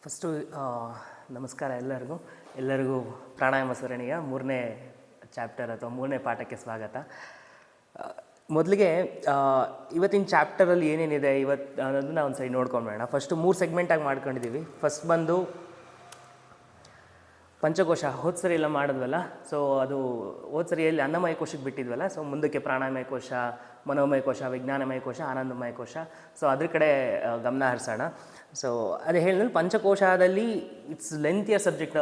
First ನಮಸ್ಕಾರ ಎಲ್ಲರಿಗೂ ಪ್ರಾಣಾಯಾಮ ಸರಣಿಯ 3ನೇ ಚಾಪ್ಟರ್ ಅಥವಾ 3ನೇ ಪಾಠಕ್ಕೆ ಸ್ವಾಗತ. ಮೊದಲಿಗೆ ಇವತ್ತಿನ ಚಾಪ್ಟರಲ್ಲಿ ಏನೇನಿದೆ ಅನ್ನೋದನ್ನ ಒಂದು ಸರಿ ನೋಡ್ಕೊಂಬೇಡ. ಫಸ್ಟು 3 ಸೆಗ್ಮೆಂಟಾಗಿ ಮಾಡ್ಕೊಂಡಿದ್ದೀವಿ. ಫಸ್ಟ್ ಬಂದು ಪಂಚಕೋಶ, ಹೋದ ಸರಿ ಎಲ್ಲ ಮಾಡಿದ್ವಲ್ಲ. ಸೊ ಅದು ಹೋದ ಸರಿಯಲ್ಲಿ ಅನ್ನಮಯ ಕೋಶಕ್ಕೆ ಬಿಟ್ಟಿದ್ವಲ್ಲ. ಸೊ ಮುಂದಕ್ಕೆ ಪ್ರಾಣಾಯಾಮಯ ಕೋಶ, ಮನೋಮಯ ಕೋಶ, ವಿಜ್ಞಾನಮಯ ಕೋಶ, ಆನಂದಮಯ ಕೋಶ. ಸೊ ಅದ್ರ ಕಡೆ ಗಮನ ಹರಿಸೋಣ. ಸೊ ಅದೇ ಹೇಳಿದ್ರೆ ಪಂಚಕೋಶದಲ್ಲಿ ಇಟ್ಸ್ ಲೆಂತಿಯರ್ ಸಬ್ಜೆಕ್ಟ್,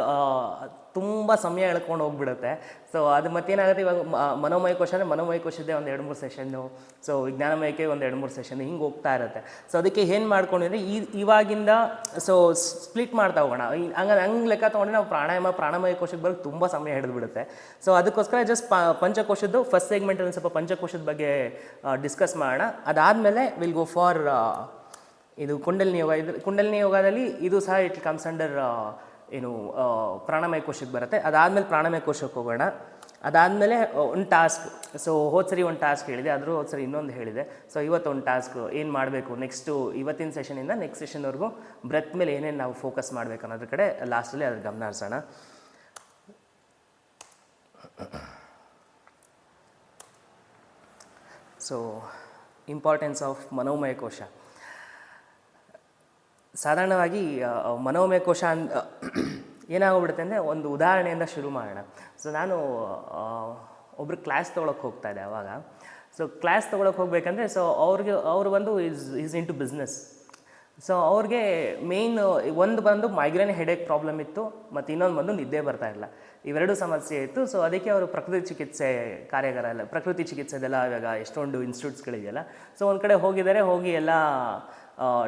ತುಂಬ ಸಮಯ ಎಳ್ಕೊಂಡು ಹೋಗ್ಬಿಡುತ್ತೆ. ಸೊ ಅದು ಮತ್ತೇನಾಗುತ್ತೆ, ಇವಾಗ ಮನೋಮಯ ಕೋಶ ಅಂದರೆ ಮನೋಮಯ ಕೋಶದ್ದೇ ಒಂದು 2-3 ಸೆಷನ್ನು, ಸೊ ವಿಜ್ಞಾನಮಯಕ್ಕೆ ಒಂದು 2-3 ಸೆಷನ್ ಹಿಂಗೆ ಹೋಗ್ತಾ ಇರುತ್ತೆ. ಸೊ ಅದಕ್ಕೆ ಏನು ಮಾಡ್ಕೊಂಡಿದ್ರೆ ಇವಾಗಿಂದ ಸೊ ಸ್ಪ್ಲಿಟ್ ಮಾಡ್ತಾ ಹೋಗೋಣ. ಹಂಗೆ ಲೆಕ್ಕ ತೊಗೊಂಡ್ರೆ ನಾವು ಪ್ರಾಣಾಯಾಮಯ ಕೋಶಕ್ಕೆ ಬರೋಕ್ಕೆ ತುಂಬ ಸಮಯ ಹಿಡಿದ್ಬಿಡುತ್ತೆ. ಸೊ ಅದಕ್ಕೋಸ್ಕರ ಜಸ್ಟ್ ಪಂಚಕೋಶದ್ದು ಫಸ್ಟ್ ಸೆಗ್ಮೆಂಟಲ್ಲಿ ಸ್ವಲ್ಪ ಪಂಚಕೋಶದ ಬಗ್ಗೆ ಡಿಸ್ಕಸ್ ಮಾಡೋಣ. ಅದಾದಮೇಲೆ ವಿಲ್ ಗೋ ಫಾರ್ ಇದು ಕುಂಡಲಿನಿ ಯೋಗ. ಕುಂಡಲಿನಿ ಯೋಗದಲ್ಲಿ ಇದು ಸಹ ಇಟ್ ಕಮ್ಸ್ ಅಂಡರ್ ಪ್ರಾಣಾಯಾಮ ಕೋಶಕ್ಕೆ ಬರುತ್ತೆ. ಅದಾದಮೇಲೆ ಪ್ರಾಣಾಯಾಮ ಕೋಶಕ್ಕೆ ಹೋಗೋಣ. ಅದಾದಮೇಲೆ ಒಂದು ಟಾಸ್ಕ್. ಸೊ ಹೋದ ಸರಿ ಒಂದು ಟಾಸ್ಕ್ ಹೇಳಿದೆ, ಆದರೂ ಹೋದ ಸರಿ ಇನ್ನೊಂದು ಹೇಳಿದೆ. ಸೊ ಇವತ್ತೊಂದು ಟಾಸ್ಕ್ ಏನು ಮಾಡಬೇಕು ನೆಕ್ಸ್ಟು ಇವತ್ತಿನ ಸೆಷನಿಂದ ನೆಕ್ಸ್ಟ್ ಸೆಷನ್ವರೆಗೂ ಬ್ರೆತ್ ಮೇಲೆ ಏನೇನು ನಾವು ಫೋಕಸ್ ಮಾಡಬೇಕು ಅನ್ನೋದ್ರ ಕಡೆ ಲಾಸ್ಟಲ್ಲಿ ಅದ್ರ ಗಮನ ಹರಿಸೋಣ. ಸೊ ಇಂಪಾರ್ಟೆನ್ಸ್ ಆಫ್ ಮನೋಮಯ ಕೋಶ. ಸಾಧಾರಣವಾಗಿ ಮನೋಮಯ ಕೋಶ ಏನಾಗೋಗ್ಬಿಡುತ್ತೆ ಅಂದರೆ, ಒಂದು ಉದಾಹರಣೆಯಿಂದ ಶುರು ಮಾಡೋಣ. ಸೊ ನಾನು ಒಬ್ರು ಕ್ಲಾಸ್ ತೊಗೊಳಕ್ಕೆ ಹೋಗ್ತಾಯಿದ್ದೆ ಆವಾಗ. ಸೊ ಕ್ಲಾಸ್ ತೊಗೊಳಕ್ಕೆ ಹೋಗ್ಬೇಕಂದ್ರೆ ಅವರು ಬಂದು is into business. So ಅವ್ರಿಗೆ ಮೇಯ್ನ್ ಒಂದು ಬಂದು ಮೈಗ್ರೇನ್ ಹೆಡೇಕ್ ಪ್ರಾಬ್ಲಮ್ ಇತ್ತು, ಮತ್ತು ಇನ್ನೊಂದು ಬಂದು ನಿದ್ದೆ ಬರ್ತಾಯಿಲ್ಲ. ಇವೆರಡು ಸಮಸ್ಯೆ ಇತ್ತು. ಸೊ ಅದಕ್ಕೆ ಅವರು ಪ್ರಕೃತಿ ಚಿಕಿತ್ಸೆ ಕಾರ್ಯಾಗಾರ ಎಲ್ಲ, ಪ್ರಕೃತಿ ಚಿಕಿತ್ಸೆದೆಲ್ಲ ಇವಾಗ ಎಷ್ಟೊಂದು ಇನ್ಸ್ಟಿಟ್ಯೂಟ್ಸ್ಗಳಿದೆಯಲ್ಲ. ಸೊ ಒಂದು ಕಡೆ ಹೋಗಿ ಎಲ್ಲ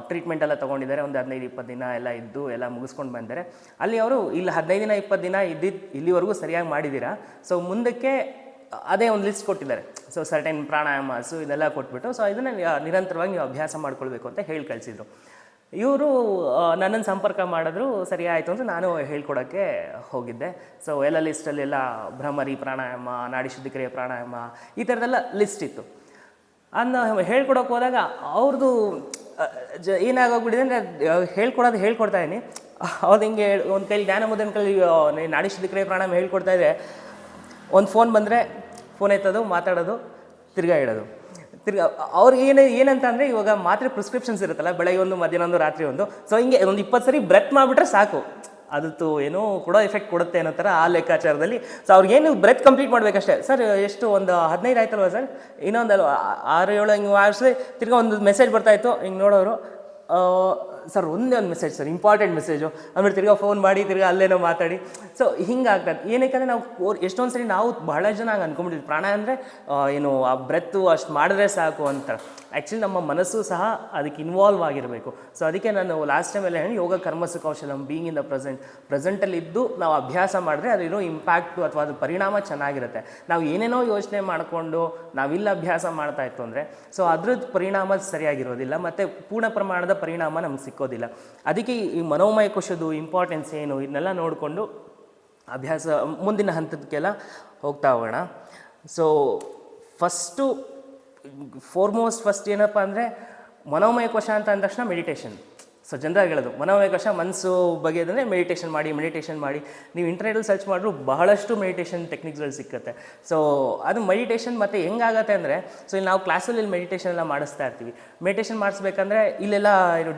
ಟ್ರೀಟ್ಮೆಂಟ್ ಎಲ್ಲ ತೊಗೊಂಡಿದ್ದಾರೆ. ಒಂದು 15-20 ದಿನ ಎಲ್ಲ ಇದ್ದು ಎಲ್ಲ ಮುಗಿಸ್ಕೊಂಡು ಬಂದರೆ ಅಲ್ಲಿ ಅವರು ಇಲ್ಲಿ 15-20 ದಿನ ಇಲ್ಲಿವರೆಗೂ ಸರಿಯಾಗಿ ಮಾಡಿದ್ದೀರಾ. ಸೊ ಮುಂದಕ್ಕೆ ಅದೇ ಒಂದು ಲಿಸ್ಟ್ ಕೊಟ್ಟಿದ್ದಾರೆ. ಸೊ ಸರ್ಟೆನ್ ಪ್ರಾಣಾಯಾಮಸು ಇದೆಲ್ಲ ಕೊಟ್ಬಿಟ್ಟು, ಸೊ ಇದನ್ನು ನಿರಂತರವಾಗಿ ನೀವು ಅಭ್ಯಾಸ ಮಾಡ್ಕೊಳ್ಬೇಕು ಅಂತ ಹೇಳಿ ಕಳಿಸಿದ್ರು. ಇವರು ನನ್ನನ್ನು ಸಂಪರ್ಕ ಮಾಡಿದ್ರು. ಸರಿ ಆಯಿತು ಅಂತ ನಾನು ಹೇಳ್ಕೊಡೋಕ್ಕೆ ಹೋಗಿದ್ದೆ. ಸೊ ಎಲ್ಲ ಲಿಸ್ಟಲ್ಲೆಲ್ಲ ಭ್ರಮರಿ ಪ್ರಾಣಾಯಾಮ, ನಾಡಿ ಶುದ್ಧಿಕ್ರಿಯೆ ಪ್ರಾಣಾಯಾಮ, ಈ ಥರದ್ದೆಲ್ಲ ಲಿಸ್ಟ್ ಇತ್ತು. ಅದನ್ನ ಹೇಳ್ಕೊಡೋಕೆ ಹೋದಾಗ ಅವ್ರದ್ದು ಏನಾಗೋಗ್ಬಿಟ್ಟಿದೆ ಅಂದರೆ, ಹೇಳ್ಕೊಡ್ತಾ ಇದ್ದೀನಿ. ಅವ್ರು ಹಿಂಗೆ ಒಂದು ಕೈಲಿ ಜ್ಞಾನ ಮುದ್ರನ ಕೈಲಿ ನಾಡಿ ಶುದ್ಧಿಕ್ರಿಯೆ ಪ್ರಾಣಾಯಾಮ ಹೇಳ್ಕೊಡ್ತಾಯಿದ್ರೆ, ಒಂದು ಫೋನ್ ಬಂದರೆ ಫೋನ್ ಎತ್ತೋದು, ಮಾತಾಡೋದು, ತಿರ್ಗಾ ಇಡೋದು. ಅವ್ರಿಗೆ ಏನಂತ ಅಂದರೆ, ಇವಾಗ ಮಾತ್ರೆ ಪ್ರಿಸ್ಕ್ರಿಪ್ಷನ್ಸ್ ಇರುತ್ತಲ್ಲ, ಬೆಳಗ್ಗೆ ಒಂದು, ಮಧ್ಯಾಹ್ನ ಒಂದು, ರಾತ್ರಿ ಒಂದು. ಸೊ ಹಿಂಗೆ ಒಂದು 20 ಸರಿ ಬ್ರೆತ್ ಮಾಡಿಬಿಟ್ರೆ ಸಾಕು, ಅದು ಏನೋ ಕೊಡೋ ಎಫೆಕ್ಟ್ ಕೊಡುತ್ತೆ ಅನ್ನೋ ಥರ ಆ ಲೆಕ್ಕಾಚಾರದಲ್ಲಿ. ಸೊ ಅವ್ರಿಗೇನು ಬ್ರೆತ್ ಕಂಪ್ಲೀಟ್ ಮಾಡಬೇಕಷ್ಟೇ. ಸರ್ ಎಷ್ಟು ಒಂದು 15 ಆಯ್ತಲ್ವ ಸರ್, ಇನ್ನೊಂದು 6-7 ಹಿಂಗೆ ಮಾಡಿಸಿ ತಿರ್ಗಾ ಒಂದು ಮೆಸೇಜ್ ಬರ್ತಾಯಿತ್ತು. ಹಿಂಗೆ ನೋಡೋರು, ಸರ್ ಒಂದೇ ಒಂದು ಮೆಸೇಜ್ ಸರ್, ಇಂಪಾರ್ಟೆಂಟ್ ಮೆಸೇಜು. ಆಮೇಲೆ ತಿರ್ಗಾ ಫೋನ್ ಮಾಡಿ ತಿರ್ಗಾ ಅಲ್ಲೇನೋ ಮಾತಾಡಿ. ಸೊ ಹಿಂಗಾಗ್ತದೆ. ಏನಕ್ಕೆ ನಾವು ಎಷ್ಟೊಂದು ಸರಿ ನಾವು ಬಹಳ ಜನ ಹಂಗೆ ಅಂದ್ಕೊಂಡ್ಬಿಟ್ಟಿದ್ವಿ, ಪ್ರಾಣ ಅಂದರೆ ಆ ಬ್ರೆತ್ತು ಅಷ್ಟು ಮಾಡಿದ್ರೆ ಸಾಕು ಅಂತ. ಆ್ಯಕ್ಚುಲಿ ನಮ್ಮ ಮನಸ್ಸು ಸಹ ಅದಕ್ಕೆ ಇನ್ವಾಲ್ವ್ ಆಗಿರಬೇಕು. ಸೊ ಅದಕ್ಕೆ ನಾನು ಲಾಸ್ಟ್ ಟೈಮೆಲ್ಲ ಹೇಳಿ, ಯೋಗ ಕರ್ಮಸು ಕೌಶಲಂ, ಬೀಯಿಂಗ್ ಇನ್ ದ ಪ್ರೆಸೆಂಟಲ್ಲಿ ಇದ್ದು ನಾವು ಅಭ್ಯಾಸ ಮಾಡಿದ್ರೆ ಅದಿರೋ ಇಂಪ್ಯಾಕ್ಟು ಅಥವಾ ಅದು ಪರಿಣಾಮ ಚೆನ್ನಾಗಿರುತ್ತೆ. ನಾವು ಏನೇನೋ ಯೋಚನೆ ಮಾಡಿಕೊಂಡು ನಾವಿಲ್ಲ ಅಭ್ಯಾಸ ಮಾಡ್ತಾಯಿತ್ತು ಅಂದರೆ, ಸೊ ಅದ್ರದ್ದು ಪರಿಣಾಮ ಸರಿಯಾಗಿರೋದಿಲ್ಲ, ಮತ್ತು ಪೂರ್ಣ ಪ್ರಮಾಣದ ಪರಿಣಾಮ ನಮ್ಗೆ ಸಿಕ್ಕೋದಿಲ್ಲ. ಅದಕ್ಕೆ ಈ ಮನೋಮಯ ಕೋಶದ್ದು ಇಂಪಾರ್ಟೆನ್ಸ್ ಏನು, ಇದನ್ನೆಲ್ಲ ನೋಡಿಕೊಂಡು ಅಭ್ಯಾಸ ಮುಂದಿನ ಹಂತದಕ್ಕೆಲ್ಲ ಹೋಗ್ತಾ ಹೋಗೋಣ. ಸೊ ಫಸ್ಟ್ ಏನಪ್ಪ ಅಂದರೆ, ಮನೋಮಯ ಕೋಶ ಅಂತ ಅಂದ ತಕ್ಷಣ ಮೆಡಿಟೇಷನ್. ಸೊ ಜನರಾಗಿ ಹೇಳೋದು ಮನೋಮಯ ಕೋಶ ಮನಸ್ಸು ಬಗ್ಗೆ ಅಂದರೆ ಮೆಡಿಟೇಷನ್ ಮಾಡಿ. ನೀವು ಇಂಟರ್ನೆಟಲ್ಲಿ ಸರ್ಚ್ ಮಾಡಿದ್ರು ಬಹಳಷ್ಟು ಮೆಡಿಟೇಷನ್ ಟೆಕ್ನಿಕ್ಸ್ಗಳು ಸಿಕ್ಕುತ್ತೆ. ಸೊ ಅದು ಮೆಡಿಟೇಷನ್ ಮತ್ತು ಹೆಂಗಾಗತ್ತೆ ಅಂದರೆ, ಸೊ ಇಲ್ಲಿ ನಾವು ಕ್ಲಾಸಲ್ಲಿ ಮೆಡಿಟೇಷನ್ ಎಲ್ಲ ಮಾಡಿಸ್ತಾ ಇರ್ತೀವಿ. ಮೆಡಿಟೇಷನ್ ಮಾಡಿಸ್ಬೇಕಂದ್ರೆ ಇಲ್ಲೆಲ್ಲ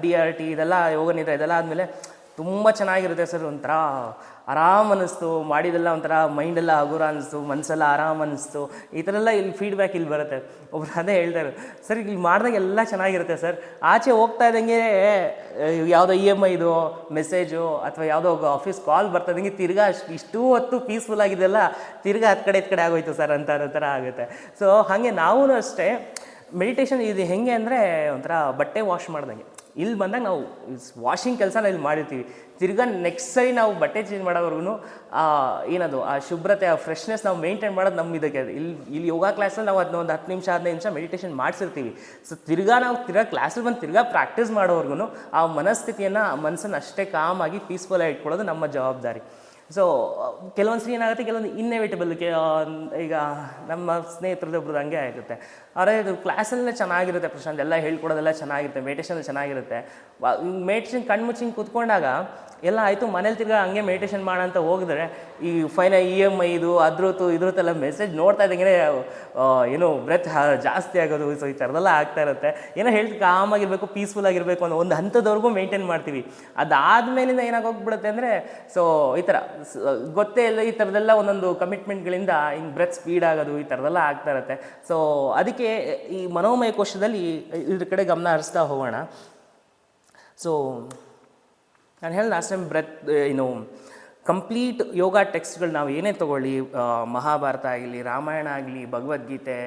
DRT ಇದೆಲ್ಲ ಯೋಗ ನಿದ್ರೆ ಇದೆಲ್ಲ ಆದಮೇಲೆ ತುಂಬ ಚೆನ್ನಾಗಿರುತ್ತೆ ಸರ್, ಒಂಥರ ಆರಾಮ್ ಅನ್ನಿಸ್ತು, ಮಾಡಿದೆಲ್ಲ ಒಂಥರ ಮೈಂಡೆಲ್ಲ ಹಗುರ ಅನ್ನಿಸ್ತು, ಮನಸ್ಸೆಲ್ಲ ಆರಾಮ್ ಅನ್ನಿಸ್ತು, ಈ ಥರ ಎಲ್ಲ ಇಲ್ಲಿ ಫೀಡ್ಬ್ಯಾಕ್ ಇಲ್ಲಿ ಬರುತ್ತೆ. ಒಬ್ರು ಅದೇ ಹೇಳ್ತಾರೆ, ಸರ್ ಇಲ್ಲಿ ಮಾಡಿದಾಗ ಎಲ್ಲ ಚೆನ್ನಾಗಿರುತ್ತೆ ಸರ್, ಆಚೆ ಹೋಗ್ತಾ ಇದ್ದಂಗೆ ಯಾವುದೋ EMIದು ಮೆಸೇಜು ಅಥವಾ ಯಾವುದೋ ಆಫೀಸ್ ಕಾಲ್ ಬರ್ತಾ ಇದ್ದಂಗೆ ತಿರ್ಗಾ ಇಷ್ಟು ಹೊತ್ತು ಪೀಸ್ಫುಲ್ ಆಗಿದೆಲ್ಲ ತಿರ್ಗಾ ಹತ್ತು ಕಡೆ ಆಗೋಯ್ತು ಸರ್ ಅಂತ ಅನ್ನೋ ಥರ ಆಗುತ್ತೆ. ಸೊ ಹಾಗೆ ನಾವೂ ಅಷ್ಟೇ ಮೆಡಿಟೇಷನ್ ಇದು ಹೆಂಗೆ ಅಂದರೆ, ಒಂಥರ ಬಟ್ಟೆ ವಾಶ್ ಮಾಡ್ದಂಗೆ. ಇಲ್ಲಿ ಬಂದಾಗ ನಾವು ವಾಷಿಂಗ್ ಕೆಲಸನ ಇಲ್ಲಿ ಮಾಡಿರ್ತೀವಿ, ತಿರ್ಗಾ ನೆಕ್ಸ್ಟ್ ಸರಿ ನಾವು ಬಟ್ಟೆ ಚೇಂಜ್ ಮಾಡೋವರೆಗೂ ಏನದು ಆ ಶುಭ್ರತೆ, ಆ ಫ್ರೆಶ್ನೆಸ್ ನಾವು ಮೇಂಟೈನ್ ಮಾಡೋದು ನಮ್ಮ ಇದಕ್ಕೆ. ಇಲ್ಲಿ ಯೋಗ ಕ್ಲಾಸಲ್ಲಿ ನಾವು ಅದನ್ನ ಒಂದು 10 ನಿಮಿಷ 15 ನಿಮಿಷ ಮೆಡಿಟೇಷನ್ ಮಾಡಿಸಿರ್ತೀವಿ. ಸೊ ತಿರ್ಗಾ ಕ್ಲಾಸಲ್ಲಿ ಬಂದು ತಿರ್ಗಾ ಪ್ರಾಕ್ಟೀಸ್ ಮಾಡೋವರೆಗೂ ಆ ಮನಸ್ಥಿತಿಯನ್ನು, ಮನಸ್ಸನ್ನು ಅಷ್ಟೇ ಕಾಮಾಗಿ ಪೀಸ್ಫುಲ್ಲಾಗಿ ಇಟ್ಕೊಳ್ಳೋದು ನಮ್ಮ ಜವಾಬ್ದಾರಿ. ಸೊ ಕೆಲವೊಂದು ಸರಿ ಏನಾಗುತ್ತೆ, ಕೆಲವೊಂದು ಇನ್ನೆವಿಟಬಲ್ ಈಗ ನಮ್ಮ ಸ್ನೇಹಿತರದೊಬ್ರದ್ದು ಹಂಗೆ ಆಗುತ್ತೆ. ಅವರೇ ಇದು ಕ್ಲಾಸಲ್ಲೇ ಚೆನ್ನಾಗಿರುತ್ತೆ ಪ್ರಶಾಂತ್, ಎಲ್ಲ ಹೇಳ್ಕೊಡೋದೆಲ್ಲ ಚೆನ್ನಾಗಿರುತ್ತೆ, ಮೆಡಿಟೇಷನ್ ಚೆನ್ನಾಗಿರುತ್ತೆ. ಮೆಡಿಟೇಷನ್ ಕಣ್ಮುಚ್ಚಿಂಗ್ ಕೂತ್ಕೊಂಡಾಗ ಎಲ್ಲ ಆಯಿತು, ಮನೇಲಿ ತಿರ್ಗಾ ಹಂಗೆ ಮೆಡಿಟೇಷನ್ ಮಾಡೋಂತ ಹೋಗಿದ್ರೆ ಈ EMI ಇದು ಇದ್ರದ್ದೆಲ್ಲ ಮೆಸೇಜ್ ನೋಡ್ತಾ ಇದ್ದಂಗೆ ಏನೋ ಬ್ರೆತ್ ಜಾಸ್ತಿ ಆಗೋದು, ಸೊ ಈ ಥರದೆಲ್ಲ ಆಗ್ತಾ ಇರುತ್ತೆ. ಏನೋ ಕಾಮಾಗಿರಬೇಕು, ಪೀಸ್ಫುಲ್ ಆಗಿರಬೇಕು ಅನ್ನೋ ಒಂದು ಹಂತದವರೆಗೂ ಮೇಂಟೈನ್ ಮಾಡ್ತೀವಿ. ಅದಾದಮೇಲಿಂದ ಏನಾಗೋಗ್ಬಿಡುತ್ತೆ ಅಂದರೆ, ಸೊ ಈ ಥರ ಗೊತ್ತೇ ಇಲ್ಲ, ಈ ಥರದೆಲ್ಲ ಒಂದೊಂದು ಕಮಿಟ್ಮೆಂಟ್ಗಳಿಂದ ಹಿಂಗೆ ಬ್ರೆತ್ ಸ್ಪೀಡ್ ಆಗೋದು, ಈ ಥರದೆಲ್ಲ ಆಗ್ತಾ ಇರುತ್ತೆ. ಸೊ ಅದಕ್ಕೆ ಈ ಮನೋಮಯ ಕೋಶದಲ್ಲಿ ಇದ್ರ ಕಡೆ ಗಮನ ಹರಿಸ್ತಾ ಹೋಗೋಣ. ಸೊ ನಾನು ಹೇಳಿದ ಲಾಸ್ಟ್ ಟೈಮ್ ಕಂಪ್ಲೀಟ್ ಯೋಗ ಟೆಕ್ಸ್ಟ್ಗಳು ನಾವು ಏನೇ ತೊಗೊಳ್ಳಿ, ಮಹಾಭಾರತ ಆಗಲಿ, ರಾಮಾಯಣ ಆಗಲಿ, ಭಗವದ್ಗೀತೆ,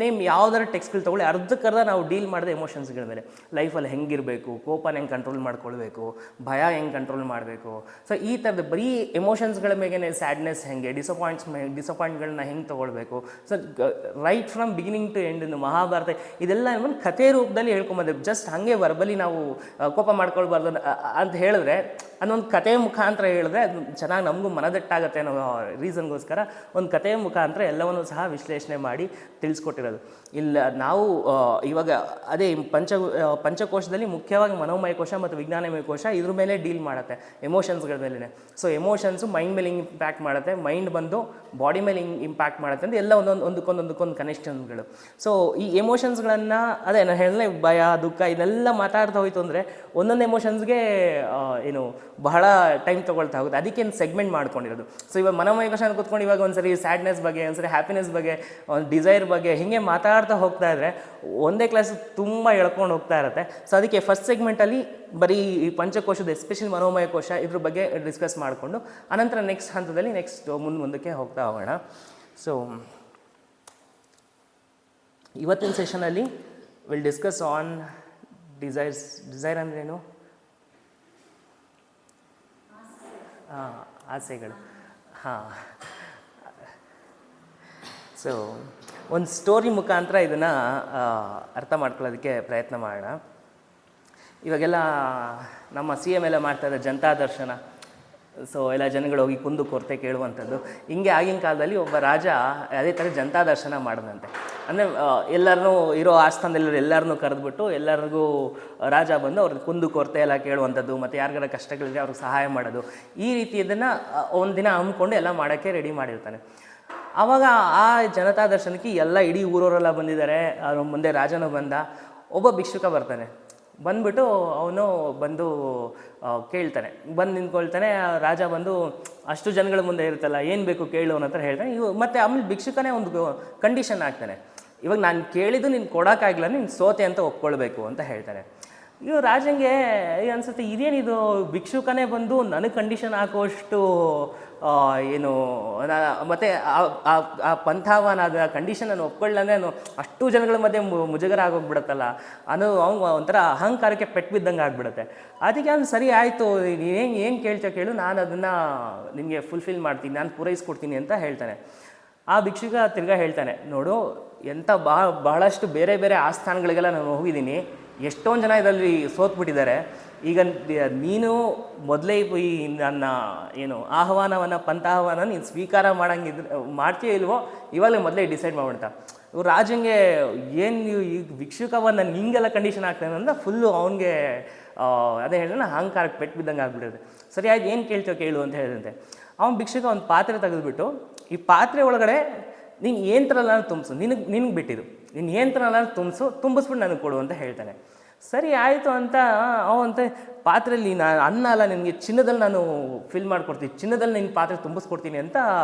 ನೇಮ್ ಯಾವ್ದಾರು ಟೆಕ್ಸ್ಟ್ಗಳು ತೊಗೊಳ್ಳಿ, ಅರ್ಧಕ್ಕರ್ಧ ನಾವು ಡೀಲ್ ಮಾಡಿದೆ ಎಮೋಷನ್ಸ್ಗಳ ಮೇಲೆ. ಲೈಫಲ್ಲಿ ಹೆಂಗಿರಬೇಕು, ಕೋಪನ ಹೆಂಗೆ ಕಂಟ್ರೋಲ್ ಮಾಡ್ಕೊಳ್ಬೇಕು, ಭಯ ಹೆಂಗೆ ಕಂಟ್ರೋಲ್ ಮಾಡಬೇಕು. ಸೊ ಈ ಥರದ ಬರೀ ಎಮೋಷನ್ಸ್ಗಳ ಮೇಗೇ, ಸ್ಯಾಡ್ನೆಸ್ ಹೆಂಗೆ, ಡಿಸಪಾಯಿಂಟ್ಗಳನ್ನ ಹೆಂಗೆ ತೊಗೊಳ್ಬೇಕು. So right from beginning to end Mahabharata ಇದೆಲ್ಲ ಒಂದು ಕಥೆ ರೂಪದಲ್ಲಿ ಹೇಳ್ಕೊಂಬಂದೆ. ಜಸ್ಟ್ ಹಾಗೆ ವರ್ಬಲಿ ನಾವು ಕೋಪ ಮಾಡ್ಕೊಳ್ಬಾರ್ದು ಅಂತ ಹೇಳಿದ್ರೆ, ಅನ್ನೊಂದು ಕಥೆಯ ಮುಖಾಂತರ ಹೇಳಿದ್ರೆ ಅದು ಚೆನ್ನಾಗಿ ನಮಗೂ ಮನದಟ್ಟಾಗತ್ತೆ ಅನ್ನೋ ರೀಸನ್ಗೋಸ್ಕರ ಒಂದು ಕಥೆಯ ಮುಖಾಂತರ ಎಲ್ಲವನ್ನೂ ಸಹ ವಿಶ್ಲೇಷಣೆ ಮಾಡಿ ತಿಳಿಸ್ಕೊಟ್ಟಿರೋದು. ಇಲ್ಲ ನಾವು ಇವಾಗ ಅದೇ ಪಂಚಕೋಶದಲ್ಲಿ ಮುಖ್ಯವಾಗಿ ಮನೋಮಯ ಕೋಶ ಮತ್ತು ವಿಜ್ಞಾನಮಯ ಕೋಶ ಇದ್ರ ಮೇಲೆ ಡೀಲ್ ಮಾಡುತ್ತೆ, ಎಮೋಷನ್ಸ್ಗಳ ಮೇಲೆ. ಸೊ ಎಮೋಷನ್ಸು ಮೈಂಡ್ ಮೇಲೆ ಇಂಪ್ಯಾಕ್ಟ್ ಮಾಡುತ್ತೆ, ಮೈಂಡ್ ಬಂದು ಬಾಡಿ ಮೇಲೆ ಇಂಪ್ಯಾಕ್ಟ್ ಮಾಡುತ್ತೆ ಅಂತ ಎಲ್ಲ ಒಂದೊಂದಕ್ಕೊಂದು ಕನೆಕ್ಷನ್ಗಳು. ಸೊ ಈ ಎಮೋಷನ್ಸ್ಗಳನ್ನು ಅದೇ ನಾನು ಹೇಳಿದ್ರೆ ಭಯ, ದುಃಖ ಇದೆಲ್ಲ ಮಾತಾಡ್ತಾ ಹೋಯ್ತು ಅಂದರೆ ಒಂದೊಂದು ಎಮೋಷನ್ಸ್ಗೆ ಬಹಳ ಟೈಮ್ ತೊಗೊಳ್ತಾ ಹೋಗುತ್ತೆ. ಅದಕ್ಕೆ ಸೆಗ್ಮೆಂಟ್ ಮಾಡ್ಕೊಂಡಿರೋದು. ಸೊ ಇವಾಗ ಮನೋಮಯ ಕೋಶ ಕೂತ್ಕೊಂಡು ಇವಾಗ ಒಂದ್ಸರಿ ಸ್ಯಾಡ್ನೆಸ್ ಬಗ್ಗೆ, ಒಂದ್ಸರಿ ಹ್ಯಾಪಿನೆಸ್ ಬಗ್ಗೆ, ಒಂದು ಡಿಸೈರ್ ಬಗ್ಗೆ ಹೀಗೆ ಮಾತಾಡ್ತಾ ಹೋಗ್ತಾ ಇದ್ರೆ ಒಂದೇ ಕ್ಲಾಸ್ ತುಂಬ ಎಳ್ಕೊಂಡು ಹೋಗ್ತಾ ಇರುತ್ತೆ. ಸೊ ಅದಕ್ಕೆ ಫಸ್ಟ್ ಸೆಗ್ಮೆಂಟಲ್ಲಿ ಬರೀ ಈ ಪಂಚಕೋಶದ ಎಸ್ಪೆಷಲಿ ಮನೋಮಯ ಕೋಶ ಇದ್ರ ಬಗ್ಗೆ ಡಿಸ್ಕಸ್ ಮಾಡಿಕೊಂಡು ಅನಂತರ ನೆಕ್ಸ್ಟ್ ಹಂತದಲ್ಲಿ ಮುಂದಕ್ಕೆ ಹೋಗ್ತಾ ಹೋಗೋಣ. ಸೊ ಇವತ್ತಿನ ಸೆಷನಲ್ಲಿ ವಿಲ್ ಡಿಸ್ಕಸ್ ಆನ್ ಡಿಸೈರ್ ಅಂದ್ರೇನು? ಆಸೆಗಳು. ಸೊ ಒಂದು ಸ್ಟೋರಿ ಮುಖಾಂತರ ಇದನ್ನು ಅರ್ಥ ಮಾಡ್ಕೊಳ್ಳೋದಕ್ಕೆ ಪ್ರಯತ್ನ ಮಾಡೋಣ. ಇವಾಗೆಲ್ಲ ನಮ್ಮ CM ಎಲ್ಲ ಮಾಡ್ತಾಯಿದ್ದ ಜನತಾ ದರ್ಶನ. ಸೊ ಎಲ್ಲ ಜನಗಳು ಹೋಗಿ ಕುಂದು ಕೊರತೆ ಕೇಳುವಂಥದ್ದು. ಹಿಂಗೆ ಆಗಿನ ಕಾಲದಲ್ಲಿ ಒಬ್ಬ ರಾಜ ಅದೇ ಥರ ಜನತಾ ದರ್ಶನ ಮಾಡಿದಂತೆ. ಅಂದರೆ ಎಲ್ಲರನ್ನೂ ಇರೋ ಆಸ್ಥಾನದಲ್ಲಿ ಎಲ್ಲರನ್ನೂ ಕರೆದ್ಬಿಟ್ಟು ಎಲ್ಲರಿಗೂ ರಾಜ ಬಂದು ಅವ್ರದ್ದು ಕುಂದು ಕೊರತೆ ಎಲ್ಲ ಕೇಳುವಂಥದ್ದು, ಮತ್ತು ಯಾರಿಗಾರ ಕಷ್ಟಗಳಿದ್ರೆ ಅವ್ರಿಗೆ ಸಹಾಯ ಮಾಡೋದು, ಈ ರೀತಿ ಇದನ್ನು ಒಂದಿನ ಹಮ್ಮಿಕೊಂಡು ಎಲ್ಲ ಮಾಡೋಕ್ಕೆ ರೆಡಿ ಮಾಡಿರ್ತಾನೆ. ಆವಾಗ ಆ ಜನತಾ ದರ್ಶನಕ್ಕೆ ಎಲ್ಲ ಇಡೀ ಊರವರೆಲ್ಲ ಬಂದಿದ್ದಾರೆ. ಅವ್ರ ಮುಂದೆ ರಾಜನೂ ಬಂದ. ಒಬ್ಬ ಭಿಕ್ಷುಕ ಬರ್ತಾನೆ. ಬಂದ್ಬಿಟ್ಟು ಅವನು ಬಂದು ಕೇಳ್ತಾನೆ, ಬಂದು ನಿಂತ್ಕೊಳ್ತಾನೆ. ರಾಜ ಬಂದು ಅಷ್ಟು ಜನಗಳ ಮುಂದೆ ಇರುತ್ತಲ್ಲ, ಏನು ಬೇಕು ಕೇಳು ಅನ್ನೋ ಹತ್ರ ಹೇಳ್ತಾನೆ. ಮತ್ತು ಆಮೇಲೆ ಭಿಕ್ಷುಕನೇ ಒಂದು ಕಂಡೀಷನ್ ಹಾಕ್ತಾನೆ, ಇವಾಗ ನಾನು ಕೇಳಿದ್ದು ನೀನು ಕೊಡೋಕ್ಕಾಗಿಲ್ಲ, ನೀನು ಸೋತೆ ಅಂತ ಒಪ್ಕೊಳ್ಬೇಕು ಅಂತ ಹೇಳ್ತಾನೆ. ರಾಜಂಗೆ ಅನ್ಸುತ್ತೆ, ಇದೇನಿದು ಭಿಕ್ಷುಕನೇ ಬಂದು ನನಗೆ ಕಂಡೀಷನ್ ಹಾಕುವಷ್ಟು ಮತ್ತು ಆ ಪಂಥಾವನಾದ ಕಂಡೀಷನನ್ನು ಒಪ್ಕೊಳ್ಳಂಗೆ ಅಷ್ಟು ಜನಗಳ ಮಧ್ಯೆ ಮುಜುಗರ ಆಗೋಗ್ಬಿಡುತ್ತಲ್ಲ ಅವ್ನು ಒಂಥರ ಅಹಂಕಾರಕ್ಕೆ ಪೆಟ್ಟು ಬಿದ್ದಂಗೆ ಆಗಿಬಿಡುತ್ತೆ. ಅದಕ್ಕೆ ಅವ್ನು ಸರಿ ಆಯಿತು, ಏನು ಕೇಳ್ತೀಯೋ ಕೇಳು, ನಾನು ಅದನ್ನು ನಿನಗೆ ಫುಲ್ಫಿಲ್ ಮಾಡ್ತೀನಿ, ನಾನು ಪೂರೈಸ್ಕೊಡ್ತೀನಿ ಅಂತ ಹೇಳ್ತಾನೆ. ಆ ಭಿಕ್ಷುಕ ತಿರ್ಗಾ ಹೇಳ್ತಾನೆ, ನೋಡು ಎಂಥ ಬಹಳಷ್ಟು ಬೇರೆ ಬೇರೆ ಆಸ್ಥಾನಗಳಿಗೆಲ್ಲ ನಾನು ಹೋಗಿದ್ದೀನಿ, ಎಷ್ಟೊಂದು ಜನ ಇದರಲ್ಲಿ ಸೋತ್ಬಿಟ್ಟಿದ್ದಾರೆ. ಈಗ ನೀನು ಮೊದಲೇ ಈ ನನ್ನ ಆಹ್ವಾನವನ್ನು ಪಂಥಾಹ್ವಾನ ನೀನು ಸ್ವೀಕಾರ ಮಾಡ್ತೀಯೋ ಇಲ್ವೋ ಇವಾಗಲೇ ಮೊದಲೇ ಡಿಸೈಡ್ ಮಾಡ್ಬಿಡ್ತಾ. ಇವ್ರು ರಾಜಂಗೆ ಏನು ನೀವು ಈಗ ಭಿಕ್ಷುಕವನ್ನು ನಿಂಗೆಲ್ಲ ಕಂಡೀಷನ್ ಆಗ್ತಾನೆ ಅಂತ ಫುಲ್ಲು ಅವನಿಗೆ ಅದೇ ಹೇಳಿದ್ರೆ ಅಹಂಕಾರಕ್ಕೆ ಪೆಟ್ಟು ಬಿದ್ದಂಗೆ ಆಗ್ಬಿಟ್ಟಿದೆ. ಸರಿ ಆಯ್ತು, ಏನು ಕೇಳ್ತೀಯೋ ಕೇಳು ಅಂತ ಹೇಳಿದಂತೆ. ಅವ್ನು ಭಿಕ್ಷುಕ ಒಂದು ಪಾತ್ರೆ ತೆಗೆದುಬಿಟ್ಟು, ಈ ಪಾತ್ರೆ ಒಳಗಡೆ ನೀನು ಏನು ಥರ ತುಂಬಿಸು, ನಿನಗೆ ಬಿಟ್ಟಿರು, ನೀನು ಏನು ಥರ ತುಂಬಿಸ್ಬಿಟ್ಟು ನನಗೆ ಕೊಡು ಅಂತ ಹೇಳ್ತಾನೆ. ಸರಿ ಆಯಿತು ಅಂತ ಅವಂತ ಪಾತ್ರೆಯಲ್ಲಿ ಅನ್ನ ಅಲ್ಲ, ನಿನಗೆ ಚಿನ್ನದಲ್ಲಿ ನಾನು ಫಿಲ್ ಮಾಡಿಕೊಡ್ತೀನಿ, ಚಿನ್ನದಲ್ಲಿ ನಿನ್ನ ಪಾತ್ರೆ ತುಂಬಿಸ್ಕೊಡ್ತೀನಿ ಅಂತ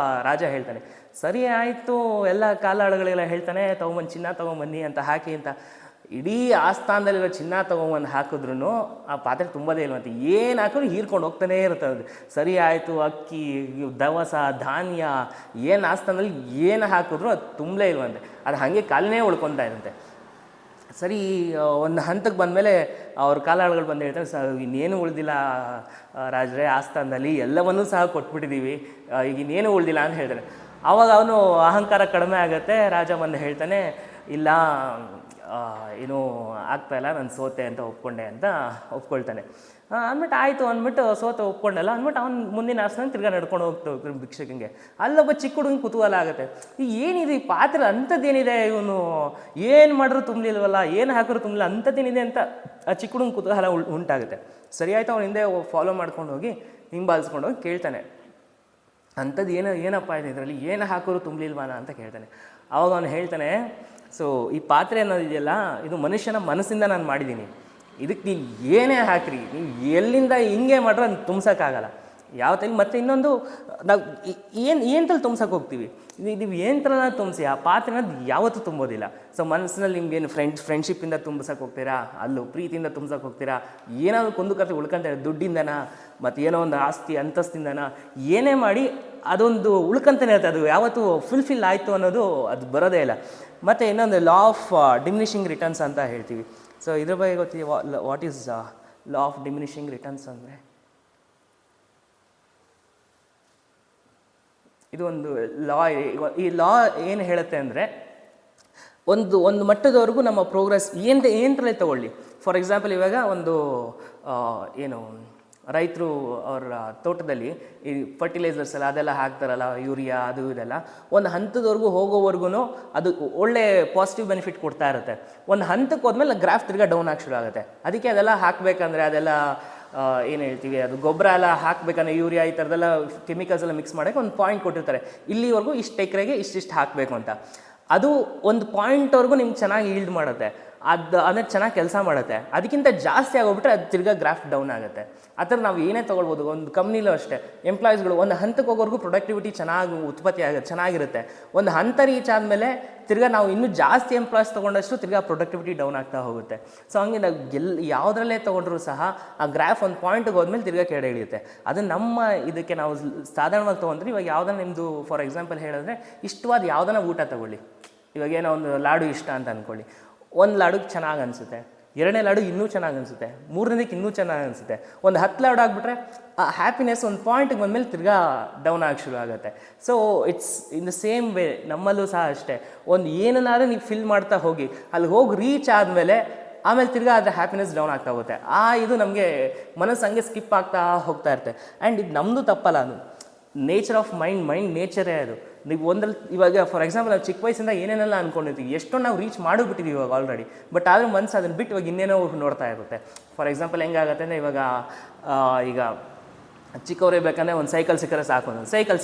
ರಾಜ ಹೇಳ್ತಾನೆ. ಸರಿ ಆಯಿತು, ಎಲ್ಲ ಕಾಲಾಳುಗಳೆಲ್ಲ ಹೇಳ್ತಾನೆ, ಚಿನ್ನ ತೊಗೊಂಬನ್ನಿ ಅಂತ ಹಾಕಿ ಅಂತ. ಇಡೀ ಆಸ್ಥಾನದಲ್ಲಿರೋ ಚಿನ್ನ ತೊಗೊಂಬಂದು ಹಾಕಿದ್ರು ಆ ಪಾತ್ರೆ ತುಂಬೋದೇ ಇಲ್ವಂತೆ. ಏನು ಹಾಕಿದ್ರು ಹೀರ್ಕೊಂಡು ಹೋಗ್ತಾನೇ ಇರುತ್ತೆ ಅದು. ಸರಿ ಆಯಿತು, ಅಕ್ಕಿ, ದವಸ, ಧಾನ್ಯ ಏನು ಆಸ್ಥಾನದಲ್ಲಿ ಏನು ಹಾಕಿದ್ರು ಅದು ತುಂಬಲೇ ಇಲ್ವಂತೆ. ಅದು ಹಾಗೆ ಕಾಲನೇ ಉಳ್ಕೊತಾ ಇರುತ್ತೆ. ಸರಿ ಒಂದು ಹಂತಕ್ಕೆ ಬಂದಮೇಲೆ ಅವ್ರ ಕಾಲಾಳುಗಳು ಬಂದು ಹೇಳ್ತಾರೆ, ಇನ್ನೇನು ಉಳ್ದಿಲ್ಲ ರಾಜರೇ, ಆಸ್ಥಾನದಲ್ಲಿ ಎಲ್ಲವನ್ನೂ ಸಹ ಕೊಟ್ಬಿಟ್ಟಿದ್ದೀವಿ, ಈಗ ಇನ್ನೇನು ಉಳ್ದಿಲ್ಲ ಅಂತ ಹೇಳ್ತಾರೆ. ಆವಾಗ ಅವನು ಅಹಂಕಾರ ಕಡಿಮೆ ಆಗುತ್ತೆ. ರಾಜ ಬಂದು ಹೇಳ್ತಾನೆ, ಇಲ್ಲ ಏನೂ ಆಗ್ತಾಯಿಲ್ಲ, ನಾನು ಸೋತೆ ಅಂತ ಒಪ್ಕೊಂಡೆ ಅಂತ ಒಪ್ಕೊಳ್ತಾನೆ. ಅಂದ್ಬಿಟ್ಟು ಆಯಿತು ಅಂದ್ಬಿಟ್ಟು ಸೋತೆ ಒಪ್ಕೊಂಡಲ್ಲ ಅಂದ್ಬಿಟ್ಟು ಅವ್ನು ಮುಂದಿನ ಆಸನ ತಿರ್ಗಾ ನಡ್ಕೊಂಡು ಹೋಗ್ತಾ ಭಿಕ್ಷಕಂಗೆ. ಅಲ್ಲೊಬ್ಬ ಚಿಕ್ಕ ಹುಡುಗನ ಕುತೂಹಲ ಆಗುತ್ತೆ, ಈಗ ಏನಿದೆ ಈ ಪಾತ್ರೆ, ಅಂಥದ್ದೇನಿದೆ, ಇವನು ಏನು ಮಾಡಿದ್ರು ತುಂಬಲಿಲ್ವಲ್ಲ, ಏನು ಹಾಕಿದ್ರು ತುಂಬಲಿಲ್ಲ, ಅಂಥದ್ದೇನಿದೆ ಅಂತ ಆ ಚಿಕ್ಕ ಹುಡುಗನ ಕುತೂಹಲ ಉಂಟಾಗುತ್ತೆ. ಸರಿ ಆಯಿತು, ಅವ್ನು ಹಿಂದೆ ಫಾಲೋ ಮಾಡ್ಕೊಂಡು ಹೋಗಿ ಹಿಂಬಾಲಿಸ್ಕೊಂಡು ಹೋಗಿ ಕೇಳ್ತಾನೆ, ಅಂಥದ್ದು ಏನಪ್ಪ ಇದೆ ಇದರಲ್ಲಿ, ಏನು ಹಾಕಿದ್ರು ತುಂಬಲಿಲ್ವಾನ ಅಂತ ಕೇಳ್ತಾನೆ. ಆವಾಗ ಅವನು ಹೇಳ್ತಾನೆ, ಸೊ ಈ ಪಾತ್ರೆ ಅನ್ನೋದಿದೆಯಲ್ಲ, ಇದು ಮನುಷ್ಯನ ಮನಸ್ಸಿಂದ ನಾನು ಮಾಡಿದ್ದೀನಿ, ಇದಕ್ಕೆ ನೀವು ಏನೇ ಹಾಕಿರಿ, ನೀವು ಎಲ್ಲಿಂದ ಹಿಂಗೆ ಮಾಡ್ರೆ ಅದನ್ನು ತುಂಬ್ಸೋಕ್ಕಾಗಲ್ಲ ಯಾವ ಟೈಮ್. ಮತ್ತು ಇನ್ನೊಂದು, ನಾವು ಏನಂತಲ್ಲಿ ತುಂಬ್ಸೋಕೆ ಹೋಗ್ತೀವಿ, ನೀವು ಏನು ಥರ ತುಂಬಿಸಿ ಆ ಪಾತ್ರೆನ ಯಾವತ್ತೂ ತುಂಬೋದಿಲ್ಲ. ಸೊ ಮನಸ್ಸಿನಲ್ಲಿ ನಿಮ್ಗೇನು ಫ್ರೆಂಡ್ಶಿಪ್ಪಿಂದ ತುಂಬಿಸೋಕೆ ಹೋಗ್ತೀರಾ, ಅಲ್ಲೂ ಪ್ರೀತಿಯಿಂದ ತುಂಬಿಸೋಕೆ ಹೋಗ್ತೀರಾ, ಏನಾದರೂ ಕುಂದುಕತೆ ಉಳ್ಕೊಂತಾರೆ, ದುಡ್ಡಿಂದನ ಮತ್ತು ಏನೋ ಒಂದು ಆಸ್ತಿ ಅಂತಸ್ತಿಂದನ ಏನೇ ಮಾಡಿ ಅದೊಂದು ಉಳ್ಕೊಂತಾನೆ ಇರುತ್ತೆ, ಅದು ಯಾವತ್ತೂ ಫುಲ್ಫಿಲ್ ಆಯಿತು ಅನ್ನೋದು ಅದು ಬರೋದೇ ಇಲ್ಲ. ಮತ್ತು ಇನ್ನೊಂದು ಲಾ ಆಫ್ ಡಿಮಿನಿಷಿಂಗ್ ರಿಟರ್ನ್ಸ್ ಅಂತ ಹೇಳ್ತೀವಿ. ಸೊ ಇದ್ರ ಬಗ್ಗೆ ಗೊತ್ತಿದೆ, what is law of diminishing returns ಅಂದರೆ? ಇದು ಒಂದು ಲಾ. ಈ ಲಾ ಏನು ಹೇಳುತ್ತೆ ಅಂದರೆ, ಒಂದು ಮಟ್ಟದವರೆಗೂ ನಮ್ಮ ಪ್ರೋಗ್ರೆಸ್ ಏನರಲ್ಲೇ ತೊಗೊಳ್ಳಿ. ಫಾರ್ ಎಕ್ಸಾಂಪಲ್, ಇವಾಗ ಒಂದು ಏನು ರೈತರು ಅವರ ತೋಟದಲ್ಲಿ ಈ ಫರ್ಟಿಲೈಸರ್ಸ್ ಎಲ್ಲ ಅದೆಲ್ಲ ಹಾಕ್ತಾರಲ್ಲ, ಯೂರಿಯಾ ಅದು ಇದೆಲ್ಲ, ಒಂದು ಹಂತದವರೆಗೂ ಹೋಗೋವರೆಗೂ ಅದು ಒಳ್ಳೆ ಪಾಸಿಟಿವ್ ಬೆನಿಫಿಟ್ ಕೊಡ್ತಾ ಇರುತ್ತೆ. ಒಂದು ಹಂತಕ್ಕೆ ಹೋದ್ಮೇಲೆ ಗ್ರಾಫ್ ತಿರ್ಗಾ ಡೌನ್ ಆಗಿ ಶುರು ಆಗುತ್ತೆ. ಅದಕ್ಕೆ ಅದೆಲ್ಲ ಹಾಕಬೇಕಂದ್ರೆ ಅದೆಲ್ಲ ಏನು ಹೇಳ್ತೀವಿ, ಅದು ಗೊಬ್ಬರ ಎಲ್ಲ ಹಾಕಬೇಕಂದ್ರೆ ಯೂರಿಯಾ ಈ ಥರದೆಲ್ಲ ಕೆಮಿಕಲ್ಸ್ ಎಲ್ಲ ಮಿಕ್ಸ್ ಮಾಡೋಕ್ಕೆ ಒಂದು ಪಾಯಿಂಟ್ ಕೊಟ್ಟಿರ್ತಾರೆ, ಇಲ್ಲಿವರೆಗೂ ಇಷ್ಟು ಎಕರೆಗೆ ಇಷ್ಟಿಷ್ಟು ಹಾಕಬೇಕು ಅಂತ. ಅದು ಒಂದು ಪಾಯಿಂಟ್ವರೆಗೂ ನಿಮ್ಗೆ ಚೆನ್ನಾಗಿ ಈಲ್ಡ್ ಮಾಡುತ್ತೆ, ಅದನ್ನ ಚೆನ್ನಾಗಿ ಕೆಲಸ ಮಾಡುತ್ತೆ. ಅದಕ್ಕಿಂತ ಜಾಸ್ತಿ ಆಗೋಗ್ಬಿಟ್ರೆ ಅದು ತಿರ್ಗಾ ಗ್ರಾಫ್ ಡೌನ್ ಆಗುತ್ತೆ. ಆ ಥರ ನಾವು ಏನೇ ತೊಗೊಳ್ಬೋದು. ಒಂದು ಕಂಪ್ನಿಲೂ ಅಷ್ಟೇ, ಎಂಪ್ಲಾಯೀಸ್ಗಳು ಒಂದು ಹಂತಕ್ಕೆ ಹೋಗೋವರೆಗೂ ಪ್ರೊಡಕ್ಟಿವಿಟಿ ಚೆನ್ನಾಗಿ ಉತ್ಪತ್ತಿ ಆಗುತ್ತೆ, ಚೆನ್ನಾಗಿರುತ್ತೆ. ಒಂದು ಹಂತ ರೀಚ್ ಆದಮೇಲೆ ತಿರ್ಗಾ ನಾವು ಇನ್ನೂ ಜಾಸ್ತಿ ಎಂಪ್ಲಾಯ್ಸ್ ತೊಗೊಂಡಷ್ಟು ತಿರ್ಗಾ ಪ್ರೊಡಕ್ಟಿವಿಟಿ ಡೌನ್ ಆಗ್ತಾ ಹೋಗುತ್ತೆ. ಸೊ ಹಂಗೆ ನಾವು ಯಾವುದ್ರಲ್ಲೇ ತೊಗೊಂಡ್ರೂ ಸಹ ಆ ಗ್ರಾಫ್ ಒಂದು ಪಾಯಿಂಟಿಗೆ ಹೋದ್ಮೇಲೆ ತಿರ್ಗಾ ಕೆಳಗೆ ಇಳಿಯುತ್ತೆ. ಅದು ನಮ್ಮ ಇದಕ್ಕೆ ನಾವು ಸಾಧಾರಣವಾಗಿ ತೊಗೊಂಡ್ರೆ, ಇವಾಗ ಯಾವುದನ್ನ ನಿಮ್ಮದು ಫಾರ್ ಎಕ್ಸಾಂಪಲ್ ಹೇಳಿದ್ರೆ, ಇಷ್ಟವಾದ ಯಾವುದನ್ನ ಊಟ ತೊಗೊಳ್ಳಿ. ಇವಾಗ ಏನೋ ಒಂದು ಲಾಡು ಇಷ್ಟ ಅಂತ ಅಂದ್ಕೊಳ್ಳಿ, ಒಂದು ಲಾಡು ಚೆನ್ನಾಗಿ ಅನಿಸುತ್ತೆ, ಎರಡನೇ ಲಾಡು ಇನ್ನೂ ಚೆನ್ನಾಗಿ ಅನಿಸುತ್ತೆ, ಮೂರನೇದಕ್ಕೆ ಇನ್ನೂ ಚೆನ್ನಾಗಿ ಅನಿಸುತ್ತೆ. ಒಂದು 10 ಲಾಡು ಆಗಿಬಿಟ್ರೆ ಆ ಹ್ಯಾಪಿನೆಸ್ ಒಂದು ಪಾಯಿಂಟಿಗೆ ಬಂದಮೇಲೆ ತಿರ್ಗಾ ಡೌನ್ ಆಗಿ ಶುರು ಆಗುತ್ತೆ. So it's in the same way ನಮ್ಮಲ್ಲೂ ಸಹ ಅಷ್ಟೇ. ಒಂದು ಏನನ್ನಾದರೂ ನೀವು ಫಿಲ್ ಮಾಡ್ತಾ ಹೋಗಿ, ಅಲ್ಲಿ ಹೋಗಿ ರೀಚ್ ಆದಮೇಲೆ ಆಮೇಲೆ ತಿರ್ಗಾ ಅದರ ಹ್ಯಾಪಿನೆಸ್ ಡೌನ್ ಆಗ್ತಾ ಹೋಗುತ್ತೆ. ಇದು ನಮಗೆ ಮನಸ್ಸು ಹಂಗೆ ಸ್ಕಿಪ್ ಆಗ್ತಾ ಹೋಗ್ತಾ ಇರುತ್ತೆ. ಆ್ಯಂಡ್ ಇದು ನಮ್ಮದು ತಪ್ಪಲ್ಲ, ಅದು ನೇಚರ್ ಆಫ್ ಮೈಂಡ್ ನೇಚರೇ ಅದು. ನೀವು ಇವಾಗ ಫಾರ್ ಎಕ್ಸಾಂಪಲ್ ನಾವು ಚಿಕ್ಕ ವಯಸ್ಸಿಂದ ಏನೇನೆಲ್ಲ ಅಂದ್ಕೊಂಡಿರ್ತೀವಿ, ಎಷ್ಟೋ ನಾವು ರೀಚ್ ಮಾಡಿಬಿಟ್ಟಿದ್ದೀವಿ ಇವಾಗ ಆಲ್ರೆಡಿ. ಬಟ್ ಆದರೂ ಮನಸ್ಸು ಅದನ್ನು ಬಿಟ್ಟು ಇವಾಗ ಇನ್ನೇನೋ ನೋಡ್ತಾ ಇರುತ್ತೆ. ಫಾರ್ ಎಕ್ಸಾಂಪಲ್ ಹೆಂಗಾಗುತ್ತೆ ಅಂದರೆ, ಈಗ ಚಿಕ್ಕವರೇ ಬೇಕಂದರೆ ಒಂದು ಸೈಕಲ್ ಸಿಕ್ಕರೆ ಸಾಕು ಅಂತ, ಸೈಕಲ್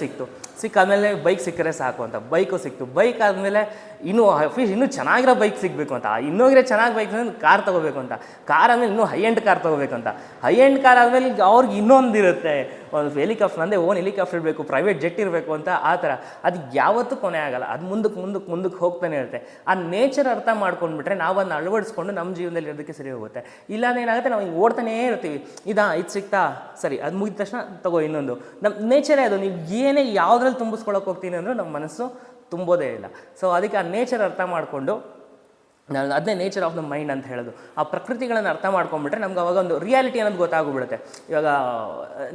ಸಿಕ್ಕಾದ್ಮೇಲೆ ಬೈಕ್ ಸಿಕ್ಕರೆ ಸಾಕು ಅಂತ, ಬೈಕು ಸಿಕ್ತು. ಬೈಕ್ ಆದಮೇಲೆ ಇನ್ನೂ ಚೆನ್ನಾಗಿರೋ ಬೈಕ್ ಸಿಗಬೇಕು ಅಂತ, ಇನ್ನೋಗಿರೋ ಚೆನ್ನಾಗಿ ಬೈಕ್ ಅಂದರೆ ಕಾರ್ ತೊಗೋಬೇಕು ಅಂತ, ಕಾರ್ ಆದಮೇಲೆ ಇನ್ನೂ ಹೈ ಎಂಡ್ ಕಾರ್ ತೊಗೋಬೇಕು ಅಂತ, ಹೈ ಎಂಡ್ ಕಾರ್ ಆದಮೇಲೆ ಅವ್ರಿಗೆ ಇನ್ನೊಂದು ಇರುತ್ತೆ, ಒಂದು ಹೆಲಿಕಾಪ್ಟರ್ ಅಂದರೆ ಓನ್ ಹೆಲಿಕಾಪ್ಟರ್ ಇರಬೇಕು, ಪ್ರೈವೇಟ್ ಜೆಟ್ ಇರಬೇಕು ಅಂತ. ಆ ಥರ ಅದು ಯಾವತ್ತೂ ಕೊನೆ ಆಗಲ್ಲ, ಅದು ಮುಂದಕ್ಕೆ ಹೋಗ್ತಾನೆ ಇರುತ್ತೆ. ಆ ನೇಚರ್ ಅರ್ಥ ಮಾಡ್ಕೊಂಡ್ಬಿಟ್ರೆ ನಾವು ಅದನ್ನ ಅಳವಡಿಸ್ಕೊಂಡು ನಮ್ಮ ಜೀವನದಲ್ಲಿ ಇರೋದಕ್ಕೆ ಸರಿ ಹೋಗುತ್ತೆ. ಇಲ್ಲಾಂದ್ರೆ ಏನಾಗುತ್ತೆ, ನಾವು ಹಿಂಗೆ ಓಡ್ತಾನೇ ಇರ್ತೀವಿ, ಇದು ಸಿಗ್ತಾ ಸರಿ, ಅದು ಮುಗಿದ ತಕ್ಷಣ ತಗೋ ಇನ್ನೊಂದು. ನಮ್ಮ ನೇಚರೇ ಅದು. ನೀವು ಏನೇ ಯಾವುದ್ರಲ್ಲಿ ತುಂಬಿಸ್ಕೊಳಕ್ಕೆ ಹೋಗ್ತೀನಿ ಅಂದರೂ ನಮ್ಮ ಮನಸ್ಸು ತುಂಬೋದೇ ಇಲ್ಲ. ಸೊ ಅದಕ್ಕೆ ಆ ನೇಚರ್ ಅರ್ಥ ಮಾಡಿಕೊಂಡು, ನಾನು ಅದನ್ನೇ ನೇಚರ್ ಆಫ್ ದ ಮೈಂಡ್ ಅಂತ ಹೇಳೋದು. ಆ ಪ್ರಕೃತಿಗಳನ್ನು ಅರ್ಥ ಮಾಡ್ಕೊಂಡ್ಬಿಟ್ರೆ ನಮ್ಗೆ ಅವಾಗ ಒಂದು ರಿಯಾಲಿಟಿ ಅನ್ನೋದು ಗೊತ್ತಾಗ್ಬಿಡುತ್ತೆ. ಇವಾಗ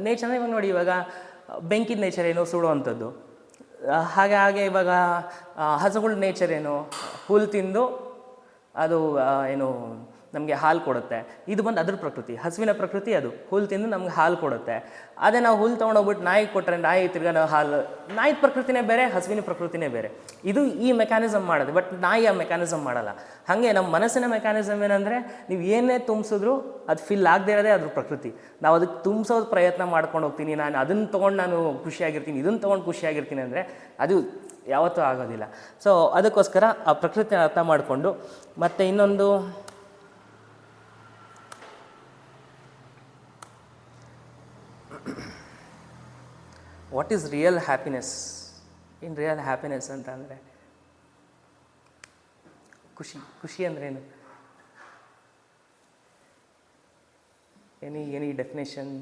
ನೇಚರ್ ಇವಾಗ ನೋಡಿ, ಇವಾಗ ಬೆಂಕಿದ ನೇಚರ್ ಏನೋ ಸುಡುವಂಥದ್ದು, ಹಾಗೆ ಇವಾಗ ಹಸುಗಳ ನೇಚರ್ ಏನು, ಹುಲ್ಲು ತಿಂದು ಅದು ಏನು ನಮಗೆ ಹಾಲು ಕೊಡುತ್ತೆ. ಇದು ಬಂದು ಅದ್ರ ಪ್ರಕೃತಿ, ಹಸುವಿನ ಪ್ರಕೃತಿ ಅದು. ಹುಲ್ಲು ತಿಂದು ನಮ್ಗೆ ಹಾಲು ಕೊಡುತ್ತೆ. ಅದೇ ನಾವು ಹುಲ್ಲು ತೊಗೊಂಡೋಗ್ಬಿಟ್ಟು ನಾಯಿಗೆ ಕೊಟ್ಟರೆ ನಾಯಿ ತಿರ್ಗಾ ನಾವು ಹಾಲು, ನಾಯಿ ಪ್ರಕೃತಿನೇ ಬೇರೆ, ಹಸುವಿನ ಪ್ರಕೃತಿನೇ ಬೇರೆ. ಇದು ಈ ಮೆಕ್ಯಾನಿಸಮ್ ಮಾಡೋದು. ಬಟ್ ನಾಯಿ ಆ ಮೆಕ್ಯಾನಿಸಮ್ ಮಾಡಲ್ಲ. ಹಾಗೆ ನಮ್ಮ ಮನಸ್ಸಿನ ಮೆಕ್ಯಾನಿಸಮ್ ಏನಂದರೆ, ನೀವು ಏನೇ ತುಂಬಿಸಿದ್ರು ಅದು ಫಿಲ್ ಆಗದೇ ಇರೋದೇ ಅದ್ರ ಪ್ರಕೃತಿ. ನಾವು ಅದಕ್ಕೆ ತುಂಬಿಸೋದು ಪ್ರಯತ್ನ ಮಾಡ್ಕೊಂಡು ಹೋಗ್ತೀನಿ, ನಾನು ಅದನ್ನು ತೊಗೊಂಡು ನಾನು ಖುಷಿಯಾಗಿರ್ತೀನಿ, ಇದನ್ನು ತೊಗೊಂಡು ಖುಷಿಯಾಗಿರ್ತೀನಿ ಅಂದರೆ ಅದು ಯಾವತ್ತೂ ಆಗೋದಿಲ್ಲ. ಸೊ ಅದಕ್ಕೋಸ್ಕರ ಆ ಪ್ರಕೃತಿನ ಅರ್ಥ ಮಾಡಿಕೊಂಡು, ಮತ್ತು ಇನ್ನೊಂದು what is real happiness? In real happiness ಅಂತ ಅಂದರೆ ಖುಷಿ ಅಂದ್ರೇನು? Any definition?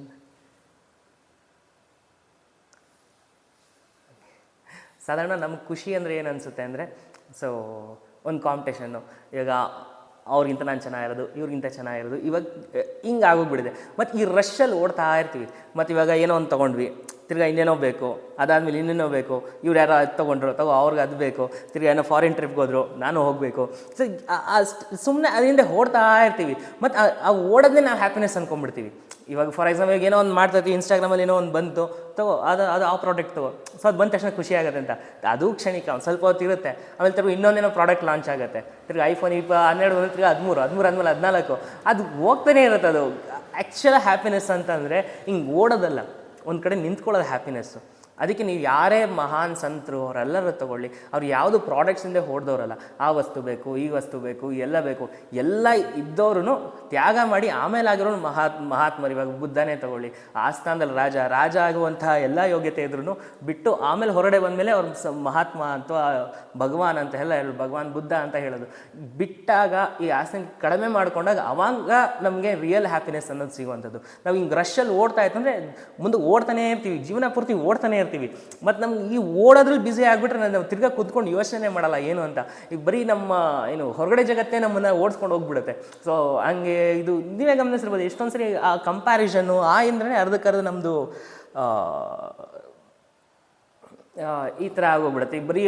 ಸಾಧಾರಣ ನಮ್ಗೆ ಖುಷಿ ಅಂದರೆ ಏನು ಅನಿಸುತ್ತೆ ಅಂದರೆ, ಸೊ ಒಂದು ಕಾಂಪಿಟೇಷನ್ನು, ಇವಾಗ ಅವ್ರಿಗಿಂತ ನಾನು ಚೆನ್ನಾಗಿರೋದು, ಇವ್ರಿಗಿಂತ ಚೆನ್ನಾಗಿರೋದು, ಇವಾಗ ಹಿಂಗೆ ಆಗೋಗ್ಬಿಟ್ಟಿದೆ. ಮತ್ತು ಈ ರಶ್ಶಲ್ಲಿ ಓಡ್ತಾ ಇರ್ತೀವಿ. ಮತ್ತು ಇವಾಗ ಏನೋ ಒಂದು ತೊಗೊಂಡ್ವಿ, ತಿರ್ಗಾ ಇನ್ನೇನೋ ಬೇಕು, ಅದಾದಮೇಲೆ ಇನ್ನೇನೋ ಬೇಕು, ಇವ್ರು ಯಾರೋ ಅದು ತೊಗೊಂಡ್ರು ಅವ್ರಿಗೆ ಅದು ಬೇಕು, ತಿರ್ಗಾ ಏನೋ ಫಾರಿನ್ ಟ್ರಿಪ್ಗೆ ಹೋದ್ರು ನಾನು ಹೋಗಬೇಕು. ಸೊ ಸುಮ್ಮನೆ ಅದರಿಂದ ಓಡ್ತಾ ಇರ್ತೀವಿ. ಮತ್ತು ಆ ಓಡೋದೇ ನಾವು ಹ್ಯಾಪಿನೆಸ್ ಅಂದ್ಕೊಂಡ್ಬಿಡ್ತೀವಿ. ಇವಾಗ ಫಾರ್ ಎಕ್ಸಾಂಪಲ್ ಏನೋ ಒಂದು ಮಾಡ್ತಾಯಿರ್ತೀವಿ, ಇನ್ಸ್ಟಾಗ್ರಾಮಲ್ಲಿ ಏನೋ ಒಂದು ಬಂತು ಅದು ಆ ಪ್ರಾಡಕ್ಟ್ ಸೊ ಅದು ಬಂದ ತಕ್ಷಣ ಖುಷಿ ಆಗುತ್ತೆ ಅಂತ. ಅದು ಕ್ಷಣಿಕ, ಒಂದು ಸ್ವಲ್ಪ ಹೊತ್ತು ಇರುತ್ತೆ. ಆಮೇಲೆ ತಿರ್ಗಿ ಇನ್ನೊಂದೇನೋ ಪ್ರಾಡಕ್ಟ್ ಲಾಂಚ್ ಆಗುತ್ತೆ, ತಿರ್ಗಿ ಐಫೋನ್ 12 ಬಂದರೆ ತಿರ್ಗಿ 13 ಆದಮೇಲೆ 14, ಅದು ಹೋಗ್ತಾನೆ ಇರುತ್ತೆ. ಅದು ಆ್ಯಕ್ಚುಲ್ ಹ್ಯಾಪಿನೆಸ್ ಅಂತಂದರೆ ಹಿಂಗೆ ಓಡೋದಲ್ಲ, ಒಂದು ಕಡೆ ನಿಂತ್ಕೊಳ್ಳೋದು ಹ್ಯಾಪಿನೆಸ್ಸು. ಅದಕ್ಕೆ ನೀವು ಯಾರೇ ಮಹಾನ್ ಸಂತರು ಅವರೆಲ್ಲರೂ ತೊಗೊಳ್ಳಿ, ಅವ್ರು ಯಾವುದು ಪ್ರಾಡಕ್ಟ್ಸಿಂದ ಹೊಡೆದವ್ರಲ್ಲ. ಆ ವಸ್ತು ಬೇಕು, ಈ ವಸ್ತು ಬೇಕು, ಎಲ್ಲ ಬೇಕು, ಎಲ್ಲ ಇದ್ದವ್ರು ತ್ಯಾಗ ಮಾಡಿ ಆಮೇಲೆ ಆಗಿರೋನು ಮಹಾತ್ಮರು. ಇವಾಗ ಬುದ್ಧನೇ ತೊಗೊಳ್ಳಿ, ಆಸ್ಥಾನದಲ್ಲಿ ರಾಜ ಆಗುವಂತಹ ಎಲ್ಲ ಯೋಗ್ಯತೆ ಇದ್ರೂ ಬಿಟ್ಟು ಆಮೇಲೆ ಹೊರಗಡೆ ಬಂದಮೇಲೆ ಅವ್ರ ಮಹಾತ್ಮ ಅಥವಾ ಭಗವಾನ್ ಅಂತ ಎಲ್ಲ ಹೇಳೋದು, ಭಗವಾನ್ ಬುದ್ಧ ಅಂತ ಹೇಳೋದು. ಬಿಟ್ಟಾಗ ಈ ಆಸನ ಕಡಿಮೆ ಮಾಡ್ಕೊಂಡಾಗ ಅವಾಗ ನಮಗೆ ರಿಯಲ್ ಹ್ಯಾಪಿನೆಸ್ ಅನ್ನೋದು ಸಿಗುವಂಥದ್ದು. ನಾವು ಹಿಂಗೆ ರಶಲ್ಲಿ ಓಡ್ತಾ ಇತ್ತಂದರೆ ಮುಂದೆ ಓಡ್ತಾನೇ ಇರ್ತೀವಿ, ಜೀವನ ಪೂರ್ತಿ ಓಡ್ತಾನೆ ಇರ್ತೀವಿ. ಮತ್ತು ನಮ್ಗೆ ಈ ಓಡೋದ್ರಲ್ಲಿ ಬ್ಯುಸಿ ಆಗಿಬಿಟ್ರೆ ನಾವು ತಿರ್ಗಾ ಕೂತ್ಕೊಂಡು ಯೋಚನೆ ಮಾಡಲ್ಲ ಏನು ಅಂತ. ಈಗ ಬರೀ ನಮ್ಮ ಹೊರಗಡೆ ಜಗತ್ತೇ ನಮ್ಮನ್ನು ಓಡಿಸ್ಕೊಂಡು ಹೋಗ್ಬಿಡುತ್ತೆ. ಸೊ ಹಂಗೆ ಇದು ನೀವೇ ಗಮನಿಸಿರ್ಬೋದು, ಎಷ್ಟೊಂದು ಸರಿ ಆ ಕಂಪ್ಯಾರಿಸನ್ನು ಅಂದರೆ ಅರ್ಧಕ್ಕರ್ಧ ನಮ್ಮದು ಈ ಥರ ಆಗೋಗ್ಬಿಡುತ್ತೆ. ಬರೀ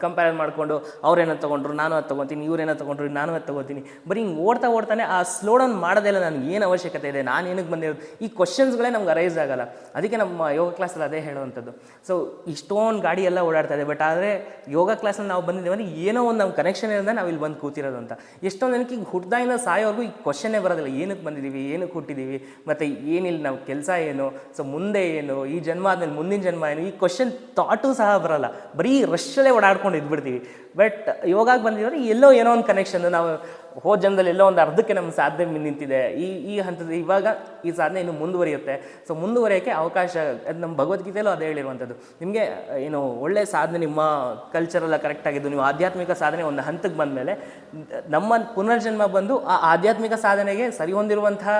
ಕಂಪೇರ್ ಮಾಡಿಕೊಂಡು ಅವ್ರೇನೋ ತೊಗೊಂಡ್ರು ನಾನು ಅದು ತೊಗೊತೀನಿ, ಇವ್ರೇನೋ ತೊಗೊಂಡ್ರು ನಾನು ಅದು ತೊಗೋತೀನಿ. ಬರೀ ಹಿಂಗೆ ಓಡ್ತಾನೆ ಆ ಸ್ಲೋ ಡೌನ್ ಮಾಡೋದಿಲ್ಲ. ನನಗೆ ಏನು ಅವಶ್ಯಕತೆ ಇದೆ, ನಾನು ಏನಕ್ಕೆ ಬಂದಿರೋದು, ಈ ಕ್ವಶನ್ಸ್ಗಳೇ ನಮ್ಗೆ ಅರೈಸ್ ಆಗಲ್ಲ. ಅದಕ್ಕೆ ನಮ್ಮ ಯೋಗ ಕ್ಲಾಸಲ್ಲಿ ಅದೇ ಹೇಳುವಂಥದ್ದು. ಸೊ ಇಷ್ಟೊಂದು ಗಾಡಿ ಎಲ್ಲ ಓಡಾಡ್ತಾ ಇದೆ, ಬಟ್ ಆದರೆ ಯೋಗ ಕ್ಲಾಸಲ್ಲಿ ನಾವು ಬಂದಿದ್ದೇವೆ ಅಂದರೆ ಏನೋ ಒಂದು ನಮ್ಮ ಕನೆಕ್ಷನ್ ಇರೋದೇ ನಾವು ಇಲ್ಲಿ ಬಂದು ಕೂತಿರೋದು ಅಂತ. ಎಷ್ಟೊಂದು ಜನಕ್ಕೆ ಈಗ ಹುಟ್ಟಿದಾಗಿಂದ ಸಾಯೋವರೆಗೂ ಈ ಕ್ವಶನ್ನೇ ಬರೋದಿಲ್ಲ, ಏನಕ್ಕೆ ಬಂದಿದ್ದೀವಿ, ಏನಕ್ಕೆ ಹುಟ್ಟಿದ್ದೀವಿ, ಮತ್ತು ಏನಿಲ್ಲ ನಾವು ಕೆಲಸ ಏನು, ಸೊ ಮುಂದೆ ಏನು, ಈ ಜನ್ಮ ಆದಮೇಲೆ ಮುಂದಿನ ಜನ್ಮ ಏನು, ಈ ಕ್ವಶನ್ ಥಾಟು ಸಹ ಬರೋಲ್ಲ. ಬರೀ ರಶ್ಶಲ್ಲೇ ಓಡಾಡ್ಕೊಂಡು ಇದ್ಬಿಡ್ತೀವಿ. ಬಟ್ ಯೋಗಕ್ಕೆ ಬಂದಿದ್ರೆ ಎಲ್ಲೋ ಏನೋ ಒಂದು ಕನೆಕ್ಷನ್, ನಾವು ಹೋದ ಜನ್ಮದಲ್ಲಿ ಎಲ್ಲೋ ಒಂದು ಅರ್ಧಕ್ಕೆ ನಮ್ಮ ಸಾಧನೆ ನಿಂತಿದೆ, ಈ ಹಂತದ ಇವಾಗ ಈ ಸಾಧನೆ ಇನ್ನೂ ಮುಂದುವರಿಯುತ್ತೆ. ಸೊ ಮುಂದುವರಿಯೋಕ್ಕೆ ಅವಕಾಶ, ಅದು ನಮ್ಮ ಭಗವದ್ಗೀತೆಯಲ್ಲೂ ಅದೇ ಹೇಳಿರುವಂಥದ್ದು. ನಿಮಗೆ ಏನು ಒಳ್ಳೆಯ ಸಾಧನೆ, ನಿಮ್ಮ ಕಲ್ಚರೆಲ್ಲ ಕರೆಕ್ಟಾಗಿದ್ದು, ನೀವು ಆಧ್ಯಾತ್ಮಿಕ ಸಾಧನೆ ಒಂದು ಹಂತಕ್ಕೆ ಬಂದಮೇಲೆ ನಮ್ಮ ಪುನರ್ಜನ್ಮ ಬಂದು ಆ ಆಧ್ಯಾತ್ಮಿಕ ಸಾಧನೆಗೆ ಸರಿ ಹೊಂದಿರುವಂತಹ,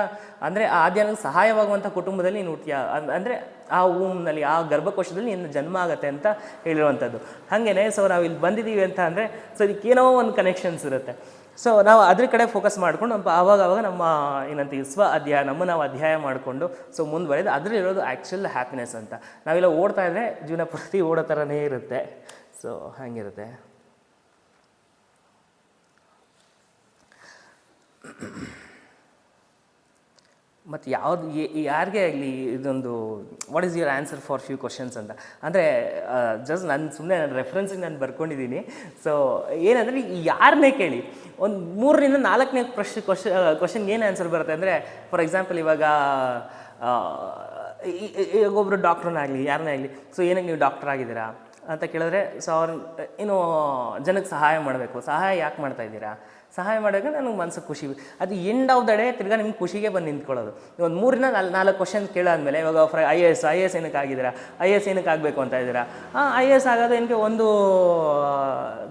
ಅಂದರೆ ಆ ಆಧ್ಯಾತ್ಮಿಕ ಸಹಾಯವಾಗುವಂಥ ಕುಟುಂಬದಲ್ಲಿ ನೀನು ಹುಟ್ಟಿಯ, ಅಂದರೆ ಆ ಊಮ್ನಲ್ಲಿ, ಆ ಗರ್ಭಕೋಶದಲ್ಲಿ ನಿನ್ನ ಜನ್ಮ ಆಗುತ್ತೆ ಅಂತ ಹೇಳಿರುವಂಥದ್ದು. ಹಾಗೇ ಸೊ ನಾವು ಇಲ್ಲಿ ಬಂದಿದ್ದೀವಿ ಅಂತ ಅಂದರೆ ಸೊ ಇದಕ್ಕೇನೋ ಒಂದು ಕನೆಕ್ಷನ್ಸ್ ಇರುತ್ತೆ. ಸೊ ನಾವು ಅದ್ರ ಕಡೆ ಫೋಕಸ್ ಮಾಡ್ಕೊಂಡು ಆವಾಗ ನಮ್ಮ ಏನಂತೀವಿ ಅಧ್ಯಾಯ ನಾವು ಅಧ್ಯಾಯ ಮಾಡಿಕೊಂಡು ಸೊ ಮುಂದುವರೆದು ಅದರಲ್ಲಿರೋದು ಆ್ಯಕ್ಚುಲ್ ಹ್ಯಾಪಿನೆಸ್ ಅಂತ. ನಾವೆಲ್ಲ ಓಡ್ತಾ ಇದ್ದರೆ ಜೀವನ ಪ್ರತಿ ಓಡೋ ಥರನೇ ಇರುತ್ತೆ. ಸೊ ಹಾಗಿರುತ್ತೆ. ಮತ್ತು ಯಾವುದು ಯಾರಿಗೇ ಆಗಲಿ ಇದೊಂದು what is your answer for few questions ಅಂತ. ಅಂದರೆ ಜಸ್ಟ್ ನಾನು ಸುಮ್ಮನೆ ನನ್ನ ರೆಫರೆನ್ಸಿಗೆ ನಾನು ಬರ್ಕೊಂಡಿದ್ದೀನಿ. ಸೊ ಏನಂದರೆ ಯಾರನ್ನೇ ಕೇಳಿ ಒಂದು 3ರಿಂದ 4ನೇ ಕ್ವಶನ್ಗೆ ಏನು ಆನ್ಸರ್ ಬರುತ್ತೆ ಅಂದರೆ, ಫಾರ್ ಎಕ್ಸಾಂಪಲ್ ಇವಾಗ ಒಬ್ಬರು ಡಾಕ್ಟ್ರನ್ನಾಗಲಿ ಯಾರನ್ನೇ ಆಗಲಿ, ಸೊ ಏನಕ್ಕೆ ನೀವು ಡಾಕ್ಟರ್ ಆಗಿದ್ದೀರಾ ಅಂತ ಕೇಳಿದ್ರೆ, ಸೊ ಅವ್ರು ಏನು ಜನಕ್ಕೆ ಸಹಾಯ ಮಾಡಬೇಕು, ಸಹಾಯ ಯಾಕೆ ಮಾಡ್ತಾಯಿದ್ದೀರಾ, ಸಹಾಯ ಮಾಡೋಕ್ಕೆ ನನಗೆ ಮನಸ್ಸಿಗೆ ಖುಷಿ. ಅದು ಎಂಡ್ ಆಫ್ ದ ಡೇ ತಿರ್ಗಾ ನಿಮ್ಗೆ ಖುಷಿಗೆ ಬಂದು ನಿಂತ್ಕೊಳ್ಳೋದು. ಒಂದು 3ರಿಂದ 4 ಕ್ವಶನ್ ಕೇಳಾದ್ಮೇಲೆ ಇವಾಗ IAS ಏನಕ್ಕೆ ಆಗಿದ್ದೀರಾ, IAS ಏನಕ್ಕೆ ಆಗಬೇಕು ಅಂತ ಇದ್ದೀರಾ, IAS ಆಗೋದು ಏನಕ್ಕೆ ಒಂದು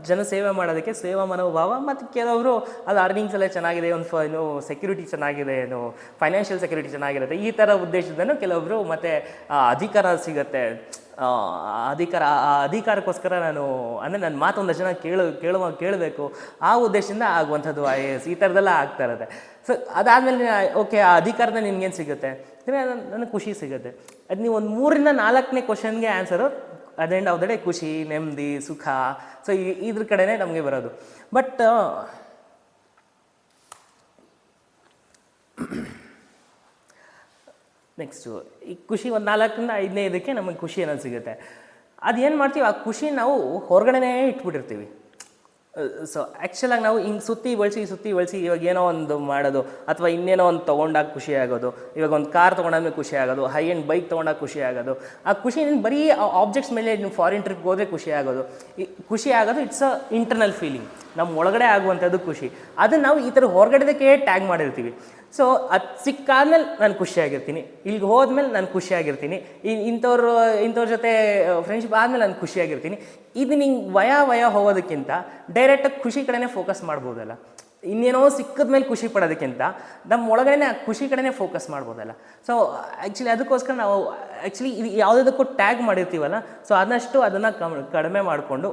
ಜನ ಸೇವೆ ಮಾಡೋದಕ್ಕೆ, ಸೇವಾ ಮನೋಭಾವ, ಮತ್ತು ಕೆಲವರು ಅದು ಅರ್ನಿಂಗ್ಸ್ ಎಲ್ಲ ಚೆನ್ನಾಗಿದೆ, ಒಂದು ಸೆಕ್ಯೂರಿಟಿ ಚೆನ್ನಾಗಿದೆ, ಫೈನಾನ್ಷಿಯಲ್ ಸೆಕ್ಯೂರಿಟಿ ಚೆನ್ನಾಗಿರುತ್ತೆ, ಈ ಥರ ಉದ್ದೇಶದನ್ನು ಕೆಲವೊಬ್ಬರು, ಮತ್ತು ಅಧಿಕಾರ ಸಿಗುತ್ತೆ, ಅಧಿಕಾರಕ್ಕೋಸ್ಕರ ನಾನು ಅಂದರೆ ನನ್ನ ಮಾತೊಂದು ಜನ ಕೇಳಬೇಕು, ಆ ಉದ್ದೇಶದಿಂದ ಆಗುವಂಥದ್ದು IAS, ಈ ಥರದ್ದೆಲ್ಲ ಆಗ್ತಾ ಇರುತ್ತೆ. ಸೊ ಅದಾದಮೇಲೆ ಓಕೆ, ಆ ಅಧಿಕಾರದ ನಿನ್ಗೇನು ಸಿಗುತ್ತೆ, ನನಗೆ ಖುಷಿ ಸಿಗುತ್ತೆ. ಅದು ನೀವು ಒಂದು 3ರಿಂದ 4ನೇ ಕ್ವಶನ್ಗೆ answer at end of the day ಖುಷಿ, ನೆಮ್ಮದಿ, ಸುಖ, ಸೊ ಇದ್ರ ಕಡೆನೇ ನಮಗೆ ಬರೋದು. ಬಟ್ ನೆಕ್ಸ್ಟು ಈ ಖುಷಿ ಒಂದು 4ರಿಂದ 5ನೇ ಇದಕ್ಕೆ ನಮಗೆ ಖುಷಿ ಅನ್ನೋದು ಸಿಗುತ್ತೆ. ಅದೇನು ಮಾಡ್ತೀವಿ, ಆ ಖುಷಿ ನಾವು ಹೊರಗಡೆನೇ ಇಟ್ಬಿಟ್ಟಿರ್ತೀವಿ. ಸೊ ಆ್ಯಕ್ಚುಲಾಗಿ ನಾವು ಹಿಂಗೆ ಸುತ್ತಿ ಬಳಸಿ ಇವಾಗ ಏನೋ ಒಂದು ಮಾಡೋದು, ಅಥವಾ ಇನ್ನೇನೋ ಒಂದು ತೊಗೊಂಡಾಗ ಖುಷಿ ಆಗೋದು, ಇವಾಗ ಒಂದು ಕಾರ್ ತೊಗೊಂಡಾದ್ಮೇಲೆ ಖುಷಿ ಆಗೋದು, ಹೈ ಎಂಡ್ ಬೈಕ್ ತೊಗೊಂಡಾಗ ಖುಷಿ ಆಗೋದು, ಆ ಖುಷಿ ಬರೀ ಆಬ್ಜೆಕ್ಟ್ಸ್ ಮೇಲೆ ನೀವು ಫಾರಿನ್ ಟ್ರಿಪ್ಗೆ ಹೋದರೆ ಖುಷಿ ಆಗೋದು, ಇಟ್ಸ್ ಅ ಇಂಟರ್ನಲ್ ಫೀಲಿಂಗ್, ನಮ್ಮ ಒಳಗಡೆ ಆಗುವಂಥದ್ದು ಖುಷಿ. ಅದನ್ನು ನಾವು ಈ ಥರ ಹೊರಗಡೆದಕ್ಕೆ ಟ್ಯಾಗ್ ಮಾಡಿರ್ತೀವಿ. ಸೊ ಅದು ಸಿಕ್ಕಾದ್ಮೇಲೆ ನಾನು ಖುಷಿಯಾಗಿರ್ತೀನಿ, ಇಲ್ಲಿಗೆ ಹೋದ್ಮೇಲೆ ನಾನು ಖುಷಿಯಾಗಿರ್ತೀನಿ, ಇಂಥವ್ರ ಜೊತೆ ಫ್ರೆಂಡ್ಶಿಪ್ ಆದಮೇಲೆ ನಾನು ಖುಷಿಯಾಗಿರ್ತೀನಿ. ಇದು ನಿಂಗೆ ವಯ ಹೋಗೋದಕ್ಕಿಂತ ಡೈರೆಕ್ಟಾಗಿ ಖುಷಿ ಕಡೆನೇ ಫೋಕಸ್ ಮಾಡ್ಬೋದಲ್ಲ. ಇನ್ನೇನೋ ಸಿಕ್ಕದ ಮೇಲೆ ಖುಷಿ ಪಡೋದಕ್ಕಿಂತ ನಮ್ಮ ಒಳಗಡೆ ಆ ಖುಷಿ ಕಡೆನೇ ಫೋಕಸ್ ಮಾಡ್ಬೋದಲ್ಲ. ಸೊ ಆ್ಯಕ್ಚುಲಿ ಅದಕ್ಕೋಸ್ಕರ ನಾವು ಆ್ಯಕ್ಚುಲಿ ಇದು ಯಾವುದಕ್ಕೂ ಟ್ಯಾಗ್ ಮಾಡಿರ್ತೀವಲ್ಲ, ಸೊ ಅದನ್ನು ಕಡಿಮೆ ಮಾಡಿಕೊಂಡು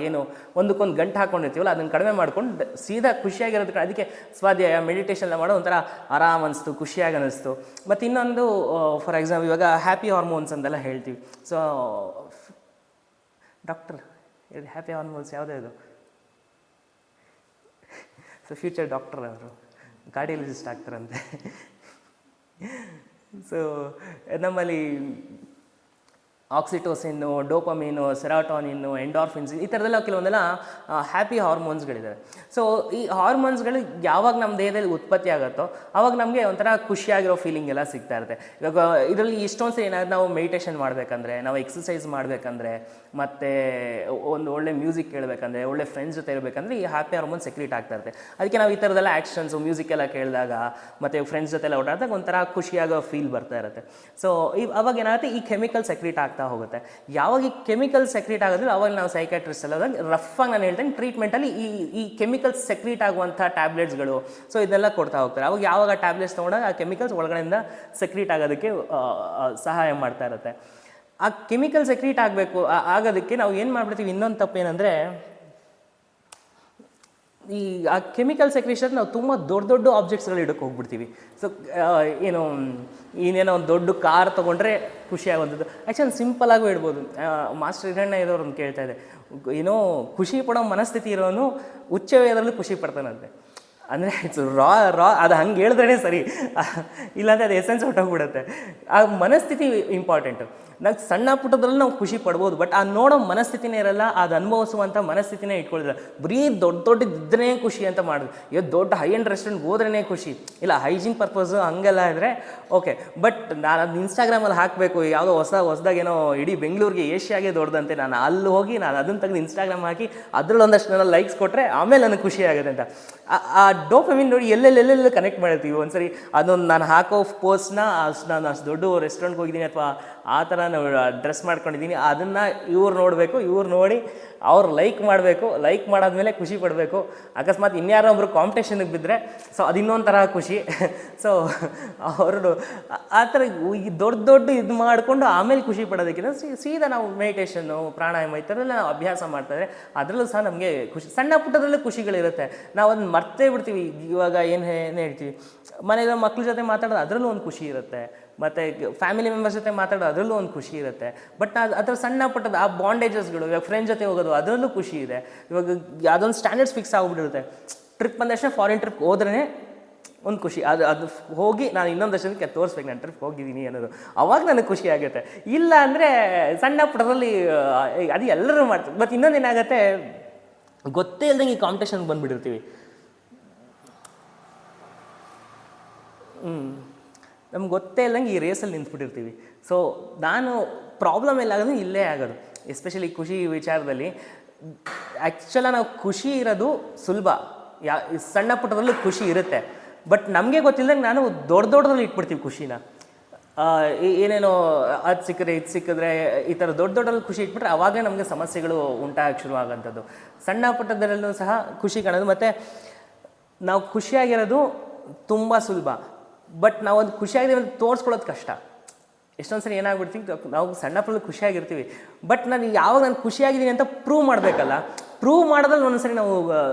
ಏನು ಒಂದಕ್ಕೊಂದು ಗಂಟು ಹಾಕ್ಕೊಂಡಿರ್ತೀವಲ್ಲ ಅದನ್ನು ಕಡಿಮೆ ಮಾಡ್ಕೊಂಡು ಸೀದಾ ಖುಷಿಯಾಗಿರೋದಕ್ಕೆ, ಅದಕ್ಕೆ ಸ್ವಾಧ್ಯಾಯ ಮೆಡಿಟೇಷನ್ ಮಾಡೋ ಒಂಥರ ಆರಾಮ್ ಅನಿಸ್ತು, ಖುಷಿಯಾಗಿ ಅನ್ನಿಸ್ತು. ಮತ್ತು ಇನ್ನೊಂದು ಫಾರ್ ಎಕ್ಸಾಂಪಲ್ ಇವಾಗ ಹ್ಯಾಪಿ ಹಾರ್ಮೋನ್ಸ್ ಅಂತೆಲ್ಲ ಹೇಳ್ತೀವಿ. ಸೊ ಡಾಕ್ಟರ್ ಹ್ಯಾಪಿ ಹಾರ್ಮೋನ್ಸ್ ಯಾವುದೇ ಇದು, ಸೊ ಫ್ಯೂಚರ್ ಡಾಕ್ಟರ್ ಅವರು ಕಾರ್ಡಿಯಾಲಜಿಸ್ಟ್ ಆಗ್ತಾರಂತೆ. ಸೊ ನಮ್ಮಲ್ಲಿ ಆಕ್ಸಿಟೋಸಿನ್ನು, ಡೋಪಮೀನು, ಸೆರಾಟೋನಿನ್ನು, ಎಂಡಾರ್ಫಿನ್ಸ್ ಈ ಥರದೆಲ್ಲ ಕೆಲವೊಂದೆಲ್ಲ ಹ್ಯಾಪಿ ಹಾರ್ಮೋನ್ಸ್ಗಳಿದ್ದಾವೆ. ಸೊ ಈ ಹಾರ್ಮೋನ್ಸ್ಗಳು ಯಾವಾಗ ನಮ್ಮ ದೇಹದಲ್ಲಿ ಉತ್ಪತ್ತಿ ಆಗುತ್ತೋ ಆವಾಗ ನಮಗೆ ಒಂಥರ ಖುಷಿಯಾಗಿರೋ ಫೀಲಿಂಗ್ ಎಲ್ಲ ಸಿಗ್ತಾ ಇರುತ್ತೆ. ಇವಾಗ ಇದರಲ್ಲಿ ಇಷ್ಟೊಂದು ಸರಿ ಏನಾದ್ರು ನಾವು ಮೆಡಿಟೇಷನ್ ಮಾಡಬೇಕಂದ್ರೆ, ನಾವು ಎಕ್ಸಸೈಸ್ ಮಾಡಬೇಕಂದ್ರೆ, ಮತ್ತು ಒಂದು ಒಳ್ಳೆ ಮ್ಯೂಸಿಕ್ ಕೇಳಬೇಕಂದ್ರೆ, ಒಳ್ಳೆ ಫ್ರೆಂಡ್ಸ್ ಜೊತೆ ಇರಬೇಕಂದ್ರೆ ಈ ಹ್ಯಾಪಿ ಹಾರ್ಮೋನ್ ಸೆಕ್ರೀಟ್ ಆಗ್ತಾ ಇರುತ್ತೆ. ಅದಕ್ಕೆ ನಾವು ಈ ಥರದೆಲ್ಲ ಆ್ಯಕ್ಷನ್ಸು, ಮ್ಯೂಸಿಕ್ ಎಲ್ಲ ಕೇಳಿದಾಗ ಮತ್ತು ಫ್ರೆಂಡ್ಸ್ ಜೊತೆ ಎಲ್ಲ ಓಡಾಡಿದಾಗ ಒಂಥರ ಖುಷಿಯಾಗೋ ಫೀಲ್ ಬರ್ತಾ ಇರುತ್ತೆ. ಸೊ ಅವಾಗ ಏನಾಗುತ್ತೆ, ಈ ಕೆಮಿಕಲ್ ಸೆಕ್ರೀಟ್ ಆಗ್ತಾ ಹೋಗುತ್ತೆ. ಯಾವಾಗ ಈ ಕೆಮಿಕಲ್ ಸೆಕ್ರೀಟ್ ಆಗೋದಿಲ್ಲ ಅವಾಗ ನಾವು ಸೈಕಾಟ್ರಿಸ್ಟ್ ಎಲ್ಲ ರಫಾಗಿ ನಾನು ಹೇಳ್ತೇನೆ ಟ್ರೀಟ್ಮೆಂಟಲ್ಲಿ ಈ ಕೆಮಿಕಲ್ಸ್ ಸೆಕ್ರೀಟ್ ಆಗುವಂಥ ಟ್ಯಾಬ್ಲೆಟ್ಸ್ಗಳು ಸೊ ಇದೆಲ್ಲ ಕೊಡ್ತಾ ಹೋಗ್ತಾರೆ. ಅವಾಗ ಯಾವಾಗ ಟ್ಯಾಬ್ಲೆಟ್ಸ್ ತೊಗೊಂಡಾಗ ಆ ಕೆಮಿಕಲ್ಸ್ ಒಳಗಡೆಯಿಂದ ಸೆಕ್ರೀಟ್ ಆಗೋದಕ್ಕೆ ಸಹಾಯ ಮಾಡ್ತಾ ಇರುತ್ತೆ. ಆ ಕೆಮಿಕಲ್ ಸೆಕ್ರೀಟ್ ಆಗಬೇಕು ಆಗೋದಕ್ಕೆ ನಾವು ಏನು ಮಾಡ್ಬಿಡ್ತೀವಿ, ಇನ್ನೊಂದು ತಪ್ಪೇನೆಂದರೆ ಈ ಆ ಕೆಮಿಕಲ್ ಸೆಕ್ರೇಷನ್ ನಾವು ತುಂಬ ದೊಡ್ಡ ಆಬ್ಜೆಕ್ಟ್ಸ್ಗಳು ಇಡಕ್ಕೆ ಹೋಗ್ಬಿಡ್ತೀವಿ. ಸೊ ಇನ್ನೇನೋ ಒಂದು ದೊಡ್ಡ ಕಾರ್ ತೊಗೊಂಡ್ರೆ ಖುಷಿಯಾಗುವಂಥದ್ದು ಆ್ಯಕ್ಚುಲಿ ಸಿಂಪಲಾಗೂ ಇಡ್ಬೋದು. ಮಾಸ್ಟರ್ ಹಿರಣ್ಣ ಇರೋರು ಅಂತ ಕೇಳ್ತಾ ಇದೆ, ಏನೋ ಖುಷಿ ಪಡೋ ಮನಸ್ಥಿತಿ ಇರೋನು ಉಚ್ಚ ವೇದಲ್ಲೂ ಖುಷಿ ಪಡ್ತಾನಂತೆ. ಅಂದರೆ ಇಟ್ಸ್ ರಾ ಅದು ಹಂಗೆ ಹೇಳಿದ್ರೇ ಸರಿ, ಇಲ್ಲಾಂದರೆ ಅದು ಎಸೆನ್ಸ್ ಹೊಟ್ಟೋಗ್ಬಿಡುತ್ತೆ. ಆ ಮನಸ್ಥಿತಿ ಇಂಪಾರ್ಟೆಂಟು. ನಾವು ಸಣ್ಣ ಪುಟ್ಟದ್ರಲ್ಲಿ ನಾವು ಖುಷಿ ಪಡ್ಬೋದು, ಬಟ್ ಆ ನೋಡೋ ಮನಸ್ಥಿತಿನೇ ಇರಲ್ಲ, ಅದು ಅನುಭವಿಸುವಂಥ ಮನಸ್ಥಿತಿನೇ ಇಟ್ಕೊಳ್ಳಿಲ್ಲ. ಬರೀ ದೊಡ್ಡದಿದ್ದೇ ಖುಷಿ ಅಂತ ಮಾಡೋದು. ಇವತ್ತು ದೊಡ್ಡ ಹೈ ಎಂಡ್ ರೆಸ್ಟೋರೆಂಟ್ ಹೋದ್ರೇ ಖುಷಿ ಇಲ್ಲ, ಹೈಜೀನ್ ಪರ್ಪಸ್ಸು ಹಂಗೆಲ್ಲ ಇದ್ದರೆ ಓಕೆ. ಬಟ್ ನಾನು ಅದು ಇನ್ಸ್ಟಾಗ್ರಾಮಲ್ಲಿ ಹಾಕಬೇಕು, ಯಾವುದೋ ಹೊಸದಾಗೇನೋ ಇಡೀ ಬೆಂಗಳೂರಿಗೆ ಏಷ್ಯಾಗೆ ದೊಡ್ಡದಂತೆ, ನಾನು ಅಲ್ಲಿ ಹೋಗಿ ನಾನು ಅದನ್ನು ತೆಗೆದು ಇನ್ಸ್ಟಾಗ್ರಾಮ್ ಹಾಕಿ ಅದರಲ್ಲಿ ಒಂದಷ್ಟು ನನ್ನ ಲೈಕ್ಸ್ ಕೊಟ್ಟರೆ ಆಮೇಲೆ ನನಗೆ ಖುಷಿ ಆಗುತ್ತೆ ಅಂತ. ಆ ಡೋಪಮಿನ್ ನೋಡಿ ಎಲ್ಲೆಲ್ಲೆಲ್ಲೆಲ್ಲ ಕನೆಕ್ಟ್ ಮಾಡಿರ್ತೀವಿ. ಒಂದ್ಸರಿ ಅದೊಂದು ನಾನು ಹಾಕೋ ಪೋಸ್ಟ್ನ ನಾನು ಅಷ್ಟು ದೊಡ್ಡ ರೆಸ್ಟೋರೆಂಟ್ಗೆ ಹೋಗಿದ್ದೀನಿ ಅಥವಾ ಆ ಥರ ನಾವು ಡ್ರೆಸ್ ಮಾಡ್ಕೊಂಡಿದ್ದೀನಿ, ಅದನ್ನು ಇವ್ರು ನೋಡಬೇಕು, ಇವ್ರು ನೋಡಿ ಅವ್ರು ಲೈಕ್ ಮಾಡಬೇಕು, ಲೈಕ್ ಮಾಡಾದ್ಮೇಲೆ ಖುಷಿ ಪಡಬೇಕು. ಅಕಸ್ಮಾತ್ ಇನ್ಯಾರೋ ಒಬ್ರು ಕಾಂಪಿಟೇಷನ್ಗೆ ಬಿದ್ದರೆ ಸೊ ಅದು ಇನ್ನೊಂದು ಥರ ಖುಷಿ. ಸೊ ಅವರು ಆ ಥರ ದೊಡ್ಡ ಇದು ಮಾಡಿಕೊಂಡು ಆಮೇಲೆ ಖುಷಿ ಪಡೋದಕ್ಕಿಂತ ಸೀದಾ ನಾವು ಮೆಡಿಟೇಷನ್ನು, ಪ್ರಾಣಾಯಾಮ ಈ ಥರದೆಲ್ಲ ನಾವು ಅಭ್ಯಾಸ ಮಾಡ್ತಾಯಿದ್ರೆ ಅದರಲ್ಲೂ ಸಹ ನಮಗೆ ಖುಷಿ. ಸಣ್ಣ ಪುಟ್ಟದಲ್ಲೂ ಖುಷಿಗಳಿರುತ್ತೆ, ನಾವು ಅದನ್ನ ಮರ್ತೇ ಬಿಡ್ತೀವಿ. ಇವಾಗ ಏನು ಹೇಳ್ತೀವಿ, ಮನೆಯ ಮಕ್ಳ ಜೊತೆ ಮಾತಾಡೋದು ಅದರಲ್ಲೂ ಒಂದು ಖುಷಿ ಇರುತ್ತೆ, ಮತ್ತು ಫ್ಯಾಮಿಲಿ ಮೆಂಬರ್ಸ್ ಜೊತೆ ಮಾತಾಡೋದು ಅದರಲ್ಲೂ ಒಂದು ಖುಷಿ ಇರುತ್ತೆ. ಬಟ್ ಅದರ ಸಣ್ಣ ಪುಟ್ಟದ ಆ ಬಾಂಡೇಜಸ್ಗಳು, ಇವಾಗ ಫ್ರೆಂಡ್ಸ್ ಜೊತೆ ಹೋಗೋದು ಅದರಲ್ಲೂ ಖುಷಿ ಇದೆ. ಇವಾಗ ಯಾವುದೊಂದು ಸ್ಟ್ಯಾಂಡರ್ಡ್ಸ್ ಫಿಕ್ಸ್ ಆಗಿಬಿಟ್ಟಿರುತ್ತೆ. ಟ್ರಿಪ್ ಅಂದಷ್ಟೇ ಫಾರಿನ್ ಟ್ರಿಪ್ ಹೋದ್ರೇ ಒಂದು ಖುಷಿ, ಅದು ಹೋಗಿ ನಾನು ಇನ್ನೊಂದು ವರ್ಷಕ್ಕೆ ತೋರಿಸ್ಬೇಕು ನಾನು ಟ್ರಿಪ್ ಹೋಗಿದ್ದೀನಿ ಅನ್ನೋದು, ಅವಾಗ ನನಗೆ ಖುಷಿ ಆಗುತ್ತೆ. ಇಲ್ಲ ಅಂದರೆ ಸಣ್ಣ ಪುಟ್ಟದಲ್ಲಿ ಅದು ಎಲ್ಲರೂ ಮಾಡ್ತಾರೆ. ಮತ್ತು ಇನ್ನೊಂದು ಏನಾಗುತ್ತೆ, ಗೊತ್ತೇ ಇಲ್ದಂಗೆ ಈ ಕಾಂಪಿಟೇಷನ್ಗೆ ಬಂದುಬಿಟ್ಟಿರ್ತೀವಿ. ನಮ್ಗೆ ಗೊತ್ತೇ ಇಲ್ಲಂಗೆ ಈ ರೇಸಲ್ಲಿ ನಿಂತ್ಬಿಟ್ಟಿರ್ತೀವಿ. ಸೊ ನಾನು ಪ್ರಾಬ್ಲಮ್ ಎಲ್ಲ ಆಗೋದು ಇಲ್ಲೇ ಆಗೋದು, ಎಸ್ಪೆಷಲಿ ಖುಷಿ ವಿಚಾರದಲ್ಲಿ. ಆ್ಯಕ್ಚುಲಾಗಿ ನಾವು ಖುಷಿ ಇರೋದು ಸುಲಭ, ಸಣ್ಣ ಪುಟ್ಟದಲ್ಲೂ ಖುಷಿ ಇರುತ್ತೆ. ಬಟ್ ನಮಗೆ ಗೊತ್ತಿಲ್ಲದಂಗೆ ನಾನು ದೊಡ್ಡದ್ರಲ್ಲಿ ಇಟ್ಬಿಡ್ತೀವಿ ಖುಷಿನ. ಏನೇನೋ ಅದು ಸಿಕ್ಕಿದ್ರೆ ಇದು ಸಿಕ್ಕಿದ್ರೆ ಈ ಥರ ದೊಡ್ಡದ್ರಲ್ಲಿ ಖುಷಿ ಇಟ್ಬಿಟ್ರೆ ಆವಾಗ ನಮಗೆ ಸಮಸ್ಯೆಗಳು ಉಂಟಾಗಕ್ಕೆ ಶುರು ಆಗೋಂಥದ್ದು. ಸಣ್ಣ ಪುಟ್ಟದರಲ್ಲೂ ಸಹ ಖುಷಿ ಕಾಣೋದು. ಮತ್ತು ನಾವು ಖುಷಿಯಾಗಿರೋದು ತುಂಬ ಸುಲಭ, ಬಟ್ ನಾವು ಒಂದು ಖುಷಿಯಾಗಿದೆ ತೋರಿಸ್ಕೊಳ್ಳೋದು ಕಷ್ಟ. ಎಷ್ಟೊಂದು ಸರಿ ಏನಾಗ್ಬಿಡ್ತೀವಿ, ನಾವು ಸಣ್ಣ ಪುಟ್ಟ ಖುಷಿಯಾಗಿರ್ತೀವಿ, ಬಟ್ ಯಾವಾಗ ನಾನು ಖುಷಿಯಾಗಿದ್ದೀನಿ ಅಂತ ಪ್ರೂವ್ ಮಾಡಬೇಕಲ್ಲ, ಪ್ರೂವ್ ಮಾಡೋದ್ರಲ್ಲಿ ಒಂದೊಂದ್ಸರಿ ನಾವು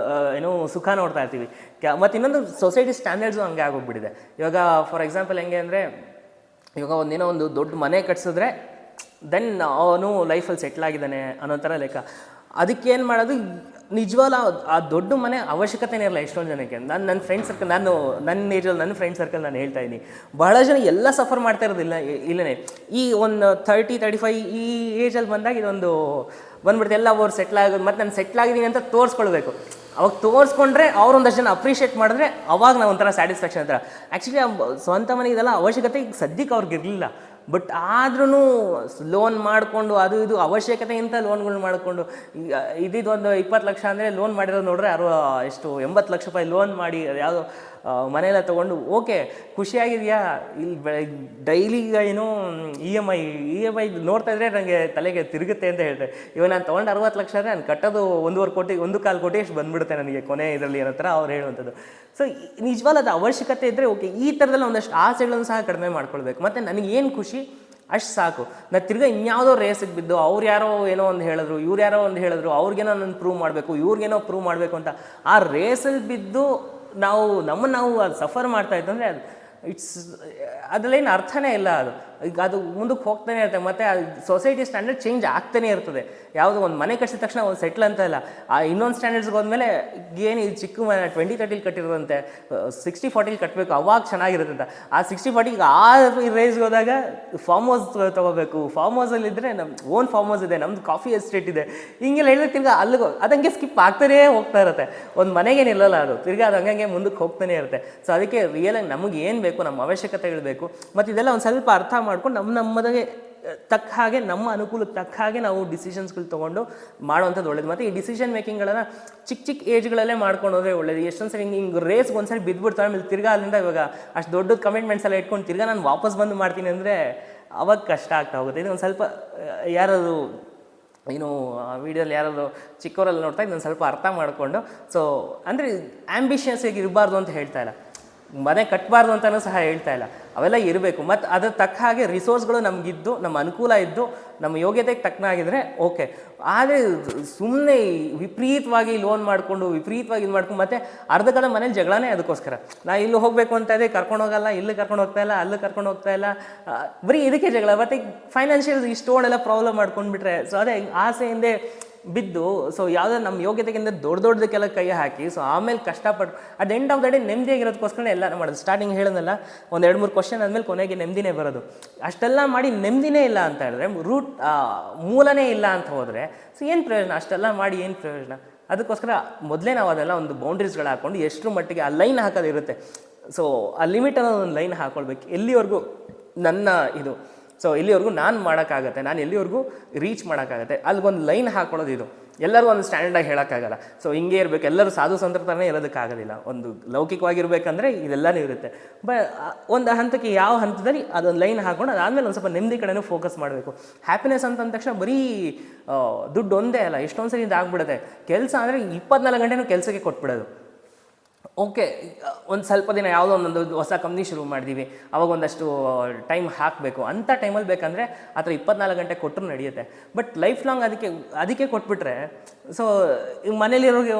ಏನೋ ಸುಖ ನೋಡ್ತಾ ಇರ್ತೀವಿ. ಮತ್ತು ಇನ್ನೊಂದು ಸೊಸೈಟಿ ಸ್ಟ್ಯಾಂಡರ್ಡ್ಸು ಹಂಗೆ ಆಗೋಗ್ಬಿಟ್ಟಿದೆ. ಇವಾಗ ಫಾರ್ ಎಕ್ಸಾಂಪಲ್ ಹೆಂಗೆ ಅಂದರೆ, ಇವಾಗ ಒಂದೇನೋ ಒಂದು ದೊಡ್ಡ ಮನೆ ಕಟ್ಸಿದ್ರೆ ದೆನ್ ಅವನು ಲೈಫಲ್ಲಿ ಸೆಟ್ಲಾಗಿದ್ದಾನೆ ಅನ್ನೋ ಥರ ಲೆಕ್ಕ. ಅದಕ್ಕೇನು ಮಾಡೋದು, ನಿಜವಾಗ್ಲೂ ಆ ದೊಡ್ಡ ಮನೆ ಅವಶ್ಯಕತೆನೇ ಇರಲ್ಲ ಎಷ್ಟೊಂದು ಜನಕ್ಕೆ. ನನ್ನ ಫ್ರೆಂಡ್ ಸರ್ಕಲ್, ನನ್ನ ಏಜಲ್ಲಿ ನನ್ನ ಫ್ರೆಂಡ್ ಸರ್ಕಲ್ ನಾನು ಹೇಳ್ತಾ ಇದ್ದೀನಿ, ಬಹಳ ಜನ ಎಲ್ಲ ಸಫರ್ ಮಾಡ್ತಾ ಇರೋದಿಲ್ಲ ಇಲ್ಲೇ. ಈ ಒಂದು 30-35 ಈ ಏಜಲ್ಲಿ ಬಂದಾಗ ಇದೊಂದು ಬಂದ್ಬಿಡ್ತು, ಎಲ್ಲ ಅವ್ರು ಸೆಟ್ಲ್ ಆಗೋದು. ಮತ್ತು ನಾನು ಸೆಟ್ಲ್ ಆಗಿದ್ದೀನಿ ಅಂತ ತೋರಿಸ್ಕೊಳ್ಬೇಕು. ಅವಾಗ ತೋರಿಸ್ಕೊಂಡ್ರೆ ಅವ್ರೊಂದಷ್ಟು ಜನ ಅಪ್ರಿಷಿಯೇಟ್ ಮಾಡಿದ್ರೆ ಅವಾಗ ನಾವು ಒಂಥರ ಸ್ಯಾಟಿಸ್ಫ್ಯಾಕ್ಷನ್ ಅಂತಾರೆ. ಆ್ಯಕ್ಚುಲಿ ಸ್ವಂತ ಮನೆ ಇದೆಲ್ಲ ಅವಶ್ಯಕತೆ ಈಗ ಸದ್ಯಕ್ಕೆ ಅವ್ರಿಗೆ ಇರಲಿಲ್ಲ. ಬಟ್ ಆದ್ರೂ ಲೋನ್ ಮಾಡಿಕೊಂಡು ಅದು ಇದು ಅವಶ್ಯಕತೆಗಿಂತ ಲೋನ್ಗಳು ಮಾಡಿಕೊಂಡು, ಇದಿದ್ದು ಒಂದು 20 ಲಕ್ಷ ಅಂದರೆ ಲೋನ್ ಮಾಡಿರೋದು ನೋಡ್ರೆ ಎಷ್ಟು 80 ಲಕ್ಷ ರೂಪಾಯಿ ಲೋನ್ ಮಾಡಿ ಯಾವುದೋ ಮನೆಯೆಲ್ಲ ತೊಗೊಂಡು ಓಕೆ ಖುಷಿಯಾಗಿದೆಯಾ ಇಲ್ಲಿ ಡೈಲಿ ಏನು ಇ ಎಮ್ ಐ ನೋಡ್ತಾ ಇದ್ರೆ ನನಗೆ ತಲೆಗೆ ತಿರುಗುತ್ತೆ ಅಂತ ಹೇಳ್ತಾರೆ. ಇವಾಗ ನಾನು ತೊಗೊಂಡು 60 ಲಕ್ಷ ಅಂದರೆ ನಾನು ಕಟ್ಟೋದು 1.25 ಕೋಟಿ 1.25 ಕೋಟಿ ಅಷ್ಟು ಬಂದ್ಬಿಡುತ್ತೆ ನನಗೆ ಕೊನೆ ಇದರಲ್ಲಿ ಅನ್ನೋ ಥರ ಅವ್ರು ಹೇಳುವಂಥದ್ದು. ಸೊ ನಿಜವಾದ ಅದು ಅವಶ್ಯಕತೆ ಇದ್ದರೆ ಓಕೆ, ಈ ಥರದಲ್ಲಿ ಒಂದಷ್ಟು ಆಸೆಗಳನ್ನು ಸಹ ಕಡಿಮೆ ಮಾಡ್ಕೊಳ್ಬೇಕು. ಮತ್ತು ನನಗೇನು ಖುಷಿ ಅಷ್ಟು ಸಾಕು. ನಾನು ತಿರ್ಗಾ ಇನ್ಯಾವುದೋ ರೇಸಿಗೆ ಬಿದ್ದು ಅವ್ರು ಯಾರೋ ಏನೋ ಒಂದು ಹೇಳಿದ್ರು, ಇವ್ರು ಯಾರೋ ಒಂದು ಹೇಳಿದ್ರು, ಅವ್ರಿಗೇನೋ ನಾನು ಪ್ರೂವ್ ಮಾಡಬೇಕು, ಇವ್ರಿಗೇನೋ ಪ್ರೂವ್ ಮಾಡಬೇಕು ಅಂತ ಆ ರೇಸಲ್ಲಿ ಬಿದ್ದು ನಾವು ಅದು ಸಫರ್ ಮಾಡ್ತಾ ಇತ್ತಂದರೆ ಅದು ಅದರಲ್ಲೇನು ಅರ್ಥನೇ ಇಲ್ಲ. ಈಗ ಅದು ಮುಂದಕ್ಕೆ ಹೋಗ್ತಾನೆ ಇರುತ್ತೆ. ಮತ್ತು ಸೊಸೈಟಿ ಸ್ಟ್ಯಾಂಡರ್ಡ್ ಚೇಂಜ್ ಆಗ್ತಾನೆ ಇರ್ತದೆ. ಯಾವುದೋ ಒಂದು ಮನೆ ಕಟ್ಟಿದ ತಕ್ಷಣ ಒಂದು ಸೆಟ್ಲ್ ಅಂತ ಇಲ್ಲ, ಆ ಇನ್ನೊಂದು ಸ್ಟ್ಯಾಂಡರ್ಡ್ಸ್ಗೆ ಹೋದ್ಮೇಲೆ ಏನು ಇದು ಚಿಕ್ಕ ಮನೆ 20-30 ಕಟ್ಟಿರೋದಂತೆ 60-40 ಕಟ್ಟಬೇಕು, ಅವಾಗ ಚೆನ್ನಾಗಿರುತ್ತೆ ಅಂತ. ಆ 60-40 ಆ ರೇಸ್ಗೆ ಹೋದಾಗ ಫಾರ್ಮ್ ಹೌಸ್ ತೊಗೋಬೇಕು. ಫಾರ್ಮ್ ಹೌಸಲ್ಲಿದ್ದರೆ ನಮ್ಮ ಓನ್ ಫಾರ್ಮ್ ಹೌಸ್ ಇದೆ, ನಮ್ಮದು ಕಾಫಿ ಎಸ್ಟೇಟ್ ಇದೆ, ಹಿಂಗೆಲ್ಲ ಹೇಳಿದ್ರೆ ತಿರ್ಗಾ ಅಲ್ಲಿಗೆ ಅದಂಗೆ ಸ್ಕಿಪ್ ಆಗ್ತಾನೇ ಹೋಗ್ತಾ ಇರುತ್ತೆ. ಒಂದು ಮನೆಗೆ ನಿಲ್ಲಲ್ಲ ಅದು, ತಿರ್ಗಾ ಅದು ಹಂಗೆ ಮುಂದಕ್ಕೆ ಹೋಗ್ತಾನೆ ಇರುತ್ತೆ. ಸೊ ಅದಕ್ಕೆ ರಿಯಲಾಗಿ ನಮಗೆ ಏನು ಬೇಕು, ನಮ್ಮ ಅವಶ್ಯಕತೆಗಳು ಬೇಕು. ಮತ್ತು ಇದೆಲ್ಲ ಒಂದು ಸ್ವಲ್ಪ ಅರ್ಥ ಮಾಡ್ಕೊಂಡು ನಮ್ಮದೇ ತಕ್ಕ ಹಾಗೆ, ನಮ್ಮ ಅನುಕೂಲಕ್ಕೆ ತಕ್ಕ ಹಾಗೆ ನಾವು ಡಿಸಿಷನ್ಸ್ಗಳು ತೊಗೊಂಡು ಮಾಡೋವಂಥದ್ದು ಒಳ್ಳೇದು. ಮತ್ತು ಈ ಡಿಸಿಷನ್ ಮೇಕಿಂಗ್ಗಳನ್ನು ಚಿಕ್ಕ ಏಜ್ಗಳಲ್ಲೇ ಮಾಡ್ಕೊಂಡು ಹೋದರೆ ಒಳ್ಳೇದು. ಎಷ್ಟೊಂದು ಸರಿ ಹಿಂಗೆ ರೇಸ್ಗೆ ಒಂದ್ಸರಿ ಬಿದ್ದುಬಿಡ್ತಾರೆ, ಆಮೇಲೆ ತಿರ್ಗಾ ಅಲ್ಲಿಂದ ಇವಾಗ ಅಷ್ಟು ದೊಡ್ಡದು ಕಮಿಟ್ಮೆಂಟ್ಸ್ ಎಲ್ಲ ಇಟ್ಕೊಂಡು ತಿರ್ಗಾ ನಾನು ವಾಪಸ್ ಬಂದು ಮಾಡ್ತೀನಿ ಅಂದರೆ ಅವಾಗ ಕಷ್ಟ ಆಗ್ತಾ ಹೋಗುತ್ತೆ. ಇದು ಒಂದು ಸ್ವಲ್ಪ ಯಾರಾದ್ರು ಏನು ವೀಡಿಯೋಲಿ ಯಾರಾದ್ರು ಚಿಕ್ಕವರೆಲ್ಲ ನೋಡ್ತಾ ಇದನ್ನು ಸ್ವಲ್ಪ ಅರ್ಥ ಮಾಡಿಕೊಂಡು, ಸೊ ಅಂದರೆ ಆ್ಯಂಬಿಷಿಯಸ್ಸಾಗಿ ಇರಬಾರ್ದು ಅಂತ ಹೇಳ್ತಾ ಇಲ್ಲ, ಮನೆ ಕಟ್ಟಬಾರ್ದು ಅಂತಲೂ ಸಹ ಹೇಳ್ತಾ ಇಲ್ಲ, ಅವೆಲ್ಲ ಇರಬೇಕು. ಮತ್ತು ಅದ್ರ ತಕ್ಕ ಹಾಗೆ ರಿಸೋರ್ಸ್ಗಳು ನಮಗಿದ್ದು, ನಮ್ಮ ಅನುಕೂಲ ಇದ್ದು, ನಮ್ಮ ಯೋಗ್ಯತೆಗೆ ತಕ್ಕನಾಗಿದ್ದರೆ ಓಕೆ. ಆದರೆ ಸುಮ್ಮನೆ ವಿಪರೀತವಾಗಿ ಲೋನ್ ಮಾಡಿಕೊಂಡು ವಿಪರೀತವಾಗಿ ಇದು ಮಾಡ್ಕೊಂಡು ಮತ್ತು ಅರ್ಧ ಕಾಲ ಮನೇಲಿ ಜಗಳನೇ ಅದಕ್ಕೋಸ್ಕರ. ನಾ ಇಲ್ಲಿ ಹೋಗಬೇಕು ಅಂತ ಇದೆ, ಕರ್ಕೊಂಡು ಹೋಗಲ್ಲ, ಇಲ್ಲಿ ಕರ್ಕೊಂಡು ಹೋಗ್ತಾ ಇಲ್ಲ, ಅಲ್ಲಿ ಕರ್ಕೊಂಡು ಹೋಗ್ತಾ ಇಲ್ಲ, ಬರೀ ಇದಕ್ಕೆ ಜಗಳ. ಮತ್ತು ಫೈನಾನ್ಷಿಯಲ್ ಇಷ್ಟೊಂಡೆಲ್ಲ ಪ್ರಾಬ್ಲಮ್ ಮಾಡ್ಕೊಂಡ್ಬಿಟ್ರೆ ಸೊ ಅದೇ ಆಸೆಯಿಂದೆ ಬಿದ್ದು, ಸೊ ಯಾವುದೋ ನಮ್ಮ ಯೋಗ್ಯತೆಗಿಂತ ದೊಡ್ಡದಕ್ಕೆಲ್ಲ ಕೈ ಹಾಕಿ, ಸೊ ಆಮೇಲೆ ಕಷ್ಟಪಟ್ಟು at end of the day ನೆಮ್ಮದಿಯಾಗಿರೋದಕ್ಕೋಸ್ಕರ ಎಲ್ಲ ಮಾಡೋದು. ಸ್ಟಾರ್ಟಿಂಗ್ ಹೇಳಿದ್ನಲ್ಲ, ಒಂದು 2-3 ಕ್ವಶನ್ ಆದಮೇಲೆ ಕೊನೆಗೆ ನೆಮ್ಮದಿನೇ ಬರೋದು. ಅಷ್ಟೆಲ್ಲ ಮಾಡಿ ನೆಮ್ಮದಿನೇ ಇಲ್ಲ ಅಂತ ಹೇಳಿದ್ರೆ, ಮೂಲನೇ ಇಲ್ಲ ಅಂತ ಹೋದರೆ ಸೊ ಏನು ಪ್ರಯೋಜನ? ಅಷ್ಟೆಲ್ಲ ಮಾಡಿ ಏನು ಪ್ರಯೋಜನ? ಅದಕ್ಕೋಸ್ಕರ ಮೊದಲೇ ನಾವು ಅದೆಲ್ಲ ಒಂದು ಬೌಂಡ್ರೀಸ್ಗಳು ಹಾಕ್ಕೊಂಡು ಎಷ್ಟರ ಮಟ್ಟಿಗೆ ಆ ಲೈನ್ ಹಾಕೋದಿರುತ್ತೆ. ಸೊ ಆ ಲಿಮಿಟ್ ಅನ್ನೋದು ಒಂದು ಲೈನ್ ಹಾಕ್ಕೊಳ್ಬೇಕು. ಎಲ್ಲಿವರೆಗೂ ನನ್ನ ಇದು, ಸೊ ಇಲ್ಲಿವರೆಗೂ ನಾನು ಮಾಡೋಕ್ಕಾಗತ್ತೆ, ನಾನು ಎಲ್ಲಿವರೆಗೂ ರೀಚ್ ಮಾಡೋಕ್ಕಾಗತ್ತೆ, ಅಲ್ಲಿಗೊಂದು ಲೈನ್ ಹಾಕೊಳ್ಳೋದು. ಇದು ಎಲ್ಲರೂ ಒಂದು ಸ್ಟ್ಯಾಂಡರ್ಡಾಗಿ ಹೇಳೋಕ್ಕಾಗಲ್ಲ. ಸೊ ಹಿಂಗೆ ಇರಬೇಕು, ಎಲ್ಲರೂ ಸಾಧು ಸಂತರ ಥರನೇ ಇರೋದಕ್ಕಾಗೋದಿಲ್ಲ. ಒಂದು ಲೌಕಿಕವಾಗಿರ್ಬೇಕಂದ್ರೆ ಇದೆಲ್ಲನೂ ಇರುತ್ತೆ. ಒಂದು ಹಂತಕ್ಕೆ ಯಾವ ಹಂತದಲ್ಲಿ ಅದೊಂದು ಲೈನ್ ಹಾಕೊಂಡು ಅದಾದಮೇಲೆ ಒಂದು ಸ್ವಲ್ಪ ನೆಮ್ಮದಿ ಕಡೆನೂ ಫೋಕಸ್ ಮಾಡಬೇಕು. ಹ್ಯಾಪಿನೆಸ್ ಅಂತಂದ ತಕ್ಷಣ ಬರೀ ದುಡ್ಡು ಒಂದೇ ಅಲ್ಲ, ಎಷ್ಟೊಂದು ಸರಿ ಇದಾಗ್ಬಿಡುತ್ತೆ. ಕೆಲಸ ಅಂದರೆ 24 ಗಂಟೆನೂ ಕೆಲಸಕ್ಕೆ ಕೊಟ್ಬಿಡೋದು. ಓಕೆ, ಒಂದು ಸ್ವಲ್ಪ ದಿನ ಯಾವುದೋ ಒಂದೊಂದು ಹೊಸ ಕಂಪ್ನಿ ಶುರು ಮಾಡಿದ್ದೀವಿ, ಅವಾಗ ಒಂದಷ್ಟು ಟೈಮ್ ಹಾಕಬೇಕು. ಅಂಥ ಟೈಮಲ್ಲಿ ಬೇಕಂದರೆ ಆ ಥರ 24 ಗಂಟೆ ಕೊಟ್ಟರು ನಡೆಯುತ್ತೆ. ಬಟ್ ಲೈಫ್ ಲಾಂಗ್ ಅದಕ್ಕೆ ಕೊಟ್ಬಿಟ್ರೆ ಸೊ ಮನೇಲಿರೋರಿಗೆ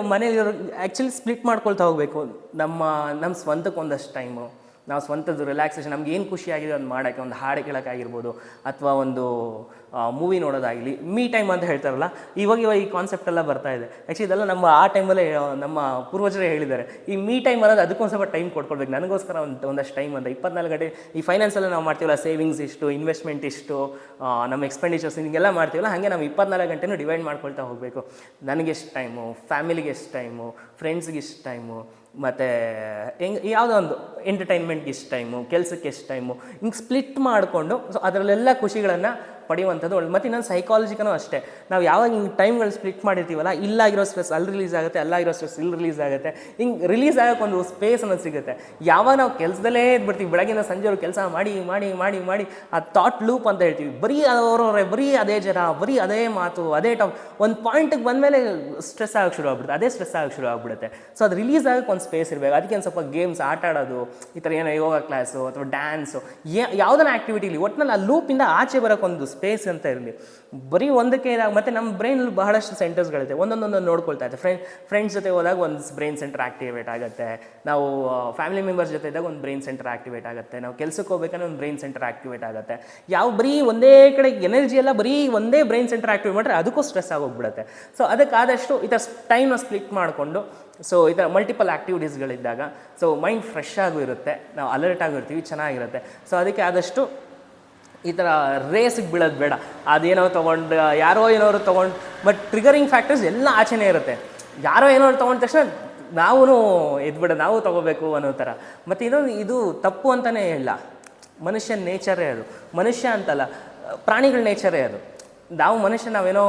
ಆ್ಯಕ್ಚುಲಿ ಸ್ಪ್ಲಿಟ್ ಮಾಡ್ಕೊಳ್ತಾ ಹೋಗಬೇಕು. ನಮ್ಮ ಸ್ವಂತಕ್ಕೆ ಒಂದಷ್ಟು ಟೈಮು, ನಾವು ಸ್ವಂತದ್ದು ರಿಲ್ಯಾಕ್ಸೇಷನ್, ನಮ್ಗೆ ಏನು ಖುಷಿಯಾಗಿದೆ ಅದು ಮಾಡೋಕ್ಕೆ, ಒಂದು ಹಾಡು ಕೇಳೋಕ್ಕಾಗಿರ್ಬೋದು, ಅಥವಾ ಒಂದು ಮೂವಿ ನೋಡೋದಾಗಲಿ, ಮೀ ಟೈಮ್ ಅಂತ ಹೇಳ್ತಾರಲ್ಲ, ಇವಾಗ ಈ ಕಾನ್ಸೆಪ್ಟ್ ಎಲ್ಲ ಬರ್ತಾ ಇದೆ. ಆ್ಯಕ್ಚುಲಿ ಇದೆಲ್ಲ ಆ ಟೈಮಲ್ಲೇ ನಮ್ಮ ಪೂರ್ವಜರೇ ಹೇಳಿದ್ದಾರೆ. ಈ ಮೀ ಟೈಮ್ ಅನ್ನೋದು ಅದಕ್ಕೊಂದು ಸ್ವಲ್ಪ ಟೈಮ್ ಕೊಟ್ಕೊಳ್ಬೇಕು. ನನಗೋಸ್ಕರ ಒಂದಷ್ಟು ಟೈಮ್ ಅಂತ 24 ಗಂಟೆ ಈ ಫೈನಾನ್ಸೆಲ್ಲ ನಾವು ಮಾಡ್ತೀವಲ್ಲ, ಸೇವಿಂಗ್ಸ್ ಇಷ್ಟು, ಇನ್ವೆಸ್ಟ್ಮೆಂಟ್ ಇಷ್ಟು, ನಮ್ಮ ಎಕ್ಸ್ಪೆಂಡಿಚರ್ಸ್ ಹಿಂಗೆಲ್ಲ ಮಾಡ್ತೀವಲ್ಲ, ಹಾಗೆ ನಾವು 24 ಗಂಟೆನೂ ಡಿವೈಡ್ ಮಾಡ್ಕೊಳ್ತಾ ಹೋಗಬೇಕು. ನನಗೆಷ್ಟು ಟೈಮು, ಫ್ಯಾಮಿಲಿಗೆ ಎಷ್ಟು ಟೈಮು, ಫ್ರೆಂಡ್ಸ್ಗೆ ಇಷ್ಟು ಟೈಮು, ಮತ್ತು ಯಾವುದೋ ಒಂದು ಎಂಟರ್ಟೈನ್ಮೆಂಟ್ಗೆ ಇಷ್ಟು ಟೈಮು, ಕೆಲಸಕ್ಕೆ ಎಷ್ಟು ಟೈಮು, ಹಿಂಗೆ ಸ್ಪ್ಲಿಟ್ ಮಾಡಿಕೊಂಡು ಸೊ ಅದರಲ್ಲೆಲ್ಲ ಖುಷಿಗಳನ್ನು ಪಡೆಯುವಂಥದ್ದು ಒಳ್ಳೆ. ಮತ್ತು ಇನ್ನೊಂದು ಸೈಕಾಲಜಿಕನೂ ಅಷ್ಟೇ, ನಾವು ಯಾವಾಗ ಹಿಂಗೆ ಟೈಮ್ಗಳು ಸ್ಪ್ಲಿಟ್ ಮಾಡಿರ್ತೀವಲ್ಲ, ಇಲ್ಲಾಗಿರೋ ಸ್ಟ್ರೆಸ್ ಅಲ್ಲಿ ರಿಲೀಸ್ ಆಗುತ್ತೆ, ಅಲ್ಲಾಗಿರೋ ಸ್ಟ್ರೆಸ್ ಇಲ್ಲಿ ರಿಲೀಸ್ ಆಗುತ್ತೆ. ಹಿಂಗೆ ರಿಲೀಸ್ ಆಗೋಕ್ಕೆ ಒಂದು ಸ್ಪೇಸ್ ಅನ್ನೋದು ಸಿಗುತ್ತೆ. ಯಾವಾಗ ನಾವು ಕೆಲಸದಲ್ಲೇ ಇದ್ಬಿಡ್ತೀವಿ, ಬೆಳಗಿನ ಸಂಜೆಯವರು ಕೆಲಸ ಮಾಡಿ ಮಾಡಿ ಮಾಡಿ ಮಾಡಿ ಆ ಥಾಟ್ ಲೂಪ್ ಅಂತ ಹೇಳ್ತೀವಿ, ಬರೀ ಅವರವರೇ, ಬರೀ ಅದೇ ಜನ, ಬರೀ ಅದೇ ಮಾತು, ಅದೇ ಒಂದು ಪಾಯಿಂಟಿಗೆ ಬಂದಮೇಲೆ ಸ್ಟ್ರೆಸ್ ಆಗೋಕ್ಕೆ ಶುರು ಆಗ್ಬಿಡುತ್ತೆ, ಅದೇ ಸ್ಟ್ರೆಸ್ ಆಗೋಕ್ಕೆ ಶುರು ಆಗ್ಬಿಡುತ್ತೆ. ಸೊ ಅದು ರಿಲೀಸ್ ಆಗೋಕ್ಕೆ ಒಂದು ಸ್ಪೇಸ್ ಇರಬೇಕು. ಅದಕ್ಕೆ ಒಂದು ಸ್ವಲ್ಪ ಗೇಮ್ಸ್ ಆಟ ಆಡೋದು, ಈ ಥರ ಏನೋ ಯೋಗ ಕ್ಲಾಸು ಅಥವಾ ಡ್ಯಾನ್ಸು, ಯಾವುದನ್ನ ಆ್ಯಕ್ಟಿವಿಟಿಲಿ ಒಟ್ಟಿನಲ್ಲಿ ಆ ಲೂಪಿಂದ ಆಚೆ ಬರೋಕ್ಕೊಂದು ಸ್ಪೇಸ್ ಅಂತ ಇರಲಿ. ಬರೀ ಒಂದಕ್ಕೆ ಇದಾಗ ಮತ್ತು ನಮ್ಮ ಬ್ರೈನಲ್ಲಿ ಬಹಳಷ್ಟು ಸೆಂಟರ್ಸ್ಗಳಿದೆ, ಒಂದೊಂದೊಂದು ನೋಡ್ಕೊಳ್ತಾ ಇರುತ್ತೆ. ಫ್ರೆಂಡ್ಸ್ ಜೊತೆ ಹೋದಾಗ ಒಂದು ಬ್ರೈನ್ ಸೆಂಟರ್ ಆ್ಯಕ್ಟಿವೇಟ್ ಆಗುತ್ತೆ, ನಾವು ಫ್ಯಾಮಿಲಿ ಮೆಂಬರ್ಸ್ ಜೊತೆ ಇದ್ದಾಗ ಒಂದು ಬ್ರೈನ್ ಸೆಂಟರ್ ಆ್ಯಕ್ಟಿವೇಟ್ ಆಗುತ್ತೆ, ನಾವು ಕೆಲಸಕ್ಕೆ ಹೋಗ್ಬೇಕಂದ್ರೆ ಒಂದು ಬ್ರೈನ್ ಸೆಂಟರ್ ಆ್ಯಕ್ಟಿವೇಟ್ ಆಗುತ್ತೆ. ಬರೀ ಒಂದೇ ಕಡೆ ಎನರ್ಜಿ ಎಲ್ಲ ಬರೀ ಒಂದೇ ಬ್ರೈನ್ ಸೆಂಟರ್ ಆ್ಯಕ್ಟಿವೇಟ್ ಮಾಡಿದ್ರೆ ಅದಕ್ಕೂ ಸ್ಟ್ರೆಸ್ ಆಗೋಗ್ಬಿಡುತ್ತೆ. ಸೊ ಅದಕ್ಕಾದಷ್ಟು ಈ ಥರ ಟೈಮ್ನ ಸ್ಪ್ಲಿಟ್ ಮಾಡಿಕೊಂಡು, ಸೊ ಈ ಥರ ಮಲ್ಟಿಪಲ್ ಆ್ಯಕ್ಟಿವಿಟೀಸ್ಗಳಿದ್ದಾಗ ಸೊ ಮೈಂಡ್ ಫ್ರೆಶ್ ಆಗೂ ಇರುತ್ತೆ, ನಾವು ಅಲರ್ಟ್ ಆಗಿರ್ತೀವಿ, ಚೆನ್ನಾಗಿರುತ್ತೆ. ಸೊ ಅದಕ್ಕೆ ಆದಷ್ಟು ಈ ಥರ ರೇಸಿಗೆ ಬೀಳೋದು ಬೇಡ. ಅದೇನೋ ತೊಗೊಂಡು ಯಾರೋ ಏನೋರು ತೊಗೊಂಡು, ಬಟ್ ಟ್ರಿಗರಿಂಗ್ ಫ್ಯಾಕ್ಟರ್ಸ್ ಎಲ್ಲ ಆಚೆನೇ ಇರುತ್ತೆ. ಯಾರೋ ಏನೋರು ತೊಗೊಂಡ ತಕ್ಷಣ ನಾವು ಎದ್ಬಿಡ, ನಾವು ತೊಗೋಬೇಕು ಅನ್ನೋ ಥರ. ಮತ್ತು ಇದು ತಪ್ಪು ಅಂತಲೇ ಇಲ್ಲ, ಮನುಷ್ಯನ ನೇಚರೇ ಅದು. ಮನುಷ್ಯ ಅಂತಲ್ಲ, ಪ್ರಾಣಿಗಳ ನೇಚರೇ ಅದು. ನಾವು ಮನುಷ್ಯ ನಾವೇನೋ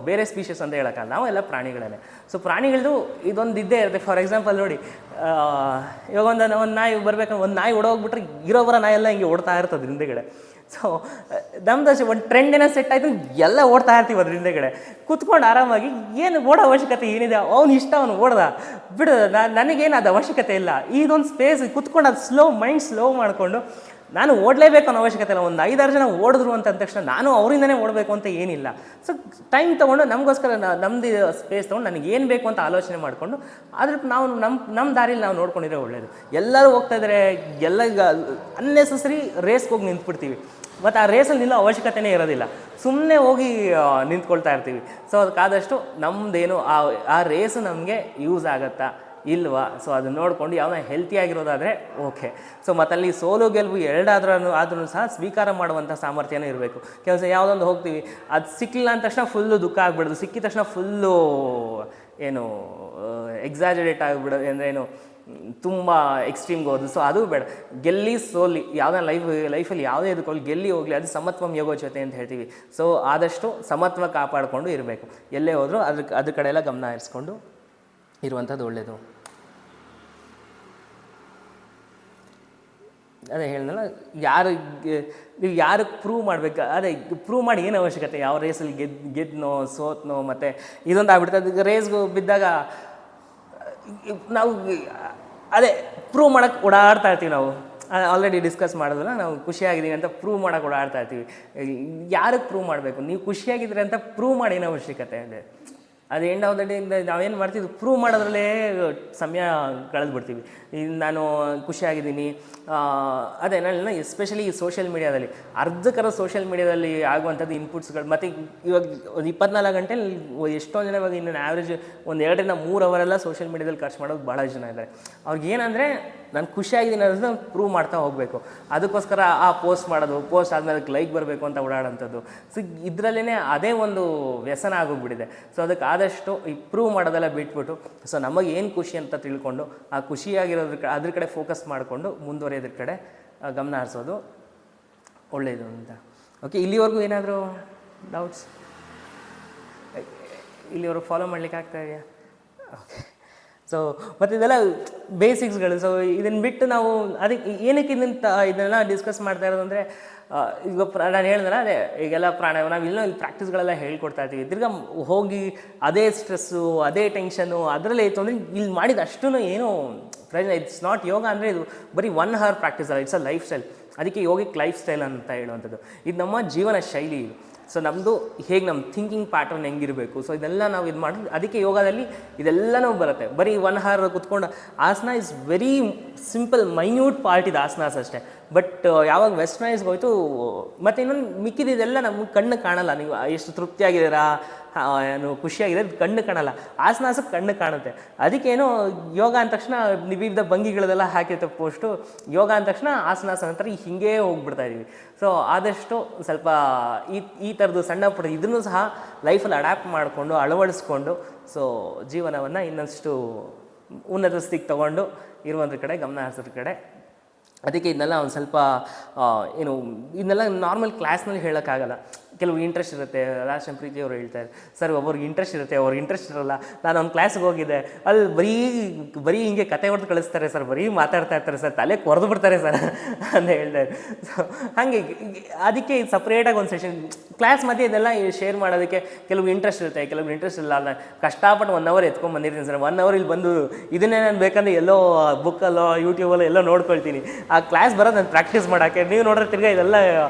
ಬೇರೆ ಸ್ಪೀಷೀಸ್ ಅಂತ ಹೇಳೋಕ್ಕಲ್ಲ, ನಾವೆಲ್ಲ ಪ್ರಾಣಿಗಳೇ. ಸೊ ಪ್ರಾಣಿಗಳದ್ದು ಇದೊಂದು ಇದ್ದೇ ಇರುತ್ತೆ. ಫಾರ್ ಎಕ್ಸಾಂಪಲ್ ನೋಡಿ, ಇವಾಗ ಒಂದು ನಾಯಿ ಬರ್ಬೇಕಂದ್ರೆ ಒಂದು ನಾಯಿ ಓಡೋಗ್ಬಿಟ್ರೆ ಇರೋ ಬರೋ ನಾಯಿ ಎಲ್ಲ ಹಿಂಗೆ ಓಡ್ತಾ ಇರ್ತದೆ ಹಿಂದೆಗಡೆ. ಸೊ ನಮ್ದು ಒಂದು ಟ್ರೆಂಡ್ ಏನೋ ಸೆಟ್ ಆಯಿತು, ಎಲ್ಲ ಓಡ್ತಾ ಇರ್ತೀವಿ ಅದ್ರ ಹಿಂದೆಗಡೆ ಕೂತ್ಕೊಂಡು ಆರಾಮಾಗಿ. ಏನು ಓಡೋ ಅವಶ್ಯಕತೆ ಏನಿದೆ, ಅವ್ನು ಇಷ್ಟ ಅವನು ಓಡ್ದ ಬಿಡು, ನನಗೇನು ಅದು ಅವಶ್ಯಕತೆ ಇಲ್ಲ. ಇದೊಂದು ಸ್ಪೇಸ್ ಕೂತ್ಕೊಂಡು ಅದು ಮೈಂಡ್ ಸ್ಲೋ ಮಾಡಿಕೊಂಡು ನಾನು ಓಡಲೇಬೇಕು ಅನ್ನೋ ಅವಶ್ಯಕತೆ ಇಲ್ಲ. ಒಂದು 5-6 ಜನ ಓಡಿದ್ರು ಅಂತ ಅಂದ ತಕ್ಷಣ ನಾನು ಅವರಿಂದನೇ ಓಡಬೇಕು ಅಂತ ಏನಿಲ್ಲ. ಸೊ ಟೈಮ್ ತೊಗೊಂಡು ನಮಗೋಸ್ಕರ ನಮ್ಮದು ಸ್ಪೇಸ್ ತೊಗೊಂಡು ನನಗೆ ಏನು ಬೇಕು ಅಂತ ಆಲೋಚನೆ ಮಾಡಿಕೊಂಡು ಅದ್ರ ನಾವು ನಮ್ಮ ದಾರಿಲಿ ನಾವು ನೋಡ್ಕೊಂಡಿದ್ರೆ ಒಳ್ಳೆಯದು. ಎಲ್ಲರೂ ಹೋಗ್ತಾಯಿದ್ರೆ ಎಲ್ಲ ಅನ್ನೆಸೆಸರಿ ರೇಸ್ಗೆ ಹೋಗಿ ನಿಂತ್ಬಿಡ್ತೀವಿ, ಮತ್ತು ಆ ರೇಸಲ್ಲಿ ನಿಲ್ಲೋ ಅವಶ್ಯಕತೆನೇ ಇರೋದಿಲ್ಲ, ಸುಮ್ಮನೆ ಹೋಗಿ ನಿಂತ್ಕೊಳ್ತಾ ಇರ್ತೀವಿ. ಸೊ ಅದಕ್ಕಾದಷ್ಟು ನಮ್ಮದೇನು ಆ ರೇಸು ನಮಗೆ ಯೂಸ್ ಆಗುತ್ತಾ ಇಲ್ವಾ, ಸೊ ಅದನ್ನ ನೋಡಿಕೊಂಡು ಯಾವನ್ನ ಹೆಲ್ತಿಯಾಗಿರೋದಾದರೆ ಓಕೆ. ಸೊ ಮತ್ತಲ್ಲಿ ಸೋಲು ಗೆಲುವು ಆದ್ರೂ ಸಹ ಸ್ವೀಕಾರ ಮಾಡುವಂಥ ಸಾಮರ್ಥ್ಯನೂ ಇರಬೇಕು. ಕೆಲಸ ಯಾವುದೊಂದು ಹೋಗ್ತೀವಿ, ಅದು ಸಿಕ್ಕಿಲ್ಲ ಅಂದ ತಕ್ಷಣ ಫುಲ್ಲು ದುಃಖ ಆಗಿಬಿಡೋದು, ಸಿಕ್ಕಿದ ತಕ್ಷಣ ಫುಲ್ಲು ಏನು ಎಕ್ಸಾಜರೇಟ್ ಆಗಿಬಿಡೋದು, ಅಂದರೆ ಏನು ತುಂಬ ಎಕ್ಸ್ಟ್ರೀಮ್ಗೆ ಹೋದು. ಸೊ ಅದು ಬೇಡ. ಗೆಲ್ಲಿ ಸೋಲಿ ಯಾವುದೇ ಲೈಫಲ್ಲಿ ಯಾವುದೇ ಇದಕ್ಕೋಗಿ ಗೆಲ್ಲಿ ಹೋಗಲಿ, ಅದು ಸಮತ್ವಂ ಯೋಗೋಚತೆ ಅಂತ ಹೇಳ್ತೀವಿ. ಸೊ ಆದಷ್ಟು ಸಮತ್ವ ಕಾಪಾಡಿಕೊಂಡು ಇರಬೇಕು. ಎಲ್ಲೇ ಹೋದರೂ ಅದ್ರ ಕಡೆ ಎಲ್ಲ ಗಮನ ಹರಿಸ್ಕೊಂಡು ಇರುವಂಥದ್ದು ಒಳ್ಳೆಯದು. ಅದೇ ಹೇಳಿದ್ನಲ್ಲ, ನೀವು ಯಾರಿಗೆ ಪ್ರೂವ್ ಮಾಡಬೇಕು, ಅದೇ ಪ್ರೂವ್ ಮಾಡಿ ಏನು ಅವಶ್ಯಕತೆ, ಯಾವ ರೇಸಲ್ಲಿ ಗೆದ್ದನೋ ಸೋತ್ನೋ, ಮತ್ತು ಇದೊಂದು ಆಗ್ಬಿಡ್ತದೆ. ರೇಸ್ಗೆ ಬಿದ್ದಾಗ ನಾವು ಅದೇ ಪ್ರೂವ್ ಮಾಡೋಕ್ಕೆ ಓಡಾಡ್ತಾ ಇರ್ತೀವಿ. ನಾವು ಆಲ್ರೆಡಿ ಡಿಸ್ಕಸ್ ಮಾಡೋದಲ್ಲ, ನಾವು ಖುಷಿಯಾಗಿದ್ದೀವಿ ಅಂತ ಪ್ರೂವ್ ಮಾಡೋಕ್ಕೆ ಓಡಾಡ್ತಾ ಇರ್ತೀವಿ. ಯಾರಿಗೆ ಪ್ರೂವ್ ಮಾಡಬೇಕು? ನೀವು ಖುಷಿಯಾಗಿದ್ರೆ ಅಂತ ಪ್ರೂವ್ ಮಾಡಿ ಏನು ಅವಶ್ಯಕತೆ ಇದೆ? ಅದು ಎಂಡ್ ಆಫ್ ದ ಡೇ ನಾವೇನು ಮಾಡ್ತೀವಿ, ಪ್ರೂವ್ ಮಾಡೋದ್ರಲ್ಲೇ ಸಮಯ ಕಳೆದ್ಬಿಡ್ತೀವಿ. ನಾನು ಖುಷಿಯಾಗಿದ್ದೀನಿ, ಅದೇ ನಾನು ಎಸ್ಪೆಷಲಿ ಈ ಸೋಷಿಯಲ್ ಮೀಡಿಯಾದಲ್ಲಿ ಸೋಷಿಯಲ್ ಮೀಡಿಯಾದಲ್ಲಿ ಆಗುವಂಥದ್ದು ಇನ್ಪುಟ್ಸ್ಗಳು. ಮತ್ತು ಇವಾಗ 24 ಗಂಟೆಲಿ ಎಷ್ಟೊಂದು ಜನ ಇವಾಗ ಇನ್ನು ಆ್ಯಾವ್ರೇಜ್ 1-2-3 ಅವರೆಲ್ಲ ಸೋಷಿಯಲ್ ಮೀಡಿಯಾದಲ್ಲಿ ಖರ್ಚು ಮಾಡೋದು ಭಾಳ ಜನ ಇದ್ದಾರೆ. ಅವ್ರಿಗೇನಂದರೆ ನಾನು ಖುಷಿಯಾಗಿದ್ದೀನಿ ಅನ್ನೋದನ್ನ ಪ್ರೂವ್ ಮಾಡ್ತಾ ಹೋಗಬೇಕು. ಅದಕ್ಕೋಸ್ಕರ ಪೋಸ್ಟ್ ಮಾಡೋದು, ಪೋಸ್ಟ್ ಆದಮೇಲೆ ಅದಕ್ಕೆ ಲೈಕ್ ಬರಬೇಕು ಅಂತ ಓಡಾಡೋಂಥದ್ದು. ಸೊ ಇದರಲ್ಲೇ ಅದೇ ಒಂದು ವ್ಯಸನ ಆಗೋಗ್ಬಿಟ್ಟಿದೆ. ಸೊ ಅದಕ್ಕೆ ಆದಷ್ಟು ಈ ಪ್ರೂವ್ ಮಾಡೋದೆಲ್ಲ ಬಿಟ್ಬಿಟ್ಟು, ಸೊ ನಮಗೆ ಏನು ಖುಷಿ ಅಂತ ತಿಳ್ಕೊಂಡು ಆ ಅದ್ರ ಕಡೆ ಫೋಕಸ್ ಮಾಡಿಕೊಂಡು ಮುಂದುವರಿಯೋದ್ರ ಕಡೆ ಗಮನ ಹರಿಸೋದು ಒಳ್ಳೆಯದು ಅಂತ. ಓಕೆ, ಇಲ್ಲಿವರೆಗೂ ಏನಾದರೂ ಡೌಟ್ಸ್? ಇಲ್ಲಿವರೆಗೂ ಫಾಲೋ ಮಾಡಲಿಕ್ಕೆ ಆಗ್ತಾ ಇದೆಯಾ? ಓಕೆ. ಸೊ ಮತ್ತು ಇದೆಲ್ಲ ಬೇಸಿಕ್ಸ್ಗಳು. ಸೊ ಇದನ್ನು ಬಿಟ್ಟು ನಾವು ಅದಕ್ಕೆ ಏನಕ್ಕೆ ಇದನ್ನೆಲ್ಲ ಡಿಸ್ಕಸ್ ಮಾಡ್ತಾ ಇರೋದು ಅಂದರೆ, ಈಗ ನಾನು ಹೇಳಿದ್ರೆ ಅದೇ ಈಗೆಲ್ಲ ನಾವು ಇಲ್ಲಿ ಪ್ರಾಕ್ಟೀಸ್ಗಳೆಲ್ಲ ಹೇಳ್ಕೊಡ್ತಾ ಇರ್ತೀವಿ. ತಿರ್ಗಾ ಹೋಗಿ ಅದೇ ಸ್ಟ್ರೆಸ್ಸು, ಅದೇ ಟೆನ್ಷನ್ನು ಅದರಲ್ಲೇ ಇತ್ತು ಅಂದರೆ ಇಲ್ಲಿ ಮಾಡಿದ ಅಷ್ಟೂ ಏನೂ ಪ್ರಯೋಜನ. ಇಟ್ಸ್ ನಾಟ್ ಯೋಗ ಅಂದರೆ ಇದು ಬರೀ 1 hour ಪ್ರಾಕ್ಟೀಸ್ ಅಲ್ಲ, ಇಟ್ಸ್ ಅ ಲೈಫ್ ಸ್ಟೈಲ್. ಅದಕ್ಕೆ ಯೋಗಿಕ್ ಲೈಫ್ ಸ್ಟೈಲ್ ಅಂತ ಹೇಳುವಂಥದ್ದು. ಇದು ನಮ್ಮ ಜೀವನ ಶೈಲಿ ಇದು. ಸೊ ನಮ್ಮದು ಹೇಗೆ ನಮ್ಮ ಥಿಂಕಿಂಗ್ ಪ್ಯಾಟರ್ನ್ ಹೆಂಗಿರಬೇಕು, ಸೊ ಇದೆಲ್ಲ ನಾವು ಇದು ಮಾಡಿ, ಅದಕ್ಕೆ ಯೋಗದಲ್ಲಿ ಇದೆಲ್ಲನೂ ಬರುತ್ತೆ. ಬರೀ 1 hour ಕೂತ್ಕೊಂಡು ಆಸನ is very simple, minute part ಇದು ಆಸನಾಸ್ ಅಷ್ಟೇ. ಬಟ್ ಯಾವಾಗ ವೆಸ್ಟರ್ನೈಸ್ಗೆ ಹೋಯ್ತು, ಮತ್ತು ಇನ್ನೊಂದು ಮಿಕ್ಕಿದೆಲ್ಲ ನಮ್ಗೆ ಕಣ್ಣು ಕಾಣಲ್ಲ. ನೀವು ಎಷ್ಟು ತೃಪ್ತಿಯಾಗಿದ್ದೀರಾ, ಏನು ಖುಷಿಯಾಗಿದೆ, ಕಣ್ಣು ಕಾಣಲ್ಲ. ಆಸನಾಸಕ್ಕೆ ಕಣ್ಣು ಕಾಣುತ್ತೆ. ಅದಕ್ಕೇನೋ ಯೋಗ ಅಂದ ತಕ್ಷಣ ವಿವಿಧ ಭಂಗಿಗಳದೆಲ್ಲ ಹಾಕಿರ್ತಾರೆ ಪೋಸ್ಟು. ಯೋಗ ಅಂದ ತಕ್ಷಣ ಆಸನಾಸ ಅಂತಾರೆ, ಹಿಂಗೇ ಹೋಗ್ಬಿಡ್ತಾ ಇದೀವಿ. ಸೊ ಆದಷ್ಟು ಸ್ವಲ್ಪ ಈ ಥರದ್ದು ಸಣ್ಣ ಪುಟ್ಟ ಇದನ್ನು ಸಹ ಲೈಫಲ್ಲಿ ಅಡ್ಯಾಪ್ಟ್ ಮಾಡಿಕೊಂಡು ಅಳವಡಿಸ್ಕೊಂಡು ಸೊ ಜೀವನವನ್ನು ಇನ್ನಷ್ಟು ಉನ್ನತ ಸ್ಥಿತಿಗೆ ತೊಗೊಂಡು ಇರುವಂಥ ಕಡೆ ಗಮನ ಹರಿಸೋದ್ರ ಕಡೆ. ಅದಕ್ಕೆ ಇದನ್ನೆಲ್ಲ ಒಂದು ಸ್ವಲ್ಪ ಏನು ಇದನ್ನೆಲ್ಲ ನಾರ್ಮಲ್ ಕ್ಲಾಸ್ನಲ್ಲಿ ಹೇಳೋಕ್ಕಾಗಲ್ಲ. ಕೆಲವು ಇಂಟ್ರೆಸ್ಟ್ ಇರುತ್ತೆ. ಲಾಸ್ಟ್ ಪ್ರೀತಿ ಅವರು ಹೇಳ್ತಾರೆ, ಸರ್ ಒಬ್ಬರಿಗೆ ಇಂಟ್ರೆಸ್ಟ್ ಇರುತ್ತೆ, ಅವ್ರಿಗೆ ಇಂಟ್ರೆಸ್ಟ್ ಇರೋಲ್ಲ. ನಾನು ಒಂದು ಕ್ಲಾಸ್ಗೆ ಹೋಗಿದ್ದೆ, ಅಲ್ಲಿ ಬರೀ ಹಿಂಗೆ ಕತೆ ಹೊಡೆದು ಕಳಿಸ್ತಾರೆ ಸರ್, ಬರೀ ಮಾತಾಡ್ತಾ ಇರ್ತಾರೆ ಸರ್, ತಲೆ ಕೊರೆದು ಬಿಡ್ತಾರೆ ಸರ್ ಅಂತ ಹೇಳ್ತಾರೆ. ಸೊ ಹಾಗೆ ಅದಕ್ಕೆ ಸಪ್ರೇಟಾಗಿ ಒಂದು ಸೆಷನ್ ಕ್ಲಾಸ್ ಮಧ್ಯೆ ಇದೆಲ್ಲ ಶೇರ್ ಮಾಡೋದಕ್ಕೆ ಕೆಲವು ಇಂಟ್ರೆಸ್ಟ್ ಇರುತ್ತೆ, ಕೆಲವು ಇಂಟ್ರೆಸ್ಟ್ ಇಲ್ಲ. ನಾನು ಕಷ್ಟಪಟ್ಟು 1 hour ಎತ್ಕೊಂಡು ಬಂದಿರ್ತೀನಿ ಸರ್. 1 hour ಇಲ್ಲಿ ಬಂದು ಇದನ್ನೇ ನಾನು ಬೇಕಂದ್ರೆ ಎಲ್ಲೋ ಬುಕ್ಕಲ್ಲೋ ಯೂಟ್ಯೂಬಲ್ಲೋ ಎಲ್ಲೋ ನೋಡ್ಕೊಳ್ತೀನಿ. ಆ ಕ್ಲಾಸ್ ಬರೋದು ನಾನು ಪ್ರಾಕ್ಟೀಸ್ ಮಾಡೋಕ್ಕೆ. ನೀವು ನೋಡ್ರೆ ತಿರ್ಗಾ ಇದೆಲ್ಲ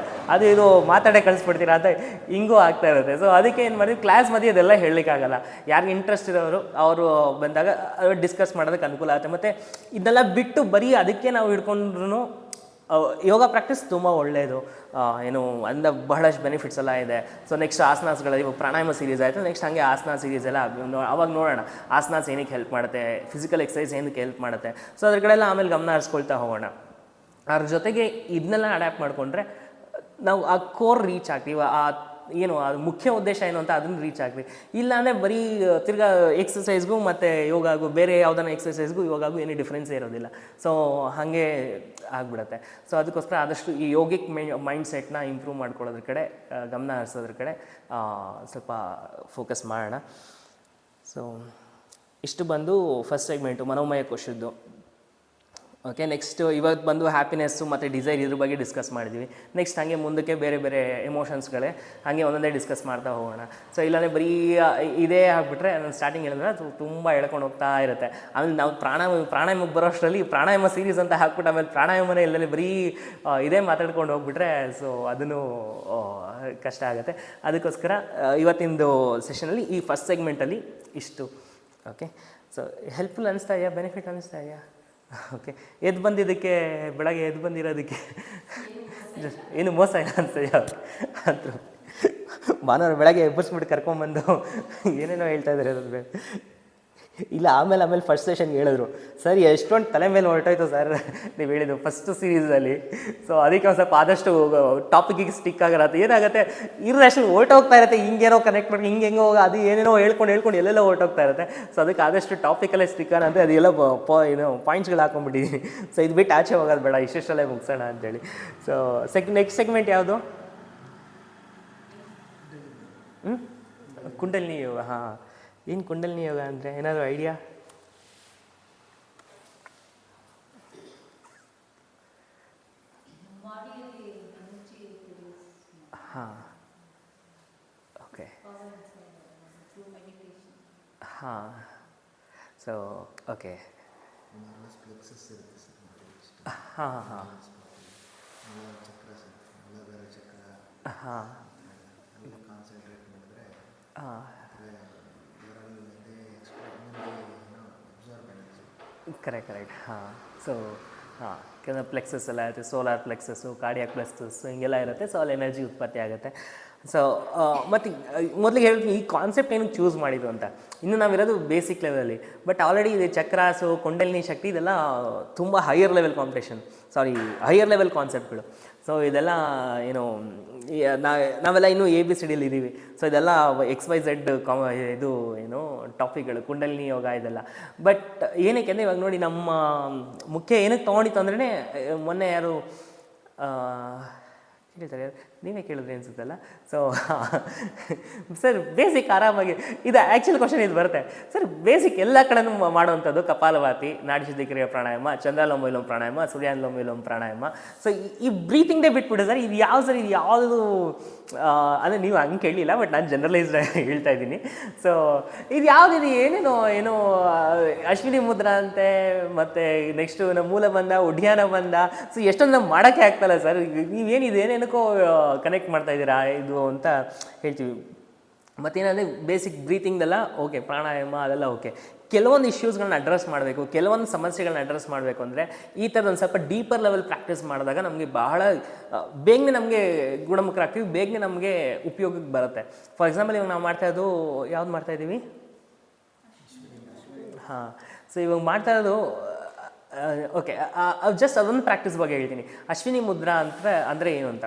ಅದು ಇದು ಮಾತಾಡೇ ಕಳಿಸ್ಬಿಡ್ತೀರಾ ಅಂತ ಹಿಂಗೂ ಆಗ್ತಾ ಇರುತ್ತೆ. ಸೊ ಅದಕ್ಕೆ ಏನು ಮಾಡಿದ್ವಿ, ಕ್ಲಾಸ್ ಮಧ್ಯೆ ಇದೆಲ್ಲ ಹೇಳಲಿಕ್ಕಾಗಲ್ಲ. ಯಾರಿಗೆ ಇಂಟ್ರೆಸ್ಟ್ ಇರೋರು ಅವರು ಬಂದಾಗ ಡಿಸ್ಕಸ್ ಮಾಡೋದಕ್ಕೆ ಅನುಕೂಲ ಆಗುತ್ತೆ. ಮತ್ತು ಇದೆಲ್ಲ ಬಿಟ್ಟು ಬರೀ ಅದಕ್ಕೆ ನಾವು ಹಿಡ್ಕೊಂಡ್ರು ಯೋಗ ಪ್ರಾಕ್ಟೀಸ್ ತುಂಬ ಒಳ್ಳೆಯದು. ಏನು ಅಂದ ಬಹಳಷ್ಟು ಬೆನಿಫಿಟ್ಸ್ ಎಲ್ಲ ಇದೆ. ಸೊ ನೆಕ್ಸ್ಟ್ ಆಸನಾಸ್ಗಳು, ಇವಾಗ ಪ್ರಾಣಾಯಾಮ ಸೀರೀಸ್ ಆಯಿತು, ನೆಕ್ಸ್ಟ್ ಹಾಗೆ ಆಸನ ಸೀರೀಸ್ ಎಲ್ಲ ಅವಾಗ ನೋಡೋಣ. ಆಸನಾಸ್ ಏನಕ್ಕೆ ಹೆಲ್ಪ್ ಮಾಡುತ್ತೆ, ಫಿಸಿಕಲ್ ಎಕ್ಸಸೈಸ್ ಏನಕ್ಕೆ ಹೆಲ್ಪ್ ಮಾಡುತ್ತೆ, ಸೊ ಅದ್ರ ಕಡೆಲ್ಲ ಆಮೇಲೆ ಗಮನ ಹರಿಸ್ಕೊಳ್ತಾ ಹೋಗೋಣ. ಅದ್ರ ಜೊತೆಗೆ ಇದನ್ನೆಲ್ಲ ಅಡ್ಯಾಪ್ಟ್ ಮಾಡಿಕೊಂಡ್ರೆ ನಾವು ಆ ಕೋರ್ ರೀಚ್ ಆಗ್ತೀವಿ. ಏನು ಅದು ಮುಖ್ಯ ಉದ್ದೇಶ ಏನು ಅಂತ ಅದನ್ನು ರೀಚ್ ಆಗ್ರಿ. ಇಲ್ಲಾಂದರೆ ಬರೀ ತಿರ್ಗಾ ಎಕ್ಸಸೈಸ್ಗೂ ಮತ್ತು ಯೋಗಾಗೂ ಬೇರೆ ಯಾವುದನ್ನ ಎಕ್ಸಸೈಸ್ಗೂ ಯೋಗಾಗೂ ಏನೂ ಡಿಫ್ರೆನ್ಸೇ ಇರೋದಿಲ್ಲ. ಸೊ ಹಾಗೆ ಆಗ್ಬಿಡುತ್ತೆ. ಸೊ ಅದಕ್ಕೋಸ್ಕರ ಆದಷ್ಟು ಈ ಯೋಗಿಕ್ ಮೈಂಡ್ ಸೆಟ್ನ ಇಂಪ್ರೂವ್ ಮಾಡ್ಕೊಳ್ಳೋದ್ರ ಕಡೆ ಗಮನ ಹರಿಸೋದ್ರ ಕಡೆ ಸ್ವಲ್ಪ ಫೋಕಸ್ ಮಾಡೋಣ. ಸೊ ಇಷ್ಟು ಬಂದು ಫಸ್ಟ್ ಸೆಗ್ಮೆಂಟು ಮನೋಮಯ ಕೋಶದ್ದು. ಓಕೆ, ನೆಕ್ಸ್ಟ್ ಇವತ್ತು ಬಂದು ಹ್ಯಾಪಿನೆಸ್ಸು ಮತ್ತು ಡಿಸೈರ್ ಇದ್ರ ಬಗ್ಗೆ ಡಿಸ್ಕಸ್ ಮಾಡಿದ್ವಿ. ನೆಕ್ಸ್ಟ್ ಹಾಗೆ ಮುಂದಕ್ಕೆ ಬೇರೆ ಬೇರೆ ಎಮೋಷನ್ಸ್ಗಳೇ ಹಾಗೆ ಒಂದೊಂದೇ ಡಿಸ್ಕಸ್ ಮಾಡ್ತಾ ಹೋಗೋಣ. ಸೊ ಇಲ್ಲಾಂದರೆ ಬರೀ ಇದೇ ಆಗಿಬಿಟ್ರೆ ನಾನು ಸ್ಟಾರ್ಟಿಂಗ್ ಹೇಳಿದ್ರೆ ಅದು ತುಂಬ ಹೇಳ್ಕೊಂಡು ಹೋಗ್ತಾ ಇರುತ್ತೆ. ಆಮೇಲೆ ನಾವು ಪ್ರಾಣಾಯಾಮಕ್ಕೆ ಬರೋಷ್ಟರಲ್ಲಿ ಪ್ರಾಣಾಯಾಮ ಸೀರೀಸ್ ಅಂತ ಹಾಕ್ಬಿಟ್ಟು ಆಮೇಲೆ ಪ್ರಾಣಾಯಾಮನೇ ಎಲ್ಲಲ್ಲಿ ಬರೀ ಇದೇ ಮಾತಾಡ್ಕೊಂಡು ಹೋಗ್ಬಿಟ್ರೆ ಸೊ ಅದನ್ನು ಕಷ್ಟ ಆಗುತ್ತೆ. ಅದಕ್ಕೋಸ್ಕರ ಇವತ್ತಿಂದು ಸೆಷನಲ್ಲಿ ಈ ಫಸ್ಟ್ ಸೆಗ್ಮೆಂಟಲ್ಲಿ ಇಷ್ಟು. ಓಕೆ, ಸೊ ಹೆಲ್ಪ್ಫುಲ್ ಅನಿಸ್ತಾ ಇದೆಯಾ? ಬೆನಿಫಿಟ್ ಅನಿಸ್ತಾ ಇದೆಯಾ? ಓಕೆ, ಎದ್ದು ಬಂದಿದ್ದಕ್ಕೆ ಬೆಳಗ್ಗೆ ಎದ್ದು ಬಂದಿರೋದಕ್ಕೆ ಏನು ಮೋಸ ಇಲ್ಲ ಅನ್ಸಯ್ಯ ಅಂತೂ. ಭಾನುವಾರ ಬೆಳಗ್ಗೆ ಎಬ್ಬರಿಸ್ಬಿಟ್ಟು ಕರ್ಕೊಂಬಂದು ಏನೇನೋ ಹೇಳ್ತಾ ಇದ್ದಾರೆ ಅದ್ರ ಮೇಲೆ. ಇಲ್ಲ ಆಮೇಲೆ ಫಸ್ಟ್ ಸೆಷನ್ಗೆ ಹೇಳಿದ್ರು, ಸರ್ ಎಷ್ಟೊಂದು ತಲೆ ಮೇಲೆ ಹೊರಟೋಯ್ತು ಸರ್ ನೀವು ಹೇಳಿದ್ದು ಫಸ್ಟ್ ಸೀರೀಸಲ್ಲಿ. ಸೊ ಅದಕ್ಕೆ ಒಂದು ಸ್ವಲ್ಪ ಆದಷ್ಟು ಟಾಪಿಕಿಗೆ ಸ್ಟಿಕ್ ಆಗಿರತ್ತೆ. ಏನಾಗುತ್ತೆ ಇರ್ರೇಷನ್ ಹೊರಟೋಗ್ತಾ ಇರುತ್ತೆ, ಹಿಂಗೇನೋ ಕನೆಕ್ಟ್ ಮಾಡಿ ಹಿಂಗೆ ಹೋಗಿ ಅದು ಏನೇನೋ ಹೇಳ್ಕೊಂಡು ಎಲ್ಲೆಲ್ಲೋ ಹೊರಟೋಗ್ತಾ ಇರುತ್ತೆ. ಸೊ ಅದಕ್ಕೆ ಆದಷ್ಟು ಟಾಪಿಕಲ್ಲೇ ಸ್ಟಿಕ್ ಅನ್ನಂತೆ ಅದೆಲ್ಲ ಏನು ಪಾಯಿಂಟ್ಸ್ಗಳು ಹಾಕೊಂಡ್ಬಿಟ್ಟಿದ್ದೀನಿ. ಸೊ ಇದು ಬಿಟ್ಟು ಆಚೆ ಹೋಗೋದು ಬೇಡ, ಇಷ್ಟೆಷ್ಟಲ್ಲೇ ಮುಗಿಸೋಣ ಅಂತೇಳಿ. ಸೊ ನೆಕ್ಸ್ಟ್ ಸೆಗ್ಮೆಂಟ್ ಯಾವುದು? ಕುಂಡಲಿನಿ ಯೋಗ. ಹಾಂ, ಏನು ಕುಂಡಲಿನಿ ಯೋಗ ಅಂದರೆ ಏನಾದರೂ ಐಡಿಯಾ? ಹಾಂ, ಓಕೆ, ಹಾಂ, ಸೊ ಓಕೆ, ಹಾಂ ಹಾಂ ಹಾಂ ಹಾಂ ಹಾಂ, ಕರೆಕ್ಟ್. ಹಾಂ, ಸೊ ಹಾಂ, ಕೆಲವು ಪ್ಲೆಕ್ಸಸ್ ಎಲ್ಲ ಇರುತ್ತೆ, ಸೋಲಾರ್ ಪ್ಲೆಕ್ಸಸ್ಸು, ಕಾರ್ಡಿಯಾಕ್ ಪ್ಲೆಕ್ಸಸ್ಸು ಹಿಂಗೆಲ್ಲ ಇರುತ್ತೆ. ಸೊ ಅಲ್ಲಿ ಎನರ್ಜಿ ಉತ್ಪತ್ತಿ ಆಗುತ್ತೆ. ಸೊ ಮತ್ತು ಮೊದಲಿಗೆ ಹೇಳ್ತೀನಿ ಈ ಕಾನ್ಸೆಪ್ಟ್ ಏನಕ್ಕೆ ಚೂಸ್ ಮಾಡಿದ್ದು ಅಂತ. ಇನ್ನು ನಾವಿರೋದು ಬೇಸಿಕ್ ಲೆವೆಲಲ್ಲಿ, ಬಟ್ ಆಲ್ರೆಡಿ ಇದು ಚಕ್ರಾಸು, ಕುಂಡಲಿನಿ ಶಕ್ತಿ ಇದೆಲ್ಲ ತುಂಬ ಹೈಯರ್ ಹೈಯರ್ ಲೆವೆಲ್ ಕಾನ್ಸೆಪ್ಟ್ಗಳು. ಸೊ ಇದೆಲ್ಲ ಏನು ನಾವೆಲ್ಲ ಇನ್ನೂ ABCD ಇದ್ದೀವಿ. ಸೊ ಇದೆಲ್ಲ XYZ ಇದು ಏನು ಟಾಪಿಕ್ಗಳು, ಕುಂಡಲಿನಿ ಯೋಗ ಇದೆಲ್ಲ. ಬಟ್ ಏನಕ್ಕೆ ಅಂದರೆ ಇವಾಗ ನೋಡಿ ನಮ್ಮ ಮುಖ್ಯ ಏನಕ್ಕೆ ತೊಗೊಂಡಿತ್ತು ಅಂದ್ರೆ ಮೊನ್ನೆ ಯಾರು ಹೇಳ್ತಾರೆ, ನೀವೇ ಕೇಳಿದ್ರಿ ಅನ್ಸುತ್ತಲ್ಲ. ಸೊ ಸರ್ ಬೇಸಿಕ್ ಆರಾಮಾಗಿ ಇದು ಆ್ಯಕ್ಚುಲ್ ಕ್ವಶನ್ ಇದು ಬರುತ್ತೆ ಸರ್. ಬೇಸಿಕ್ ಎಲ್ಲ ಕಡೆನೂ ಮಾಡುವಂಥದ್ದು ಕಪಾಲಭಾತಿ, ನಾಡಿ ಶುದ್ಧಿ ಕ್ರಿಯೆ ಪ್ರಾಣಾಯಾಮ, ಚಂದ್ರಾಲೋಮ ವಿಲೋಮ ಪ್ರಾಣಾಯಾಮ, ಸೂರ್ಯಾನುಲೋಮ ವಿಲೋಮ ಪ್ರಾಣಾಯಾಮ. ಸೊ ಈ ಬ್ರೀತಿಂಗ್ದೇ ಬಿಟ್ಬಿಟ್ಟು ಸರ್ ಇದು ಯಾವುದು ಅಂದರೆ ನೀವು ಹಂಗೆ ಕೇಳಲಿಲ್ಲ, ಬಟ್ ನಾನು ಜನರಲೈಸ್ಡ್ ಹೇಳ್ತಾ ಇದ್ದೀನಿ. ಸೊ ಇದು ಯಾವುದಿದೆ ಏನೋ ಅಶ್ವಿನಿ ಮುದ್ರಾ ಅಂತೆ, ಮತ್ತು ನೆಕ್ಸ್ಟು ನಮ್ಮ ಮೂಲ ಬಂದ, ಉಡ್ಯಾನ ಬಂದ. ಸೊ ಎಷ್ಟೊಂದು ನಾವು ಮಾಡೋಕ್ಕೆ ಆಗ್ತಲ್ಲ ಸರ್. ನೀವೇನಿದೆ ಏನೇನಕ್ಕೋ ಕನೆಕ್ಟ್ ಮಾಡ್ತಾ ಇದ್ದೀರಾ ಇದು ಅಂತ ಹೇಳ್ತೀವಿ. ಮತ್ತೇನಂದರೆ ಬೇಸಿಕ್ ಬ್ರೀತಿಂಗ್ದೆಲ್ಲ ಓಕೆ, ಪ್ರಾಣಾಯಾಮ ಅದೆಲ್ಲ ಓಕೆ. ಕೆಲವೊಂದು ಇಶ್ಯೂಸ್ಗಳನ್ನ ಅಡ್ರೆಸ್ ಮಾಡಬೇಕು, ಕೆಲವೊಂದು ಸಮಸ್ಯೆಗಳನ್ನ ಅಡ್ರೆಸ್ ಮಾಡಬೇಕು ಅಂದರೆ ಈ ಥರದ ಒಂದು ಸ್ವಲ್ಪ ಡೀಪರ್ ಲೆವೆಲ್ ಪ್ರಾಕ್ಟೀಸ್ ಮಾಡಿದಾಗ ನಮಗೆ ಬಹಳ ಬೇಗನೆ ನಮಗೆ ಗುಣಮುಖರಾಗ್ತೀವಿ, ಬೇಗನೆ ನಮಗೆ ಉಪಯೋಗಕ್ಕೆ ಬರುತ್ತೆ. ಫಾರ್ ಎಕ್ಸಾಂಪಲ್ ಇವಾಗ ನಾವು ಮಾಡ್ತಾಯಿದ್ದು ಯಾವ್ದು ಮಾಡ್ತಾಯಿದ್ದೀವಿ? ಹಾಂ, ಸೊ ಇವಾಗ ಮಾಡ್ತಾ ಇರೋದು ಓಕೆ, ಜಸ್ಟ್ ಅದೊಂದು ಪ್ರಾಕ್ಟೀಸ್ ಬಗ್ಗೆ ಹೇಳ್ತೀನಿ. ಅಶ್ವಿನಿ ಮುದ್ರಾ ಅಂದರೆ ಏನು ಅಂತ.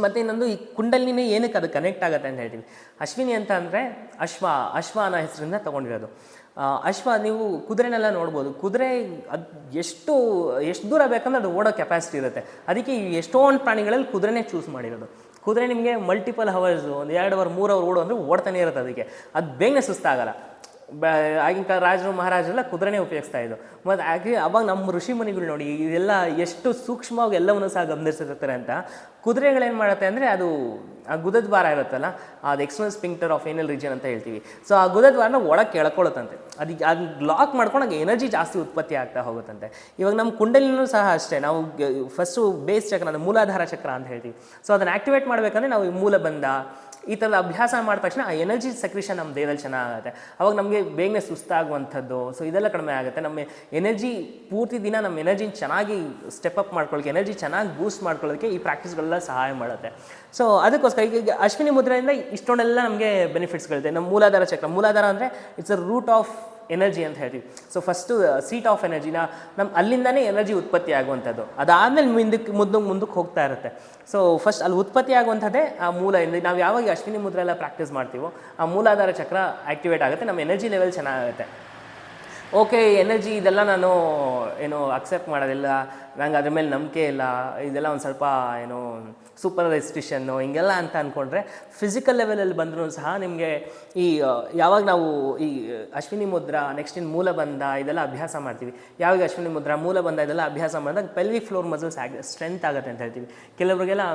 ಮತ್ತು ಇನ್ನೊಂದು ಈ ಕುಂಡಲಿನಿ ಏನಕ್ಕೆ ಅದು ಕನೆಕ್ಟ್ ಆಗುತ್ತೆ ಅಂತ ಹೇಳ್ತೀವಿ. ಅಶ್ವಿನಿ ಅಂತ ಅಂದರೆ ಅಶ್ವ ಅನ್ನೋ ಹೆಸರಿಂದ ತೊಗೊಂಡಿರೋದು. ಅಶ್ವ ನೀವು ಕುದುರೆನೆಲ್ಲ ನೋಡ್ಬೋದು. ಕುದುರೆ ಅದು ಎಷ್ಟು ದೂರ ಬೇಕಂದ್ರೆ ಅದು ಓಡೋ ಕೆಪಾಸಿಟಿ ಇರುತ್ತೆ. ಅದಕ್ಕೆ ಎಷ್ಟೊಂದು ಪ್ರಾಣಿಗಳಲ್ಲಿ ಕುದುರೆನೇ ಚೂಸ್ ಮಾಡಿರೋದು. ಕುದುರೆ ನಿಮಗೆ ಮಲ್ಟಿಪಲ್ ಹವರ್ಸು, ಒಂದು 2 ಅವರ್ 3 ಅವರ್ ಓಡೋ ಅಂದರೆ ಓಡ್ತಾನೆ ಇರುತ್ತೆ. ಅದಕ್ಕೆ ಅದು ಬೇಗನೆ ಸುಸ್ತಾಗಲ್ಲ. ಆಗಿನ ಕಾಲ ರಾಜರು ಮಹಾರಾಜರೆಲ್ಲ ಕುದುರೆನೇ ಉಪಯೋಗಿಸ್ತಾ ಇದ್ದು. ಮತ್ತು ಅವಾಗ ನಮ್ಮ ಋಷಿ ಮುನಿಗಳು ನೋಡಿ ಇದೆಲ್ಲ ಎಷ್ಟು ಸೂಕ್ಷ್ಮವಾಗಿ ಎಲ್ಲವನ್ನೂ ಸಹ ಗಮನಿಸಿರ್ತಾರೆ ಅಂತ. ಕುದುರೆಗಳೇನು ಮಾಡುತ್ತೆ ಅಂದರೆ ಅದು ಆ ಗುದದ್ವಾರ ಇರುತ್ತಲ್ಲ, ಅದು ಎಕ್ಸ್ಟರ್ನಲ್ ಸ್ಪಿಂಕ್ಟರ್ ಆಫ್ ಏನಲ್ ರೀಜನ್ ಅಂತ ಹೇಳ್ತೀವಿ. ಸೊ ಆ ಗುದದ್ವಾರನ ಒಳಗೆ ಕೆಳ್ಕೊಳ್ಳುತ್ತಂತೆ. ಅದು ಲಾಕ್ ಮಾಡ್ಕೊಂಡಾಗ ಎನರ್ಜಿ ಜಾಸ್ತಿ ಉತ್ಪತ್ತಿ ಆಗ್ತಾ ಹೋಗುತ್ತಂತೆ. ಇವಾಗ ನಮ್ಮ ಕುಂಡಲಿನೂ ಸಹ ಅಷ್ಟೇ. ನಾವು ಫಸ್ಟು ಬೇಸ್ ಚಕ್ರ ಅಂದರೆ ಮೂಲಾಧಾರ ಚಕ್ರ ಅಂತ ಹೇಳ್ತೀವಿ. ಸೊ ಅದನ್ನು ಆ್ಯಕ್ಟಿವೇಟ್ ಮಾಡಬೇಕಂದ್ರೆ ನಾವು ಈ ಮೂಲಬಂಧ ಈ ಥರದ ಅಭ್ಯಾಸ ಮಾಡಿದ ತಕ್ಷಣ ಆ ಎನರ್ಜಿ ಸೆಕ್ರೇಷನ್ ನಮ್ಮ ದೇಹದಲ್ಲಿ ಚೆನ್ನಾಗುತ್ತೆ. ಅವಾಗ ನಮಗೆ ಬೇಗನೆ ಸುಸ್ತಾಗುವಂಥದ್ದು ಸೊ ಇದೆಲ್ಲ ಕಡಿಮೆ ಆಗುತ್ತೆ. ನಮ್ಮ ಎನರ್ಜಿ ಪೂರ್ತಿ ದಿನ ನಮ್ಮ ಎನರ್ಜಿನ ಚೆನ್ನಾಗಿ ಸ್ಟೆಪ್ ಅಪ್ ಮಾಡ್ಕೊಳ್ಳೋಕ್ಕೆ, ಎನರ್ಜಿ ಚೆನ್ನಾಗಿ ಬೂಸ್ಟ್ ಮಾಡ್ಕೊಳ್ಳೋಕ್ಕೆ ಈ ಪ್ರಾಕ್ಟೀಸ್ಗಳೆಲ್ಲ ಸಹಾಯ ಮಾಡುತ್ತೆ. ಸೊ ಅದಕ್ಕೋಸ್ಕರ ಈಗ ಅಶ್ವಿನಿ ಮುದ್ರೆಯಿಂದ ಇಷ್ಟೊಂದೆಲ್ಲ ನಮಗೆ ಬೆನಿಫಿಟ್ಸ್ಗಳಿದೆ. ನಮ್ಮ ಮೂಲಾಧಾರ ಚಕ್ರ, ಮೂಲಾಧಾರ ಅಂದರೆ it's a root of energy ಅಂತ ಹೇಳ್ತೀವಿ. ಸೊ ಫಸ್ಟು ಸೀಟ್ ಆಫ್ ಎನರ್ಜಿನ ಅಲ್ಲಿಂದನೇ ಎನರ್ಜಿ ಉತ್ಪತ್ತಿ ಆಗುವಂಥದ್ದು. ಅದಾದಮೇಲೆ ಮುಂದಕ್ಕೆ ಹೋಗ್ತಾ ಇರುತ್ತೆ. ಸೊ ಫಸ್ಟ್ ಅಲ್ಲಿ ಉತ್ಪತ್ತಿ ಆಗುವಂಥದ್ದೇ ಆ ಮೂಲ. ನಾವು ಯಾವಾಗ ಅಶ್ವಿನಿ ಮುದ್ರೆ ಎಲ್ಲ ಪ್ರಾಕ್ಟೀಸ್ ಮಾಡ್ತೀವೋ ಆ ಮೂಲಾಧಾರ ಚಕ್ರ ಆ್ಯಕ್ಟಿವೇಟ್ ಆಗುತ್ತೆ, ನಮ್ಮ ಎನರ್ಜಿ ಲೆವೆಲ್ ಚೆನ್ನಾಗುತ್ತೆ. ಓಕೆ, ಎನರ್ಜಿ ಇದೆಲ್ಲ ನಾನು ಅಕ್ಸೆಪ್ಟ್ ಮಾಡೋದಿಲ್ಲ, ನಂಗೆ ಅದ್ರ ಮೇಲೆ ನಂಬಿಕೆ ಇಲ್ಲ, ಇದೆಲ್ಲ ಒಂದು ಸ್ವಲ್ಪ ಸೂಪರ್ ರೆಸ್ಟ್ರಿಕ್ಷನ್ನು ಹಿಂಗೆಲ್ಲ ಅಂತ ಅಂದ್ಕೊಂಡ್ರೆ ಫಿಸಿಕಲ್ ಲೆವೆಲಲ್ಲಿ ಬಂದರೂ ಸಹ ನಿಮಗೆ ಯಾವಾಗ ನಾವು ಈ ಅಶ್ವಿನಿ ಮುದ್ರಾ, ನೆಕ್ಸ್ಟ್ ಇನ್ನು ಮೂಲಬಂಧ ಇದೆಲ್ಲ ಅಭ್ಯಾಸ ಮಾಡ್ತೀವಿ. ಯಾವಾಗ ಅಶ್ವಿನಿ ಮುದ್ರಾ, ಮೂಲಬಂಧ ಇದೆಲ್ಲ ಅಭ್ಯಾಸ ಮಾಡಿದಾಗ ಪೆಲ್ವಿಕ್ ಫ್ಲೋರ್ ಮಸಲ್ಸ್ ಸ್ಟ್ರೆಂತ್ ಆಗುತ್ತೆ ಅಂತ ಹೇಳ್ತೀವಿ. ಕೆಲವರಿಗೆಲ್ಲ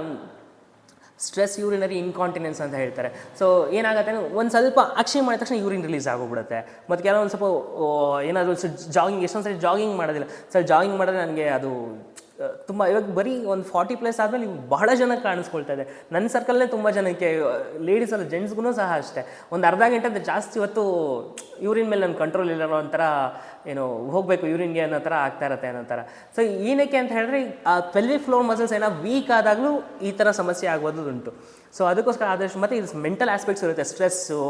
ಸ್ಟ್ರೆಸ್ ಯೂರಿನರಿ ಇನ್ಕಾಂಟಿನೆನ್ಸ್ ಅಂತ ಹೇಳ್ತಾರೆ. ಸೊ ಏನಾಗುತ್ತೆ ಒಂದು ಸ್ವಲ್ಪ ಅಕ್ಷಿ ಮಾಡಿದ ತಕ್ಷಣ ಯೂರಿನ್ ರಿಲೀಸ್ ಆಗೋಗ್ಬಿಡುತ್ತೆ. ಮತ್ತು ಕೆಲವೊಂದು ಸ್ವಲ್ಪ ಏನಾದರೂ ಜಾಗಿಂಗ್, ಎಷ್ಟೊಂದು ಸರಿ ಜಾಗಿಂಗ್ ಮಾಡೋದಿಲ್ಲ. ಸರ್ ಜಾಗಿಂಗ್ ಮಾಡಿದ್ರೆ ನನಗೆ ಅದು ತುಂಬ ಇವಾಗ ಬರೀ ಒಂದು 40+ ಆದಮೇಲೆ ನೀವು ಬಹಳ ಜನಕ್ಕೆ ಕಾಣಿಸ್ಕೊಳ್ತಾ ಇದೆ. ನನ್ನ ಸರ್ಕಲ್ನೇ ತುಂಬ ಜನಕ್ಕೆ, ಲೇಡೀಸ್ ಅಲ್ಲ ಜೆಂಟ್ಸ್ಗೂ ಸಹ ಅಷ್ಟೇ, ಒಂದು ಅರ್ಧ ಗಂಟೆ ಜಾಸ್ತಿ ಹೊತ್ತು ಯೂರಿನ್ ಮೇಲೆ ನನ್ನ ಕಂಟ್ರೋಲ್ ಇಲ್ಲ, ಒಂಥರ ಹೋಗಬೇಕು ಯೂರಿನ್ಗೆ ಅನ್ನೋ ಥರ ಆಗ್ತಾ ಇರುತ್ತೆ ಅನ್ನೋ ಥರ. ಸೊ ಏನಕ್ಕೆ ಅಂತ ಹೇಳಿದ್ರೆ ಆ ಪೆಲ್ವಿಕ್ ಫ್ಲೋರ್ ಮಸಲ್ಸ್ ವೀಕ್ ಆದಾಗಲೂ ಈ ಥರ ಸಮಸ್ಯೆ ಆಗೋದು ಉಂಟು. ಸೊ ಅದಕ್ಕೋಸ್ಕರ ಆದಷ್ಟು ಮತ್ತು ಇದು ಮೆಂಟಲ್ ಆಸ್ಪೆಕ್ಟ್ಸ್ ಇರುತ್ತೆ, ಸ್ಟ್ರೆಸ್ಸು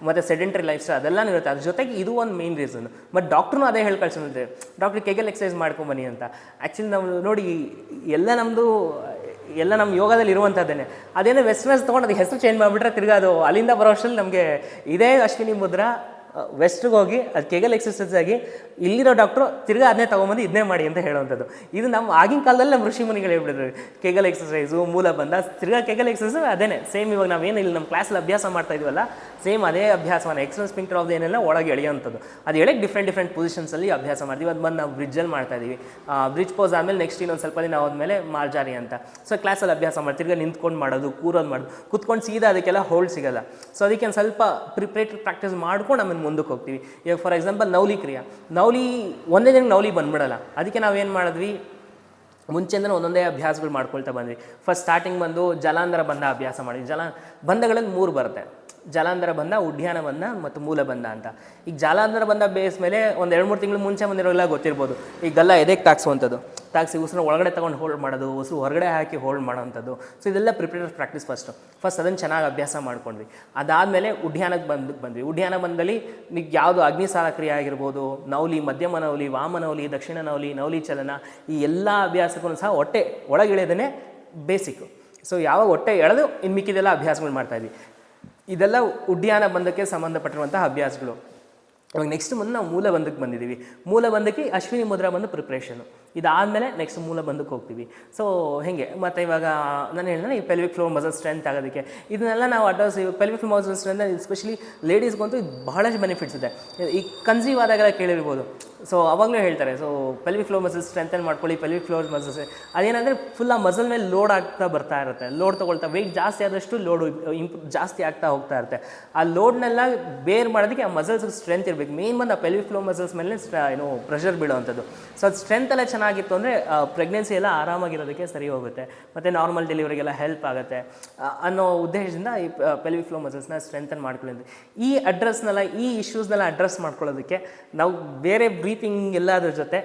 ಮತ್ತು ಸೆಡೆಂಟರಿ ಲೈಫ್ ಸ್ಟೈಲ್ ಅದೆಲ್ಲನೂ ಇರುತ್ತೆ. ಅದ್ರ ಜೊತೆಗೆ ಇದು ಒಂದು ಮೇನ್ ರೀಸನ್. ಬಟ್ ಡಾಕ್ಟ್ರೂ ಅದೇ ಹೇಳಿ ಕಳ್ಸೋದಂತೆ, ಡಾಕ್ಟ್ರ್ ಕೆಗಲ್ ಎಕ್ಸಸೈಸ್ ಮಾಡ್ಕೊಂಬನ್ನಿ ಅಂತ. ಆ್ಯಕ್ಚುಲಿ ನಾವು ನೋಡಿ ಎಲ್ಲ ನಮ್ಮ ಯೋಗದಲ್ಲಿ ಇರುವಂಥದ್ದೇನೆ. ಅದೇನೋ ವೆಸ್ಟರ್ನೈಸ್ ತೊಗೊಂಡು ಅದಕ್ಕೆ ಹೆಸರು ಚೇಂಜ್ ಮಾಡಿಬಿಟ್ರೆ ತಿರ್ಗಿ ಅದು ಅಲ್ಲಿಂದ ಬರೋ ಅಷ್ಟರಲ್ಲಿ ನಮಗೆ ಇದೇ ಅಶ್ವಿನಿ ಮುದ್ರಾ ವೆಸ್ಟ್ಗೆ ಹೋಗಿ ಅದು ಕೆಗಲ್ ಎಕ್ಸಸೈಸ್ ಆಗಿ ಇಲ್ಲಿರೋ ಡಾಕ್ಟ್ರು ತಿರ್ಗಿ ಅದನ್ನೇ ತೊಗೊಂಬಂದು ಇದನ್ನೇ ಮಾಡಿ ಅಂತ ಹೇಳುವಂಥದ್ದು. ಇದು ನಮ್ಮ ಆಗಿನ ಕಾಲದಲ್ಲಿ ನಮ್ಮ ಋಷಿ ಮುನಿಗಳು ಹೇಳ್ಬಿಟ್ಟಿದ್ರು, ಕೆಗಲ್ ಎಕ್ಸಸೈಸು, ಮೂಲ ಬಂದ ತಿರ್ಗಿ ಕೆಗಲ್ ಎಕ್ಸಸೈಸು ಅದೇನೆ ಸೇಮ್. ಇವಾಗ ನಾವೇನು ಇಲ್ಲಿ ನಮ್ಮ ಕ್ಲಾಸಲ್ಲಿ ಅಭ್ಯಾಸ ಮಾಡ್ತಾ ಇದೀವಲ್ಲ, ಸೇಮ್ ಅದೇ ಅಭ್ಯಾಸವನ್ನು ಎಕ್ಸ್ಟರ್ನಲ್ ಸ್ಪಿಂಕ್ಟರ್ ಆಫ್ ಏನೆಲ್ಲ ಒಳಗೆ ಎಳೆಯುವಂಥದ್ದು. ಅದು ಎಳೆಗೆ ಡಿಫ್ರೆಂಟ್ ಪೊಸಿಷನ್ಸಲ್ಲಿ ಅಭ್ಯಾಸ ಮಾಡ್ತೀವಿ. ಅದು ಬಂದು ನಾವು ಬ್ರಿಡ್ಜಲ್ಲಿ ಮಾಡ್ತಾ ಇದ್ದೀವಿ. ಬ್ರಿಡ್ಜ್ ಪೋಸ್ ಆದಮೇಲೆ ನೆಕ್ಸ್ಟ್ ಇನ್ನೊಂದು ಸ್ವಲ್ಪ ದಿನ ಹೋದ್ಮೇಲೆ ಮಾರ್ಜಾರಿ ಅಂತ. ಸೊ ಕ್ಲಾಸಲ್ಲಿ ಅಭ್ಯಾಸ ಮಾಡ್ತೀವಿ. ತಿರ್ಗಿ ನಿಂತ್ಕೊಂಡು ಮಾಡೋದು, ಕೂರೋದು ಮಾಡೋದು, ಕುತ್ಕೊಂಡು ಸೀದಾ ಅದಕ್ಕೆಲ್ಲ ಹೋಲ್ಡ್ ಸಿಗೋಲ್ಲ. ಸೊ ಅದಕ್ಕೆ ಒಂದು ಸ್ವಲ್ಪ ಪ್ರಿಪ್ರೇಟರಿ ಪ್ರಾಕ್ಟೀಸ್ ಮಾಡ್ಕೊಂಡು ಆಮೇಲೆ ಮುಂದಕ್ಕೆ ಹೋಗ್ತೀವಿ. ಈಗ ಫಾರ್ ಎಕ್ಸಾಂಪಲ್ ನವಲಿ ಕ್ರಿಯಾ, ನವಲಿ ಒಂದೇ ದಿನ ನವಲಿ ಬಂದ್ಬಿಡಲ್ಲ. ಅದಕ್ಕೆ ನಾವೇನು ಮಾಡಿದ್ವಿ, ಮುಂಚೆಂದ್ರೆ ಒಂದೊಂದೇ ಅಭ್ಯಾಸಗಳು ಮಾಡ್ಕೊಳ್ತಾ ಬಂದ್ವಿ. ಫಸ್ಟ್ ಸ್ಟಾರ್ಟಿಂಗ್ ಬಂದು ಜಲಾಂಧರ ಬಂಧ ಅಭ್ಯಾಸ ಮಾಡಿದ್ವಿ. ಬಂಧಗಳಲ್ಲಿ 3 ಬರುತ್ತೆ, ಜಲಾಂಧರ ಬಂಧ, ಉಡ್ಯಾನ ಬಂಧ ಮತ್ತು ಮೂಲ ಬಂಧ ಅಂತ. ಈಗ ಜಲಾಂಧರ ಬಂಧ ಬೇಸ್ ಮೇಲೆ ಒಂದು 2-3 ತಿಂಗಳು ಮುಂಚೆ ಬಂದಿರೋಲ್ಲ ಗೊತ್ತಿರ್ಬೋದು. ಈ ಗಲ್ಲ ಎದೆಗೆ ತಾಗಿಸುವಂಥದ್ದು, ತಾಗಿಸಿ ಉಸಿರು ಒಳಗಡೆ ತೊಗೊಂಡು ಹೋಲ್ಡ್ ಮಾಡೋದು, ಉಸಿರು ಹೊರಗಡೆ ಹಾಕಿ ಹೋಲ್ಡ್ ಮಾಡೋವಂಥದ್ದು. ಸೊ ಇದೆಲ್ಲ ಪ್ರಿಪೇರ್ ಪ್ರಾಕ್ಟೀಸ್ ಫಸ್ಟ್ ಅದನ್ನು ಚೆನ್ನಾಗಿ ಅಭ್ಯಾಸ ಮಾಡ್ಕೊಂಡ್ವಿ. ಅದಾದಮೇಲೆ ಉಡ್ಯಾನಕ್ಕೆ ಬಂದ್ವಿ. ಉಡ್ಯಾನ ಬಂದಲ್ಲಿ ನೀವು ಯಾವುದು ಅಗ್ನಿಸಾರ ಕ್ರಿಯೆ ಆಗಿರ್ಬೋದು, ನವಲಿ, ಮಧ್ಯಮ ನವಲಿ, ವಾಮ ನವಲಿ, ದಕ್ಷಿಣ ನವಲಿ, ನವಲಿ ಚಲನ, ಈ ಎಲ್ಲ ಅಭ್ಯಾಸಕ್ಕೂ ಸಹ ಹೊಟ್ಟೆ ಒಳಗಿಳಿಯೋದೇ ಬೇಸಿಕ್ಕು. ಸೊ ಯಾವಾಗ ಹೊಟ್ಟೆ ಎಳೆದು ಇನ್ನು ಮಿಕ್ಕಿದೆಲ್ಲ ಅಭ್ಯಾಸಗಳು ಮಾಡ್ತಾಯಿದ್ವಿ. ಇದೆಲ್ಲ ಉಡ್ಯಾನ ಬಂಧಕ್ಕೆ ಸಂಬಂಧಪಟ್ಟಿರುವಂತಹ ಅಭ್ಯಾಸಗಳು. ಇವಾಗ ನೆಕ್ಸ್ಟ್ ಮುಂದೆ ನಾವು ಮೂಲ ಬಂಧಕ್ಕೆ ಬಂದಿದ್ದೀವಿ. ಮೂಲ ಬಂಧಕ್ಕೆ ಅಶ್ವಿನಿ ಮುದ್ರಾ ಬಂದು ಪ್ರಿಪ್ರೇಷನು. ಇದಾದಮೇಲೆ ನೆಕ್ಸ್ಟ್ ಮೂಲ ಬಂಧಕ್ಕೆ ಹೋಗ್ತೀವಿ. ಸೊ ಹೇಗೆ ಮತ್ತು ಇವಾಗ ನಾನು ಹೇಳಿದ್ರೆ ಈ ಪೆಲ್ವಿಕ್ ಫ್ಲೋರ್ ಮಸಲ್ ಸ್ಟ್ರೆಂತ್ ಆಗೋದಕ್ಕೆ ಇದನ್ನೆಲ್ಲ ನಾವು address. Pelvic floor muscle strength especially ಲೇಡೀಸ್ಗಂತೂ ಇದು ಬಹಳಷ್ಟು ಬೆನಿಫಿಟ್ಸ್ ಇದೆ. ಈ ಕನ್ಸೀವ್ ಆದಾಗೆಲ್ಲ ಕೇಳಿರ್ಬೋದು. ಸೊ ಅವಾಗಲೂ ಹೇಳ್ತಾರೆ, so pelvic floor muscle strengthen ಮಾಡ್ಕೊಳ್ಳಿ. ಪೆಲ್ವಿಕ್ ಫ್ಲೋರ್ ಮಸಲ್ಸ್ ಅದೇನಂದರೆ ಫುಲ್ ಆ ಮಸಲ್ ಮೇಲೆ ಲೋಡ್ ಆಗ್ತಾ ಬರ್ತಾ ಇರುತ್ತೆ. ಲೋಡ್ ತೊಗೊಳ್ತಾ ವೆಯ್ಟ್ ಜಾಸ್ತಿ ಆದಷ್ಟು ಲೋಡು ಜಾಸ್ತಿ ಆಗ್ತಾ ಹೋಗ್ತಾ ಇರುತ್ತೆ. ಆ ಲೋಡ್ನೆಲ್ಲ ಬೇರ್ ಮಾಡೋದಕ್ಕೆ ಆ ಮಸಲ್ಸ್ ಸ್ಟ್ರೆಂತ್ ಇರಬೇಕು. ಮೇನ್ ಬಂದು ಆ ಪೆಲ್ವಿಕ್ ಫ್ಲೋರ್ ಮಸಲ್ಸ್ ಮೇಲೆ ಪ್ರೆಷರ್ ಬೀಳೋವಂಥದ್ದು. ಸೊ ಅದು ಸ್ಟ್ರೆಂತ್ ಎಲ್ಲ ಚೆನ್ನಾಗಿತ್ತು ಅಂದರೆ ಪ್ರೆಗ್ನೆನ್ಸಿ ಎಲ್ಲ ಆರಾಮಾಗಿರೋದಕ್ಕೆ ಸರಿ ಹೋಗುತ್ತೆ ಮತ್ತು ನಾರ್ಮಲ್ ಡೆಲಿವರಿಗೆಲ್ಲ ಹೆಲ್ಪ್ ಆಗುತ್ತೆ ಅನ್ನೋ ಉದ್ದೇಶದಿಂದ ಈ ಪೆಲ್ವಿಕ್ ಫ್ಲೋರ್ ಮಸಲ್ಸ್ನ ಸ್ಟ್ರೆಂಥನ್ ಮಾಡ್ಕೊಳ್ಳೋದು. ಈ ಅಡ್ರೆಸ್ನೆಲ್ಲ, ಈ ಇಶ್ಯೂಸ್ನೆಲ್ಲ ಅಡ್ರೆಸ್ ಮಾಡ್ಕೊಳ್ಳೋದಕ್ಕೆ ನಾವು ಬೇರೆ ಬ್ರೀತಿಂಗ್ ಎಲ್ಲದ್ರ ಜೊತೆ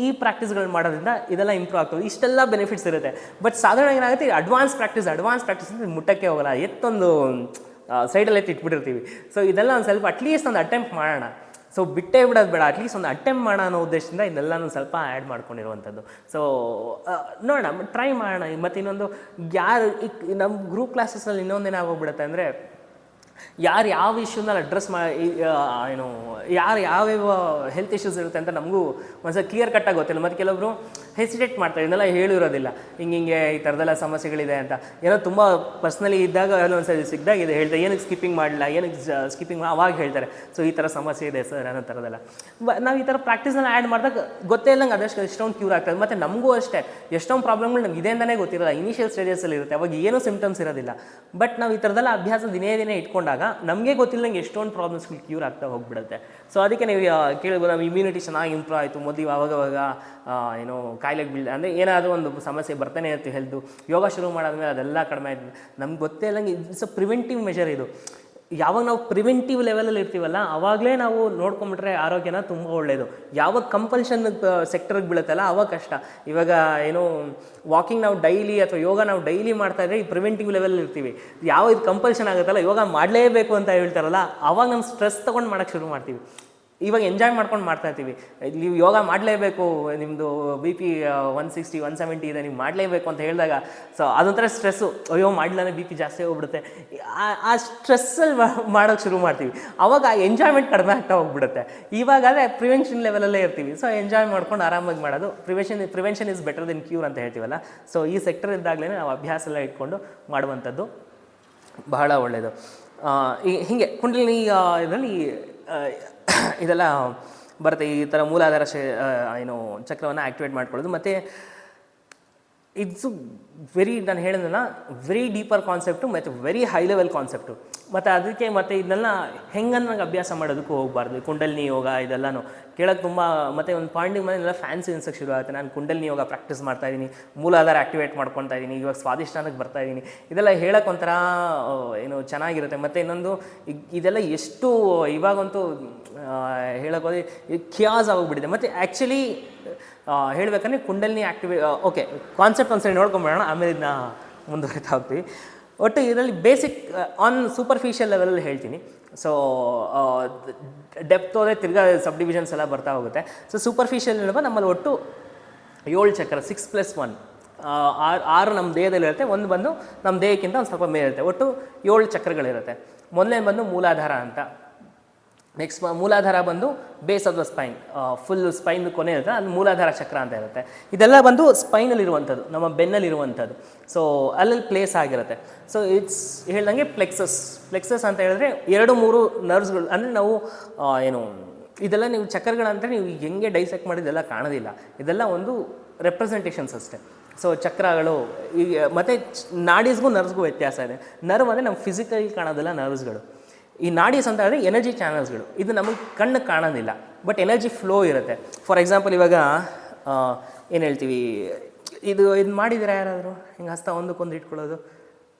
ಈ ಪ್ರಾಕ್ಟೀಸ್ಗಳು ಮಾಡೋದ್ರಿಂದ ಇದೆಲ್ಲ ಇಂಪ್ರೂವ್ ಆಗ್ತದೆ. ಇಷ್ಟೆಲ್ಲ ಬೆನಿಫಿಟ್ಸ್ ಇರುತ್ತೆ. ಬಟ್ ಸಾಧಾರಣ ಏನಾಗುತ್ತೆ, ಅಡ್ವಾನ್ಸ್ ಪ್ರಾಕ್ಟೀಸ್ ಅಂದರೆ ಮುಟ್ಟಕ್ಕೆ ಹೋಗಲ್ಲ, ಎತ್ತೊಂದು ಸೈಡಲ್ಲಿ ಇಟ್ಬಿಟ್ಟಿರ್ತೀವಿ. ಸೊ ಇದೆಲ್ಲ ಒಂದು ಸ್ವಲ್ಪ ಅಟ್ಲೀಸ್ಟ್ ಒಂದು ಅಟೆಂಪ್ಟ್ ಮಾಡೋಣ. ಸೊ ಬಿಟ್ಟೇ ಬಿಡೋದು ಬೇಡ, ಅಟ್ಲೀಸ್ಟ್ ಒಂದು ಅಟೆಂಪ್ಟ್ ಮಾಡೋಣ ಅನ್ನೋ ಉದ್ದೇಶದಿಂದ ಇದೆಲ್ಲನೂ ಸ್ವಲ್ಪ ಆ್ಯಡ್ ಮಾಡ್ಕೊಂಡಿರುವಂಥದ್ದು. ಸೊ ನೋಡೋಣ, ಟ್ರೈ ಮಾಡೋಣ. ಮತ್ತು ಇನ್ನೊಂದು ಯಾರು ನಮ್ಮ ಗ್ರೂಪ್ ಕ್ಲಾಸಸ್ಸಲ್ಲಿ ಇನ್ನೊಂದೇನಾಗೋಗ್ಬಿಡುತ್ತೆ ಅಂದರೆ, ಯಾರು ಯಾವ ಇಶ್ಯೂನಲ್ಲಿ ಅಡ್ರೆಸ್ ಯಾರು ಯಾವ್ಯಾವ ಹೆಲ್ತ್ ಇಶ್ಯೂಸ್ ಇರುತ್ತೆ ಅಂತ ನಮಗೂ ಒಂದ್ಸಲ ಕ್ಲಿಯರ್ ಕಟ್ಟಾಗಿ ಗೊತ್ತಿಲ್ಲ. ಮತ್ತು ಕೆಲವೊಬ್ರು ಹೆಸಿಟೇಟ್ ಮಾಡ್ತಾರೆ, ಇದನ್ನೆಲ್ಲ ಹೇಳಿರೋದಿಲ್ಲ, ಹಿಂಗೆ ಈ ಥರದೆಲ್ಲ ಸಮಸ್ಯೆಗಳಿದೆ ಅಂತ. ಏನೋ ತುಂಬ ಪರ್ಸ್ನಲಿ ಇದ್ದಾಗ ಒಂದ್ಸರಿ ಸಿಕ್ಕಿದಾಗ ಇದು ಹೇಳ್ತಾರೆ, ಏನಕ್ಕೆ ಸ್ಕಿಪ್ಪಿಂಗ್ ಮಾಡಲಿಲ್ಲ, ಏನಕ್ಕೆ ಸ್ಕಿಪ್ಪಿಂಗ್ ಅವಾಗ ಹೇಳ್ತಾರೆ, ಸೊ ಈ ಥರ ಸಮಸ್ಯೆ ಇದೆ ಸರ್ ಅನ್ನೋ ಥರದೆಲ್ಲ. ನಾವು ಈ ಥರ ಪ್ರಾಕ್ಟೀಸ್ನ ಆ್ಯಡ್ ಮಾಡಿದಾಗ ಗೊತ್ತೇ ಇಲ್ಲಂಗೆ ಅದಷ್ಟು ಎಷ್ಟೊಂದು ಕ್ಯೂರ್ ಆಗ್ತದೆ. ಮತ್ತು ನಮಗೂ ಅಷ್ಟೇ ಎಷ್ಟೊಂದು ಪ್ರಾಬ್ಲಮ್ಗಳು ನಮ್ಗೆ ಇದೆ ಅಂತಲೇ ಗೊತ್ತಿರೋಲ್ಲ. ಇನಿಷಿಯಲ್ ಸ್ಟೇಜಸಲ್ಲಿ ಇರುತ್ತೆ, ಅವಾಗ ಏನೂ ಸಿಮ್ಟಮ್ಸ್ ಇರೋದಿಲ್ಲ. ಬಟ್ ನಾವು ಈ ಥರದೆಲ್ಲ ಅಭ್ಯಾಸ ದಿನೇ ಇಟ್ಕೊಂಡಾಗ ನಮಗೆ ಗೊತ್ತಿಲ್ಲಂಗೆ ಎಷ್ಟೊಂದು ಪ್ರಾಬ್ಲಮ್ಸ್ಗಳು ಕ್ಯೂರ್ ಆಗ್ತಾ ಹೋಗ್ಬಿಡುತ್ತೆ. ಸೊ ಅದಕ್ಕೆ ನೀವು ಕೇಳಿಬೋದು, ನಮ್ಮ ಇಮ್ಯುನಿಟಿ ಚೆನ್ನಾಗಿ ಇಂಪ್ರೂವ್ ಆಯಿತು. ಮೊದಲು ಆವಾಗವಾಗ ಕಾಯಿಲೆಗೆ ಅಂದರೆ ಏನಾದರೂ ಒಂದು ಸಮಸ್ಯೆ ಬರ್ತಾನೆ ಇರುತ್ತೆ ಹೆಲ್ತು. ಯೋಗ ಶುರು ಮಾಡಾದ್ಮೇಲೆ ಅದೆಲ್ಲ ಕಡಿಮೆ ಆಯ್ತು. ನಮ್ಗೆ ಗೊತ್ತೇ ಇಲ್ಲಂಗೆ ಇಟ್ಸ್ ಅ ಪ್ರಿವೆಂಟಿವ್ ಮೆಷರ್ ಇದು. ಯಾವಾಗ ನಾವು ಪ್ರಿವೆಂಟಿವ್ ಲೆವೆಲಲ್ಲಿ ಇರ್ತೀವಲ್ಲ ಆವಾಗಲೇ ನಾವು ನೋಡ್ಕೊಂಬಿಟ್ರೆ ಆರೋಗ್ಯನ ತುಂಬ ಒಳ್ಳೆಯದು. ಯಾವಾಗ ಕಂಪಲ್ಷನ್ ಸೆಕ್ಟರ್ಗೆ ಬೀಳುತ್ತಲ್ಲ ಆವಾಗ ಕಷ್ಟ. ಇವಾಗ ವಾಕಿಂಗ್ ನಾವು ಡೈಲಿ ಅಥವಾ ಯೋಗ ನಾವು ಡೈಲಿ ಮಾಡ್ತಾಯಿದ್ರೆ ಈ ಪ್ರಿವೆಂಟಿವ್ ಲೆವೆಲ್ ಇರ್ತೀವಿ. ಯಾವ ಇದು ಕಂಪಲ್ಷನ್ ಆಗುತ್ತಲ್ಲ, ಯೋಗ ಮಾಡಲೇಬೇಕು ಅಂತ ಹೇಳ್ತಾರಲ್ಲ, ಆವಾಗ ನಮ್ಮ ಸ್ಟ್ರೆಸ್ ತೊಗೊಂಡು ಮಾಡೋಕ್ಕೆ ಶುರು ಮಾಡ್ತೀವಿ. ಇವಾಗ ಎಂಜಾಯ್ ಮಾಡ್ಕೊಂಡು ಮಾಡ್ತಾ ಇರ್ತೀವಿ. ನೀವು ಯೋಗ ಮಾಡಲೇಬೇಕು, ನಿಮ್ಮದು BP 160 170 ಇದೆ, ನೀವು ಮಾಡಲೇಬೇಕು ಅಂತ ಹೇಳಿದಾಗ ಸೊ ಅದೊಂಥರ ಸ್ಟ್ರೆಸ್ಸು. ಅಯ್ಯೋ ಮಾಡಲಾನೆ BP ಜಾಸ್ತಿ ಹೋಗ್ಬಿಡುತ್ತೆ. ಆ ಸ್ಟ್ರೆಸ್ಸಲ್ಲಿ ಮಾಡೋಕ್ಕೆ ಶುರು ಮಾಡ್ತೀವಿ. ಅವಾಗ ಆ ಎಂಜಾಯ್ಮೆಂಟ್ ಕಡಿಮೆ ಆಗ್ತಾ ಹೋಗ್ಬಿಡುತ್ತೆ. ಇವಾಗಾದರೆ ಪ್ರಿವೆನ್ಷನ್ ಲೆವೆಲಲ್ಲೇ ಇರ್ತೀವಿ. ಸೊ ಎಂಜಾಯ್ ಮಾಡ್ಕೊಂಡು ಆರಾಮಾಗಿ ಮಾಡೋದು. Prevention is better then cure ಅಂತ ಹೇಳ್ತೀವಲ್ಲ. ಸೊ ಈ ಸೆಕ್ಟರ್ ಇದ್ದಾಗಲೇ ನಾವು ಅಭ್ಯಾಸ ಎಲ್ಲ ಇಟ್ಕೊಂಡು ಮಾಡುವಂಥದ್ದು ಬಹಳ ಒಳ್ಳೆಯದು. ಹೀಗೆ ಕುಂಡಲಿನಿ ಇದರಲ್ಲಿ ಇದೆಲ್ಲ ಬರುತ್ತೆ. ಈ ಥರ ಮೂಲಾಧಾರ ಏನು ಚಕ್ರವನ್ನು ಆ್ಯಕ್ಟಿವೇಟ್ ಮಾಡ್ಕೊಳ್ಳೋದು. ಮತ್ತು ಇಟ್ಸ್ ನಾನು ಹೇಳಿದ್ನಲ್ಲ, ವೆರಿ ಡೀಪರ್ ಕಾನ್ಸೆಪ್ಟು ಮತ್ತು ವೆರಿ ಹೈ ಲೆವೆಲ್ ಕಾನ್ಸೆಪ್ಟು. ಮತ್ತು ಅದಕ್ಕೆ ಮತ್ತು ಇದನ್ನೆಲ್ಲ ಹೆಂಗನ್ನಾಗ ಅಭ್ಯಾಸ ಮಾಡೋದಕ್ಕೂ ಹೋಗಬಾರ್ದು. ಕುಂಡಲಿನಿ ಯೋಗ ಇದೆಲ್ಲನೂ ಕೇಳೋಕ್ಕೆ ತುಂಬ, ಮತ್ತು ಒಂದು ಪಾಯಿಂಟಿಗೆ ಮೇಲೆ ಎಲ್ಲ ಫ್ಯಾನ್ಸಿ ಅನ್ಸೋಕ್ಕೆ ಶುರು ಆಗುತ್ತೆ. ನಾನು ಕುಂಡಲಿನಿ ಯೋಗ ಪ್ರಾಕ್ಟೀಸ್ ಮಾಡ್ತಾಯಿದ್ದೀನಿ, ಮೂಲಾಧಾರ ಆ್ಯಕ್ಟಿವೇಟ್ ಮಾಡ್ಕೊತಾ ಇದ್ದೀನಿ, ಇವಾಗ ಸ್ವಾದಿಷ್ಟಾನಕ್ಕೆ ಬರ್ತಾಯಿದ್ದೀನಿ, ಇದೆಲ್ಲ ಹೇಳೋಕ್ಕೆ ಒಂಥರ ಏನು ಚೆನ್ನಾಗಿರುತ್ತೆ. ಮತ್ತು ಇನ್ನೊಂದು ಇದೆಲ್ಲ ಎಷ್ಟು ಇವಾಗಂತೂ ಹೇಳೋಕೆ ಹೋದರೆ ಖಿಯಾಸ್ ಆಗೋಗ್ಬಿಟ್ಟಿದೆ. ಮತ್ತು ಆ್ಯಕ್ಚುಲಿ ಹೇಳಬೇಕಂದ್ರೆ ಕುಂಡಲಿನಿ ಓಕೆ ಕಾನ್ಸೆಪ್ಟ್ ಒಂದ್ಸರಿ ನೋಡ್ಕೊಂಬಿಡೋಣ, ಆಮೇಲೆ ಇದನ್ನ ಮುಂದುವರಿತಾ ಹೋಗ್ತೀವಿ. ಒಟ್ಟು ಇದರಲ್ಲಿ ಬೇಸಿಕ್ ಆನ್ ಸೂಪರ್ಫಿಷಿಯಲ್ ಲೆವೆಲಲ್ಲಿ ಹೇಳ್ತೀನಿ. ಸೊ ಡೆಪ್ತ್ ಹೋದರೆ ತಿರ್ಗಾ ಸಬ್ ಡಿವಿಷನ್ಸ್ ಎಲ್ಲ ಬರ್ತಾ ಹೋಗುತ್ತೆ. ಸೊ ಸೂಪರ್ಫಿಷಿಯಲ್ ನಮ್ಮಲ್ಲಿ ಒಟ್ಟು 7 ಚಕ್ರ, 6+1 6 ನಮ್ಮ ದೇಹದಲ್ಲಿರುತ್ತೆ. ಒಂದು ಬಂದು ನಮ್ಮ ದೇಹಕ್ಕಿಂತ ಒಂದು ಸ್ವಲ್ಪ ಮೇಲೆ ಇರುತ್ತೆ. ಒಟ್ಟು 7 ಚಕ್ರಗಳಿರುತ್ತೆ. ಮೊದಲನೇ ಬಂದು ಮೂಲಾಧಾರ ಅಂತ. ನೆಕ್ಸ್ಟ್ ಮೂಲಾಧಾರ ಬಂದು base of the spine, full spine ಕೊನೆ ಇರುತ್ತೆ, ಅದು ಮೂಲಾಧಾರ ಚಕ್ರ ಅಂತ ಇರುತ್ತೆ. ಇದೆಲ್ಲ ಬಂದು ಸ್ಪೈನಲ್ಲಿರುವಂಥದ್ದು, ನಮ್ಮ ಬೆನ್ನಲ್ಲಿರುವಂಥದ್ದು. ಸೊ ಅಲ್ಲಲ್ಲಿ ಪ್ಲೇಸ್ ಆಗಿರುತ್ತೆ. ಸೊ ಇಟ್ಸ್ ಹೇಳ್ದಂಗೆ ಪ್ಲೆಕ್ಸಸ್ ಅಂತ ಹೇಳಿದ್ರೆ 2-3 ನರ್ವ್ಸ್ಗಳು. ಅಂದರೆ ನಾವು ಏನು ಇದೆಲ್ಲ ನೀವು ಚಕ್ರಗಳಂದರೆ ನೀವು ಹೆಂಗೆ ಡೈಸೆಕ್ಟ್ ಮಾಡಿದೆಲ್ಲ ಕಾಣೋದಿಲ್ಲ. ಇದೆಲ್ಲ ಒಂದು ರೆಪ್ರೆಸೆಂಟೇಷನ್ಸ್ ಅಷ್ಟೇ. ಸೊ ಚಕ್ರಗಳು ಈಗ ಮತ್ತು ನಾಡೀಸ್ಗೂ ನರ್ವ್ಸ್ಗೂ ವ್ಯತ್ಯಾಸ ಇದೆ. ನರ್ವ್ ಅಂದರೆ ನಮ್ಮ ಫಿಸಿಕಲಿ ಕಾಣೋದೆಲ್ಲ ನರ್ವ್ಸ್ಗಳು. ಈ ನಾಡೀಸ್ ಅಂತ ಹೇಳಿದ್ರೆ ಎನರ್ಜಿ ಚಾನಲ್ಸ್ಗಳು. ಇದು ನಮಗೆ ಕಣ್ಣು ಕಾಣೋದಿಲ್ಲ, ಬಟ್ ಎನರ್ಜಿ ಫ್ಲೋ ಇರುತ್ತೆ. ಫಾರ್ ಎಕ್ಸಾಂಪಲ್ ಇವಾಗ ಏನು ಹೇಳ್ತೀವಿ, ಇದು ಮಾಡಿದ್ದೀರಾ ಯಾರಾದರೂ ಹಿಂಗೆ ಹಸ್ತ ಒಂದಕ್ಕೊಂದು ಇಟ್ಕೊಳ್ಳೋದು?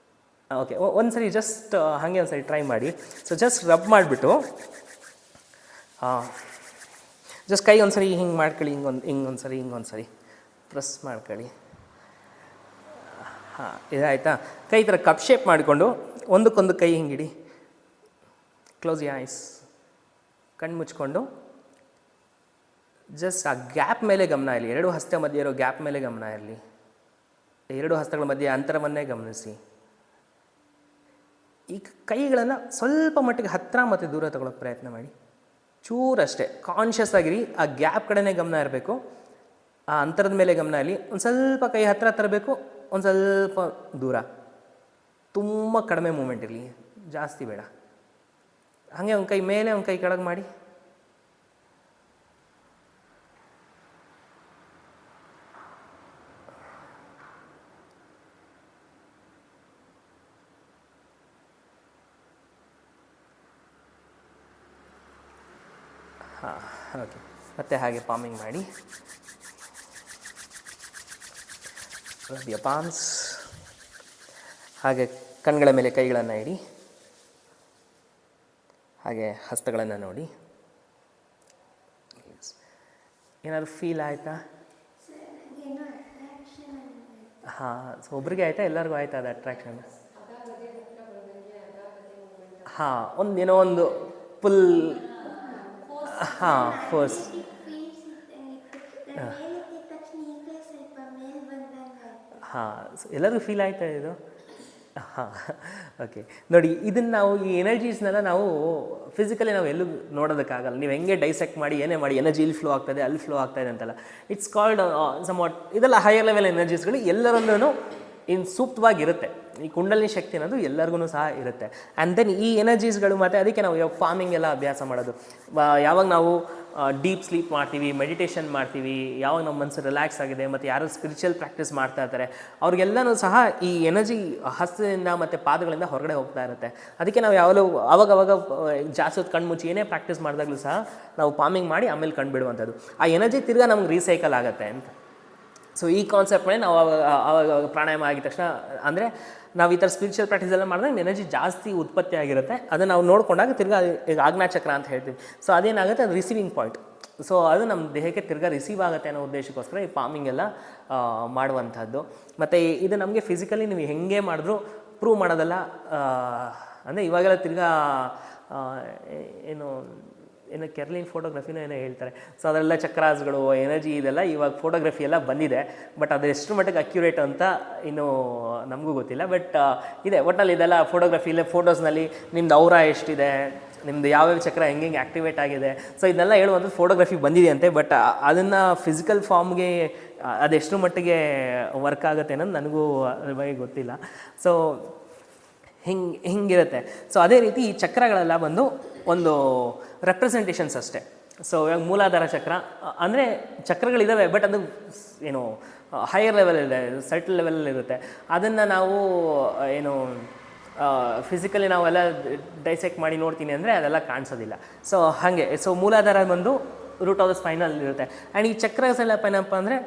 ಓಕೆ, ಒಂದ್ಸರಿ ಜಸ್ಟ್ ಹಾಗೆ ಒಂದ್ಸರಿ ಟ್ರೈ ಮಾಡಿ. ಸೊ ಜಸ್ಟ್ ರಬ್ ಮಾಡಿಬಿಟ್ಟು ಜಸ್ಟ್ ಕೈ ಒಂದ್ಸರಿ ಹಿಂಗೆ ಮಾಡ್ಕೊಳ್ಳಿ, ಹಿಂಗೊಂದ್ಸರಿ ಪ್ರೆಸ್ ಮಾಡ್ಕೊಳ್ಳಿ. ಹಾಂ, ಇದಾಯಿತಾ? ಕೈ ಈ ಥರ ಕಪ್ ಶೇಪ್ ಮಾಡಿಕೊಂಡು ಒಂದಕ್ಕೊಂದು ಕೈ ಹಿಂಗಿಡಿ. ಕ್ಲೋಸ್ ಯ ಐಸ್, ಕಣ್ಣು ಮುಚ್ಕೊಂಡು ಜಸ್ಟ್ ಆ ಗ್ಯಾಪ್ ಮೇಲೆ ಗಮನ ಇರಲಿ. 2 ಹಸ್ತ ಮಧ್ಯೆ ಇರೋ ಗ್ಯಾಪ್ ಮೇಲೆ ಗಮನ ಇರಲಿ. 2 ಹಸ್ತಗಳ ಮಧ್ಯೆ ಅಂತರವನ್ನೇ ಗಮನಿಸಿ. ಈ ಕೈಗಳನ್ನು ಸ್ವಲ್ಪ ಮಟ್ಟಿಗೆ ಹತ್ತಿರ ಮತ್ತು ದೂರ ತಗೊಳ್ಳೋಕೆ ಪ್ರಯತ್ನ ಮಾಡಿ. ಚೂರಷ್ಟೇ ಕಾನ್ಷಿಯಸ್ ಆಗಿರಿ. ಆ ಗ್ಯಾಪ್ ಕಡೆನೇ ಗಮನ ಇರಬೇಕು. ಆ ಅಂತರದ ಮೇಲೆ ಗಮನ ಇರಲಿ. ಒಂದು ಸ್ವಲ್ಪ ಕೈ ಹತ್ತಿರ ತರಬೇಕು, ಒಂದು ಸ್ವಲ್ಪ ದೂರ. ತುಂಬ ಕಡಿಮೆ ಮೂಮೆಂಟ್ ಇರಲಿ, ಜಾಸ್ತಿ ಬೇಡ. ಹಾಗೆ ಒಂದು ಕೈ ಮೇಲೆ ಒಂದು ಕೈ ಕೆಳಗೆ ಮಾಡಿ. ಹಾಂ, ಓಕೆ. ಮತ್ತೆ ಹಾಗೆ ಪಾಮಿಂಗ್ ಮಾಡಿ. Rub your palms. ಹಾಗೆ ಕಣ್ಗಳ ಮೇಲೆ ಕೈಗಳನ್ನು ಇಡಿ. ಹಾಗೆ ಹಸ್ತಗಳನ್ನು ನೋಡಿ. ಏನಾದರೂ ಫೀಲ್ ಆಯಿತಾ? ಹಾಂ, ಸೊ ಒಬ್ರಿಗೆ ಆಯಿತಾ, ಎಲ್ಲರಿಗೂ ಆಯಿತಾ ಅದು ಅಟ್ರಾಕ್ಷನ್? ಹಾಂ, ಏನೋ ಒಂದು ಫುಲ್ ಫೋರ್ಸ್. ಹಾಂ, ಸೊ ಎಲ್ಲರಿಗೂ ಫೀಲ್ ಆಯಿತಾ ಇದು? ಹಾಂ, ಓಕೆ. ನೋಡಿ, ಇದನ್ನು ನಾವು ಈ ಎನರ್ಜೀಸ್ನೆಲ್ಲ ನಾವು ಫಿಸಿಕಲಿ ನಾವು ಎಲ್ಲೂ ನೋಡೋದಕ್ಕಾಗಲ್ಲ. ನೀವು ಹೆಂಗೆ ಡೈಸೆಕ್ಟ್ ಮಾಡಿ ಏನೇ ಮಾಡಿ ಎನರ್ಜಿ ಇಲ್ಲಿ ಫ್ಲೋ ಆಗ್ತಾಯಿದೆ, ಅಲ್ಲಿ ಫ್ಲೋ ಆಗ್ತಾಯಿದೆ ಅಂತಲ್ಲ. It's called somewhat. ಇದೆಲ್ಲ ಹೈಯರ್ ಲೆವೆಲ್ ಎನರ್ಜೀಸ್ಗಳು ಎಲ್ಲರಲ್ಲೂ ಸೂಕ್ತವಾಗಿರುತ್ತೆ. ಈ ಕುಂಡಲಿನಿ ಶಕ್ತಿ ಅನ್ನೋದು ಎಲ್ಲರಿಗೂ ಸಹ ಇರುತ್ತೆ. ಆ್ಯಂಡ್ ದೆನ್ ಈ ಎನರ್ಜೀಸ್ಗಳು, ಮತ್ತು ಅದಕ್ಕೆ ನಾವು ಇವಾಗ ಫಾರ್ಮಿಂಗ್ ಎಲ್ಲ ಅಭ್ಯಾಸ ಮಾಡೋದು. ಯಾವಾಗ ನಾವು ಡೀಪ್ ಸ್ಲೀಪ್ ಮಾಡ್ತೀವಿ, ಮೆಡಿಟೇಷನ್ ಮಾಡ್ತೀವಿ, ಯಾವಾಗ ನಮ್ಮ ಮನಸ್ಸು ರಿಲ್ಯಾಕ್ಸ್ ಆಗಿದೆ, ಮತ್ತು ಯಾರು ಸ್ಪಿರಿಚುವಲ್ ಪ್ರಾಕ್ಟೀಸ್ ಮಾಡ್ತಾ ಇರ್ತಾರೆ ಅವ್ರಿಗೆಲ್ಲನೂ ಸಹ ಈ ಎನರ್ಜಿ ಹಸ್ತದಿಂದ ಮತ್ತು ಪಾದಗಳಿಂದ ಹೊರಗಡೆ ಹೋಗ್ತಾ ಇರುತ್ತೆ. ಅದಕ್ಕೆ ನಾವು ಯಾವಾಗಲೂ ಅವಾಗವಾಗ ಜಾಸ್ತಿ ಹೊತ್ತು ಕಣ್ಣು ಮುಚ್ಚಿ ಏನೇ ಪ್ರಾಕ್ಟೀಸ್ ಮಾಡಿದಾಗಲೂ ಸಹ ನಾವು ಪಾಮಿಂಗ್ ಮಾಡಿ ಆಮೇಲೆ ಕಣ್ಣು ಬಿಡುವಂಥದ್ದು. ಆ ಎನರ್ಜಿ ತಿರ್ಗಾ ನಮ್ಗೆ ರೀಸೈಕಲ್ ಆಗುತ್ತೆ ಅಂತ. ಸೊ ಈ ಕಾನ್ಸೆಪ್ಟ್ ಮೇಲೆ ನಾವು ಆವಾಗ ಪ್ರಾಣಾಯಾಮ ಆಗಿದ ತಕ್ಷಣ, ಅಂದರೆ ನಾವು ಈ ಥರ ಸ್ಪಿರಿಚುವಲ್ ಪ್ರಾಕ್ಟೀಸ್ ಎಲ್ಲ ಮಾಡಿದಾಗ ಎನರ್ಜಿ ಜಾಸ್ತಿ ಉತ್ಪತ್ತಿ ಆಗಿರುತ್ತೆ. ಅದನ್ನು ನಾವು ನೋಡಿಕೊಂಡಾಗ ತಿರ್ಗಾ ಈಗ ಆಜ್ಞಾಚಕ್ರ ಅಂತ ಹೇಳ್ತೀವಿ. ಸೊ ಅದೇನಾಗುತ್ತೆ, ಅದು ರಿಸೀವಿಂಗ್ ಪಾಯಿಂಟ್. ಸೊ ಅದು ನಮ್ಮ ದೇಹಕ್ಕೆ ತಿರ್ಗಾ ರಿಸೀವ್ ಆಗುತ್ತೆ ಅನ್ನೋ ಉದ್ದೇಶಕ್ಕೋಸ್ಕರ ಈ ಪಾಮಿಂಗ್ ಎಲ್ಲ ಮಾಡುವಂಥದ್ದು. ಮತ್ತು ಇದು ನಮಗೆ ಫಿಸಿಕಲಿ ನೀವು ಹೆಂಗೆ ಮಾಡಿದ್ರೂ ಪ್ರೂವ್ ಮಾಡೋದಲ್ಲ. ಅಂದರೆ ಇವಾಗೆಲ್ಲ ತಿರ್ಗಾ ಏನು ಏನೋ ಕೆರ್ಲಿನ್ ಫೋಟೋಗ್ರಫಿನೋ ಏನೋ ಹೇಳ್ತಾರೆ. ಸೊ ಅದರೆಲ್ಲ ಚಕ್ರಾಸ್ಗಳು, ಎನರ್ಜಿ ಇದೆಲ್ಲ ಇವಾಗ ಫೋಟೋಗ್ರಫಿ ಎಲ್ಲ ಬಂದಿದೆ. ಬಟ್ ಅದು ಎಷ್ಟು ಮಟ್ಟಿಗೆ ಅಕ್ಯುರೇಟ್ ಅಂತ ಇನ್ನೂ ನಮಗೂ ಗೊತ್ತಿಲ್ಲ. ಬಟ್ ಇದೆ ಒಟ್ಟಲ್ಲಿ ಇದೆಲ್ಲ ಫೋಟೋಗ್ರಫಿಲೇ, ಫೋಟೋಸ್ನಲ್ಲಿ ನಿಮ್ದು ಔರಾ ಎಷ್ಟಿದೆ, ನಿಮ್ಮದು ಯಾವ್ಯಾವ ಚಕ್ರ ಹೆಂಗೆ ಆ್ಯಕ್ಟಿವೇಟ್ ಆಗಿದೆ, ಸೊ ಇದನ್ನೆಲ್ಲ ಹೇಳುವಂಥದ್ದು ಫೋಟೋಗ್ರಫಿ ಬಂದಿದೆ ಅಂತೆ. ಬಟ್ ಅದನ್ನು ಫಿಸಿಕಲ್ ಫಾರ್ಮ್ಗೆ ಅದೆಷ್ಟು ಮಟ್ಟಿಗೆ ವರ್ಕ್ ಆಗುತ್ತೆ ಅನ್ನೋದು ನನಗೂ ಅದ್ರ ಬಗ್ಗೆ ಗೊತ್ತಿಲ್ಲ. ಸೊ ಹಿಂಗಿರುತ್ತೆ. ಸೊ ಅದೇ ರೀತಿ ಈ ಚಕ್ರಗಳೆಲ್ಲ ಬಂದು ಒಂದು ರೆಪ್ರೆಸೆಂಟೇಷನ್ಸ್ ಅಷ್ಟೇ. ಸೊ ಇವಾಗ ಮೂಲಾಧಾರ ಚಕ್ರ ಅಂದರೆ ಚಕ್ರಗಳಿದ್ದಾವೆ, ಬಟ್ ಅದು ಏನು ಹೈಯರ್ ಲೆವೆಲಿದೆ, ಸೆಟಲ್ ಲೆವೆಲಲ್ಲಿ ಇರುತ್ತೆ. ಅದನ್ನು ನಾವು ಏನು ಫಿಸಿಕಲಿ ನಾವೆಲ್ಲ ಡೈಸೆಕ್ಟ್ ಮಾಡಿ ನೋಡ್ತೀನಿ ಅಂದರೆ ಅದೆಲ್ಲ ಕಾಣಿಸೋದಿಲ್ಲ. ಸೊ ಹಾಗೆ ಸೊ ಮೂಲಾಧಾರ ಬಂದು ರೂಟ್ ಆಫ್ ದ ಸ್ಪೈನಲ್ಲಿ ಇರುತ್ತೆ. ಆ್ಯಂಡ್ ಈ ಚಕ್ರಸ್ ಎಲ್ಲ ಏನಪ್ಪ ಅಂದರೆ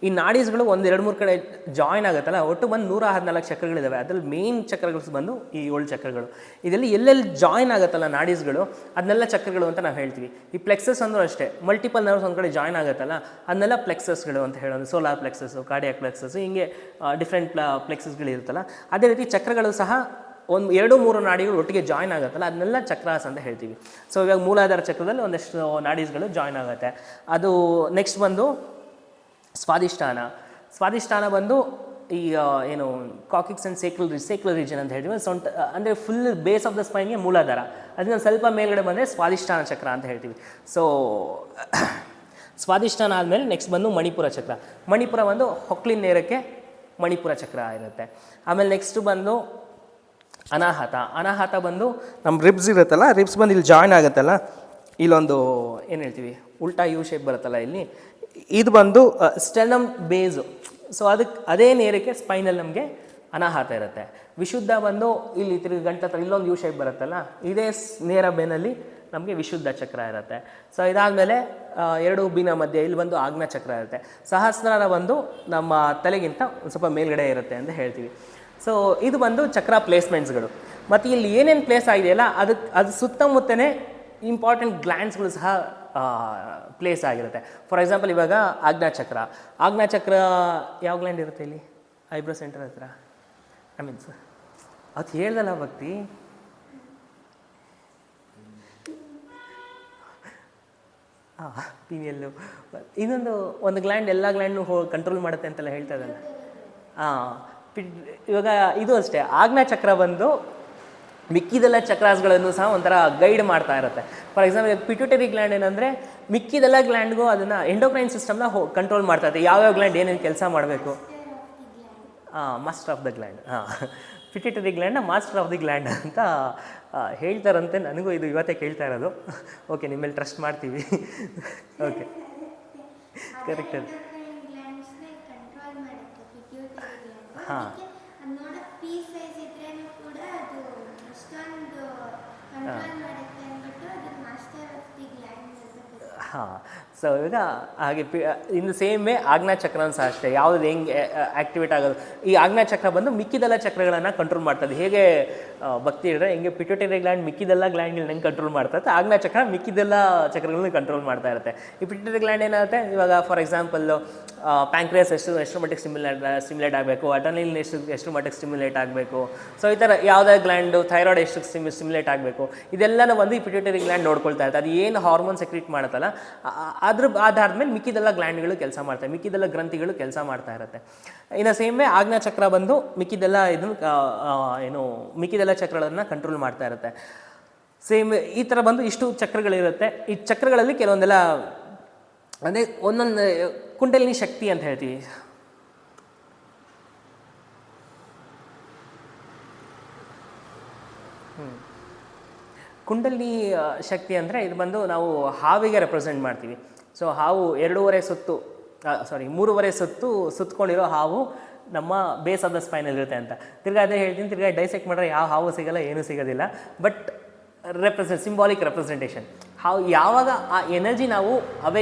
ಈ ನಾಡೀಸ್ಗಳು 1-2-3 ಕಡೆ ಜಾಯ್ನ್ ಆಗುತ್ತಲ್ಲ, ಒಟ್ಟು ಬಂದು 114 ಚಕ್ರಗಳಿದ್ದಾವೆ. ಅದ್ರಲ್ಲಿ ಮೇನ್ ಚಕ್ರಗಳು ಬಂದು ಈ 7 ಚಕ್ರಗಳು. ಇದೆಲ್ಲ ಎಲ್ಲೆಲ್ಲಿ ಜಾಯ್ನ್ ಆಗುತ್ತಲ್ಲ ನಾಡೀಸ್ಗಳು, ಅದನ್ನೆಲ್ಲ ಚಕ್ರಗಳು ಅಂತ ನಾವು ಹೇಳ್ತೀವಿ. ಈ ಪ್ಲೆಕ್ಸಸ್ ಅಂದರೂ ಅಷ್ಟೇ, ಮಲ್ಟಿಪಲ್ ನರ್ವ್ಸ್ ಒಂದು ಕಡೆ ಜಾಯ್ನ್ ಆಗುತ್ತಲ್ಲ ಅದನ್ನೆಲ್ಲ ಪ್ಲೆಕ್ಸಸ್ಗಳು ಅಂತ ಹೇಳೋದು. ಸೋಲಾರ್ ಪ್ಲೆಕ್ಸಸ್ಸು, ಕಾರ್ಡಿಯಾಕ್ ಪ್ಲೆಕ್ಸಸ್ಸು, ಹಿಂಗೆ ಡಿಫ್ರೆಂಟ್ ಪ್ಲೆಕ್ಸಸ್ಗಳು ಇರುತ್ತಲ್ಲ. ಅದೇ ರೀತಿ ಚಕ್ರಗಳು ಸಹ 1-2-3 ನಾಡಿಗಳು ಒಟ್ಟಿಗೆ ಜಾಯ್ನ್ ಆಗುತ್ತಲ್ಲ ಅದನ್ನೆಲ್ಲ ಚಕ್ರಾಸ್ ಅಂತ ಹೇಳ್ತೀವಿ. ಸೊ ಇವಾಗ ಮೂಲಾಧಾರ ಚಕ್ರದಲ್ಲಿ ಒಂದಷ್ಟು ನಾಡೀಸ್ಗಳು ಜಾಯ್ನ್ ಆಗುತ್ತೆ. ಅದು ನೆಕ್ಸ್ಟ್ ಬಂದು ಸ್ವಾದಿಷ್ಠಾನ ಬಂದು ಈ ಏನು ಕಾಕಿಕ್ಸ್ ಆ್ಯಂಡ್ ಸೇಕ್ರಲ್ ರೀಜನ್ ಅಂತ ಹೇಳ್ತೀವಿ. ಸೊಂಟ ಅಂದರೆ ಫುಲ್ ಬೇಸ್ ಆಫ್ ದ ಸ್ಪೈನ್ಗೆ ಮೂಲಾಧಾರ, ಅದನ್ನ ಸ್ವಲ್ಪ ಮೇಲ್ಗಡೆ ಬಂದರೆ ಸ್ವಾದಿಷ್ಠಾನ ಚಕ್ರ ಅಂತ ಹೇಳ್ತೀವಿ. ಸೊ ಸ್ವಾದಿಷ್ಠಾನ ಆದಮೇಲೆ ನೆಕ್ಸ್ಟ್ ಬಂದು ಮಣಿಪುರ ಚಕ್ರ. ಮಣಿಪುರ ಬಂದು ಹೊಕ್ಲಿನ ನೇರಕ್ಕೆ ಮಣಿಪುರ ಚಕ್ರ ಇರುತ್ತೆ. ಆಮೇಲೆ ನೆಕ್ಸ್ಟ್ ಬಂದು ಅನಾಹತ ಬಂದು ನಮ್ಮ ರಿಬ್ಸ್ ಇರುತ್ತಲ್ಲ, ರಿಬ್ಸ್ ಬಂದು ಇಲ್ಲಿ ಜಾಯ್ನ್ ಆಗುತ್ತಲ್ಲ, ಇಲ್ಲೊಂದು ಏನು ಹೇಳ್ತೀವಿ ಉಲ್ಟಾ ಯು ಶೇಪ್ ಬರುತ್ತಲ್ಲ ಇಲ್ಲಿ, ಇದು ಬಂದು ಸ್ಟೆರ್ನಮ್ ಬೇಸು. ಸೊ ಅದಕ್ಕೆ ಅದೇ ನೇರಕ್ಕೆ ಸ್ಪೈನಲ್ಲಿ ನಮಗೆ ಅನಾಹತ ಇರುತ್ತೆ. ವಿಶುದ್ಧ ಬಂದು ಇಲ್ಲಿ ತಿರುಗಿ ಗಂಟೆ ಹತ್ರ ಇಲ್ಲೊಂದು ಯು ಶೇಪ್ ಬರುತ್ತಲ್ಲ, ಇದೇ ನೇರ ಬೇನಲ್ಲಿ ನಮಗೆ ವಿಶುದ್ಧ ಚಕ್ರ ಇರುತ್ತೆ. ಸೊ ಇದಾದಮೇಲೆ 2 ಉಬ್ಬಿನ ಮಧ್ಯೆ ಇಲ್ಲಿ ಬಂದು ಆಜ್ಞಾ ಚಕ್ರ ಇರುತ್ತೆ. ಸಹಸ್ರಾರ ಬಂದು ನಮ್ಮ ತಲೆಗಿಂತ ಒಂದು ಸ್ವಲ್ಪ ಮೇಲ್ಗಡೆ ಇರುತ್ತೆ ಅಂತ ಹೇಳ್ತೀವಿ. ಸೊ ಇದು ಬಂದು ಚಕ್ರ ಪ್ಲೇಸ್ಮೆಂಟ್ಸ್ಗಳು. ಮತ್ತು ಇಲ್ಲಿ ಏನೇನು ಪ್ಲೇಸ್ ಆಗಿದೆಯಲ್ಲ ಅದು ಸುತ್ತಮುತ್ತನೇ ಇಂಪಾರ್ಟೆಂಟ್ ಗ್ಲ್ಯಾಂಡ್ಸ್ಗಳು ಸಹ ಪ್ಲೇಸ್ ಆಗಿರುತ್ತೆ. ಫಾರ್ ಎಕ್ಸಾಂಪಲ್ ಇವಾಗ ಆಜ್ಞಾಚಕ್ರ ಯಾವ ಗ್ಲ್ಯಾಂಡ್ ಇರುತ್ತೆ ಇಲ್ಲಿ? ಐಬ್ರೋ ಸೆಂಟರ್ ಹತ್ರ. ಸರ್ ಅದು ಹೇಳ್ದಲ್ಲ ಭಕ್ತಿ, ಪಿನಿಯಲ್ಲು ಇನ್ನೊಂದು ಒಂದು ಗ್ಲ್ಯಾಂಡ್ ಎಲ್ಲ ಗ್ಲ್ಯಾಂಡ್ನು ಕಂಟ್ರೋಲ್ ಮಾಡುತ್ತೆ ಅಂತೆಲ್ಲ ಹೇಳ್ತಾ ಇದ್ದಲ್ಲ. ಇವಾಗ ಇದು ಅಷ್ಟೇ, ಆಜ್ಞಾಚಕ್ರ ಬಂದು ಮಿಕ್ಕಿದೆಲ್ಲ ಚಕ್ರಾಸ್ಗಳನ್ನು ಸಹ ಒಂಥರ ಗೈಡ್ ಮಾಡ್ತಾ ಇರುತ್ತೆ. ಫಾರ್ ಎಕ್ಸಾಂಪಲ್ ಪಿಟ್ಯೂಟರಿ ಗ್ಲ್ಯಾಂಡ್ ಏನಂದರೆ ಮಿಕ್ಕಿದೆಲ್ಲ ಗ್ಲ್ಯಾಂಡ್ಗೂ ಅದನ್ನು ಎಂಡೋಕ್ರೈನ್ ಸಿಸ್ಟಮ್ನ ಕಂಟ್ರೋಲ್ ಮಾಡ್ತಾ ಇರುತ್ತೆ. ಯಾವ್ಯಾವ ಗ್ಲ್ಯಾಂಡ್ ಏನೇನು ಕೆಲಸ ಮಾಡಬೇಕು. Master of the gland. Pituitary ಗ್ಲ್ಯಾಂಡ್ನ ಮಾಸ್ಟರ್ ಆಫ್ ದಿ ಗ್ಲ್ಯಾಂಡ್ ಅಂತ ಹೇಳ್ತಾರಂತೆ. ನನಗೂ ಇದು ಇವತ್ತೇ ಕೇಳ್ತಾ ಇರೋದು. ಓಕೆ, ನಿಮ್ಮೇಲೆ ಟ್ರಸ್ಟ್ ಮಾಡ್ತೀವಿ. ಓಕೆ, ಕರೆಕ್ಟ್ ಅದು. ಹಾಂ ಹಾಂ ಸೊ ಇವಾಗ ಹಾಗೆ ಇನ್ ದ ಸೇಮ್ ವೇ ಆಜ್ಞಾಚಕ್ರನೂ ಸಹ ಅಷ್ಟೇ. ಯಾವುದು ಹೆಂಗೆ ಆ್ಯಕ್ಟಿವೇಟ್ ಆಗೋದು, ಈ ಆಜ್ಞಾಚಕ್ರ ಬಂದು ಮಿಕ್ಕಿದೆಲ್ಲ ಚಕ್ರಗಳನ್ನು ಕಂಟ್ರೋಲ್ ಮಾಡ್ತದೆ. ಹೇಗೆ ಭಕ್ತಿ ಹೇಳಿದ್ರೆ ಹೆಂಗೆ ಪಿಟ್ಯೂಟರಿ ಗ್ಲ್ಯಾಂಡ್ ಮಿಕ್ಕಿದೆಲ್ಲ ಗ್ಲ್ಯಾಂಡ್ಗಳನ್ನ ಹೆಂಗೆ ಕಂಟ್ರೋಲ್ ಮಾಡ್ತಾ ಇರುತ್ತೆ, ಆಜ್ಞಾಚಕ್ರ ಮಿಕ್ಕಿದೆಲ್ಲ ಚಕ್ರಗಳನ್ನ ಕಂಟ್ರೋಲ್ ಮಾಡ್ತಾ ಇರುತ್ತೆ. ಈ ಪಿಟ್ಯೂಟರಿ ಗ್ಲ್ಯಾಂಡ್ ಏನಾಗುತ್ತೆ, ಇವಾಗ ಫಾರ್ ಎಕ್ಸಾಂಪಲ್ಲು ಪ್ಯಾಂಕ್ರಿಯಾಸ್ ಎಷ್ಟು ಮಟ್ಟಿಗೆ ಸ್ಟಿಮ್ಯುಲೇಟ್ ಆಗಬೇಕು, ಅಡ್ರಿನಲಿನ್ ಎಷ್ಟು ಮಟ್ಟಿಗೆ ಸ್ಟಿಮ್ಯುಲೇಟ್ ಆಗಬೇಕು, ಸೊ ಈ ಥರ ಯಾವುದೇ ಗ್ಲ್ಯಾಂಡು, ಥೈರಾಯ್ಡ್ ಎಷ್ಟು ಸ್ಟಿಮ್ಯುಲೇಟ್ ಆಗಬೇಕು, ಇದೆಲ್ಲನೂ ಬಂದು ಈ ಪಿಟ್ಯೂಟರಿ ಗ್ಲ್ಯಾಂಡ್ ನೋಡ್ಕೊಳ್ತಾ ಇರುತ್ತೆ. ಅದು ಏನು ಹಾರ್ಮೋನ್ ಸೆಕ್ರೀಟ್ ಮಾಡುತ್ತಲ್ಲ ಅದ್ರ ಆಧಾರದ ಮೇಲೆ ಮಿಕ್ಕಿದೆಲ್ಲ ಗ್ಲ್ಯಾಂಡ್ಗಳು ಕೆಲಸ ಮಾಡ್ತವೆ, ಮಿಕ್ಕಿದೆಲ್ಲ ಗ್ರಂಥಿಗಳು ಕೆಲಸ ಮಾಡ್ತಾ ಇರುತ್ತೆ. ಇನ್ನು ಸೇಮ್ ವೇ ಆಜ್ಞಾಚಕ್ರ ಬಂದು ಮಿಕ್ಕಿದೆಲ್ಲ ಮಿಕ್ಕಿದೆಲ್ಲ ಚಕ್ರಗಳನ್ನು ಕಂಟ್ರೋಲ್ ಮಾಡ್ತಾ ಇರುತ್ತೆ. ಸೇಮ್ ಈ ಥರ ಬಂದು ಇಷ್ಟು ಚಕ್ರಗಳಿರುತ್ತೆ. ಈ ಚಕ್ರಗಳಲ್ಲಿ ಕೆಲವೊಂದೆಲ್ಲ ಅಂದರೆ ಒಂದೊಂದು ಕುಂಡಲಿನಿ ಶಕ್ತಿ ಅಂತ ಹೇಳ್ತೀವಿ. ಕುಂಡಲಿನಿ ಶಕ್ತಿ ಅಂದರೆ ಇದು ಬಂದು ನಾವು ಹಾವಿಗೆ ರೆಪ್ರೆಸೆಂಟ್ ಮಾಡ್ತೀವಿ. ಸೊ ಹಾವು 3.5 ಸುತ್ತು ಸುತ್ತಕೊಂಡಿರೋ ಹಾವು ನಮ್ಮ ಬೇಸ್ ಆಫ್ ದ ಸ್ಪೈನಲ್ಲಿರುತ್ತೆ ಅಂತ. ತಿರ್ಗಾ ಅದೇ ಹೇಳ್ತೀನಿ, ತಿರ್ಗಾ ಡೈಸೆಕ್ಟ್ ಮಾಡಿದ್ರೆ ಯಾವ ಹಾವು ಸಿಗೋಲ್ಲ, ಏನೂ ಸಿಗೋದಿಲ್ಲ. But symbolic representation. ಯಾವಾಗ ಆ ಎನರ್ಜಿ ನಾವು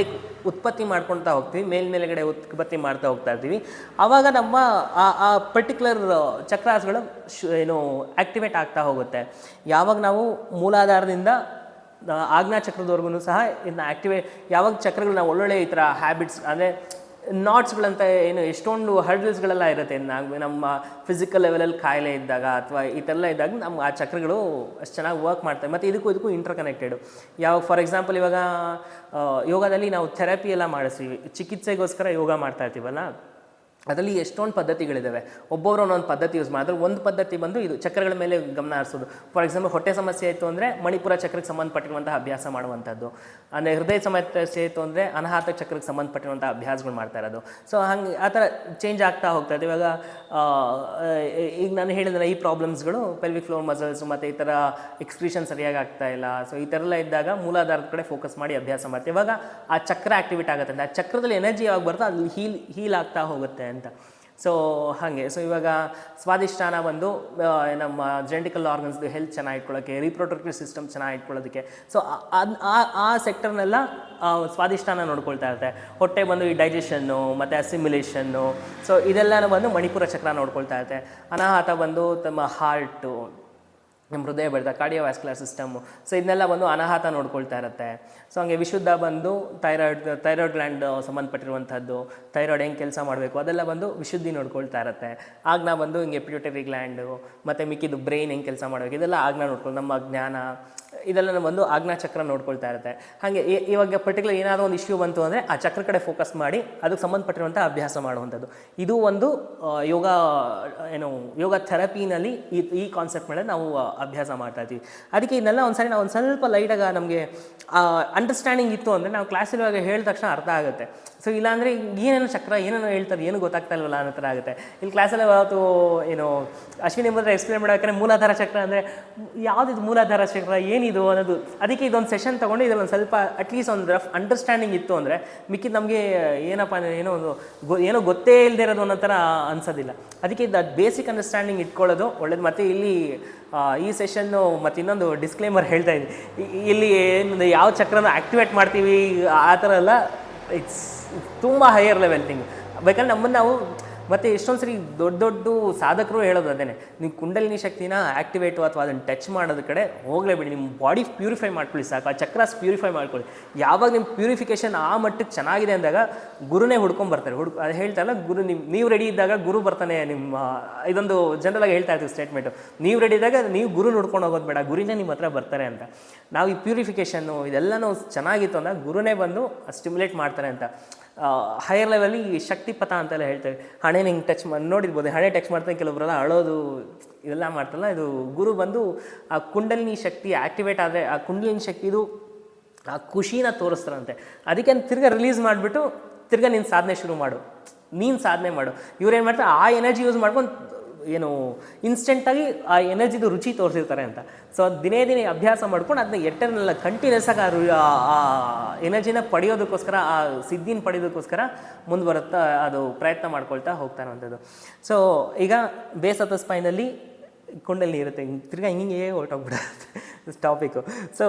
ಉತ್ಪತ್ತಿ ಮಾಡ್ಕೊಳ್ತಾ ಹೋಗ್ತೀವಿ, ಮೇಲ್ಮೇಲೆಗಡೆ ಉತ್ಪತ್ತಿ ಮಾಡ್ತಾ ಹೋಗ್ತಾ ಇರ್ತೀವಿ, ಆವಾಗ ನಮ್ಮ ಆ ಪರ್ಟಿಕ್ಯುಲರ್ ಚಕ್ರಾಸ್ಗಳು ಆ್ಯಕ್ಟಿವೇಟ್ ಆಗ್ತಾ ಹೋಗುತ್ತೆ. ಯಾವಾಗ ನಾವು ಮೂಲಾಧಾರದಿಂದ ಆಜ್ಞಾಚಕ್ರದವರೆಗೂ ಸಹ ಇದನ್ನ ಯಾವಾಗ ಚಕ್ರಗಳು ನಾವು ಒಳ್ಳೊಳ್ಳೆ ಈ ಥರ ಹ್ಯಾಬಿಟ್ಸ್ ಅಂದರೆ ನಾಟ್ಸ್ಗಳಂತ ಏನು ಎಷ್ಟೊಂದು ಹರ್ಡಲ್ಸ್ಗಳೆಲ್ಲ ಇರುತ್ತೆ ನಮ್ಮ ಫಿಸಿಕಲ್ ಲೆವೆಲಲ್ಲಿ ಕಾಯಿಲೆ ಇದ್ದಾಗ ಅಥವಾ ಈ ಥರ ಇದ್ದಾಗ ನಮ್ಮ ಆ ಚಕ್ರಗಳು ಅಷ್ಟು ಚೆನ್ನಾಗಿ ವರ್ಕ್ ಮಾಡ್ತವೆ ಮತ್ತು ಇದಕ್ಕೂ ಇಂಟರ್ ಕನೆಕ್ಟೆಡು. ಯಾವ ಫಾರ್ ಎಕ್ಸಾಂಪಲ್ ಇವಾಗ ಯೋಗದಲ್ಲಿ ನಾವು ಥೆರಪಿ ಎಲ್ಲ ಮಾಡಿಸ್ತೀವಿ, ಚಿಕಿತ್ಸೆಗೋಸ್ಕರ ಯೋಗ ಮಾಡ್ತಾ ಇರ್ತೀವಲ್ಲ, ಅದರಲ್ಲಿ ಎಷ್ಟೊಂದು ಪದ್ಧತಿಗಳಿದ್ದಾವೆ. ಒಬ್ಬೊಬ್ಬರು ಒಂದೊಂದು ಪದ್ಧತಿ ಯೂಸ್ ಮಾಡಿದ್ರೆ ಒಂದು ಪದ್ಧತಿ ಬಂದು ಇದು ಚಕ್ರಗಳ ಮೇಲೆ ಗಮನ ಹರಿಸೋದು. ಫಾರ್ ಎಕ್ಸಾಂಪಲ್ ಹೊಟ್ಟೆ ಸಮಸ್ಯೆ ಆಯಿತು ಅಂದರೆ ಮಣಿಪುರ ಚಕ್ರಕ್ಕೆ ಸಂಬಂಧಪಟ್ಟಿರುವಂಥ ಅಭ್ಯಾಸ ಮಾಡುವಂಥದ್ದು. ಅಂದರೆ ಹೃದಯ ಸಮಸ್ಯೆ ಆಯಿತು ಅಂದರೆ ಅನಾಹತ ಚಕ್ರಕ್ಕೆ ಸಂಬಂಧಪಟ್ಟಿರುವಂಥ ಅಭ್ಯಾಸಗಳು ಮಾಡ್ತಾ ಇರೋದು. ಸೊ ಹಂಗೆ ಆ ಥರ ಚೇಂಜ್ ಆಗ್ತಾ ಹೋಗ್ತದೆ. ಇವಾಗ ಈಗ ನಾನು ಹೇಳಿದ್ರೆ ಈ ಪ್ರಾಬ್ಲಮ್ಸ್ಗಳು ಪೆಲ್ವಿಕ್ ಫ್ಲೋರ್ ಮಸಲ್ಸ್ ಮತ್ತು ಈ ಥರ ಎಕ್ಸ್ಕ್ರೀಷನ್ ಸರಿಯಾಗಿ ಆಗ್ತಾ ಇಲ್ಲ. ಸೊ ಈ ಥರ ಎಲ್ಲ ಇದ್ದಾಗ ಮೂಲಾಧಾರದ ಕಡೆ ಫೋಕಸ್ ಮಾಡಿ ಅಭ್ಯಾಸ ಮಾಡ್ತೀವಿ. ಇವಾಗ ಆ ಚಕ್ರ ಆ್ಯಕ್ಟಿವೇಟ್ ಆಗುತ್ತೆ ಅಂತ, ಆ ಚಕ್ರದಲ್ಲಿ ಎನರ್ಜಿ ಯಾವಾಗ ಬರ್ತೋ ಅಲ್ಲಿ ಹೀಲ್ ಆಗ್ತಾ ಹೋಗುತ್ತೆ ಅಂತ. ಸೊ ಹಾಗೆ ಇವಾಗ ಸ್ವಾದಿಷ್ಠಾನ ಬಂದು ನಮ್ಮ ಜೆನೆಟಿಕಲ್ ಆರ್ಗನ್ಸ್ದು ಹೆಲ್ತ್ ಚೆನ್ನಾಗಿ ಇಟ್ಕೊಳ್ಳೋಕ್ಕೆ, ರೀಪ್ರೊಡಕ್ಟಿವ್ ಸಿಸ್ಟಮ್ ಚೆನ್ನಾಗಿ ಇಟ್ಕೊಳ್ಳೋದಕ್ಕೆ. ಸೊ ಆ ಸೆಕ್ಟರ್ನೆಲ್ಲ ಸ್ವಾದಿಷ್ಠಾನ ನೋಡ್ಕೊಳ್ತಾ ಇರುತ್ತೆ. ಹೊಟ್ಟೆ ಬಂದು ಈ ಡೈಜೆಷನ್ನು ಮತ್ತು ಅಸಿಮ್ಯುಲೇಷನ್ನು, ಸೊ ಇದೆಲ್ಲ ಬಂದು ಮಣಿಪುರ ಚಕ್ರ ನೋಡ್ಕೊಳ್ತಾ ಇರುತ್ತೆ. ಅನಾಹತ ಬಂದು ತಮ್ಮ ಹಾರ್ಟು, ನಮ್ಮ ಹೃದಯ ಬಡಿತ, ಕಾರ್ಡಿಯೋವ್ಯಾಸ್ಕ್ಯುಲರ್ ಸಿಸ್ಟಮ್ಮು, ಸೊ ಇದನ್ನೆಲ್ಲ ಬಂದು ಅನಾಹತ ನೋಡ್ಕೊಳ್ತಾ ಇರುತ್ತೆ. ಸೊ ಹಂಗೆ ವಿಶುದ್ಧ ಬಂದು ಥೈರಾಯ್ಡ್ ಗ್ಲ್ಯಾಂಡ್ ಸಂಬಂಧಪಟ್ಟಿರುವಂಥದ್ದು, ಥೈರಾಯ್ಡ್ ಹೆಂಗೆ ಕೆಲಸ ಮಾಡಬೇಕು ಅದೆಲ್ಲ ಬಂದು ವಿಶುದ್ಧಿ ನೋಡ್ಕೊಳ್ತಾ ಇರುತ್ತೆ. ಆಜ್ಞಾ ಬಂದು ಹಿಂಗೆ ಪಿಟ್ಯೂಟರಿ ಗ್ಲ್ಯಾಂಡು ಮತ್ತು ಮಿಕ್ಕಿದ್ದು ಬ್ರೈನ್ ಹೆಂಗೆ ಕೆಲಸ ಮಾಡಬೇಕು ಇದೆಲ್ಲ ಆಜ್ಞಾ ನೋಡ್ಕೊಂಡು, ನಮ್ಮ ಜ್ಞಾನ ಇದೆಲ್ಲ ಬಂದು ಆಜ್ಞಾ ಚಕ್ರ ನೋಡ್ಕೊಳ್ತಾ ಇರುತ್ತೆ. ಹಾಗೆ ಇವಾಗ ಪರ್ಟಿಕ್ಯುಲರ್ ಏನಾದರೂ ಒಂದು ಇಶ್ಯೂ ಬಂತು ಅಂದರೆ ಆ ಚಕ್ರ ಕಡೆ ಫೋಕಸ್ ಮಾಡಿ ಅದಕ್ಕೆ ಸಂಬಂಧಪಟ್ಟಿರುವಂಥ ಅಭ್ಯಾಸ ಮಾಡುವಂಥದ್ದು. ಇದು ಒಂದು ಯೋಗ ಥೆರಪಿನಲ್ಲಿ ಈ ಕಾನ್ಸೆಪ್ಟ್ ಮೇಲೆ ನಾವು ಅಭ್ಯಾಸ ಮಾಡ್ತಾ ಇದ್ದೀವಿ. ಅದಕ್ಕೆ ಇದನ್ನೆಲ್ಲ ನಾವು ಒಂದು ಸ್ವಲ್ಪ ಲೈಟಾಗಿ ನಮಗೆ ಅಂಡರ್ಸ್ಟ್ಯಾಂಡಿಂಗ್ ಇತ್ತು ಅಂದರೆ ನಾವು ಕ್ಲಾಸಲ್ಲಿ ಹೇಳಿದ ತಕ್ಷಣ ಅರ್ಥ ಆಗುತ್ತೆ. ಸೊ ಇಲ್ಲಾಂದರೆ ಏನೇನೋ ಚಕ್ರ ಏನೇನೋ ಹೇಳ್ತಾರೆ, ಏನು ಗೊತ್ತಾಗ್ತಾ ಇಲ್ವಲ್ಲ ಅನ್ನೋ ಥರ ಆಗುತ್ತೆ. ಇಲ್ಲಿ ಕ್ಲಾಸಲ್ಲಿ ಅವತ್ತು ಅಶ್ವಿನಿ ಬಂದರೆ ಎಕ್ಸ್ಪ್ಲೇನ್ ಮಾಡಬೇಕಾದ್ರೆ ಮೂಲಾಧಾರ ಚಕ್ರ ಅಂದರೆ ಯಾವುದಿದು ಮೂಲಾಧಾರ ಚಕ್ರ ಏನಿದು ಅನ್ನೋದು, ಅದಕ್ಕೆ ಇದೊಂದು ಸೆಷನ್ ತೊಗೊಂಡು ಇದರಲ್ಲಿ ಸ್ವಲ್ಪ ಅಟ್ಲೀಸ್ಟ್ ಒಂದು ರಫ್ ಅಂಡರ್ಸ್ಟ್ಯಾಂಡಿಂಗ್ ಇತ್ತು ಅಂದರೆ ಮಿಕ್ಕಿದ್ದು ನಮಗೆ ಏನೋ ಗೊತ್ತೇ ಇಲ್ಲದೆ ಇರೋದು ಅನ್ನೋ ಥರ ಅನ್ಸೋದಿಲ್ಲ. ಅದಕ್ಕೆ ಇದು ಬೇಸಿಕ್ ಅಂಡರ್ಸ್ಟ್ಯಾಂಡಿಂಗ್ ಇಟ್ಕೊಳ್ಳೋದು ಒಳ್ಳೇದು. ಮತ್ತು ಇಲ್ಲಿ ಈ ಸೆಷನ್ನು ಮತ್ತು ಇನ್ನೊಂದು ಡಿಸ್ಕ್ಲೇಮರ್ ಹೇಳ್ತಾ ಇದ್ದೀನಿ, ಇಲ್ಲಿ ಏನು ಯಾವ ಚಕ್ರನ ಆ್ಯಕ್ಟಿವೇಟ್ ಮಾಡ್ತೀವಿ ಆ ಥರ ಎಲ್ಲ ಇಟ್ಸ್ ತುಂಬ ಹೈಯರ್ ಲೆವೆಲ್ ಥಿಂಗ್. ಬೇಕಾದ್ರೆ ನಮ್ಮನ್ನು ನಾವು ಮತ್ತು ಎಷ್ಟೊಂದು ಸರಿ ದೊಡ್ಡ ಸಾಧಕರು ಹೇಳೋದು ಅದೇ, ನೀವು ಕುಂಡಲಿನಿ ಶಕ್ತಿನ ಆ್ಯಕ್ಟಿವೇಟು ಅಥವಾ ಅದನ್ನು ಟಚ್ ಮಾಡೋದ ಕಡೆ ಹೋಗಲೇಬೇಡಿ, ನಿಮ್ಮ ಬಾಡಿ ಪ್ಯೂರಿಫೈ ಮಾಡ್ಕೊಳ್ಳಿ ಸಾಕು, ಆ ಚಕ್ರಾಸ್ ಪ್ಯೂರಿಫೈ ಮಾಡ್ಕೊಳ್ಳಿ. ಯಾವಾಗ ನಿಮ್ಮ ಪ್ಯೂರಿಫಿಕೇಷನ್ ಆ ಮಟ್ಟಕ್ಕೆ ಚೆನ್ನಾಗಿದೆ ಅಂದಾಗ ಗುರುನೇ ಹುಡ್ಕೊಂಬರ್ತಾರೆ. ಅದು ಹೇಳ್ತಾರಲ್ಲ, ಗುರು ನೀವು ರೆಡಿ ಇದ್ದಾಗ ಗುರು ಬರ್ತಾನೆ. ಇದೊಂದು ಜನರಲಾಗಿ ಹೇಳ್ತಾ ಇರ್ತೀವಿ ಸ್ಟೇಟ್ಮೆಂಟು, ನೀವು ರೆಡಿ ಇದ್ದಾಗ ನೀವು ಗುರು ನೋಡ್ಕೊಂಡು ಹೋಗೋದು ಬೇಡ, ಗುರಿನೇ ನಿಮ್ಮ ಹತ್ರ ಬರ್ತಾರೆ ಅಂತ. ನಾವು ಈ ಪ್ಯೂರಿಫಿಕೇಷನ್ನು ಇದೆಲ್ಲನೂ ಚೆನ್ನಾಗಿತ್ತು ಅಂದಾಗ ಗುರುನೇ ಬಂದು ಸ್ಟಿಮ್ಯುಲೇಟ್ ಮಾಡ್ತಾರೆ ಅಂತ. ಹೈಯರ್ ಲೆವೆಲ್ಲಿ ಶಕ್ತಿಪಥ ಅಂತೆಲ್ಲ ಹೇಳ್ತೇವೆ. ಹಣೆ ಹಿಂಗೆ ಟಚ್ ಮಾಡಿ ನೋಡಿರ್ಬೋದು, ಹಣೆ ಟಚ್ ಮಾಡ್ತಾರೆ ಕೆಲವೊಬ್ಬರೆಲ್ಲ ಅಳೋದು ಇದೆಲ್ಲ ಮಾಡ್ತಾರಲ್ಲ, ಇದು ಗುರು ಬಂದು ಆ ಕುಂಡಲಿನಿ ಶಕ್ತಿ ಆ್ಯಕ್ಟಿವೇಟ್ ಆದರೆ ಆ ಕುಂಡಲಿನಿ ಶಕ್ತಿದು ಆ ಖುಷಿನ ತೋರಿಸ್ತಾರಂತೆ. ಅದಕ್ಕೆ ತಿರ್ಗಾ ರಿಲೀಸ್ ಮಾಡಿಬಿಟ್ಟು ತಿರ್ಗಾ ನೀನು ಸಾಧನೆ ಶುರು ಮಾಡು, ನೀನು ಸಾಧನೆ ಮಾಡು. ಇವ್ರೇನು ಮಾಡ್ತಾರೆ, ಆ ಎನರ್ಜಿ ಯೂಸ್ ಮಾಡ್ಕೊಂಡು ಇನ್ಸ್ಟೆಂಟಾಗಿ ಆ ಎನರ್ಜಿದು ರುಚಿ ತೋರಿಸಿರ್ತಾರೆ ಅಂತ. ಸೊ ದಿನೇ ಅಭ್ಯಾಸ ಮಾಡ್ಕೊಂಡು ಅದನ್ನ ಎಟ್ಟರ್ನೆಲ್ಲ ಕಂಟಿನ್ಯೂಸ್ ಆಗಿ ಆ ಎನರ್ಜಿನ ಪಡೆಯೋದಕ್ಕೋಸ್ಕರ, ಆ ಸಿದ್ಧಿನ ಪಡೆಯೋದಕ್ಕೋಸ್ಕರ ಮುಂದುವರುತ್ತಾ ಅದು ಪ್ರಯತ್ನ ಮಾಡ್ಕೊಳ್ತಾ ಹೋಗ್ತಾ ಇರುವಂಥದ್ದು. ಸೊ ಈಗ ಬೇಸ್ ಆಫ್ ದ ಸ್ಪೈನಲ್ಲಿ ಕುಂಡಲಿನಿ ಇರುತ್ತೆ, ತಿರ್ಗಾ ಹಿಂಗೆ ಹೊರಟೋಗ್ಬಿಡುತ್ತೆ ಟಾಪಿಕ್ಕು. ಸೊ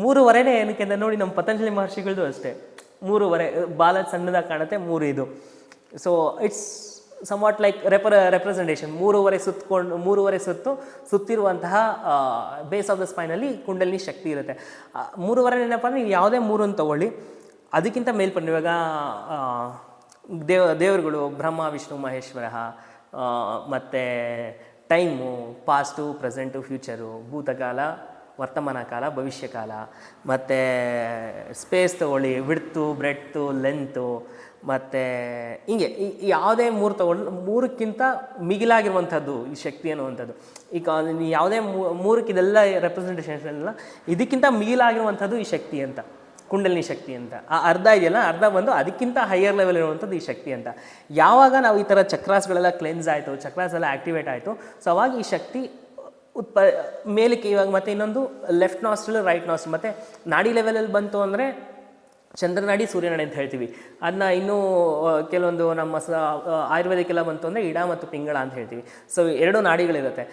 3.5 ಏನಕ್ಕೆ ಅಂತ ನೋಡಿ, ನಮ್ಮ ಪತಂಜಲಿ ಮಹರ್ಷಿಗಳದ್ದು ಅಷ್ಟೇ 3.5 ಬಾಲ ಸಣ್ಣದಾಗಿ ಕಾಣುತ್ತೆ, 3 ಇದು. So it's somewhat like representation. 3.5 ಸುತ್ತಿರುವಂತಹ ಬೇಸ್ ಆಫ್ ದ ಸ್ಪೈನಲ್ಲಿ ಕುಂಡಲಿನಿ ಶಕ್ತಿ ಇರುತ್ತೆ. 3.5 ಏನಪ್ಪ ಅಂದರೆ, ನೀವು ಯಾವುದೇ 3 ತೊಗೊಳ್ಳಿ, ಅದಕ್ಕಿಂತ ಮೇಲ್ಪಟ್ಟು ಇವಾಗ ದೇವರುಗಳು ಬ್ರಹ್ಮ ವಿಷ್ಣು ಮಹೇಶ್ವರ, ಮತ್ತು ಟೈಮು ಪಾಸ್ಟು ಪ್ರೆಸೆಂಟು ಫ್ಯೂಚರು, ಭೂತಕಾಲ ವರ್ತಮಾನ ಕಾಲ ಭವಿಷ್ಯಕಾಲ, ಮತ್ತು ಸ್ಪೇಸ್ ತೊಗೊಳ್ಳಿ, ವಿಡ್ತು ಬ್ರೆಡ್ತು ಲೆಂತು, ಮತ್ತು ಹಿಂಗೆ ಯಾವುದೇ 3 ತೊಗೊಂಡು 3ಕ್ಕಿಂತ ಮಿಗಿಲಾಗಿರುವಂಥದ್ದು ಈ ಶಕ್ತಿ ಅನ್ನುವಂಥದ್ದು. ಈಗ ಯಾವುದೇ 3ಕ್ಕೆ ಇದೆಲ್ಲ ರೆಪ್ರೆಸೆಂಟೇಷನ್ಸ್ ಎಲ್ಲ ಇದಕ್ಕಿಂತ ಮಿಗಿಲಾಗಿರುವಂಥದ್ದು ಈ ಶಕ್ತಿ ಅಂತ, ಕುಂಡಲಿನಿ ಶಕ್ತಿ ಅಂತ. ಆ ಅರ್ಧ ಇದೆಯಲ್ಲ, ಅರ್ಧ ಬಂದು ಅದಕ್ಕಿಂತ ಹೈಯರ್ ಲೆವೆಲ್ ಇರುವಂಥದ್ದು ಈ ಶಕ್ತಿ ಅಂತ. ಯಾವಾಗ ನಾವು ಈ ಥರ ಚಕ್ರಾಸ್ಗಳೆಲ್ಲ ಕ್ಲೆನ್ಸ್ ಆಯಿತು, ಚಕ್ರಾಸ್ ಎಲ್ಲ ಆ್ಯಕ್ಟಿವೇಟ್ ಆಯಿತು, ಸೊ ಅವಾಗ ಈ ಶಕ್ತಿ ಮೇಲಕ್ಕೆ. ಇವಾಗ ಮತ್ತು ಇನ್ನೊಂದು ಲೆಫ್ಟ್ ನಾಸ್ಟ್ರಲ್ ರೈಟ್ ನಾಸ್ಟ್ರಲ್, ಮತ್ತು ನಾಡಿ ಲೆವೆಲಲ್ಲಿ ಬಂತು ಅಂದರೆ ಚಂದ್ರನಾಡಿ ಸೂರ್ಯನಾಡಿ ಅಂತ ಹೇಳ್ತೀವಿ. ಅದನ್ನ ಇನ್ನೂ ಕೆಲವೊಂದು ನಮ್ಮ ಆಯುರ್ವೇದಿಕ್ಕೆಲ್ಲ ಬಂತು ಅಂದರೆ ಇಡ ಮತ್ತು ಪಿಂಗಳ ಅಂತ ಹೇಳ್ತೀವಿ. ಸೊ 2 ನಾಡಿಗಳಿರುತ್ತೆ.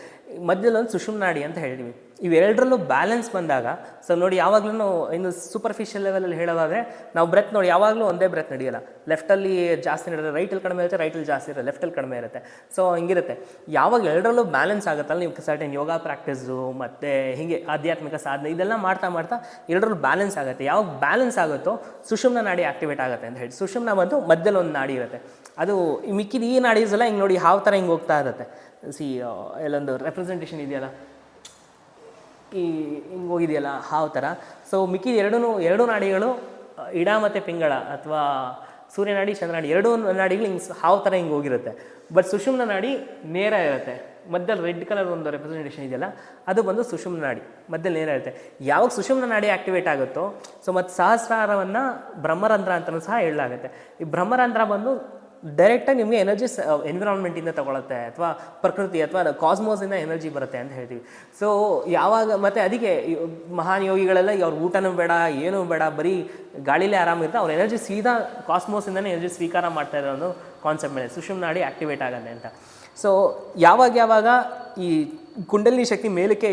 ಮಧ್ಯದಲ್ಲಿ ಒಂದು ಸುಷುಮ್ನ ನಾಡಿ ಅಂತ ಹೇಳ್ತೀವಿ. ಇವೆರಡರಲ್ಲೂ ಬ್ಯಾಲೆನ್ಸ್ ಬಂದಾಗ, ಸೊ ನೋಡಿ ಯಾವಾಗಲೂ ಇನ್ನು ಸೂಪರ್ಫಿಷಿಯಲ್ ಲೆವೆಲಲ್ಲಿ ಹೇಳೋದಾದರೆ ನಾವು ಬ್ರೆತ್ ನೋಡಿ ಯಾವಾಗಲೂ ಒಂದೇ ಬ್ರೆತ್ ನಡೆಯಲ್ಲ. ಲೆಫ್ಟಲ್ಲಿ ಜಾಸ್ತಿ ನಡೆಯುತ್ತೆ, ರೈಟಲ್ಲಿ ಕಡಿಮೆ ಇರುತ್ತೆ, ರೈಟಲ್ಲಿ ಜಾಸ್ತಿ ಇರುತ್ತೆ, ಲೆಫ್ಟಲ್ಲಿ ಕಡಿಮೆ ಇರುತ್ತೆ. ಸೊ ಹಿಂಗಿರುತ್ತೆ. ಯಾವಾಗ ಎರಡರಲ್ಲೂ ಬ್ಯಾಲೆನ್ಸ್ ಆಗುತ್ತಲ್ಲ, ನೀವು ಸರ್ಟನ್ ಯೋಗ ಪ್ರಾಕ್ಟೀಸು ಮತ್ತು ಹೀಗೆ ಆಧ್ಯಾತ್ಮಿಕ ಸಾಧನೆ ಇದೆಲ್ಲ ಮಾಡ್ತಾ ಮಾಡ್ತಾ ಎರಡರಲ್ಲೂ ಬ್ಯಾಲೆನ್ಸ್ ಆಗುತ್ತೆ. ಯಾವಾಗ ಬ್ಯಾಲೆನ್ಸ್ ಆಗುತ್ತೋ ಸುಷುಮ್ನ ನಾಡಿ ಆಕ್ಟಿವೇಟ್ ಆಗುತ್ತೆ ಅಂತ ಹೇಳಿ. ಸುಷುಮ್ನ ಬಂದು ಮಧ್ಯದಲ್ಲಿ ಒಂದು ನಾಡಿ ಇರುತ್ತೆ, ಅದು ಮಿಕ್ಕಿದ ಈ ನಾಡೀಸ್ ಎಲ್ಲ ಹಿಂಗೆ ನೋಡಿ ಯಾವ ಥರ ಹಿಂಗೆ ಹೋಗ್ತಾ ಇರುತ್ತೆ. ಎಲ್ಲೊಂದು ರೆಪ್ರೆಸೆಂಟೇಷನ್ ಇದೆಯಲ್ಲ, ಈ ಹಿಂಗೆ ಹೋಗಿದೆಯಲ್ಲ ಹಾವು ಥರ. ಸೊ ಮಿಕ್ಕಿದ ಎರಡು ನಾಡಿಗಳು ಇಡ ಮತ್ತು ಪಿಂಗಳ ಅಥವಾ ಸೂರ್ಯನಾಡಿ ಚಂದ್ರನಾಡಿ ಎರಡೂ ನಾಡಿಗಳು ಹಿಂಗೆ ಹಾವು ಥರ ಹಿಂಗೆ ಹೋಗಿರುತ್ತೆ. ಬಟ್ ಸುಷುಮ್ನ ನಾಡಿ ನೇರ ಇರುತ್ತೆ. ಮಧ್ಯದಲ್ಲಿ ರೆಡ್ ಕಲರ್ ಒಂದು ರೆಪ್ರೆಸೆಂಟೇಷನ್ ಇದೆಯಲ್ಲ, ಅದು ಬಂದು ಸುಷುಮ್ನ ನಾಡಿ ಮಧ್ಯದಲ್ಲಿ ನೇರ ಇರುತ್ತೆ. ಯಾವಾಗ ಸುಷುಮ್ನ ನಾಡಿ ಆಕ್ಟಿವೇಟ್ ಆಗುತ್ತೋ, ಸೊ ಮತ್ತು ಸಹಸ್ರಾರವನ್ನು ಬ್ರಹ್ಮರಂಧ್ರ ಅಂತಲೂ ಸಹ ಹೇಳಲಾಗುತ್ತೆ. ಈ ಬ್ರಹ್ಮರಂಧ್ರ ಬಂದು ಡೈರೆಕ್ಟಾಗಿ ನಿಮಗೆ ಎನರ್ಜಿ ಎನ್ವಿರಾನ್ಮೆಂಟಿಂದ ತಗೊಳುತ್ತೆ, ಅಥವಾ ಪ್ರಕೃತಿ ಅಥವಾ ಕಾಸ್ಮೋಸಿಂದ ಎನರ್ಜಿ ಬರುತ್ತೆ ಅಂತ ಹೇಳ್ತೀವಿ. ಸೊ ಯಾವಾಗ ಮತ್ತು ಅದಕ್ಕೆ ಮಹಾನ್ ಯೋಗಿಗಳೆಲ್ಲ ಅವ್ರ ಊಟನೂ ಬೇಡ ಏನೂ ಬೇಡ, ಬರೀ ಗಾಳಿಲೇ ಆರಾಮಿರುತ್ತೆ, ಅವ್ರ ಎನರ್ಜಿ ಸೀದಾ ಕಾಸ್ಮೋಸಿಂದನೇ ಎನರ್ಜಿ ಸ್ವೀಕಾರ ಮಾಡ್ತಾ ಇರೋ ಒಂದು ಕಾನ್ಸೆಪ್ಟ್ ಮೇಲೆ ಸುಷುಮ್ನ ನಾಡಿ ಆಕ್ಟಿವೇಟ್ ಆಗುತ್ತೆ ಅಂತ. ಸೊ ಯಾವಾಗ ಈ ಕುಂಡಲಿನಿ ಶಕ್ತಿ ಮೇಲಕ್ಕೆ,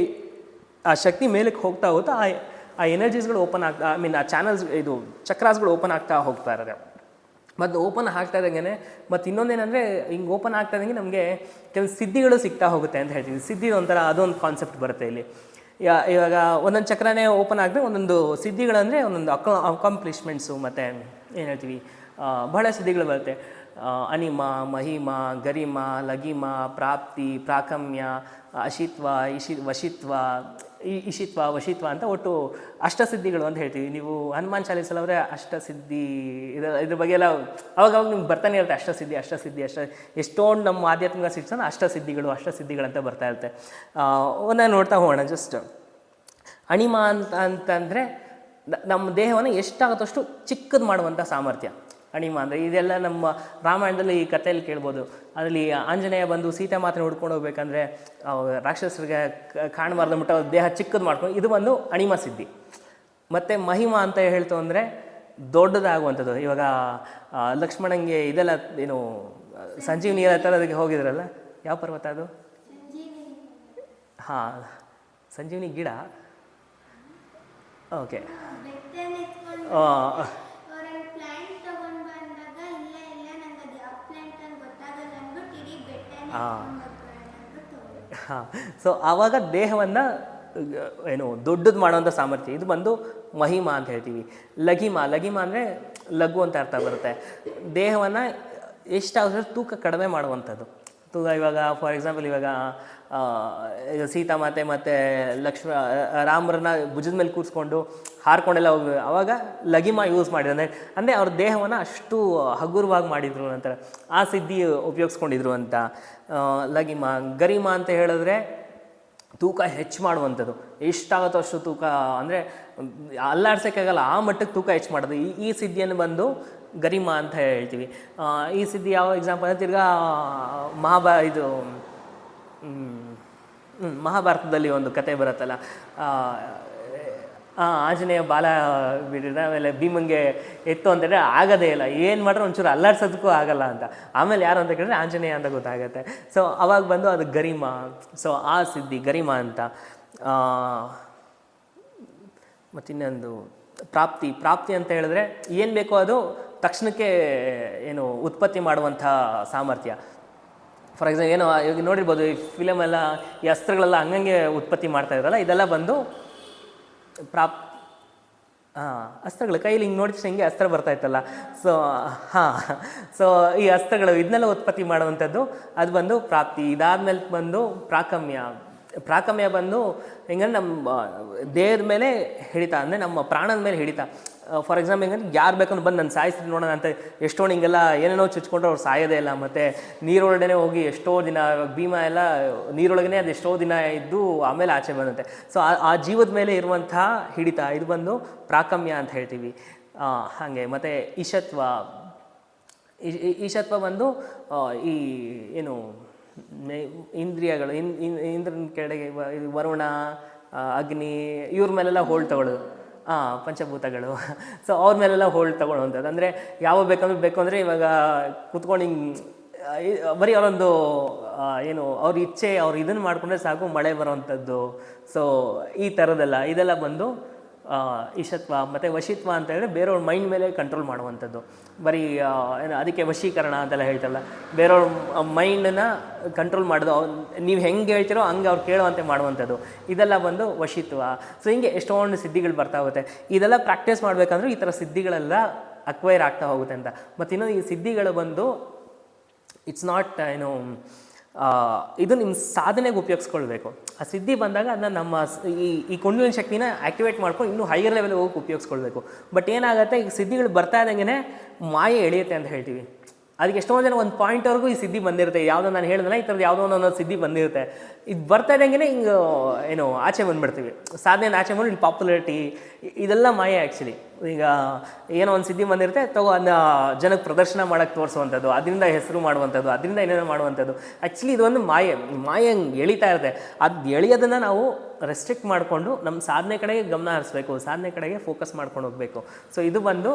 ಆ ಶಕ್ತಿ ಮೇಲಕ್ಕೆ ಹೋಗ್ತಾ ಹೋಗ್ತಾ ಆ ಎನರ್ಜೀಸ್ಗಳು ಓಪನ್ ಆಗ್ತಾ, ಐ ಮೀನ್ ಆ ಚಾನಲ್ಸ್ ಇದು ಚಕ್ರಾಸ್ಗಳು ಓಪನ್ ಆಗ್ತಾ ಹೋಗ್ತಾ ಇರೋದು. ಮತ್ತು ಓಪನ್ ಆಗ್ತಾ ಇದ್ದಂಗೆ ಮತ್ತು ಇನ್ನೊಂದೇನೆಂದರೆ ಹಿಂಗೆ ಓಪನ್ ಆಗ್ತಾ ಇದ್ದಂಗೆ ನಮಗೆ ಕೆಲವು ಸಿದ್ಧಿಗಳು ಸಿಗ್ತಾ ಹೋಗುತ್ತೆ ಅಂತ ಹೇಳ್ತೀವಿ. ಸಿದ್ಧಿ ಒಂಥರ ಅದೊಂದು ಕಾನ್ಸೆಪ್ಟ್ ಬರುತ್ತೆ ಇಲ್ಲಿ. ಇವಾಗ ಒಂದೊಂದು ಚಕ್ರನೇ ಓಪನ್ ಆದರೆ ಒಂದೊಂದು ಸಿದ್ಧಿಗಳಂದರೆ ಒಂದೊಂದು ಅಕಾಂಪ್ಲಿಷ್ಮೆಂಟ್ಸು ಮತ್ತು ಏನು ಹೇಳ್ತೀವಿ ಬಹಳ ಸಿದ್ಧಿಗಳು ಬರುತ್ತೆ. ಅನಿಮ, ಮಹಿಮ, ಗರಿಮ, ಲಗಿಮ, ಪ್ರಾಪ್ತಿ, ಪ್ರಾಕಮ್ಯ, ಅಶಿತ್ವ, ವಶಿತ್ವ, ಇಶಿತ್ವ, ವಶಿತ್ವ ಅಂತ ಒಟ್ಟು ಅಷ್ಟಸಿದ್ಧಿಗಳು ಅಂತ ಹೇಳ್ತೀವಿ. ನೀವು ಹನುಮಾನ್ ಚಾಲೀಸಲ್ಲವರೆ ಅಷ್ಟಸಿದ್ಧಿ ಇದ್ರ ಬಗ್ಗೆ ಎಲ್ಲ ಅವಾಗ ನಿಮ್ಗೆ ಬರ್ತಾನೆ ಇರುತ್ತೆ. ಅಷ್ಟಸಿದ್ಧಿ ಎಷ್ಟೊಂದು ನಮ್ಮ ಆಧ್ಯಾತ್ಮಿಕ ಸಿಕ್ಸನ್ನು ಅಷ್ಟಸಿದ್ಧಿಗಳಂತ ಬರ್ತಾ ಇರುತ್ತೆ. ಒಂದನ್ನು ನೋಡ್ತಾ ಹೋಗೋಣ. ಜಸ್ಟ್ ಅಣಿಮ ಅಂತಂದರೆ ನಮ್ಮ ದೇಹವನ್ನು ಎಷ್ಟಾಗುತ್ತೋ ಅಷ್ಟು ಚಿಕ್ಕದು ಮಾಡುವಂಥ ಸಾಮರ್ಥ್ಯ ಅಣಿಮ ಅಂದರೆ. ಇದೆಲ್ಲ ನಮ್ಮ ರಾಮಾಯಣದಲ್ಲಿ ಈ ಕಥೆಯಲ್ಲಿ ಕೇಳ್ಬೋದು. ಅದರಲ್ಲಿ ಆಂಜನೇಯ ಬಂದು ಸೀತಾ ಮಾತನ್ನು ಹುಡ್ಕೊಂಡು ಹೋಗ್ಬೇಕಂದ್ರೆ ರಾಕ್ಷಸರಿಗೆ ಕಾಣಬಾರ್ದು ಅಂದ್ಬಿಟ್ಟು ಅವ್ರ ದೇಹ ಚಿಕ್ಕದು ಮಾಡ್ಕೊಂಡು, ಇದು ಬಂದು ಅಣಿಮ ಸಿದ್ಧಿ. ಮತ್ತು ಮಹಿಮ ಅಂತ ಹೇಳ್ತು ಅಂದರೆ ದೊಡ್ಡದಾಗುವಂಥದ್ದು. ಇವಾಗ ಲಕ್ಷ್ಮಣಂಗೆ ಇದೆಲ್ಲ ಏನು ಸಂಜೀವನಿ ಎಲ್ಲ ತರೋದಕ್ಕೆ ಹೋಗಿದ್ರಲ್ಲ, ಯಾವ ಪರ್ವತ ಅದು? ಹಾಂ, ಸಂಜೀವನಿ ಗಿಡ. ಓಕೆ, ಹಾಂ. ಸೊ ಆವಾಗ ದೇಹವನ್ನು ಏನು ದೊಡ್ಡದು ಮಾಡುವಂಥ ಸಾಮರ್ಥ್ಯ, ಇದು ಬಂದು ಮಹಿಮಾ ಅಂತ ಹೇಳ್ತೀವಿ. ಲಘಿಮ ಅಂದರೆ ಲಘು ಅಂತ ಅರ್ಥ ಬರುತ್ತೆ. ದೇಹವನ್ನು ಎಷ್ಟಾದರೂ ತೂಕ ಕಡಿಮೆ ಮಾಡುವಂಥದ್ದು. ತೂಕ ಇವಾಗ ಫಾರ್ ಎಕ್ಸಾಂಪಲ್ ಇವಾಗ ಸೀತಾಮಾತೆ ಮತ್ತು ರಾಮರನ್ನ ಭುಜದ ಮೇಲೆ ಕೂರಿಸ್ಕೊಂಡು ಹಾರ್ಕೊಂಡೆಲ್ಲ ಹೋಗಿ ಅವಾಗ ಲಘಿಮ ಯೂಸ್ ಮಾಡಿದ್ರು. ಅಂದರೆ ಅವ್ರ ದೇಹವನ್ನು ಅಷ್ಟು ಹಗುರವಾಗಿ ಮಾಡಿದರು ನಂತರ ಆ ಸಿದ್ಧಿ ಉಪಯೋಗಿಸ್ಕೊಂಡಿದ್ರು ಅಂತ ಲಘಿಮ. ಗರಿಮ ಅಂತ ಹೇಳಿದ್ರೆ ತೂಕ ಹೆಚ್ಚು ಮಾಡುವಂಥದ್ದು, ಎಷ್ಟಾಗುತ್ತೋ ಅಷ್ಟು ತೂಕ, ಅಂದರೆ ಅಲ್ಲಾಡ್ಸೋಕ್ಕಾಗಲ್ಲ ಆ ಮಟ್ಟಕ್ಕೆ ತೂಕ ಹೆಚ್ಚು ಮಾಡೋದು. ಈ ಸಿದ್ಧಿಯನ್ನು ಬಂದು ಗರಿಮ ಅಂತ ಹೇಳ್ತೀವಿ. ಈ ಸಿದ್ಧಿ ಯಾವ ಎಕ್ಸಾಂಪಲ್ ಅಂದರೆ ತಿರ್ಗಾ ಮಹಾಭಾರತದಲ್ಲಿ ಒಂದು ಕತೆ ಬರುತ್ತಲ್ಲ, ಆಂಜನೇಯ ಬಾಲ ಬಿಡಿದ ಆಮೇಲೆ ಭೀಮಂಗೆ ಎತ್ತು ಅಂತಂದರೆ ಆಗೋದೇ ಇಲ್ಲ, ಏನು ಮಾಡ್ರೆ ಒಂಚೂರು ಅಲ್ಲಾಡ್ಸೋದಕ್ಕೂ ಆಗಲ್ಲ ಅಂತ. ಆಮೇಲೆ ಯಾರು ಅಂತ ಕೇಳಿದ್ರೆ ಆಂಜನೇಯ ಅಂತ ಗೊತ್ತಾಗುತ್ತೆ. ಸೊ ಅವಾಗ ಬಂದು ಅದು ಗರಿಮ. ಸೊ ಆ ಸಿದ್ಧಿ ಗರಿಮ ಅಂತ. ಮತ್ತಿನ್ನೊಂದು ಪ್ರಾಪ್ತಿ ಅಂತ ಹೇಳಿದ್ರೆ ಏನು ಬೇಕೋ ಅದು ತಕ್ಷಣಕ್ಕೆ ಏನು ಉತ್ಪತ್ತಿ ಮಾಡುವಂಥ ಸಾಮರ್ಥ್ಯ. ಫಾರ್ ಎಕ್ಸಾಂಪಲ್ ಏನೋ ಇವಾಗ ನೋಡಿರ್ಬೋದು, ಈ ಫಿಲಮೆಲ್ಲ ಈ ಅಸ್ತ್ರಗಳೆಲ್ಲ ಹಂಗಂಗೆ ಉತ್ಪತ್ತಿ ಮಾಡ್ತಾ ಇದ್ರಲ್ಲ, ಇದೆಲ್ಲ ಬಂದು ಅಸ್ತ್ರಗಳು ಕೈಲಿ ಹಿಂಗೆ ನೋಡಿದ ಹಿಂಗೆ ಅಸ್ತ್ರ ಬರ್ತಾ ಇತ್ತಲ್ಲ. ಸೊ ಈ ಅಸ್ತ್ರಗಳು ಇದನ್ನೆಲ್ಲ ಉತ್ಪತ್ತಿ ಮಾಡುವಂಥದ್ದು ಅದು ಬಂದು ಪ್ರಾಪ್ತಿ. ಇದಾದ್ಮೇಲೆ ಬಂದು ಪ್ರಾಕಮ್ಯ ಬಂದು ಹೆಂಗಂದ್ರೆ ನಮ್ಮ ದೇಹದ ಮೇಲೆ ಹಿಡಿತ, ಅಂದರೆ ನಮ್ಮ ಪ್ರಾಣದ ಮೇಲೆ ಹಿಡಿತ. ಫಾರ್ ಎಕ್ಸಾಂಪಲ್ ಹೆಂಗಂದ್ರೆ ಯಾರು ಬೇಕಂದ್ರೆ ಬಂದು ನಾನು ಸಾಯಿಸ್ತೀನಿ ನೋಡೋಣ ಅಂತ ಎಷ್ಟೊಂದು ಹಿಂಗೆಲ್ಲ ಏನೇನೋ ಚುಚ್ಕೊಂಡ್ರೆ ಅವ್ರು ಸಾಯೋದೇ ಇಲ್ಲ. ಮತ್ತು ನೀರೊಳಗಡೆ ಹೋಗಿ ಎಷ್ಟೋ ದಿನ, ಭೀಮ ಎಲ್ಲ ನೀರೊಳಗನೆ ಅದು ಎಷ್ಟೋ ದಿನ ಇದ್ದು ಆಮೇಲೆ ಆಚೆ ಬಂದಂತೆ. ಸೊ ಆ ಜೀವದ ಮೇಲೆ ಇರುವಂತಹ ಹಿಡಿತ ಇದು ಬಂದು ಪ್ರಾಕಮ್ಯ ಅಂತ ಹೇಳ್ತೀವಿ. ಹಾಗೆ ಮತ್ತು ಈಶತ್ವ ಬಂದು ಈ ಏನು ಇಂದ್ರಿಯಗಳು, ಇಂದ್ರನ ಕೆಳಗೆ ವರುಣ, ಅಗ್ನಿ ಇವ್ರ ಮೇಲೆಲ್ಲ ಹೋಲ್ಡ್ ತಗೊಳ್ಳೋದು, ಪಂಚಭೂತಗಳು. ಸೊ ಅವ್ರ ಮೇಲೆಲ್ಲ ಹೋಲ್ಡ್ ತಗೊಳ್ಳೋವಂಥದ್ದು. ಅಂದರೆ ಯಾವ ಬೇಕು ಅಂದರೆ ಇವಾಗ ಕುತ್ಕೊಂಡು ಹಿಂಗೆ ಬರೀ ಅವರೊಂದು ಏನು ಅವ್ರ ಇಚ್ಛೆ ಅವ್ರು ಇದನ್ನು ಮಾಡಿಕೊಂಡ್ರೆ ಸಾಕು ಮಳೆ ಬರೋವಂಥದ್ದು. ಸೊ ಈ ಥರದ್ದೆಲ್ಲ ಇದೆಲ್ಲ ಬಂದು ಈಶತ್ವ. ಮತ್ತು ವಶಿತ್ವ ಅಂತ ಹೇಳಿದ್ರೆ ಬೇರೆಯವ್ರ ಮೈಂಡ್ ಮೇಲೆ ಕಂಟ್ರೋಲ್ ಮಾಡುವಂಥದ್ದು. ಬರೀ ಏನು ಅದಕ್ಕೆ ವಶೀಕರಣ ಅಂತೆಲ್ಲ ಹೇಳ್ತಾರಲ್ಲ, ಬೇರೆಯವ್ರ ಮೈಂಡನ್ನು ಕಂಟ್ರೋಲ್ ಮಾಡೋದು, ನೀವು ಹೆಂಗೆ ಹೇಳ್ತಿರೋ ಹಂಗೆ ಅವ್ರು ಕೇಳುವಂತೆ ಮಾಡುವಂಥದ್ದು, ಇದೆಲ್ಲ ಬಂದು ವಶಿತ್ವ. ಸೊ ಹಿಂಗೆ ಎಷ್ಟೊಂದು ಸಿದ್ಧಿಗಳು ಬರ್ತಾ ಹೋಗುತ್ತೆ. ಇದೆಲ್ಲ ಪ್ರಾಕ್ಟೀಸ್ ಮಾಡಬೇಕಂದ್ರೆ ಈ ಥರ ಸಿದ್ಧಿಗಳೆಲ್ಲ ಅಕ್ವೈರ್ ಆಗ್ತಾ ಹೋಗುತ್ತೆ ಅಂತ. ಮತ್ತು ಇನ್ನೊಂದು ಈ ಸಿದ್ಧಿಗಳು ಬಂದು ಇಟ್ಸ್ ನಾಟ್ ಏನು ಇದು ನಿಮ್ಮ ಸಾಧನೆಗೆ ಉಪಯೋಗಿಸ್ಕೊಳ್ಬೇಕು. ಆ ಸಿದ್ಧಿ ಬಂದಾಗ ಅದನ್ನ ನಮ್ಮ ಈ ಕುಂಡಲಿನಿ ಶಕ್ತಿನ ಆ್ಯಕ್ಟಿವೇಟ್ ಮಾಡ್ಕೊಂಡು ಇನ್ನೂ ಹೈಯರ್ ಲೆವೆಲ್ಗೆ ಹೋಗಿ ಉಪಯೋಗಿಸ್ಕೊಳ್ಬೇಕು. ಬಟ್ ಏನಾಗುತ್ತೆ, ಈಗ ಸಿದ್ಧಿಗಳು ಬರ್ತಾ ಇದ್ದಂಗೆ ಮಾಯೆ ಎಳೆಯುತ್ತೆ ಅಂತ ಹೇಳ್ತೀವಿ. ಅದಕ್ಕೆ ಎಷ್ಟೊಂದು ಜನ ಒಂದು ಪಾಯಿಂಟ್ವರೆಗೂ ಈ ಸಿದ್ಧಿ ಬಂದಿರುತ್ತೆ. ಯಾವುದೋ ನಾನು ಹೇಳಿದ್ರೆ ಈ ಥರದ್ದು ಯಾವುದೋ ಒಂದೊಂದು ಸಿದ್ಧಿ ಬಂದಿರುತ್ತೆ. ಇದು ಬರ್ತಾ ಇದ್ದಂಗೆ ಹಿಂಗೆ ಏನು ಆಚೆ ಬಂದುಬಿಡ್ತೀವಿ, ಸಾಧನೆ ಆಚೆ ಬಂದು ಇನ್ನು ಪಾಪ್ಯುಲಾರಿಟಿ, ಇದೆಲ್ಲ ಮಾಯೆ ಆ್ಯಕ್ಚುಲಿ. ಈಗ ಏನೋ ಒಂದು ಸಿದ್ಧಿ ಬಂದಿರುತ್ತೆ, ತಗೋ ಅದನ್ನ ಜನಕ್ಕೆ ಪ್ರದರ್ಶನ ಮಾಡೋಕ್ಕೆ ತೋರಿಸುವಂಥದ್ದು, ಅದರಿಂದ ಹೆಸರು ಮಾಡುವಂಥದ್ದು, ಅದರಿಂದ ಏನೇನೋ ಮಾಡುವಂಥದ್ದು. ಆ್ಯಕ್ಚುಲಿ ಇದೊಂದು ಮಾಯೆ ಹಂಗೆ ಎಳಿತಾ ಇರುತ್ತೆ. ಅದು ಎಳೆಯೋದನ್ನು ನಾವು ರೆಸ್ಟ್ರಿಕ್ಟ್ ಮಾಡಿಕೊಂಡು ನಮ್ಮ ಸಾಧನೆ ಕಡೆಗೆ ಗಮನ ಹರಿಸ್ಬೇಕು, ಸಾಧನೆ ಕಡೆಗೆ ಫೋಕಸ್ ಮಾಡ್ಕೊಂಡು ಹೋಗಬೇಕು. ಸೊ ಇದು ಬಂದು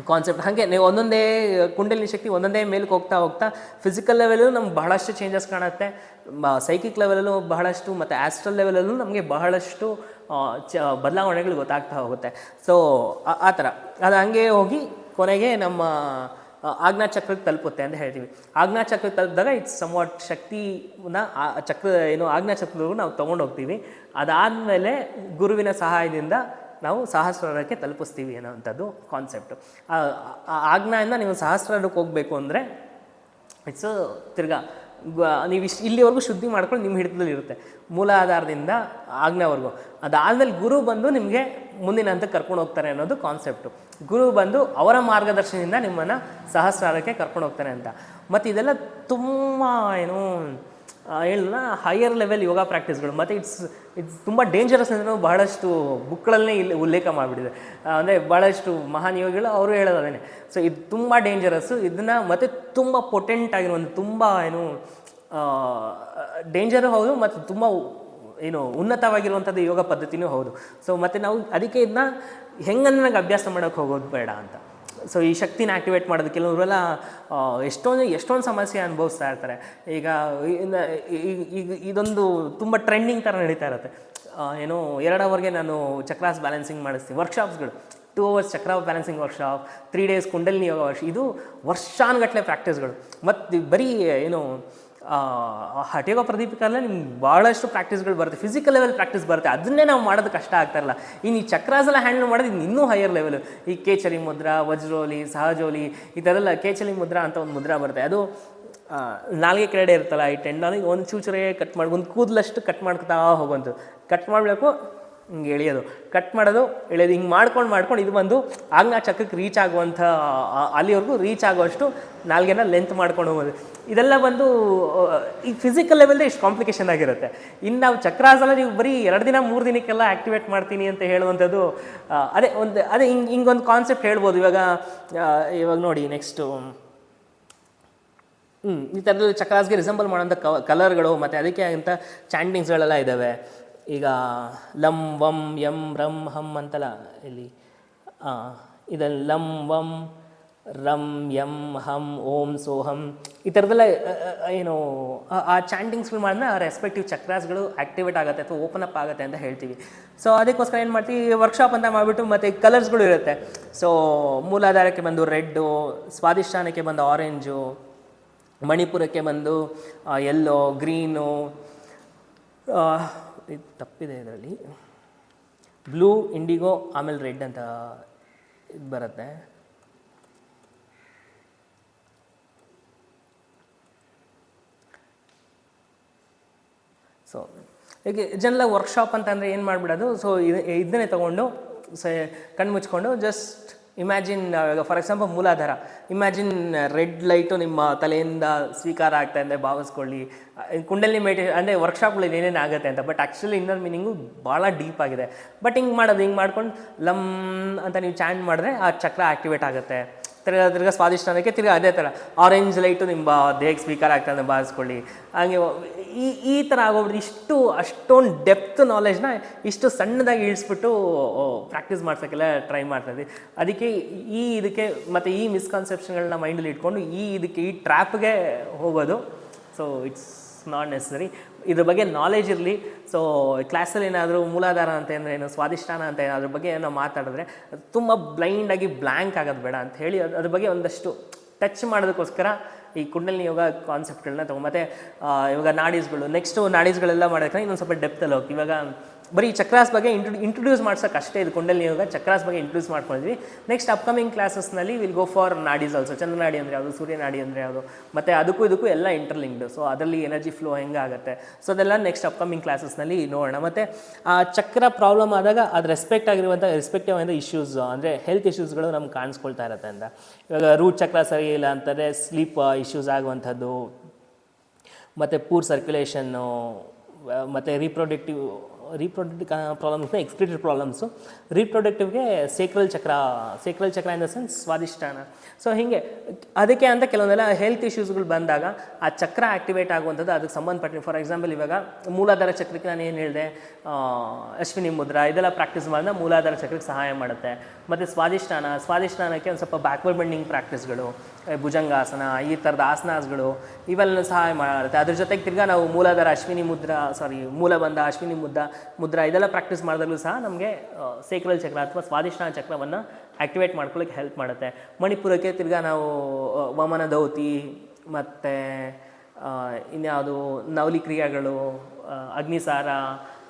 ಕಾನ್ಸೆಪ್ಟ್. ಹಾಗೆ ನೀವು ಒಂದೊಂದೇ ಕುಂಡಲಿನಿ ಶಕ್ತಿ ಒಂದೊಂದೇ ಮೇಲಕ್ಕೆ ಹೋಗ್ತಾ ಫಿಸಿಕಲ್ ಲೆವೆಲಲ್ಲೂ ನಮ್ಗೆ ಬಹಳಷ್ಟು ಚೇಂಜಸ್ ಕಾಣುತ್ತೆ, ಸೈಕಿಕ್ ಲೆವೆಲಲ್ಲೂ ಬಹಳಷ್ಟು, ಮತ್ತು ಆಸ್ಟ್ರಲ್ ಲೆವೆಲಲ್ಲೂ ನಮಗೆ ಬಹಳಷ್ಟು ಬದಲಾವಣೆಗಳು ಗೊತ್ತಾಗ್ತಾ ಹೋಗುತ್ತೆ. ಸೊ ಆ ಥರ ಅದು ಹಂಗೆ ಹೋಗಿ ಕೊನೆಗೆ ನಮ್ಮ ಆಜ್ಞಾ ಚಕ್ರಕ್ಕೆ ತಲುಪುತ್ತೆ ಅಂತ ಹೇಳ್ತೀವಿ. ಆಜ್ಞಾ ಚಕ್ರಕ್ಕೆ ತಲುಪಿದಾಗ ಇಟ್ಸ್ ಸಮ್ವಾಟ್ ಶಕ್ತಿನ ಚಕ್ರ ಏನು ಆಜ್ಞಾ ಚಕ್ರದವರೆಗೂ ನಾವು ತೊಗೊಂಡೋಗ್ತೀವಿ. ಅದಾದಮೇಲೆ ಗುರುವಿನ ಸಹಾಯದಿಂದ ನಾವು ಸಹಸ್ರಾರಕ್ಕೆ ತಲುಪಿಸ್ತೀವಿ ಅನ್ನೋವಂಥದ್ದು ಕಾನ್ಸೆಪ್ಟು. ಆಜ್ಞೆಯಿಂದ ನೀವು ಸಹಸ್ರಾರಕ್ಕೆ ಹೋಗಬೇಕು ಅಂದರೆ ಇಟ್ಸ್ ತಿರ್ಗಾ ನೀವು ಇಲ್ಲಿವರೆಗೂ ಶುದ್ಧಿ ಮಾಡ್ಕೊಂಡು ನಿಮ್ಮ ಹಿಡಿತದಲ್ಲಿ ಇರುತ್ತೆ, ಮೂಲಾಧಾರದಿಂದ ಆಜ್ಞೆವರೆಗೂ. ಅದಾದಮೇಲೆ ಗುರು ಬಂದು ನಿಮಗೆ ಮುಂದಿನ ಹಂತಕ್ಕೆ ಕರ್ಕೊಂಡು ಹೋಗ್ತಾರೆ ಅನ್ನೋದು ಕಾನ್ಸೆಪ್ಟು. ಗುರು ಬಂದು ಅವರ ಮಾರ್ಗದರ್ಶನದಿಂದ ನಿಮ್ಮನ್ನು ಸಹಸ್ರಾರಕ್ಕೆ ಕರ್ಕೊಂಡು ಹೋಗ್ತಾರೆ ಅಂತ. ಮತ್ತು ಇದೆಲ್ಲ ತುಂಬ ಏನು ಹೇಳಿಲ್ಲ ಹೈಯರ್ ಲೆವೆಲ್ ಯೋಗ ಪ್ರಾಕ್ಟೀಸ್ಗಳು. ಮತ್ತು ಇಟ್ಸ್ ತುಂಬ ಡೇಂಜರಸ್ ಅಂದರೆ ಬಹಳಷ್ಟು ಬುಕ್ಗಳಲ್ಲೇ ಇಲ್ಲಿ ಉಲ್ಲೇಖ ಮಾಡಿಬಿಟ್ಟಿದೆ. ಅಂದರೆ ಭಾಳಷ್ಟು ಮಹಾನ್ ಯೋಗಿಗಳು ಅವರು ಹೇಳೋದು ಅದೇನೆ. ಸೊ ಇದು ತುಂಬ ಡೇಂಜರಸ್ಸು. ಇದನ್ನು ಮತ್ತು ತುಂಬ ಪೊಟೆಂಟ್ ಆಗಿರೋ ಒಂದು ತುಂಬ ಏನು ಡೇಂಜರು ಹೌದು, ಮತ್ತು ತುಂಬ ಏನು ಉನ್ನತವಾಗಿರುವಂಥದ್ದು ಯೋಗ ಪದ್ಧತಿನೂ ಹೌದು. ಸೊ ಮತ್ತು ನಾವು ಅದಕ್ಕೆ ಇದನ್ನ ಹೆಂಗೆ ನನಗೆ ಅಭ್ಯಾಸ ಮಾಡೋಕ್ಕೆ ಹೋಗೋದು ಬೇಡ ಅಂತ. ಸೊ ಈ ಶಕ್ತಿನ ಆ್ಯಕ್ಟಿವೇಟ್ ಮಾಡೋದು ಕೆಲವರೆಲ್ಲ ಎಷ್ಟೊಂದು ಸಮಸ್ಯೆ ಅನುಭವಿಸ್ತಾ ಇರ್ತಾರೆ. ಈಗ ಇದೊಂದು ತುಂಬ ಟ್ರೆಂಡಿಂಗ್ ಥರ ನಡೀತಾ ಇರುತ್ತೆ. ಏನೋ 2 ಅವರ್ಗೆ ನಾನು ಚಕ್ರಾಸ್ ಬ್ಯಾಲೆನ್ಸಿಂಗ್ ಮಾಡಿಸ್ತೀನಿ, ವರ್ಕ್ಶಾಪ್ಸ್ಗಳು 2 hours ಚಕ್ರ ಬ್ಯಾಲೆನ್ಸಿಂಗ್ ವರ್ಕ್ಶಾಪ್, 3 days ಕುಂಡಲಿನಿ ಯೋಗ ವರ್ಷ, ಇದು ವರ್ಷಾನುಗಟ್ಟಲೆ ಪ್ರಾಕ್ಟೀಸ್ಗಳು. ಮತ್ತು ಬರೀ ಏನು ಹಠಯೋಗ ಪ್ರದೀಪಿಕಲ್ಲೇ ನಿಮ್ಗೆ ಭಾಳಷ್ಟು ಪ್ರಾಕ್ಟೀಸ್ಗಳು ಬರುತ್ತೆ, ಫಿಸಿಕಲ್ ಲೆವೆಲ್ ಪ್ರಾಕ್ಟೀಸ್ ಬರುತ್ತೆ. ಅದನ್ನೇ ನಾವು ಮಾಡೋದು ಕಷ್ಟ ಆಗ್ತಾಯಿರಲ್ಲ. ಇನ್ನು ಈ ಚಕ್ರಾಸ್ ಎಲ್ಲ ಹ್ಯಾಂಡಲ್ ಮಾಡೋದು ಇನ್ನೂ ಹೈಯರ್ ಲೆವೆಲು. ಈ ಕೇಚಲಿ ಮುದ್ರಾ, ವಜ್ರೋಲಿ, ಸಹಜೋಲಿ, ಈ ಥರದೆಲ್ಲ ಕೇಚಲಿ ಮುದ್ರಾ ಅಂತ ಒಂದು ಮುದ್ರಾ ಬರುತ್ತೆ. ಅದು ನಾಲ್ಗೆ ಕೆಳಗಡೆ ಇರುತ್ತಲ್ಲ, ಈ ಟೆಂಡಾನಿಗೆ ಒಂದು ಚೂಚೂರೇ ಕಟ್ ಮಾಡಿ ಒಂದು ಕೂದಲಷ್ಟು ಕಟ್ ಮಾಡ್ಕೊತಾ ಹೋಗುವಂಥದ್ದು. ಕಟ್ ಮಾಡಬೇಕು, ಹಿಂಗೆ ಎಳೆಯೋದು, ಕಟ್ ಮಾಡೋದು, ಎಳೆಯೋದು, ಹಿಂಗೆ ಮಾಡ್ಕೊಂಡು ಇದು ಬಂದು ಆಜ್ಞಾ ಚಕ್ರಕ್ಕೆ ರೀಚ್ ಆಗುವಂಥ ಅಲ್ಲಿವರೆಗೂ ರೀಚ್ ಆಗುವಷ್ಟು ನಾಲ್ಗೆನ ಲೆಂತ್ ಮಾಡ್ಕೊಂಡು ಹೋಗೋದು. ಇದೆಲ್ಲ ಬಂದು ಈ ಫಿಸಿಕಲ್ ಲೆವೆಲ್ದೇ ಇಷ್ಟು ಕಾಂಪ್ಲಿಕೇಶನ್ ಆಗಿರುತ್ತೆ. ಇನ್ನು ನಾವು ಚಕ್ರಾಸನ ನೀವು ಬರೀ 2 ದಿನ 3 ದಿನಕ್ಕೆಲ್ಲ ಆ್ಯಕ್ಟಿವೇಟ್ ಮಾಡ್ತೀನಿ ಅಂತ ಹೇಳುವಂಥದ್ದು ಅದೇ ಹಿಂಗೊಂದು ಕಾನ್ಸೆಪ್ಟ್ ಹೇಳ್ಬೋದು. ಇವಾಗ ನೋಡಿ ನೆಕ್ಸ್ಟು ಈ ಥರದ್ದು ಚಕ್ರಾಸ್ಗೆ ರಿಸೆಂಬಲ್ ಮಾಡೋಂಥ ಕಲರ್ಗಳು ಮತ್ತು ಅದಕ್ಕೆ ಅಂತ ಚಾಂಟಿಂಗ್ಸ್ಗಳೆಲ್ಲ ಇದ್ದಾವೆ. ಈಗ ಲಂ ವಂ ಯಂ ರಂ ಹಂ ಅಂತಲ್ಲ ಇಲ್ಲಿ ಇದನ್ನು ಲಂ ವಂ ರಂ ಯಂ ಹಂ ಓಂ ಸೋಹಂ ಈ ಥರದ್ದೆಲ್ಲ ಏನು ಆ ಚಾಂಟಿಂಗ್ಸ್ಗಳು ಮಾಡಿದ್ರೆ ಆ ರೆಸ್ಪೆಕ್ಟಿವ್ ಚಕ್ರಾಸ್ಗಳು ಆ್ಯಕ್ಟಿವೇಟ್ ಆಗುತ್ತೆ ಅಥವಾ ಓಪನ್ ಅಪ್ ಆಗುತ್ತೆ ಅಂತ ಹೇಳ್ತೀವಿ. ಸೊ ಅದಕ್ಕೋಸ್ಕರ ಏನು ಮಾಡ್ತೀವಿ, ವರ್ಕ್ಶಾಪ್ ಅಂತ ಮಾಡಿಬಿಟ್ಟು ಮತ್ತು ಕಲರ್ಸ್ಗಳು ಇರುತ್ತೆ. ಸೊ ಮೂಲಾಧಾರಕ್ಕೆ ಬಂದು ರೆಡ್ಡು, ಸ್ವಾದಿಷ್ಠಾನಕ್ಕೆ ಬಂದು ಆರೆಂಜು, ಮಣಿಪುರಕ್ಕೆ ಬಂದು ಯೆಲ್ಲೋ, ಗ್ರೀನು, ಇದು ತಪ್ಪಿದೆ ಇದರಲ್ಲಿ ಬ್ಲೂ, ಇಂಡಿಗೋ, ಆಮೇಲೆ ರೆಡ್ ಅಂತ ಇದು ಬರುತ್ತೆ. ಸೊ ಈಗ ಜನರಲ್ಲ ವರ್ಕ್ಶಾಪ್ ಅಂತಂದರೆ ಏನು ಮಾಡಿಬಿಡೋದು, ಸೊ ಇದನ್ನೇ ತೊಗೊಂಡು ಕಣ್ಣು ಮುಚ್ಕೊಂಡು ಜಸ್ಟ್ ಇಮ್ಯಾಜಿನ್, ಫಾರ್ ಎಕ್ಸಾಂಪಲ್ ಮೂಲಾಧಾರ, ಇಮ್ಯಾಜಿನ್ ರೆಡ್ ಲೈಟು ನಿಮ್ಮ ತಲೆಯಿಂದ ಸ್ವೀಕಾರ ಆಗ್ತಾ ಇದೆ ಭಾವಿಸ್ಕೊಳ್ಳಿ. ಕುಂಡಲಿನಿ ಮೆಡಿಟೇಷನ್ ಅಂದರೆ ವರ್ಕ್ಶಾಪ್ಗಳಲ್ಲಿ ಏನೇನು ಆಗುತ್ತೆ ಅಂತ, ಬಟ್ ಆ್ಯಕ್ಚುಲಿ ಇನ್ನರ್ ಮೀನಿಂಗು ಭಾಳ ಡೀಪ್ ಆಗಿದೆ. ಬಟ್ ಹಿಂಗೆ ಮಾಡ್ಕೊಂಡು ಲಮ್ ಅಂತ ನೀವು ಚಾಂಟ್ ಮಾಡಿದ್ರೆ ಆ ಚಕ್ರ ಆ್ಯಕ್ಟಿವೇಟ್ ಆಗುತ್ತೆ. ತಿರ್ಗಾ ಸ್ವಾದಿಷ್ಠಾನಕ್ಕೆ ತಿರ್ಗಾ ಅದೇ ಥರ ಆರೆಂಜ್ ಲೈಟು ನಿಮ್ಮ ದೇಹಕ್ಕೆ ಸ್ವೀಕಾರ ಆಗ್ತದೆ ಭಾವಿಸ್ಕೊಳ್ಳಿ. ಹಾಗೆ ಈ ಥರ ಆಗೋಗ್ಬಿಟ್ಟು ಅಷ್ಟೊಂದು ಡೆಪ್ತ್ ನಾಲೆಜ್ನ ಇಷ್ಟು ಸಣ್ಣದಾಗಿ ಇಳಿಸ್ಬಿಟ್ಟು ಪ್ರಾಕ್ಟೀಸ್ ಮಾಡ್ಸೋಕ್ಕೆಲ್ಲ ಟ್ರೈ ಮಾಡ್ತಾಯಿದ್ವಿ. ಅದಕ್ಕೆ ಇದಕ್ಕೆ ಮತ್ತು ಈ ಮಿಸ್ಕನ್ಸೆಪ್ಷನ್ಗಳನ್ನ ಮೈಂಡಲ್ಲಿ ಇಟ್ಕೊಂಡು ಈ ಟ್ರ್ಯಾಪ್ಗೆ ಹೋಗೋದು ಸೊ ಇಟ್ಸ್ ನಾಟ್ ನೆಸಸರಿ. ಇದ್ರ ಬಗ್ಗೆ ನಾಲೆಜ್ ಇರಲಿ. ಸೊ ಕ್ಲಾಸಲ್ಲಿ ಏನಾದರೂ ಮೂಲಾಧಾರ ಅಂತ ಅಂದರೆ ಏನು, ಸ್ವಾಧಿಷ್ಠಾನ ಅಂತ ಏನು, ಅದ್ರ ಬಗ್ಗೆ ಏನೋ ಮಾತಾಡಿದ್ರೆ ತುಂಬ ಬ್ಲೈಂಡಾಗಿ ಬ್ಲ್ಯಾಂಕ್ ಆಗೋದು ಬೇಡ ಅಂತ ಹೇಳಿ ಅದ್ರ ಬಗ್ಗೆ ಒಂದಷ್ಟು ಟಚ್ ಮಾಡೋದಕ್ಕೋಸ್ಕರ ಈ ಕುಂಡಲಿನಿ ಯೋಗ ಕಾನ್ಸೆಪ್ಟ್ಗಳನ್ನ ತಗೋ. ಮತ್ತು ಇವಾಗ ನಾಡೀಸ್ಗಳು, ನೆಕ್ಸ್ಟು ನಾಡೀಸ್ಗಳೆಲ್ಲ ಮಾಡೋಕ್ಕೆ ಇನ್ನೊಂದು ಸ್ವಲ್ಪ ಡೆಪ್ತಲ್ಲಿ ಹೋಗಿ. ಇವಾಗ ಬರೀ ಚಕ್ರಾಸ್ ಬಗ್ಗೆ ಇಂಟ್ರೊಡ್ಯೂಸ್ ಮಾಡ್ಸೋಕೆ ಅಷ್ಟೇ ಇದು ಕುಂಡಲಿನಿ ಯೋಗ. ಚಕ್ರಾಸ್ ಬಗ್ಗೆ ಇಂಟ್ರೊಡ್ಯೂಸ್ ಮಾಡ್ಕೊಂಡಿದ್ವಿ. ನೆಕ್ಸ್ಟ್ ಅಪ್ಕಮಿಂಗ್ ಕ್ಲಾಸಸ್ನಲ್ಲಿ will go for nadis also. ಚಂದ್ರನಾಡಿ ಅಂದರೆ ಯಾವುದು, ಸೂರ್ಯನಾಡಿ ಅಂದರೆ ಯಾವುದು, ಮತ್ತು ಅದಕ್ಕೂ ಇದಕ್ಕೂ ಎಲ್ಲ ಇಂಟರ್ಲಿಂಕ್ಡ್. ಸೊ ಅದರಲ್ಲಿ ಎನರ್ಜಿ ಫ್ಲೋ ಹೆಂಗಾಗುತ್ತೆ, ಸೊ ಅದೆಲ್ಲ ನೆಕ್ಸ್ಟ್ ಅಪ್ಕಮಿಂಗ್ ಕ್ಲಾಸಸ್ನಲ್ಲಿ ನೋಡೋಣ. ಮತ್ತು ಆ ಚಕ್ರ ಪ್ರಾಬ್ಲಮ್ ಆದಾಗ ಅದು ರೆಸ್ಪೆಕ್ಟಿವ್ ಆದ ಇಶ್ಯೂಸ್ ಅಂದರೆ ಹೆಲ್ತ್ ಇಶ್ಯೂಸ್ಗಳು ನಮ್ಗೆ ಕಾಣಿಸ್ಕೊಳ್ತಾ ಇರುತ್ತೆ ಅಂತ. ಇವಾಗ ರೂಟ್ ಚಕ್ರ ಸರಿ ಇಲ್ಲ ಅಂತಂದರೆ ಸ್ಲೀಪ್ ಇಶ್ಯೂಸ್ ಆಗುವಂಥದ್ದು, ಮತ್ತು ಪೂರ್ ಸರ್ಕ್ಯುಲೇಷನ್ನು, ಮತ್ತು ರೀಪ್ರೊಡಕ್ಟಿವ್ ಪ್ರಾಬ್ಲಮ್ಸ್, ಎಕ್ಸ್ಕ್ರಿಟೆಡ್ ಪ್ರಾಬ್ಲಮ್ಸು. ರೀಪ್ರೊಡಕ್ಟಿವ್ಗೆ ಸೇಕ್ರಲ್ ಚಕ್ರ ಇನ್ ದ ಸೆನ್ಸ್ ಸ್ವಾಧಿಷ್ಠಾನ. ಸೊ ಹೀಗೆ ಅದಕ್ಕೆ ಅಂತ ಕೆಲವೊಂದೆಲ್ಲ ಹೆಲ್ತ್ ಇಶ್ಯೂಸ್ಗಳು ಬಂದಾಗ ಆ ಚಕ್ರ ಆ್ಯಕ್ಟಿವೇಟ್ ಆಗುವಂಥದ್ದು ಅದಕ್ಕೆ ಸಂಬಂಧಪಟ್ಟ. ಫಾರ್ ಎಕ್ಸಾಂಪಲ್ ಇವಾಗ ಮೂಲಾಧಾರ ಚಕ್ರಕ್ಕೆ ನಾನು ಏನು ಹೇಳಿದೆ, ಅಶ್ವಿನಿ ಮುದ್ರಾ ಇದೆಲ್ಲ ಪ್ರಾಕ್ಟೀಸ್ ಮಾಡಿದ್ರೆ ಮೂಲಾಧಾರ ಚಕ್ರಕ್ಕೆ ಸಹಾಯ ಮಾಡುತ್ತೆ. ಮತ್ತು ಸ್ವಾಧಿಷ್ಠಾನಕ್ಕೆ ಒಂದು ಸ್ವಲ್ಪ ಬ್ಯಾಕ್ವರ್ಡ್ ಬೆಂಡಿಂಗ್ ಪ್ರಾಕ್ಟೀಸ್ಗಳು, ಭುಜಂಗಾಸನ, ಈ ಥರದ ಆಸನಾಸ್ಗಳು ಇವೆಲ್ಲ ಸಹಾಯ ಮಾಡುತ್ತೆ. ಅದ್ರ ಜೊತೆಗೆ ತಿರ್ಗಾ ನಾವು ಮೂಲಾಧಾರ ಮೂಲಬಂಧ, ಅಶ್ವಿನಿ ಮುದ್ರಾ ಇದೆಲ್ಲ ಪ್ರಾಕ್ಟೀಸ್ ಮಾಡಿದಾಗಲೂ ಸಹ ನಮಗೆ ಸೇಕ್ರಲ್ ಚಕ್ರ ಅಥವಾ ಸ್ವಾಧಿಷ್ಠಾನ ಚಕ್ರವನ್ನು ಆ್ಯಕ್ಟಿವೇಟ್ ಮಾಡ್ಕೊಳ್ಳೋಕ್ಕೆ ಹೆಲ್ಪ್ ಮಾಡುತ್ತೆ. ಮಣಿಪುರಕ್ಕೆ ತಿರ್ಗಾ ನಾವು ವಮನ ಧೌತಿ ಮತ್ತು ಇನ್ಯಾವುದು ನವಲಿ ಕ್ರಿಯೆಗಳು, ಅಗ್ನಿಸಾರ,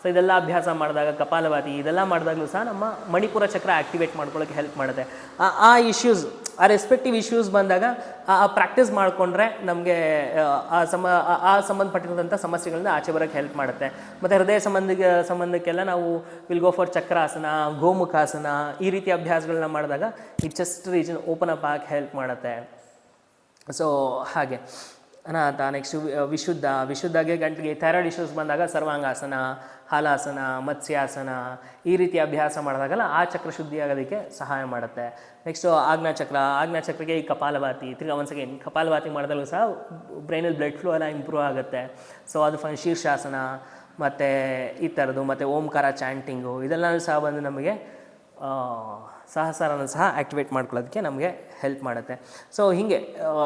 ಸೊ ಇದೆಲ್ಲ ಅಭ್ಯಾಸ ಮಾಡಿದಾಗ, ಕಪಾಲಭಾತಿ ಇದೆಲ್ಲ ಮಾಡಿದಾಗಲೂ ಸಹ ನಮ್ಮ ಮಣಿಪುರ ಚಕ್ರ ಆ್ಯಕ್ಟಿವೇಟ್ ಮಾಡ್ಕೊಳ್ಳೋಕ್ಕೆ ಹೆಲ್ಪ್ ಮಾಡುತ್ತೆ. ಆ ಇಶ್ಯೂಸ್, ಆ ರೆಸ್ಪೆಕ್ಟಿವ್ ಇಶ್ಯೂಸ್ ಬಂದಾಗ ಆ ಪ್ರಾಕ್ಟೀಸ್ ಮಾಡಿಕೊಂಡ್ರೆ ನಮಗೆ ಸಂಬಂಧಪಟ್ಟಿರೋಂಥ ಸಮಸ್ಯೆಗಳನ್ನ ಆಚೆ ಬರೋಕ್ಕೆ ಹೆಲ್ಪ್ ಮಾಡುತ್ತೆ. ಮತ್ತು ಹೃದಯ ಸಂಬಂಧಕ್ಕೆಲ್ಲ ನಾವು ವಿಲ್ ಗೋ ಫಾರ್ ಚಕ್ರಾಸನ, ಗೋಮುಖಾಸನ, ಈ ರೀತಿ ಅಭ್ಯಾಸಗಳನ್ನ ಮಾಡಿದಾಗ ಈ ಚೆಸ್ಟ್ ರೀಜನ್ ಓಪನ್ ಅಪ್ ಆಗಿ ಹೆಲ್ಪ್ ಮಾಡುತ್ತೆ. ಸೊ ಹಾಗೆ ಅನಾಥ. ನೆಕ್ಸ್ಟ್ ವಿಶುದ್ಧಗೆ ಗಂಟಲಿಗೆ ಥೈರಾಯ್ಡ್ ಇಶ್ಯೂಸ್ ಬಂದಾಗ ಸರ್ವಾಂಗಾಸನ, ಹಾಲಾಸನ, ಮತ್ಸ್ಯಾಸನ ಈ ರೀತಿ ಅಭ್ಯಾಸ ಮಾಡಿದಾಗಲ್ಲ ಆ ಚಕ್ರ ಶುದ್ಧಿ ಆಗೋದಕ್ಕೆ ಸಹಾಯ ಮಾಡುತ್ತೆ. ನೆಕ್ಸ್ಟು ಆಜ್ಞಾಚಕ್ರಕ್ಕೆ ಈ ಕಪಾಲಭಾತಿ, ತಿರ್ಗಿ ಒಂದ್ಸಗೆ ಕಪಾಲಭಾತಿ ಮಾಡಿದಾಗಲೂ ಸಹ ಬ್ರೈನಲ್ಲಿ ಬ್ಲಡ್ ಫ್ಲೋ ಎಲ್ಲ ಇಂಪ್ರೂವ್ ಆಗುತ್ತೆ. ಸೊ ಅದು ಶೀರ್ಷಾಸನ ಮತ್ತು ಈ ಥರದ್ದು, ಮತ್ತು ಓಂಕಾರ ಚಾಂಟಿಂಗು ಇದೆಲ್ಲನೂ ಸಹ ಬಂದು ನಮಗೆ ಸಹಸ್ರನ ಸಹ ಆ್ಯಕ್ಟಿವೇಟ್ ಮಾಡ್ಕೊಳ್ಳೋದಕ್ಕೆ ನಮಗೆ ಹೆಲ್ಪ್ ಮಾಡುತ್ತೆ. ಸೊ ಹೀಗೆ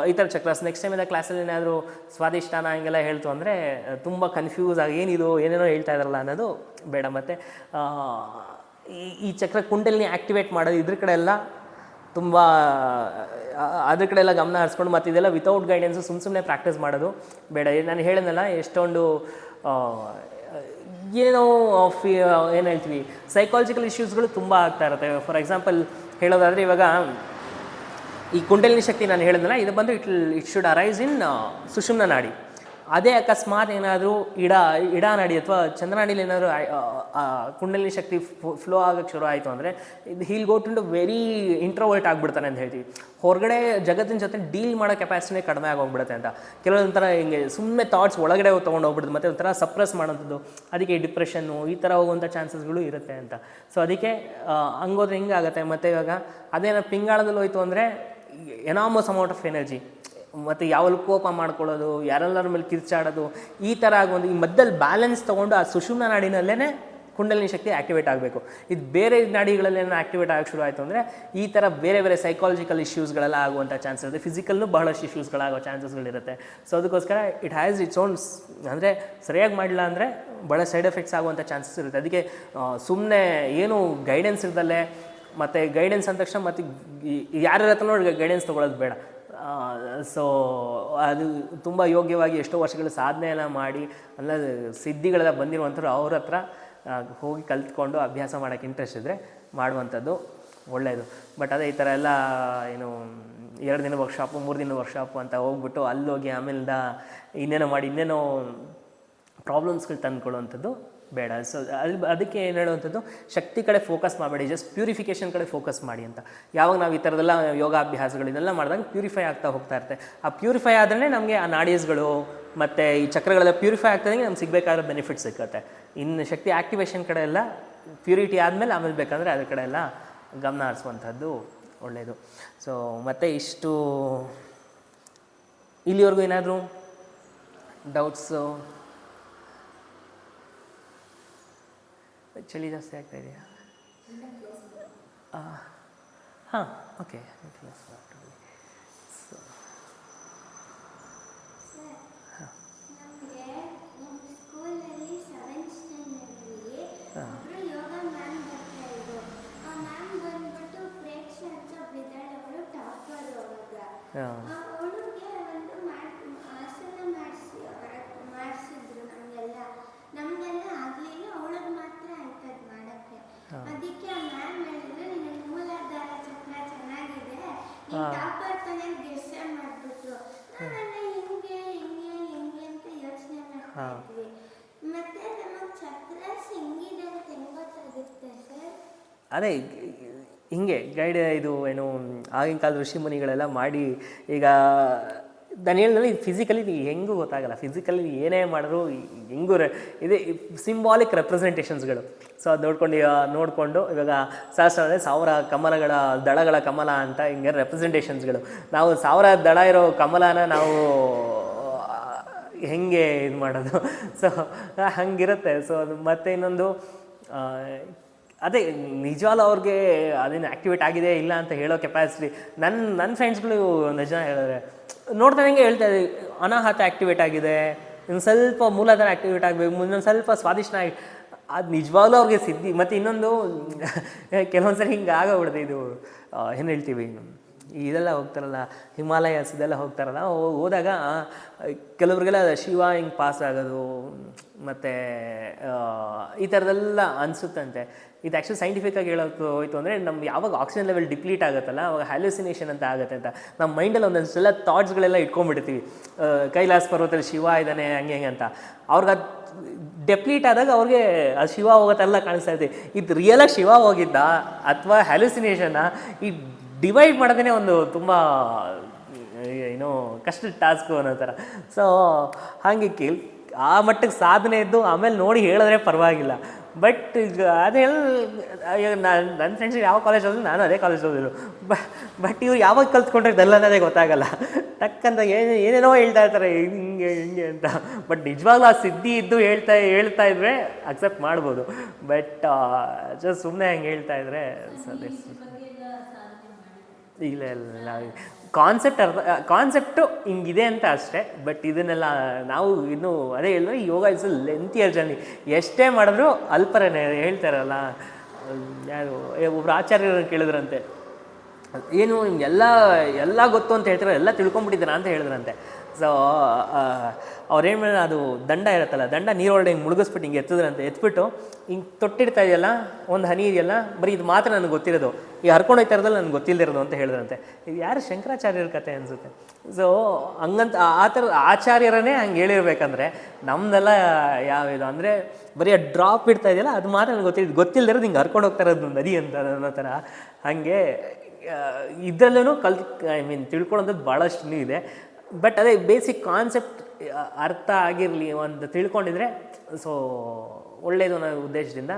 ಈ ಥರ ಚಕ್ರಾಸ್. ನೆಕ್ಸ್ಟ್ ಟೈಮಿಂದ ಕ್ಲಾಸಲ್ಲಿ ಏನಾದರೂ ಸ್ವಾಧಿಷ್ಠಾನ ಹಿಂಗೆಲ್ಲ ಹೇಳ್ತು ಅಂದರೆ ತುಂಬ ಕನ್ಫ್ಯೂಸ್ ಆಗಿ ಏನೇನೋ ಹೇಳ್ತಾ ಇದ್ದಾರಲ್ಲ ಅನ್ನೋದು ಬೇಡ. ಮತ್ತು ಈ ಚಕ್ರ ಕುಂಡಲಿನಿ ಆ್ಯಕ್ಟಿವೇಟ್ ಮಾಡೋದು ಇದ್ರ ಕಡೆ ಎಲ್ಲ ತುಂಬ ಅದ್ರ ಕಡೆ ಎಲ್ಲ ಗಮನ ಹರಿಸ್ಕೊಂಡು, ಮತ್ತು ಇದೆಲ್ಲ ವಿತೌಟ್ ಗೈಡೆನ್ಸು ಸುಮ್ಮನೆ ಪ್ರಾಕ್ಟೀಸ್ ಮಾಡೋದು ಬೇಡ. ನಾನು ಹೇಳಿದ್ನಲ್ಲ ಎಷ್ಟೊಂದು ಏನೋ ಏನು ಹೇಳ್ತೀವಿ ಸೈಕಾಲಜಿಕಲ್ ಇಶ್ಯೂಸ್ಗಳು ತುಂಬ ಆಗ್ತಾ ಇರುತ್ತೆ. ಫಾರ್ ಎಕ್ಸಾಂಪಲ್ ಹೇಳೋದಾದರೆ ಇವಾಗ ಈ ಕುಂಡಲಿನಿ ಶಕ್ತಿ ನಾನು ಹೇಳಿದ್ನಲ್ಲ, ಇದು ಬಂದು ಇಟ್ ಶುಡ್ ಅರೈಸ್ ಇನ್ ಸುಷುಮ್ನ ನಾಡಿ. ಅದೇ ಅಕಸ್ಮಾತ್ ಏನಾದರೂ ಇಡಾ ನಾಡಿ ಅಥವಾ ಚಂದ್ರನಾಡಿಲಿ ಏನಾದರೂ ಕುಂಡಲಿನಿ ಶಕ್ತಿ ಫ್ಲೋ ಆಗೋಕ್ಕೆ ಶುರು ಆಯಿತು ಅಂದರೆ ಇದು he'll go to very introvert ಆಗಿಬಿಡ್ತಾನೆ ಅಂತ ಹೇಳ್ತೀವಿ. ಹೊರಗಡೆ ಜಗತ್ತಿನ ಜೊತೆ ಡೀಲ್ ಮಾಡೋ ಕೆಪಾಸಿಟಿನೇ ಕಡಿಮೆ ಆಗೋಗ್ಬಿಡುತ್ತೆ ಅಂತ. ಕೆಲವೊಂಥರ ಹಿಂಗೆ ಸುಮ್ಮನೆ ಥಾಟ್ಸ್ ಒಳಗಡೆ ತೊಗೊಂಡು ಹೋಗ್ಬಿಡುತ್ತೆ, ಮತ್ತು ಒಂಥರ ಸಪ್ರೆಸ್ ಮಾಡೋಂಥದ್ದು. ಅದಕ್ಕೆ ಡಿಪ್ರೆಷನ್ನು ಈ ಥರ ಹೋಗುವಂಥ ಚಾನ್ಸಸ್ಗಳು ಇರುತ್ತೆ ಅಂತ. ಸೊ ಅದಕ್ಕೆ ಹಂಗೋದ್ರೆ ಹಿಂಗಾಗುತ್ತೆ. ಮತ್ತು ಇವಾಗ ಅದೇನೋ ಪಿಂಗಾಳದಲ್ಲಿ ಹೋಯ್ತು ಅಂದರೆ ಎನಾಮಸ್ ಅಮೌಂಟ್ ಆಫ್ ಎನರ್ಜಿ, ಮತ್ತು ಯಾವಲ್ಲಿ ಕೋಪ ಮಾಡ್ಕೊಳ್ಳೋದು, ಯಾರೆಲ್ಲರ ಮೇಲೆ ಕಿರ್ಚಾಡೋದು, ಈ ಥರ ಆಗುವಂಥ ಈ ಮಧ್ಯದಲ್ಲಿ ಬ್ಯಾಲೆನ್ಸ್ ತೊಗೊಂಡು ಆ ಸುಷುಮ್ನ ನಾಡಿನಲ್ಲೇ ಕುಂಡಲಿನಿ ಶಕ್ತಿ ಆ್ಯಕ್ಟಿವೇಟ್ ಆಗಬೇಕು. ಇದು ಬೇರೆ ನಾಡಿಗಳಲ್ಲೇನೋ ಆ್ಯಕ್ಟಿವೇಟ್ ಆಗೋಕ್ಕೆ ಶುರು ಆಯಿತು ಅಂದರೆ ಈ ಥರ ಬೇರೆ ಸೈಕಾಲಜಿಕಲ್ ಇಶ್ಯೂಸ್ಗಳೆಲ್ಲ ಆಗುವಂಥ ಚಾನ್ಸಸ್ ಇರುತ್ತೆ. ಫಿಸಿಕಲ್ಲು ಬಹಳಷ್ಟು ಇಶ್ಯೂಸ್ಗಳಾಗೋ ಚಾನ್ಸಸ್ಗಳಿರುತ್ತೆ. ಸೊ ಅದಕ್ಕೋಸ್ಕರ ಇಟ್ ಹ್ಯಾಸ್ ಇಟ್ಸ್ ಓನ್ ಅಂದರೆ ಸರಿಯಾಗಿ ಮಾಡಿಲ್ಲ ಅಂದರೆ ಭಾಳ ಸೈಡ್ ಎಫೆಕ್ಟ್ಸ್ ಆಗುವಂಥ ಚಾನ್ಸಸ್ ಇರುತ್ತೆ. ಅದಕ್ಕೆ ಸುಮ್ಮನೆ ಏನು ಗೈಡೆನ್ಸ್ ಇರ್ದಲ್ಲೇ, ಮತ್ತು ಗೈಡೆನ್ಸ್ ಅಂದ ತಕ್ಷಣ ಮತ್ತು ಯಾರ್ಯಾರ ಹತ್ರ ನೋಡಿ ಗೈಡೆನ್ಸ್ ತೊಗೊಳೋದು ಬೇಡ. ಸೊ ಅದು ತುಂಬ ಯೋಗ್ಯವಾಗಿ ಎಷ್ಟೋ ವರ್ಷಗಳ ಸಾಧನೆ ಎಲ್ಲ ಮಾಡಿ ಎಲ್ಲ ಸಿದ್ಧಿಗಳೆಲ್ಲ ಬಂದಿರುವಂಥವ್ರು ಅವ್ರ ಹತ್ರ ಹೋಗಿ ಕಲ್ತ್ಕೊಂಡು ಅಭ್ಯಾಸ ಮಾಡೋಕ್ಕೆ ಇಂಟ್ರೆಸ್ಟ್ ಇದ್ದರೆ ಮಾಡುವಂಥದ್ದು ಒಳ್ಳೆಯದು. ಬಟ್ ಅದೇ ಈ ಥರ ಎಲ್ಲ ಏನು 2 ದಿನ ವರ್ಕ್ಶಾಪು 3 ದಿನ ವರ್ಕ್ಶಾಪು ಅಂತ ಹೋಗ್ಬಿಟ್ಟು ಅಲ್ಲೋಗಿ ಆಮೇಲಿಂದ ಇನ್ನೇನೋ ಪ್ರಾಬ್ಲಮ್ಸ್ಗಳು ತಂದುಕೊಳ್ಳುವಂಥದ್ದು ಬೇಡ. ಸೊ ಅದಕ್ಕೆ ಏನು ಹೇಳುವಂಥದ್ದು, ಶಕ್ತಿ ಕಡೆ ಫೋಕಸ್ ಮಾಡಬೇಡಿ, ಜಸ್ಟ್ ಪ್ಯೂರಿಫಿಕೇಷನ್ ಕಡೆ ಫೋಕಸ್ ಮಾಡಿ ಅಂತ. ಯಾವಾಗ ನಾವು ಈ ಥರದ್ದೆಲ್ಲ ಯೋಗಾಭ್ಯಾಸಗಳು ಇದೆಲ್ಲ ಮಾಡಿದಾಗ ಪ್ಯೂರಿಫೈ ಆಗ್ತಾ ಹೋಗ್ತಾ ಇರುತ್ತೆ. ಆ ಪ್ಯೂರಿಫೈ ಆದ್ರೇ ನಮಗೆ ಆ ನಾಡೀಸ್ಗಳು ಮತ್ತು ಈ ಚಕ್ರಗಳೆಲ್ಲ ಪ್ಯೂರಿಫೈ ಆಗ್ತಾಯಿದ್ದಂಗೆ ನಮ್ಗೆ ಸಿಗಬೇಕಾಗಿರೋ ಬೆನಿಫಿಟ್ ಸಿಗುತ್ತೆ. ಇನ್ನು ಶಕ್ತಿ ಆ್ಯಕ್ಟಿವೇಷನ್ ಕಡೆ ಎಲ್ಲ ಪ್ಯೂರಿಟಿ ಆದಮೇಲೆ ಆಮೇಲೆ ಬೇಕಂದರೆ ಅದ್ರ ಕಡೆ ಎಲ್ಲ ಗಮನ ಹರಿಸುವಂಥದ್ದು ಒಳ್ಳೆಯದು. ಸೊ ಮತ್ತು ಇಷ್ಟು ಇಲ್ಲಿವರೆಗೂ ಏನಾದರೂ ಡೌಟ್ಸು? ಚಳಿ ಜಾಸ್ತಿ ಆಗ್ತಾ ಇದೆಯಾ? ಹಾಂ, ಓಕೆ. ಸೊ ಹಾಂ ಗೆಸ್ಸೆ ಮಾಡ್ಬಿಟ್ರು. ನಾವೆಲ್ಲ ಹಿಂಗೆ ಹಿಂಗೆ ಹಿಂಗೆ ಅಂತ ಯೋಚನೆ ಮಾಡ್ತಾ ಇದ್ವಿ. ಮತ್ತೆ ನಮಗೆ ಚಕ್ರ ಹಿಂಗಿದೆ ಅಂತ ಹೆಂಗ್ ಗೊತ್ತಾಗುತ್ತೆ ಸರ್? ಅದೇ ಹಿಂಗೆ ಗೈಡ್ ಇದು ಏನು ಆಗಿನ ಕಾಲದ ಋಷಿ ಮುನಿಗಳೆಲ್ಲ ಮಾಡಿ ಈಗ ನಾನು ಹೇಳಿದ್ರೆ ಫಿಸಿಕಲಿ ಹೆಂಗೂ ಗೊತ್ತಾಗಲ್ಲ. ಫಿಸಿಕಲಿ ಏನೇ ಮಾಡಿದ್ರು ಹೆಂಗೂ ಇದೆ ಸಿಂಬಾಲಿಕ್ ರೆಪ್ರೆಸೆಂಟೇಷನ್ಸ್ಗಳು. ಸೊ ಅದು ನೋಡಿಕೊಂಡು ಇವಾಗ ಸಹಸ್ರ ಅಂದರೆ 1000 ಕಮಲಗಳ ದಳಗಳ ಕಮಲ ಅಂತ ಹಿಂಗೆ ರೆಪ್ರೆಸೆಂಟೇಷನ್ಸ್ಗಳು. ನಾವು 1000 ದಳ ಇರೋ ಕಮಲನ ನಾವು ಹೆಂಗೆ ಇದು ಮಾಡೋದು? ಸೊ ಹಂಗಿರುತ್ತೆ. ಸೊ ಅದು ಮತ್ತು ಇನ್ನೊಂದು ಅದೇ ನಿಜವಾಗ್ಲೂ ಅವ್ರಿಗೆ ಅದೇನು ಆ್ಯಕ್ಟಿವೇಟ್ ಆಗಿದೆ ಇಲ್ಲ ಅಂತ ಹೇಳೋ ಕೆಪಾಸಿಟಿ ನನ್ನ ಫ್ರೆಂಡ್ಸ್ಗಳು ನಿಜ ಹೇಳಿದ್ರೆ ನೋಡ್ತಾನಂಗೆ ಹೇಳ್ತಾ ಇದ್ದೀವಿ ಅನಾಹತ ಆ್ಯಕ್ಟಿವೇಟ್ ಆಗಿದೆ, ಇನ್ನು ಸ್ವಲ್ಪ ಮೂಲಾಧಾರ ಆ್ಯಕ್ಟಿವೇಟ್ ಆಗಬೇಕು, ಇನ್ನೊಂದು ಸ್ವಲ್ಪ ಸ್ವಾದಿಷ್ಟ ಅದು ನಿಜವಾಗ್ಲೂ ಅವ್ರಿಗೆ ಸಿದ್ಧಿ. ಮತ್ತು ಇನ್ನೊಂದು ಕೆಲವೊಂದು ಸರಿ ಹಿಂಗೆ ಆಗೋಗ್ಬಿಡುತ್ತೆ. ಇದು ಏನು ಹೇಳ್ತೀವಿ ಇದೆಲ್ಲ ಹೋಗ್ತಾರಲ್ಲ ಹಿಮಾಲಯಸ್ ಇದೆಲ್ಲ ಹೋಗ್ತಾರಲ್ಲ, ಹೋದಾಗ ಕೆಲವ್ರಿಗೆಲ್ಲ ಶಿವ ಹಿಂಗೆ ಪಾಸ್ ಆಗೋದು ಮತ್ತು ಈ ಥರದ್ದೆಲ್ಲ ಅನಿಸುತ್ತಂತೆ. ಇದು ಆ್ಯಕ್ಚುಲಿ ಸೈಂಟಿಫಿಕ್ಕಾಗಿ ಹೇಳೋದು ಹೋಯ್ತು ಅಂದರೆ ನಮ್ಮ ಯಾವಾಗ ಆಕ್ಸಿಜನ್ ಲೆವೆಲ್ ಡಿಪ್ಲೀಟ್ ಆಗುತ್ತಲ್ಲ ಅವಾಗ ಹ್ಯಾಲ್ಯೂಸಿನೇಷನ್ ಅಂತ ಆಗುತ್ತೆ ಅಂತ ನಮ್ಮ ಮೈಂಡಲ್ಲಿ ಒಂದೊಂದೆಲ್ಲ ಥಾಟ್ಸ್ಗಳೆಲ್ಲ ಇಟ್ಕೊಂಡ್ಬಿಡ್ತೀವಿ. ಕೈಲಾಸ ಪರ್ವತದಲ್ಲಿ ಶಿವ ಇದ್ದಾನೆ ಹಂಗೆ ಹಂಗೆ ಅಂತ. ಅವ್ರಿಗೆ ಅದು ಡೆಪ್ಲೀಟ್ ಆದಾಗ ಅವ್ರಿಗೆ ಅದು ಶಿವ ಹೋಗೋತ್ತೆಲ್ಲ ಕಾಣಿಸ್ತಾ ಇರ್ತೀವಿ. ಇದು ರಿಯಲಾಗಿ ಶಿವ ಹೋಗಿದ್ದ ಅಥವಾ ಹ್ಯಾಲ್ಯೂಸಿನೇಷನ್ನ ಈ ಡಿವೈಡ್ ಮಾಡೋದೇ ಒಂದು ತುಂಬ ಏನೋ ಕಷ್ಟದ ಟಾಸ್ಕು ಅನ್ನೋ ಥರ. ಸೊ ಹಾಗೆ ಆ ಮಟ್ಟಕ್ಕೆ ಸಾಧನೆ ಇದ್ದು ಆಮೇಲೆ ನೋಡಿ ಹೇಳಿದ್ರೆ ಪರವಾಗಿಲ್ಲ. ಬಟ್ ಈಗ ಅದೇ ನನ್ನ ಫ್ರೆಂಡ್ಸಿಗೆ ಯಾವ ಕಾಲೇಜ್ ಹೋದ್ರು ನಾನು ಅದೇ ಕಾಲೇಜ್ ಹೋದ್ರು. ಬಟ್ ಇವ್ರು ಯಾವಾಗ ಕಲ್ತ್ಕೊಂಡ್ರೆ ಇದೆಲ್ಲ ಅನ್ನೋದೇ ಗೊತ್ತಾಗಲ್ಲ. ಟಕ್ಕಂತ ಏನೇನೋ ಹೇಳ್ತಾ ಇರ್ತಾರೆ ಹಿಂಗೆ ಹಿಂಗೆ ಅಂತ. ಬಟ್ ನಿಜವಾಗ್ಲೂ ಆ ಸಿದ್ಧಿ ಇದ್ದು ಹೇಳ್ತಾ ಇದ್ರೆ ಅಕ್ಸೆಪ್ಟ್ ಮಾಡ್ಬೋದು. ಬಟ್ ಜಸ್ಟ್ ಸುಮ್ಮನೆ ಹಂಗೆ ಹೇಳ್ತಾ ಇದ್ರೆ ಇಲ್ಲ ಇಲ್ಲ ಕಾನ್ಸೆಪ್ಟು ಹಿಂಗಿದೆ ಅಂತ ಅಷ್ಟೇ. ಬಟ್ ಇದನ್ನೆಲ್ಲ ನಾವು ಇನ್ನೂ ಅದೇ ಹೇಳಿದ್ರೆ ಯೋಗ ಇಸ್ ಲೆಂತಿಯರ್ ಜರ್ನಿ. ಎಷ್ಟೇ ಮಾಡಿದ್ರು ಅಲ್ಪರೇ ಹೇಳ್ತಾರಲ್ಲ. ಯಾರು ಒಬ್ರು ಆಚಾರ್ಯರನ್ನು ಕೇಳಿದ್ರಂತೆ, ಏನು ಎಲ್ಲ ಗೊತ್ತು ಅಂತ ಹೇಳ್ತಾರೆ, ಎಲ್ಲ ತಿಳ್ಕೊಂಬಿಟ್ಟಿದ್ದೀರಾ ಅಂತ ಹೇಳಿದ್ರಂತೆ. ಸೊ ಅವ್ರೇನು ಮಾಡಿದ್ರೆ ಅದು ದಂಡ ಇರುತ್ತಲ್ಲ, ದಂಡ ನೀರೊಳಗೆ ಹಿಂಗೆ ಮುಳುಗಿಸ್ಬಿಟ್ಟು ಹಿಂಗೆ ಎತ್ತಿದ್ರಂತೆ. ಎತ್ಬಿಟ್ಟು ಹಿಂಗೆ ತೊಟ್ಟಿಡ್ತಾ ಇದೆಯಲ್ಲ ಒಂದು ಹನಿ ಇದೆಯಲ್ಲ, ಬರೀ ಇದು ಮಾತ್ರ ನನಗೆ ಗೊತ್ತಿರೋದು, ಈ ಹರ್ಕೊಂಡು ಹೋಗ್ತಾ ಇರೋದಲ್ಲಿ ನನಗೆ ಗೊತ್ತಿಲ್ಲದಿರೋದು ಅಂತ ಹೇಳಿದ್ರಂತೆ. ಇದು ಯಾರು ಶಂಕರಾಚಾರ್ಯರ ಕತೆ ಅನಿಸುತ್ತೆ. ಸೊ ಹಂಗಂತ ಆ ಥರ ಆಚಾರ್ಯರನ್ನೇ ಹಂಗೆ ಹೇಳಿರ್ಬೇಕಂದ್ರೆ ನಮ್ಮದೆಲ್ಲ ಯಾವಿದು ಅಂದರೆ ಬರೀ ಆ ಡ್ರಾಪ್ ಇಡ್ತಾ ಇದೆಯಲ್ಲ ಅದು ಮಾತ್ರ ನನಗೆ ಗೊತ್ತಿಲ್ಲದಿರೋದು ಹಿಂಗೆ ಹರ್ಕೊಂಡು ಹೋಗ್ತಾ ಇರೋದು ನದಿ ಅಂತ ಅನ್ನೋ ಥರ. ಹಾಗೆ ಇದರಲ್ಲೂ ತಿಳ್ಕೊಳ್ಳೋದು ಭಾಳಷ್ಟು ಇದೆ. ಬಟ್ ಅದೇ ಬೇಸಿಕ್ ಕಾನ್ಸೆಪ್ಟ್ ಅರ್ಥ ಆಗಿರಲಿ ಒಂದು ತಿಳ್ಕೊಂಡಿದ್ರೆ ಸೊ ಒಳ್ಳೆಯದು ಅನ್ನೋ ಉದ್ದೇಶದಿಂದ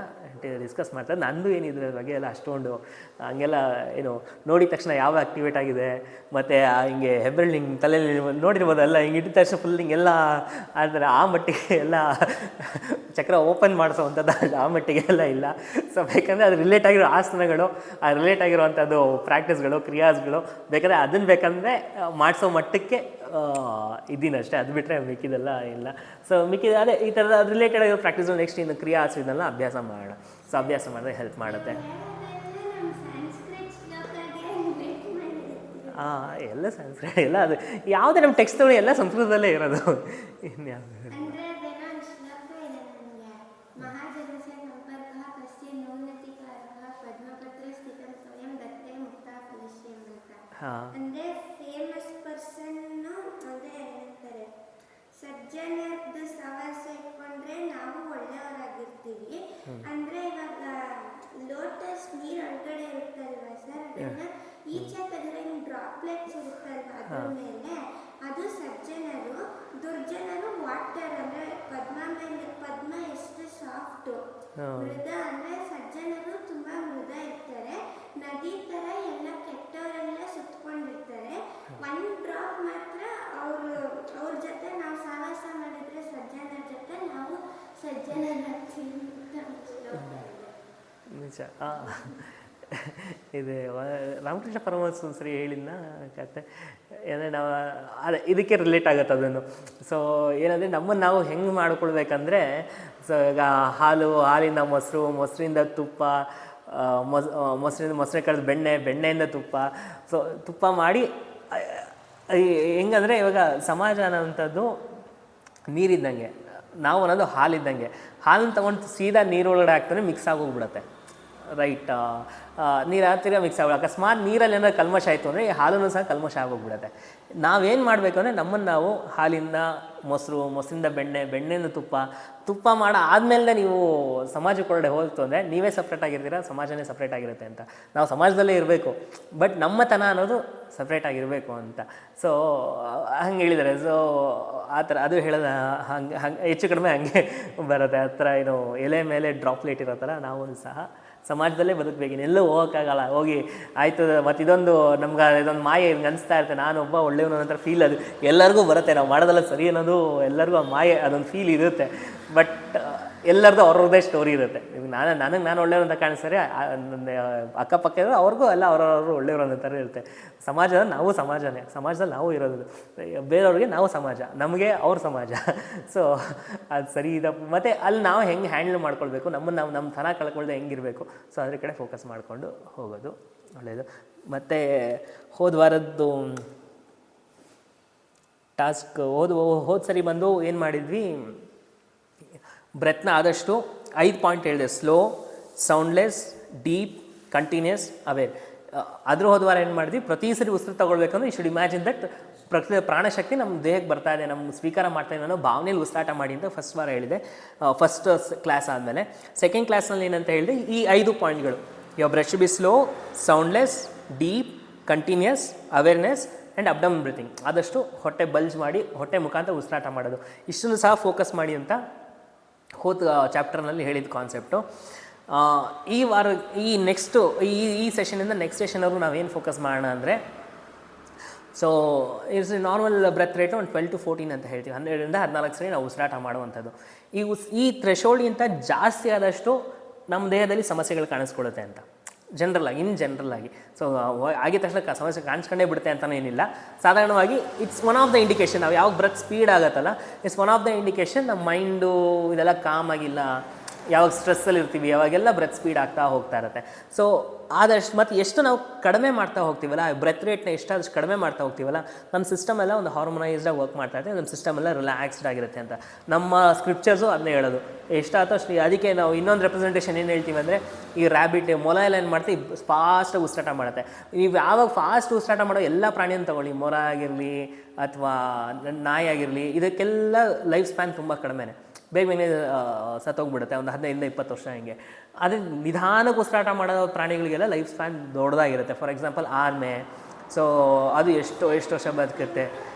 ಡಿಸ್ಕಸ್ ಮಾಡ್ತಾರೆ. ನಂದು ಏನಿದ್ರೆ ಬಗ್ಗೆ ಎಲ್ಲ ಅಷ್ಟೊಂದು ಹಂಗೆಲ್ಲ ಏನು ನೋಡಿದ ತಕ್ಷಣ ಯಾವ ಆ್ಯಕ್ಟಿವೇಟ್ ಆಗಿದೆ ಮತ್ತು ಹಿಂಗೆ ಹೆಬ್ಬೆರಳು ಹಿಂಗೆ ತಲೆಯಲ್ಲಿ ನೋಡಿರ್ಬೋದಲ್ಲ, ಹಿಂಗೆ ಇಟ್ಟಿದ ತಕ್ಷಣ ಫುಲ್ ಹಿಂಗೆಲ್ಲ ಆದರೆ ಆ ಮಟ್ಟಿಗೆ ಎಲ್ಲ ಚಕ್ರ ಓಪನ್ ಮಾಡಿಸೋವಂಥದ್ದು ಆ ಮಟ್ಟಿಗೆ ಎಲ್ಲ ಇಲ್ಲ. ಸೊ ಬೇಕಂದರೆ ಅದು ರಿಲೇಟ್ ಆಗಿರೋ ಆಸನಗಳು, ಆ ರಿಲೇಟ್ ಆಗಿರೋವಂಥದ್ದು ಪ್ರಾಕ್ಟೀಸ್ಗಳು ಕ್ರಿಯಾಸ್ಗಳು ಬೇಕಾದರೆ ಅದನ್ನು ಬೇಕಂದರೆ ಮಾಡಿಸೋ ಮಟ್ಟಕ್ಕೆ ಇದೀನಷ್ಟೇ. ಅದು ಬಿಟ್ಟರೆ ಮಿಕ್ಕಿದೆಲ್ಲ ಇಲ್ಲ. ಸೊ ಮಿಕ್ಕಿದ ಅದೇ ಈ ಥರದ ಅದು ರಿಲೇಟೆಡ್ ಆಗಿರೋ ಪ್ರಾಕ್ಟೀಸು ನೆಕ್ಸ್ಟ್ ಇನ್ನು ಕ್ರಿಯಾಸ್ ಇದನ್ನೆಲ್ಲ ಅಭ್ಯಾಸ ಮಾಡೋಣ. ಸೊ ಅಭ್ಯಾಸ ಮಾಡಿದ್ರೆ ಹೆಲ್ಪ್ ಮಾಡುತ್ತೆ. ಎಲ್ಲ ಸಂಸ್ಕೃತ ಎಲ್ಲ ಅದು ಯಾವುದೇ ನಮ್ಮ ಟೆಕ್ಸ್ಟ್ಗಳು ಎಲ್ಲ ಸಂಸ್ಕೃತದಲ್ಲೇ ಇರೋದು. ಇನ್ಯಾವುದು ಅಂದ್ರೆ ಫೇಮಸ್ ಪರ್ಸನ್ ಅಂದ್ರೆ ಏನಂತಾರೆ ಸಜ್ಜನದ ಸವಾಸ ಇಟ್ಕೊಂಡ್ರೆ ನಾವು ಒಳ್ಳೆಯವರಾಗಿರ್ತೀವಿ. ಅಂದ್ರೆ ಇವಾಗ ಲೋಟಸ್ ನೀರ್ ಒಳಗಡೆ ಇರುತ್ತಲ್ವಾ ಸರ್, ಅದನ್ನ ಈಚೆ ತೆಗೆದ್ರೆ ಡ್ರಾಪ್ಲೆಟ್ಸ್ ಇರುತ್ತಲ್ವ ಅದ್ರ ಮೇಲೆ ಅದು ಸಜ್ಜನರು. ದುರ್ಜನರು ವಾಟರ್ ಅಂದ್ರೆ ಪದ್ಮ ಎಷ್ಟು ಸಾಫ್ಟು ಮೃದ ಅಂದ್ರೆ ಸಜ್ಜನರು ತುಂಬಾ ಮೃದ ಇರ್ತಾರೆ. ನದಿ ತರ ಎಲ್ಲ ಕೆಟ್ಟವರೆಲ್ಲ ಸುತ್ತಕೊಂಡಿರ್ತಾರೆ. ಒನ್ ಡ್ರಾಪ್ ಮಾತ್ರ ಅವ್ರ ಜೊತೆ ನಾವು ಸಹವಾಸ ಮಾಡಿದ್ರೆ ಸಜ್ಜನರ ಜೊತೆ ನಾವು ಸಜ್ಜನರಾಗ್ತೀವಿ ನಿಜ. ಇದು ರಾಮಕೃಷ್ಣ ಪರಮಹಂಸರು ಸರಿ ಹೇಳಿದ್ನ ಕತೆ ಅಂದರೆ ನಾವು ಅದೇ ಇದಕ್ಕೆ ರಿಲೇಟ್ ಆಗುತ್ತೆ ಅದನ್ನು. ಸೊ ಏನಂದರೆ ನಮ್ಮನ್ನು ನಾವು ಹೆಂಗೆ ಮಾಡ್ಕೊಳ್ಬೇಕಂದ್ರೆ ಸೊ ಈಗ ಹಾಲಿಂದ ಮೊಸರಿಂದ ತುಪ್ಪ, ಮೊಸರಿಂದ ಕಳೆದು ಬೆಣ್ಣೆಯಿಂದ ತುಪ್ಪ. ಸೊ ತುಪ್ಪ ಮಾಡಿ ಹೆಂಗಂದರೆ ಇವಾಗ ಸಮಾಜ ಅನ್ನೋಂಥದ್ದು ನೀರಿದ್ದಂಗೆ, ನಾವು ಅನ್ನೋದು ಹಾಲಿದ್ದಂಗೆ. ಹಾಲನ್ನು ತೊಗೊಂಡು ಸೀದಾ ನೀರೊಳಗಡೆ ಹಾಕ್ತಾನೆ ಮಿಕ್ಸ್ ಆಗೋಗ್ಬಿಡತ್ತೆ. ರೈಟ್, ನೀರು ಹತ್ತಿರ ಮಿಕ್ಸ್ ಆಗೋದು. ಅಕಸ್ಮಾತ್ ನೀರಲ್ಲಿ ಏನಾದ್ರು ಕಲ್ಮಶ ಆಯಿತು ಅಂದರೆ ಈ ಹಾಲೂ ಸಹ ಕಲ್ಮಶ ಆಗೋಗ್ಬಿಡುತ್ತೆ. ನಾವೇನು ಮಾಡಬೇಕು ಅಂದರೆ ನಮ್ಮನ್ನು ನಾವು ಹಾಲಿಂದ ಮೊಸರು, ಮೊಸರಿಂದ ಬೆಣ್ಣೆ, ಬೆಣ್ಣೆಯಿಂದ ತುಪ್ಪ ಆದಮೇಲೆ ನೀವು ಸಮಾಜಕ್ಕೆ ಹೊರಡೆ ಹೋಗ್ತು ಅಂದರೆ ನೀವೇ ಸಪ್ರೇಟ್ ಆಗಿರ್ತೀರ, ಸಮಾಜನೇ ಸಪ್ರೇಟ್ ಆಗಿರುತ್ತೆ ಅಂತ. ನಾವು ಸಮಾಜದಲ್ಲೇ ಇರಬೇಕು, ಬಟ್ ನಮ್ಮತನ ಅನ್ನೋದು ಸಪ್ರೇಟ್ ಆಗಿರಬೇಕು ಅಂತ. ಸೊ ಹಂಗೆ ಹೇಳಿದ್ದಾರೆ. ಸೊ ಆ ಥರ ಅದು ಹೇಳೋದು ಹಂಗೆ ಹೆಚ್ಚು ಕಡಿಮೆ ಹಂಗೆ ಬರುತ್ತೆ. ಆ ಥರ ಏನು ಎಲೆ ಮೇಲೆ ಡ್ರಾಪ್ಲೆಟ್ ಇರೋ ಥರ ನಾವು ಸಹ ಸಮಾಜದಲ್ಲೇ ಬದುಕಬೇಕು, ಎಲ್ಲೂ ಹೋಗೋಕ್ಕಾಗಲ್ಲ. ಹೋಗಿ ಆಯಿತು ಮತ್ತು ಇದೊಂದು ಮಾಯೆ ಹಿಂಗೆ ಅನಿಸ್ತಾ ಇರುತ್ತೆ, ನಾನೊಬ್ಬ ಒಳ್ಳೆಯವನು ಅನ್ನೋ ಫೀಲ್ ಅದು ಎಲ್ಲರಿಗೂ ಬರುತ್ತೆ. ನಾವು ಮಾಡೋದಲ್ಲ ಸರಿ ಅನ್ನೋದು ಎಲ್ಲರಿಗೂ ಆ ಮಾಯೆ ಅದೊಂದು ಫೀಲ್ ಇರುತ್ತೆ. ಬಟ್ ಎಲ್ಲರದ್ದು ಅವ್ರವ್ರದ್ದೇ ಸ್ಟೋರಿ ಇರುತ್ತೆ. ಈಗ ನಾನು ಒಳ್ಳೆಯವರು ಅಂತ ಕಾಣಿಸ್ತಾರೆ, ಅಕ್ಕಪಕ್ಕ ಇರೋ ಅವ್ರಿಗೂ ಎಲ್ಲ ಅವ್ರವ್ರು ಒಳ್ಳೆಯವರು ಅನ್ನೋ ಥರ ಇರುತ್ತೆ. ನಾವು ಸಮಾಜದಲ್ಲಿ ನಾವು ಇರೋದು, ಬೇರೆಯವ್ರಿಗೆ ನಾವು ಸಮಾಜ, ನಮಗೆ ಅವ್ರ ಸಮಾಜ. ಸೊ ಅದು ಸರಿ ಇದಪ್ಪ. ಮತ್ತು ಅಲ್ಲಿ ನಾವು ಹೆಂಗೆ ಹ್ಯಾಂಡಲ್ ಮಾಡ್ಕೊಳ್ಬೇಕು, ನಮ್ಮ ತನ ಕಳ್ಕೊಳ್ದೆ ಹೆಂಗಿರಬೇಕು, ಸೊ ಅದ್ರ ಕಡೆ ಫೋಕಸ್ ಮಾಡಿಕೊಂಡು ಹೋಗೋದು ಒಳ್ಳೆಯದು. ಮತ್ತು ಹೋದ ವಾರದ್ದು ಟಾಸ್ಕ್ ಹೋದ ಸರಿ ಬಂದು ಏನು ಮಾಡಿದ್ವಿ, ಬ್ರೆತ್ನ ಆದಷ್ಟು 5 ಪಾಯಿಂಟ್ ಹೇಳಿದೆ: slow, soundless, deep, continuous, aware. ಅದ್ರ ಹೋದ ವಾರ ಏನು ಮಾಡಿದ್ವಿ, ಪ್ರತಿ ಸರಿ ಉಸಿರು ತಗೊಳ್ಬೇಕಂದ್ರೆ ಯು ಶುಡ್ ಇಮ್ಯಾಜಿನ್ ದಟ್ ಪ್ರಾಣಶಕ್ತಿ ನಮ್ಮ ದೇಹಕ್ಕೆ ಬರ್ತಾ ಇದೆ, ನಮ್ಮ ಸ್ವೀಕಾರ ಮಾಡ್ತಾ ಇದೆ ಅನ್ನೋ ಭಾವನೆಯಲ್ಲಿ ಉಸಿರಾಟ ಮಾಡಿ ಅಂತ ಫಸ್ಟ್ ವಾರ ಹೇಳಿದೆ. ಫಸ್ಟ್ ಕ್ಲಾಸ್ ಆದಮೇಲೆ ಸೆಕೆಂಡ್ ಕ್ಲಾಸ್ನಲ್ಲಿ ಏನಂತ ಹೇಳಿದೆ, ಈ 5 ಪಾಯಿಂಟ್ಗಳು: your breath should be slow, soundless, deep, continuous, awareness and abdomen breathing. ಆದಷ್ಟು ಹೊಟ್ಟೆ ಬಲ್ಜ್ ಮಾಡಿ ಹೊಟ್ಟೆ ಮುಖಾಂತರ ಉಸಿರಾಟ ಮಾಡೋದು. ಇಷ್ಟನ್ನು ಸಹ ಫೋಕಸ್ ಮಾಡಿ ಅಂತ ಹೋದ ಚಾಪ್ಟರ್ನಲ್ಲಿ ಹೇಳಿದ ಕಾನ್ಸೆಪ್ಟು. ಈ ವಾರ ಈ ಸೆಷನಿಂದ ನೆಕ್ಸ್ಟ್ ಸೆಷನ್ವರೆಗೂ ನಾವೇನು ಫೋಕಸ್ ಮಾಡೋಣ ಅಂದರೆ, so it's normal breath rate ಒಂದು 12 to 14 ಅಂತ ಹೇಳ್ತೀವಿ. 12ರಿಂದ 14 ಸರಿ ನಾವು ಉಸಿರಾಟ ಮಾಡುವಂಥದ್ದು. ಈ ಥ್ರೆಶೋಲ್ಡ್ಗಿಂತ ಜಾಸ್ತಿ ಆದಷ್ಟು ನಮ್ಮ ದೇಹದಲ್ಲಿ ಸಮಸ್ಯೆಗಳು ಕಾಣಿಸ್ಕೊಳ್ಳುತ್ತೆ ಅಂತ ಜನರಲ್ ಆಗಿ. ಸೊ ಆಗಿದ ತಕ್ಷಣ ಸಮಸ್ಯೆ ಕಾಣಿಸ್ಕೊಂಡೇ ಬಿಡುತ್ತೆ ಅಂತಲೇ ಏನಿಲ್ಲ. ಸಾಧಾರಣವಾಗಿ it's one of the indication. ನಾವು ಯಾವಾಗ ಬ್ರೆತ್ ಸ್ಪೀಡ್ ಆಗುತ್ತಲ್ಲ, it's one of the indication ನಮ್ಮ ಮೈಂಡು ಇದೆಲ್ಲ ಕಾಮ್ ಆಗಿಲ್ಲ. ಯಾವಾಗ ಸ್ಟ್ರೆಸ್ಸಲ್ಲಿ ಇರ್ತೀವಿ ಯಾವಾಗೆಲ್ಲ ಬ್ರೆತ್ ಸ್ಪೀಡ್ ಆಗ್ತಾ ಹೋಗ್ತಾ ಇರುತ್ತೆ. ಸೊ ಆದಷ್ಟು ಮತ್ತು ಎಷ್ಟು ನಾವು ಕಡಿಮೆ ಮಾಡ್ತಾ ಹೋಗ್ತೀವಲ್ಲ, ಬ್ರೆತ್ ರೇಟ್ನ ಎಷ್ಟಾದಷ್ಟು ಕಡಿಮೆ ಮಾಡ್ತಾ ಹೋಗ್ತೀವಲ್ಲ, ನಮ್ಮ ಸಿಸ್ಟಮ್ ಎಲ್ಲ ಒಂದು ಹಾರ್ಮೋನೈಸ್ಡಾಗಿ ವರ್ಕ್ ಮಾಡ್ತಾ ಇರುತ್ತೆ, ನಮ್ಮ ಸಿಸ್ಟಮ್ ಎಲ್ಲ ರಿಲ್ಯಾಕ್ಸ್ಡ್ ಆಗಿರುತ್ತೆ ಅಂತ ನಮ್ಮ ಸ್ಕ್ರಿಪ್ಚರ್ಸು ಅದನ್ನೇ ಹೇಳೋದು. ಎಷ್ಟಾದಷ್ಟು ಅಷ್ಟು. ಅದಕ್ಕೆ ನಾವು ಇನ್ನೊಂದು ರೆಪ್ರೆಸೆಂಟೇಷನ್ ಏನು ಹೇಳ್ತೀವಿ ಅಂದರೆ, ಈ ರ್ಯಾಬಿಟ್, ಮೊಲ ಎಲ್ಲ ಏನು ಮಾಡ್ತೀವಿ, ಫಾಸ್ಟಾಗಿ ಉಸಿರಾಟ ಮಾಡುತ್ತೆ. ನೀವು ಯಾವಾಗ ಫಾಸ್ಟ್ ಉಸಿರಾಟ ಮಾಡೋ ಎಲ್ಲ ಪ್ರಾಣಿಯನ್ನು ತೊಗೊಳ್ಳಿ, ಮೊರ ಆಗಿರಲಿ ಅಥವಾ ನಾಯಿ ಆಗಿರಲಿ, ಇದಕ್ಕೆಲ್ಲ ಲೈಫ್ ಸ್ಪ್ಯಾನ್ ತುಂಬ ಕಡಿಮೆನೇ, ಬೇಗನೆ ಸತ್ತೋಗ್ಬಿಡುತ್ತೆ, ಒಂದು 15-20 ವರ್ಷ ಹಿಂಗೆ. ಅದೇ ನಿಧಾನಕ್ಕೆ ಉಸಿರಾಟ ಮಾಡೋ ಪ್ರಾಣಿಗಳಿಗೆಲ್ಲ ಲೈಫ್ ಸ್ಪ್ಯಾನ್ ದೊಡ್ಡದಾಗಿರುತ್ತೆ. ಫಾರ್ ಎಕ್ಸಾಂಪಲ್ ಆರ್ಮೆ, ಸೊ ಅದು ಎಷ್ಟು ವರ್ಷ ಬದುಕುತ್ತೆ.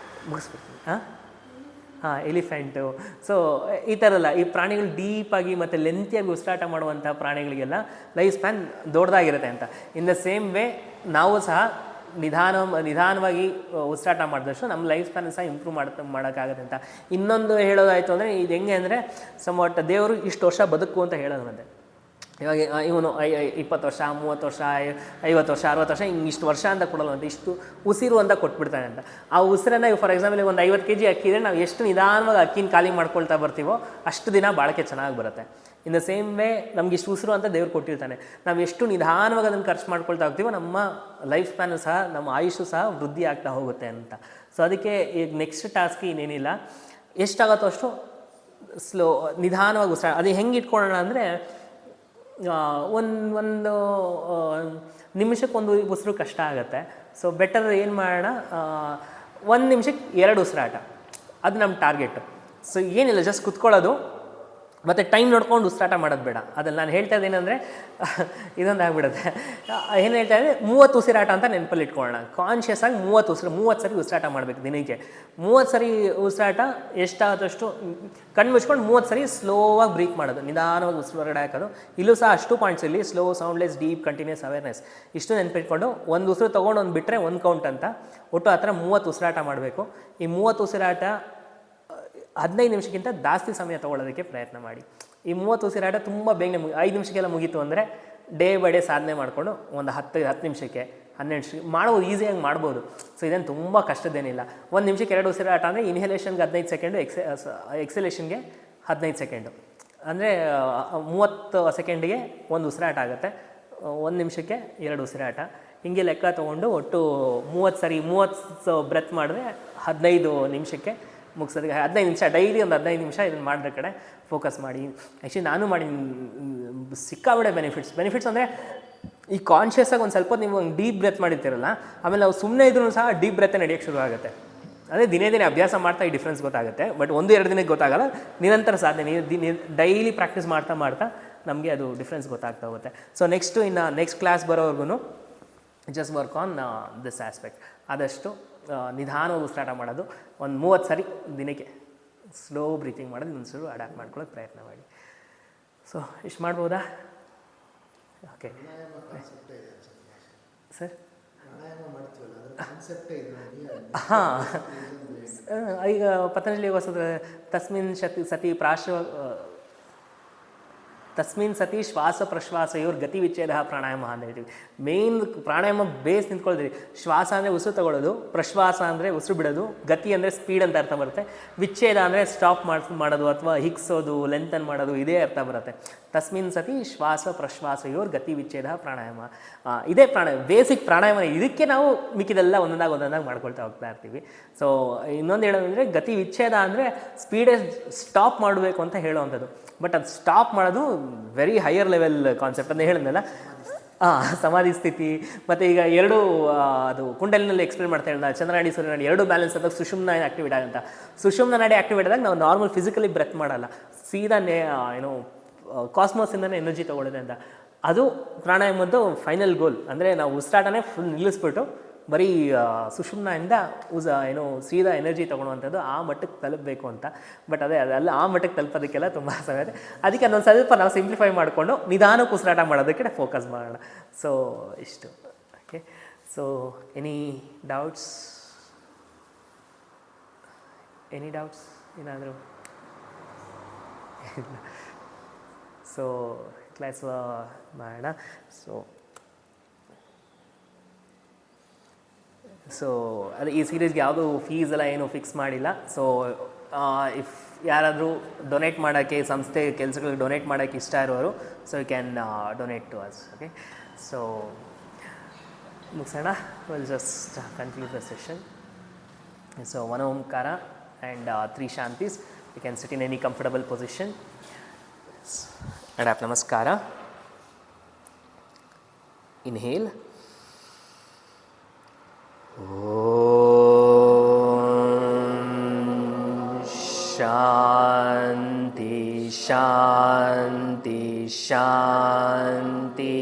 ಮುಗಿಸ್ಬಿಡ್ತೀನಿ. ಎಲಿಫೆಂಟು. ಸೊ ಈ ಥರ ಎಲ್ಲ ಈ ಪ್ರಾಣಿಗಳು ಡೀಪಾಗಿ ಮತ್ತು ಲೆಂತಿಯಾಗಿ ಉಸಿರಾಟ ಮಾಡುವಂಥ ಪ್ರಾಣಿಗಳಿಗೆಲ್ಲ ಲೈಫ್ ಸ್ಪ್ಯಾನ್ ದೊಡ್ಡದಾಗಿರುತ್ತೆ ಅಂತ. ಇನ್ ದ ಸೇಮ್ ವೇ ನಾವು ಸಹ ನಿಧಾನವಾಗಿ ಉಸಿರಾಟ ಮಾಡಿದಷ್ಟು ನಮ್ಮ ಲೈಫ್ ಸ್ಪ್ಯಾನ್ ಸಹ ಇಂಪ್ರೂವ್ ಮಾಡೋಕ್ಕಾಗುತ್ತೆ ಅಂತ. ಇನ್ನೊಂದು ಹೇಳೋದಾಯಿತು ಅಂದರೆ, ಇದು ಹೆಂಗೆ ಅಂದರೆ, ಸಮವಟ್ ದೇವರು ಇಷ್ಟು ವರ್ಷ ಬದುಕು ಅಂತ ಹೇಳೋದಂತೆ. ಇವಾಗ ಇವನು 20 ವರ್ಷ, 30 ವರ್ಷ, 50 ವರ್ಷ, 60 ವರ್ಷ, ಹಿಂಗೆ ಇಷ್ಟು ವರ್ಷ ಅಂತ ಕೊಡಲ್ಲ ಅಂತ, ಇಷ್ಟು ಉಸಿರು ಅಂತ ಕೊಟ್ಬಿಡ್ತಾನೆ ಅಂತ. ಆ ಉಸಿರನ್ನು ಫಾರ್ ಎಕ್ಸಾಂಪಲ್ ಒಂದು 50 kg ಅಕ್ಕಿ ಇದ್ದರೆ ನಾವು ಎಷ್ಟು ನಿಧಾನವಾಗಿ ಅಕ್ಕಿನ ಖಾಲಿ ಮಾಡ್ಕೊಳ್ತಾ ಬರ್ತೀವೋ ಅಷ್ಟು ದಿನ ಬಾಳಿಕೆ ಚೆನ್ನಾಗಿ ಬರುತ್ತೆ. ಇನ್ ದ ಸೇಮ್ ವೇ ನಮ್ಗೆ ಇಷ್ಟು ಉಸಿರು ಅಂತ ದೇವ್ರು ಕೊಟ್ಟಿರ್ತಾನೆ. ನಾವು ಎಷ್ಟು ನಿಧಾನವಾಗಿ ಅದನ್ನು ಖರ್ಚು ಮಾಡ್ಕೊಳ್ತಾ ಹೋಗ್ತೀವೋ ನಮ್ಮ ಲೈಫ್ ಸ್ಪ್ಯಾನು ಸಹ, ನಮ್ಮ ಆಯುಷು ಸಹ ವೃದ್ಧಿ ಆಗ್ತಾ ಹೋಗುತ್ತೆ ಅಂತ. ಸೊ ಅದಕ್ಕೆ ಈಗ ನೆಕ್ಸ್ಟ್ ಟಾಸ್ಕ್ ಇನ್ನೇನಿಲ್ಲ, ಎಷ್ಟಾಗುತ್ತೋ ಅಷ್ಟು ನಿಧಾನವಾಗಿ ಉಸಿರಾಟ. ಅದು ಹೆಂಗೆ ಇಟ್ಕೊಳ್ಳೋಣ ಅಂದರೆ, ಒಂದು ನಿಮಿಷಕ್ಕೊಂದು ಉಸಿರು ಕಷ್ಟ ಆಗುತ್ತೆ. ಸೊ ಬೆಟರ್ ಏನು ಮಾಡೋಣ, 1 ನಿಮಿಷಕ್ಕೆ 2 ಉಸಿರಾಟ, ಅದು ನಮ್ಮ ಟಾರ್ಗೆಟು. ಸೊ ಏನಿಲ್ಲ, ಜಸ್ಟ್ ಕುತ್ಕೊಳ್ಳೋದು ಮತ್ತು ಟೈಮ್ ನೋಡ್ಕೊಂಡು ಉಸಿರಾಟ ಮಾಡೋದು ಬೇಡ. ಅದ್ರಲ್ಲಿ ನಾನು ಹೇಳ್ತಾ ಇದ್ದೇನೆಂದರೆ, ಇದೊಂದು ಆಗಿಬಿಡುತ್ತೆ. ಏನು ಹೇಳ್ತಾ ಇದ್ದೆ, 30 ಉಸಿರಾಟ ಅಂತ ನೆನಪಲ್ಲಿ ಇಟ್ಕೊಳ್ಳೋಣ. ಕಾನ್ಷಿಯಸ್ ಆಗಿ 30 ಸರಿ ಉಸಿರಾಟ ಮಾಡಬೇಕು ದಿನಕ್ಕೆ. 30 ಸರಿ ಉಸಿರಾಟ ಎಷ್ಟಾದಷ್ಟು ಕಣ್ಣು ಮುಚ್ಕೊಂಡು 30 ಸರಿ ಸ್ಲೋವಾಗಿ ಬ್ರೀತ್ ಮಾಡೋದು, ನಿಧಾನವಾಗಿ ಉಸಿರು ಹೊರಗಡೆ ಹಾಕೋದು. ಇಲ್ಲೂ ಸಹ ಅಷ್ಟು ಪಾಯಿಂಟ್ಸ್ ಇಲ್ಲಿ: slow, soundless, deep, continuous, awareness. ಇಷ್ಟು ನೆನಪಿಟ್ಕೊಂಡು ಒಂದು ಉಸಿರು ತೊಗೊಂಡು ಒಂದು ಬಿಟ್ಟರೆ 1 ಕೌಂಟ್ ಅಂತ, ಒಟ್ಟು ಆ ಥರ 30 ಉಸಿರಾಟ ಮಾಡಬೇಕು. ಈ 30 ಉಸಿರಾಟ 15 ನಿಮಿಷಕ್ಕಿಂತ ಜಾಸ್ತಿ ಸಮಯ ತೊಗೊಳ್ಳೋದಕ್ಕೆ ಪ್ರಯತ್ನ ಮಾಡಿ. ಈ 30 ಉಸಿರಾಟ ತುಂಬ ಬೇಗನೆ 5 ನಿಮಿಷಕ್ಕೆಲ್ಲ ಮುಗೀತು ಅಂದರೆ ಡೇ ಬೈ ಡೇ ಸಾಧನೆ ಮಾಡಿಕೊಂಡು ಒಂದು 10 ನಿಮಿಷಕ್ಕೆ 12 ನಿಮಿಷಕ್ಕೆ ಮಾಡ್ಬೋದು, ಈಸಿಯಾಗಿ ಮಾಡ್ಬೋದು. ಸೊ ಇದೇನು ತುಂಬ ಕಷ್ಟದೇನಿಲ್ಲ. 1 ನಿಮಿಷಕ್ಕೆ 2 ಉಸಿರಾಟ ಅಂದರೆ ಇನ್ಹಲೇಷನ್ಗೆ 15 ಸೆಕೆಂಡು, ಎಕ್ಸಲೇಷನ್ಗೆ 15 ಸೆಕೆಂಡು, ಅಂದರೆ 30 ಸೆಕೆಂಡಿಗೆ 1 ಉಸಿರಾಟ ಆಗುತ್ತೆ. 1 ನಿಮಿಷಕ್ಕೆ 2 ಉಸಿರಾಟ. ಹೀಗೆ ಲೆಕ್ಕ ತೊಗೊಂಡು ಒಟ್ಟು 30 ಬ್ರೆತ್ ಮಾಡಿದ್ರೆ 15 ನಿಮಿಷಕ್ಕೆ ಮುಗಿಸೋದಕ್ಕೆ 15 ನಿಮಿಷ ಡೈಲಿ ಒಂದು 15 ನಿಮಿಷ ಇದನ್ನು ಮಾಡಿದ ಕಡೆ ಫೋಕಸ್ ಮಾಡಿ. ಆ್ಯಕ್ಚುಲಿ ನಾನು ಮಾಡಿ ಸಿಕ್ಕಾಬಿಡೆ ಬೆನಿಫಿಟ್ಸ್ ಅಂದರೆ ಈ ಕಾನ್ಷಿಯಸ್ಸಾಗಿ ಒಂದು ಸ್ವಲ್ಪ ನೀವು ಒಂದು ಡೀಪ್ ಬ್ರೆತ್ ಮಾಡಿರ್ತೀರಲ್ಲ, ಆಮೇಲೆ ನಾವು ಸುಮ್ಮನೆ ಇದ್ರೂ ಸಹ ಡೀಪ್ ಬ್ರೆತ್ತೇ ನಡೆಯೋಕ್ಕೆ ಶುರು ಆಗುತ್ತೆ. ಅದೇ ದಿನೇ ಅಭ್ಯಾಸ ಮಾಡ್ತಾ ಈ ಡಿಫ್ರೆನ್ಸ್ ಗೊತ್ತಾಗುತ್ತೆ. ಬಟ್ 1-2 ದಿನಕ್ಕೆ ಗೊತ್ತಾಗಲ್ಲ, ನಿರಂತರ ಸಾಧನೆ ಡೈಲಿ ಪ್ರಾಕ್ಟೀಸ್ ಮಾಡ್ತಾ ನಮಗೆ ಅದು ಡಿಫ್ರೆನ್ಸ್ ಗೊತ್ತಾಗ್ತಾ ಹೋಗುತ್ತೆ. ಸೊ ನೆಕ್ಸ್ಟ್ ಕ್ಲಾಸ್ ಬರೋವರೆಗೂ just work on this aspect. ಆದಷ್ಟು ನಿಧಾನವಾಗಿ ಉಸಿರಾಟ ಮಾಡೋದು, ಒಂದು 30 ಸರಿ ದಿನಕ್ಕೆ ಸ್ಲೋ ಬ್ರೀತಿಂಗ್ ಮಾಡೋದು ಒಂಚೂರು ಅಡ್ಯಾಪ್ಟ್ ಮಾಡ್ಕೊಳ್ಳೋಕೆ ಪ್ರಯತ್ನ ಮಾಡಿ. ಸೊ ಇಷ್ಟು ಮಾಡ್ಬೋದಾ? Okay sir. ಹಾಂ, ಈಗ ಪತಂಜಲಿ ಹೊಸದು ತಸ್ಮಿನ್ ಸತಿ ಶ್ವಾಸ ಪ್ರಶ್ವಾಸಯೋರ್ ಗತಿ ವಿಚ್ಛೇದ ಪ್ರಾಣಾಯಾಮ ಅಂತ ಹೇಳ್ತೀವಿ. ಮೇನ್ ಪ್ರಾಣಾಯಾಮ ಬೇಸ್ ನಿಂತ್ಕೊಳ್ತೀವಿ. ಶ್ವಾಸ ಅಂದರೆ ಉಸಿರು ತಗೊಳ್ಳೋದು, ಪ್ರಶ್ವಾಸ ಅಂದರೆ ಉಸಿರು ಬಿಡೋದು, ಗತಿ ಅಂದರೆ ಸ್ಪೀಡ್ ಅಂತ ಅರ್ಥ ಬರುತ್ತೆ, ವಿಚ್ಛೇದ ಅಂದರೆ ಸ್ಟಾಪ್ ಮಾಡೋದು ಅಥವಾ ಹಿಗ್ಸೋದು, ಲೆಂತನ್ ಮಾಡೋದು, ಇದೇ ಅರ್ಥ ಬರುತ್ತೆ. ತಸ್ಮಿನ್ ಸತಿ ಶ್ವಾಸ ಪ್ರಶ್ವಾಸಯೋರ್ ಗತಿ ವಿಚ್ಛೇದ ಪ್ರಾಣಾಯಾಮ, ಇದೇ ಬೇಸಿಕ್ ಪ್ರಾಣಾಯಾಮ. ಇದಕ್ಕೆ ನಾವು ಮಿಕ್ಕಿದೆಲ್ಲ ಒಂದೊಂದಾಗಿ ಮಾಡ್ಕೊಳ್ತಾ ಹೋಗ್ತಾ ಇರ್ತೀವಿ. ಸೊ ಇನ್ನೊಂದು ಹೇಳೋದಂದರೆ ಗತಿ ವಿಚ್ಛೇದ ಅಂದರೆ ಸ್ಪೀಡೇ ಸ್ಟಾಪ್ ಮಾಡಬೇಕು ಅಂತ ಹೇಳೋವಂಥದ್ದು. ಬಟ್ ಅದು ಸ್ಟಾಪ್ ಮಾಡೋದು ವೆರಿ ಹೈಯರ್ ಲೆವೆಲ್ ಕಾನ್ಸೆಪ್ಟ್ ಅಂತ ಹೇಳಿದ್ನಲ್ಲ. ಸಮಾಧಿ ಸ್ಥಿತಿ ಮತ್ತು ಈಗ ಎರಡು ಅದು ಕುಂಡಲಿನಲ್ಲಿ ಎಕ್ಸ್ಪ್ಲೇನ್ ಮಾಡ್ತಾ ಹೇಳಿದ ಚಂದ್ರನಾಡಿ ಸೂರ್ಯನಾಡಿ ಎರಡು ಬ್ಯಾಲೆನ್ಸ್ ಆದಾಗ ಸುಷುಮ್ನ ಆ್ಯಕ್ಟಿವೇಟ್ ಆಗುತ್ತೆ. ಸುಷುಮ್ನ ನಾಡಿ ಆ್ಯಕ್ಟಿವೇಟ್ ಆದಾಗ ನಾವು ನಾರ್ಮಲ್ ಫಿಸಿಕಲಿ ಬ್ರೆತ್ ಮಾಡಲ್ಲ, ಸೀದಾ ಕಾಸ್ಮೋಸಿಂದನೇ ಎನರ್ಜಿ ತೊಗೊಳ್ಳೋದೆ ಅಂತ. ಅದು ಪ್ರಾಣಾಯಾಮದ್ದು ಫೈನಲ್ ಗೋಲ್. ಅಂದರೆ ನಾವು ಉಸಿರಾಟನೇ ಫುಲ್ ನಿಲ್ಲಿಸ್ಬಿಟ್ಟು ಬರೀ ಸುಷುಮ್ನಿಂದ ಸೀದಾ ಎನರ್ಜಿ ತೊಗೊಳುವಂಥದ್ದು, ಆ ಮಟ್ಟಕ್ಕೆ ತಲುಪಬೇಕು ಅಂತ. ಬಟ್ ಅದೆಲ್ಲ ಆ ಮಟ್ಟಕ್ಕೆ ತಲುಪೋದಕ್ಕೆಲ್ಲ ತುಂಬ ಸಮಯ ಇದೆ. ಅದಕ್ಕೆ ಅದೊಂದು ಸ್ವಲ್ಪ ನಾವು ಸಿಂಪ್ಲಿಫೈ ಮಾಡಿಕೊಂಡು ನಿಧಾನಕ್ಕೆ ಉಸಿರಾಟ ಮಾಡೋದಕ್ಕೆ ಫೋಕಸ್ ಮಾಡೋಣ. ಸೊ ಇಷ್ಟು. ಓಕೆ, ಸೊ ಎನಿ ಡೌಟ್ಸ್ ಏನಾದರೂ? ಸೊ ಕ್ಲಾಸ್ ಮಾಡೋಣ. ಸೊ ಅದು ಈ ಸೀರೀಸ್ಗೆ ಯಾವುದೂ ಫೀಸ್ ಎಲ್ಲ ಏನೂ ಫಿಕ್ಸ್ ಮಾಡಿಲ್ಲ. ಸೊ ಇಫ್ ಯಾರಾದರೂ ಡೊನೇಟ್ ಮಾಡೋಕ್ಕೆ, ಸಂಸ್ಥೆ ಕೆಲಸಗಳಿಗೆ ಡೊನೇಟ್ ಮಾಡೋಕ್ಕೆ ಇಷ್ಟ ಇರೋರು, so you can donate to us. Okay, so ಮುಗಿಸೋಣ. Will just conclude the session. So 1 ಓಂಕಾರ ಆ್ಯಂಡ್ 3 ಶಾಂತೀಸ್. You can sit in any comfortable position. Adapt. ನಮಸ್ಕಾರ. ಇನ್ಹೇಲ್. ಶಾಂತಿ ಶಾಂತಿ ಶಾಂತಿ.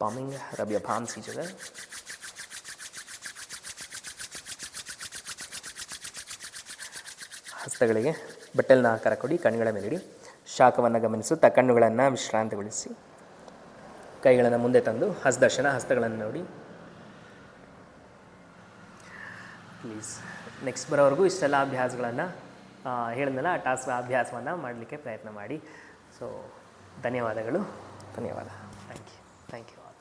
Palming. Rub your palms each other. ಹಸ್ತಗಳಿಗೆ ಬಟ್ಟಲಿನ ಆಕಾರ ಕೊಡಿ. ಕಣ್ಣುಗಳ ಮೇಲಿಡಿ. ಶಾಖವನ್ನು ಗಮನಿಸುತ್ತಾ ಕಣ್ಣುಗಳನ್ನು ವಿಶ್ರಾಂತಿಗೊಳಿಸಿ. ಕೈಗಳನ್ನು ಮುಂದೆ ತಂದು ಹಸ್ತದರ್ಶನ. ಹಸ್ತಗಳನ್ನು ನೋಡಿ ಪ್ಲೀಸ್. ನೆಕ್ಸ್ಟ್ ಬರೋವರೆಗೂ ಇಷ್ಟೆಲ್ಲ ಅಭ್ಯಾಸಗಳನ್ನು ಹೇಳಿದ್ನಲ್ಲ, ಆ ಟಾಸ್ಕ್ ಅಭ್ಯಾಸವನ್ನು ಮಾಡಲಿಕ್ಕೆ ಪ್ರಯತ್ನ ಮಾಡಿ. ಸೊ ಧನ್ಯವಾದ. Thank you.